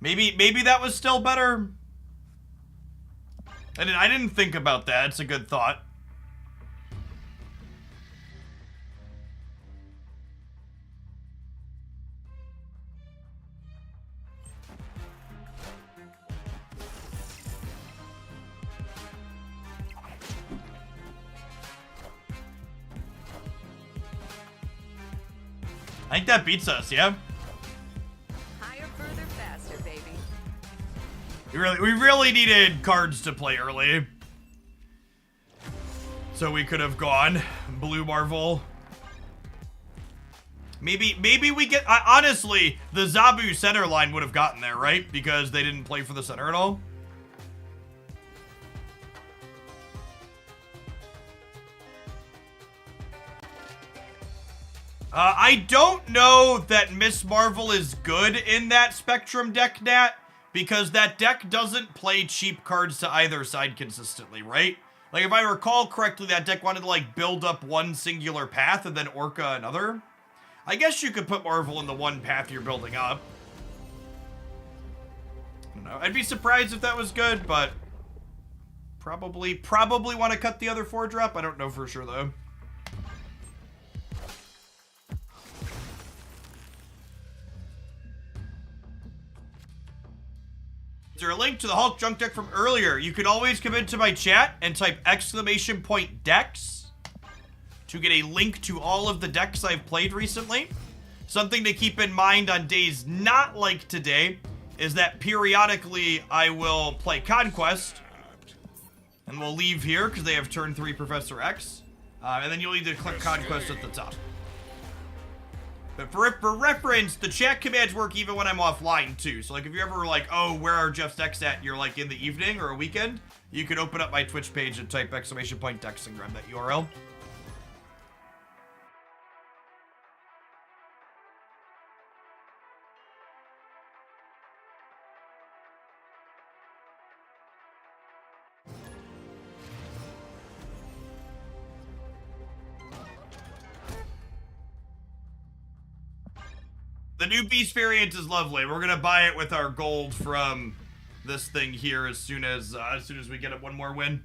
Maybe that was still better. I didn't think about that. It's a good thought. I think that beats us, yeah? Higher, further, faster, baby. We really needed cards to play early. So we could have gone Blue Marvel. Maybe we get... honestly, the Zabu center line would have gotten there, right? Because they didn't play for the center at all. I don't know that Miss Marvel is good in that Spectrum deck, Nat, because that deck doesn't play cheap cards to either side consistently, right? Like, if I recall correctly, that deck wanted to, like, build up one singular path and then Orca another. I guess you could put Marvel in the one path you're building up. I don't know. I'd be surprised if that was good, but probably want to cut the other 4-drop. I don't know for sure, though. Is there a link to the Hulk junk deck from earlier? You could always come into my chat and type !decks to get a link to all of the decks I've played recently. Something to keep in mind on days not like today is that periodically I will play Conquest, and we'll leave here because they have turn 3 Professor X, and then you'll need to click Conquest at the top. But for reference, the chat commands work even when I'm offline, too. So, like, if you're ever like, oh, where are Jeff's decks at? You're, like, in the evening or a weekend, you could open up my Twitch page and type !decks and grab that URL. The new Beast variant is lovely. We're gonna buy it with our gold from this thing here as soon as we get it one more win.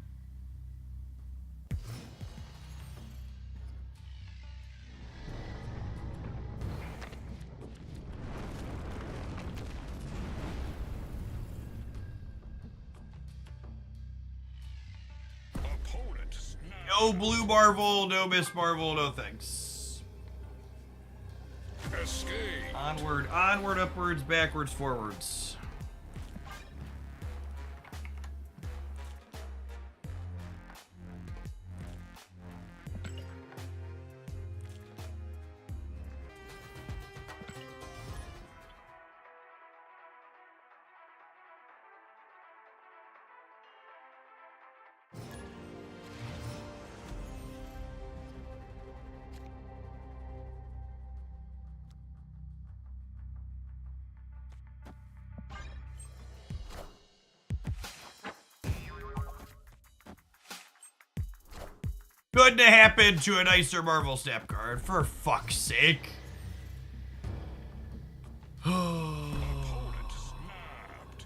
Opponent snapped. No Blue Marvel, no Miss Marvel, no thanks. Escape. Onward, onward, upwards, backwards, forwards. Couldn't have happened to a nicer Marvel Snap card, for fuck's sake. Opponent snapped.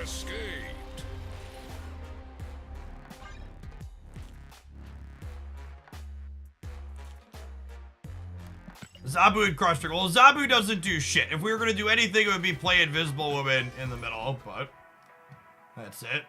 escaped. Zabu and Cross Trigger. Well, Zabu doesn't do shit. If we were going to do anything, it would be play Invisible Woman in the middle, but that's it.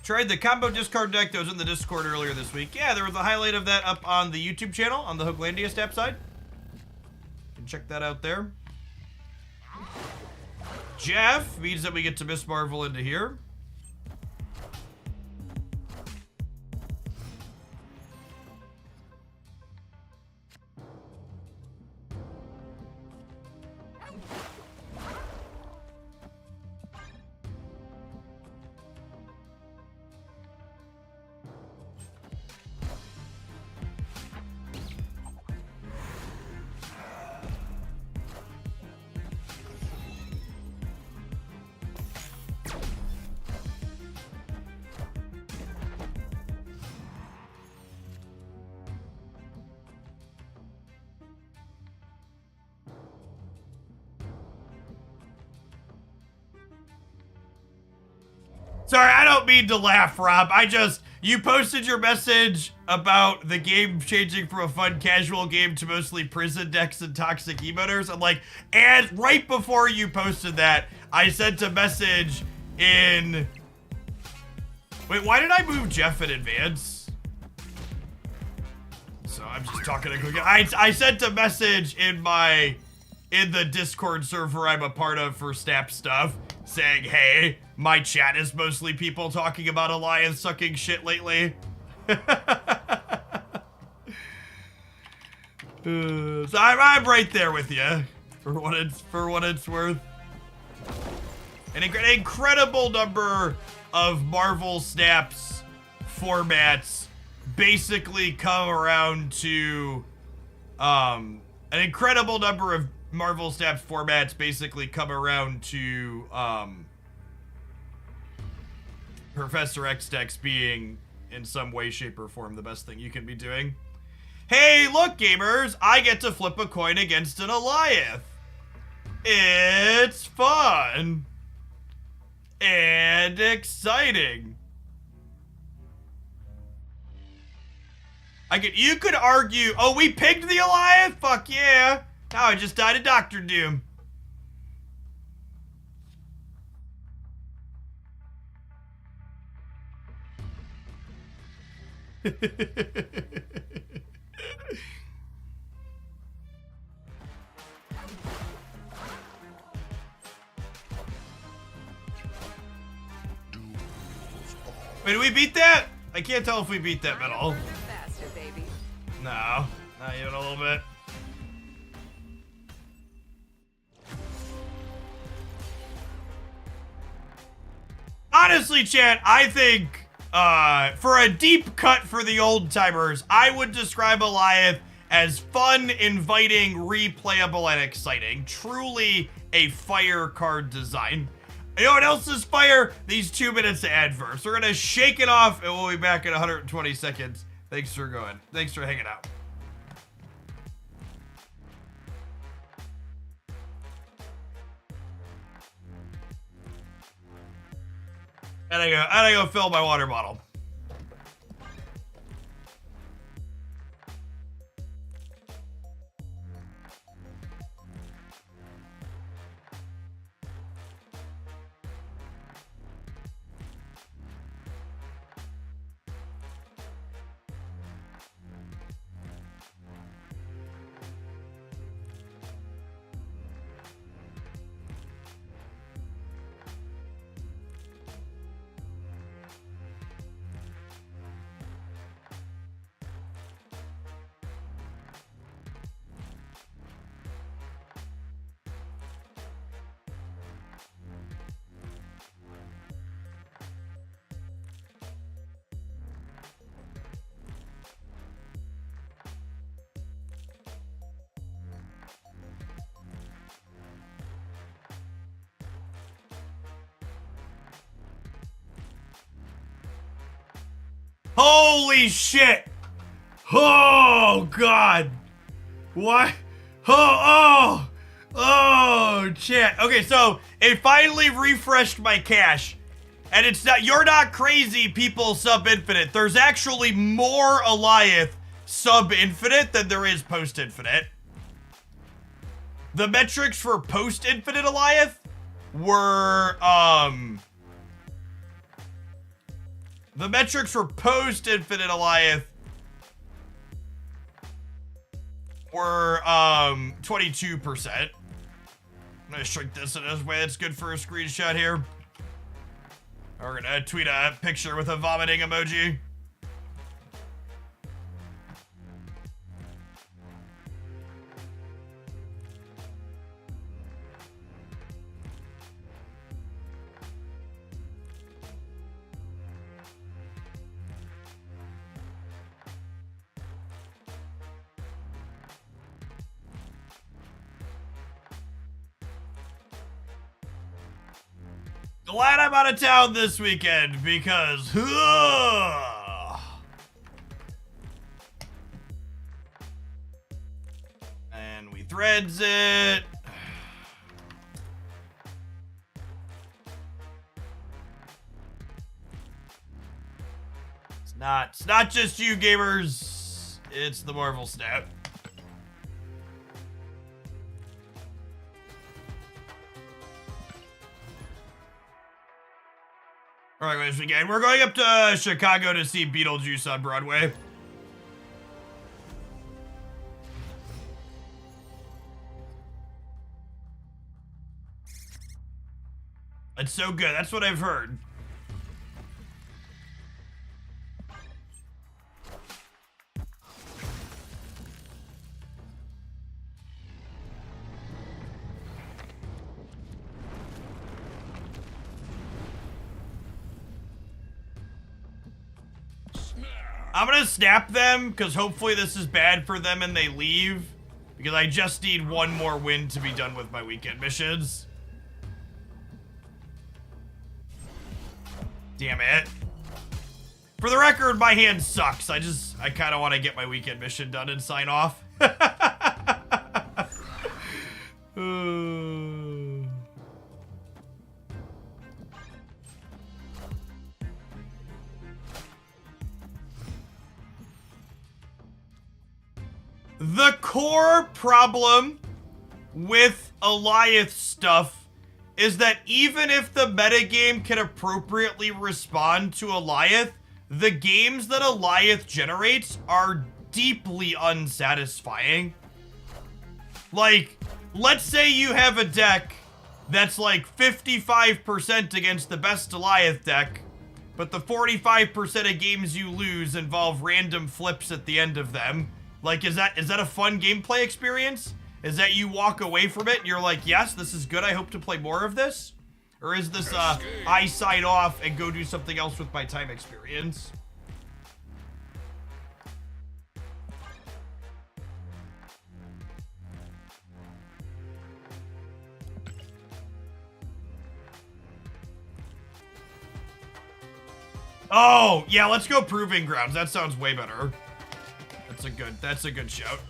Tried the combo discard deck that was in the Discord earlier this week. Yeah, there was a highlight of that up on the YouTube channel on the Hooklandia Step side. You can check that out there. Jeff means that we get to Miss Marvel into here. Sorry, I don't mean to laugh, Rob. You posted your message about the game changing from a fun casual game to mostly prison decks and toxic emotes. I'm like, and right before you posted that, I sent a message in... Wait, why did I move Jeff in advance? So I'm just talking to quick. I sent a message in the Discord server I'm a part of for Snap stuff saying, hey, my chat is mostly people talking about Alliance sucking shit lately. So I'm right there with you for what it's worth. An incredible number of Marvel Snaps formats basically come around to an incredible number of Marvel Snaps formats basically come around to Professor X decks being in some way, shape, or form the best thing you can be doing. Hey, look, gamers! I get to flip a coin against an Alioth. It's fun and exciting. You could argue, oh, we picked the Alioth? Fuck yeah. Now I just died of Doctor Doom. Wait, did we beat that? I can't tell if we beat that middle. Faster, baby. No, not even a little bit. Honestly, chat, I think for a deep cut for the old timers, I would describe Alioth as fun, inviting, replayable, and exciting. Truly a fire card design. You know what else is fire? These 2 minutes of adverbs. We're gonna shake it off, and we'll be back in 120 seconds. Thanks for going. Thanks for hanging out. And I go fill my water bottle. Holy shit! Oh god! What? Oh, chat. Okay, so it finally refreshed my cache. And it's not, you're not crazy, people sub infinite. There's actually more Alioth sub infinite than there is post infinite. The metrics for post infinite Alioth were, the metrics for post infinite Alioth were, 22%. I'm gonna shrink this in a way that's good for a screenshot here. We're gonna tweet a picture with a vomiting emoji. Glad I'm out of town this weekend because and we threads it. It's not just you gamers, it's the Marvel snap. All right, guys, again, we're going up to Chicago to see Beetlejuice on Broadway. It's so good. That's what I've heard. I'm gonna snap them, because hopefully this is bad for them and they leave. Because I just need one more win to be done with my weekend missions. Damn it. For the record, my hand sucks. I kind of want to get my weekend mission done and sign off. The core problem with Alioth stuff is that even if the metagame can appropriately respond to Alioth, the games that Alioth generates are deeply unsatisfying. Like, let's say you have a deck that's like 55% against the best Alioth deck, but the 45% of games you lose involve random flips at the end of them. Like, is that a fun gameplay experience? Is that you walk away from it and you're like, yes, this is good, I hope to play more of this? Or is this, I sign off and go do something else with my time experience? Oh, yeah, let's go Proving Grounds. That sounds way better. That's a good shout.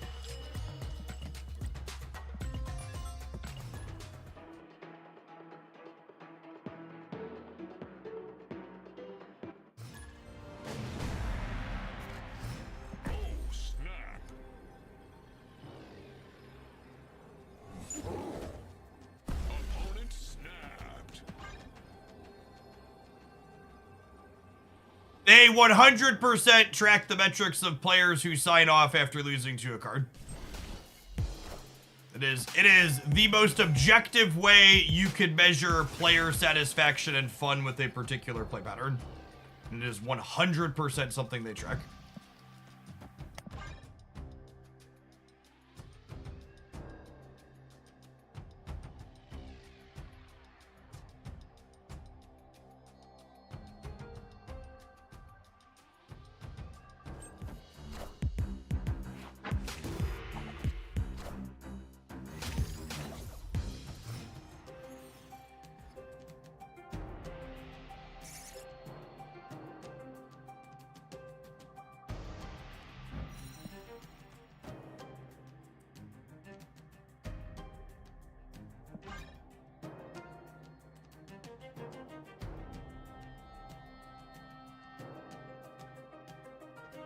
Oh, snap. Opponent snapped. They 100% track the metrics of players who sign off after losing to a card. It is the most objective way you could measure player satisfaction and fun with a particular play pattern. And it is 100% something they track.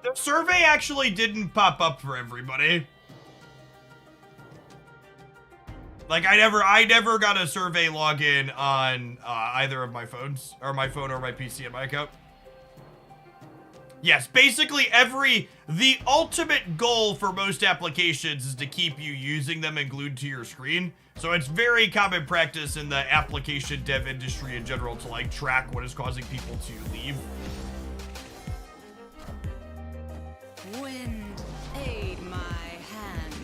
The survey actually didn't pop up for everybody. Like, I never got a survey login on either of my phones, or my phone or my PC and my account. Yes, basically the ultimate goal for most applications is to keep you using them and glued to your screen. So it's very common practice in the application dev industry in general to like track what is causing people to leave. Wind, aid my hand.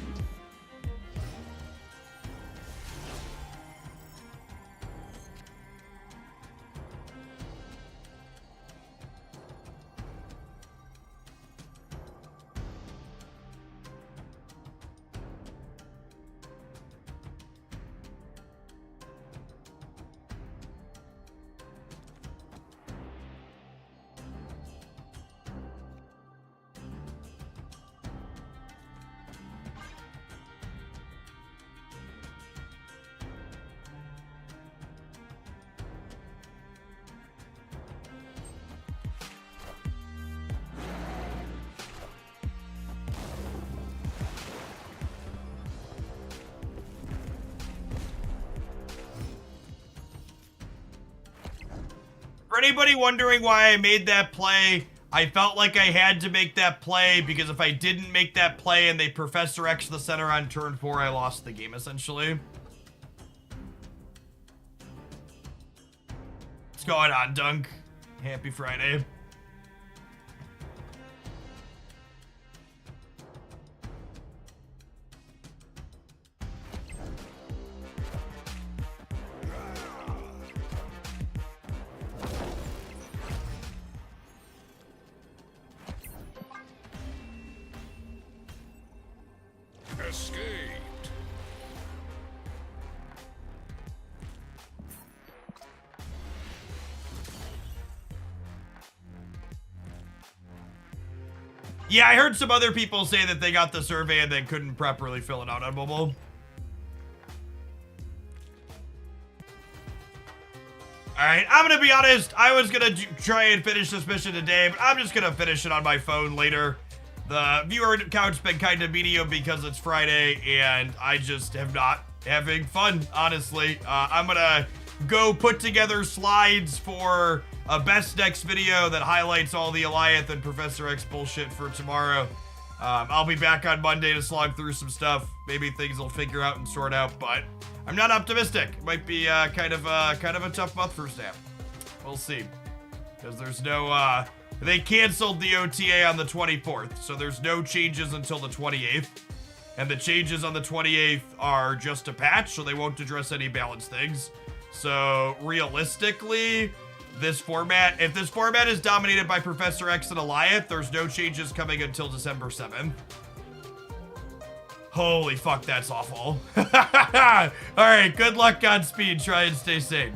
For anybody wondering why I made that play, I felt like I had to make that play because if I didn't make that play and they Professor X the center on turn 4, I lost the game essentially. What's going on, Dunk? Happy Friday. Escaped. Yeah, I heard some other people say that they got the survey and then couldn't properly fill it out on mobile. Alright, I'm gonna be honest, I was gonna try and finish this mission today, but I'm just gonna finish it on my phone later. The viewer count's been kind of medium because it's Friday, and I just am not having fun, honestly. I'm gonna go put together slides for a best next video that highlights all the Alioth and Professor X bullshit for tomorrow. I'll be back on Monday to slog through some stuff. Maybe things will figure out and sort out, but I'm not optimistic. It might be kind of a tough month for Snap. We'll see. Because there's no, they canceled the OTA on the 24th, so there's no changes until the 28th. And the changes on the 28th are just a patch, so they won't address any balance things. So realistically, this format, if this format is dominated by Professor X and Alioth, there's no changes coming until December 7th. Holy fuck, that's awful. All right, good luck, Godspeed. Try and stay sane.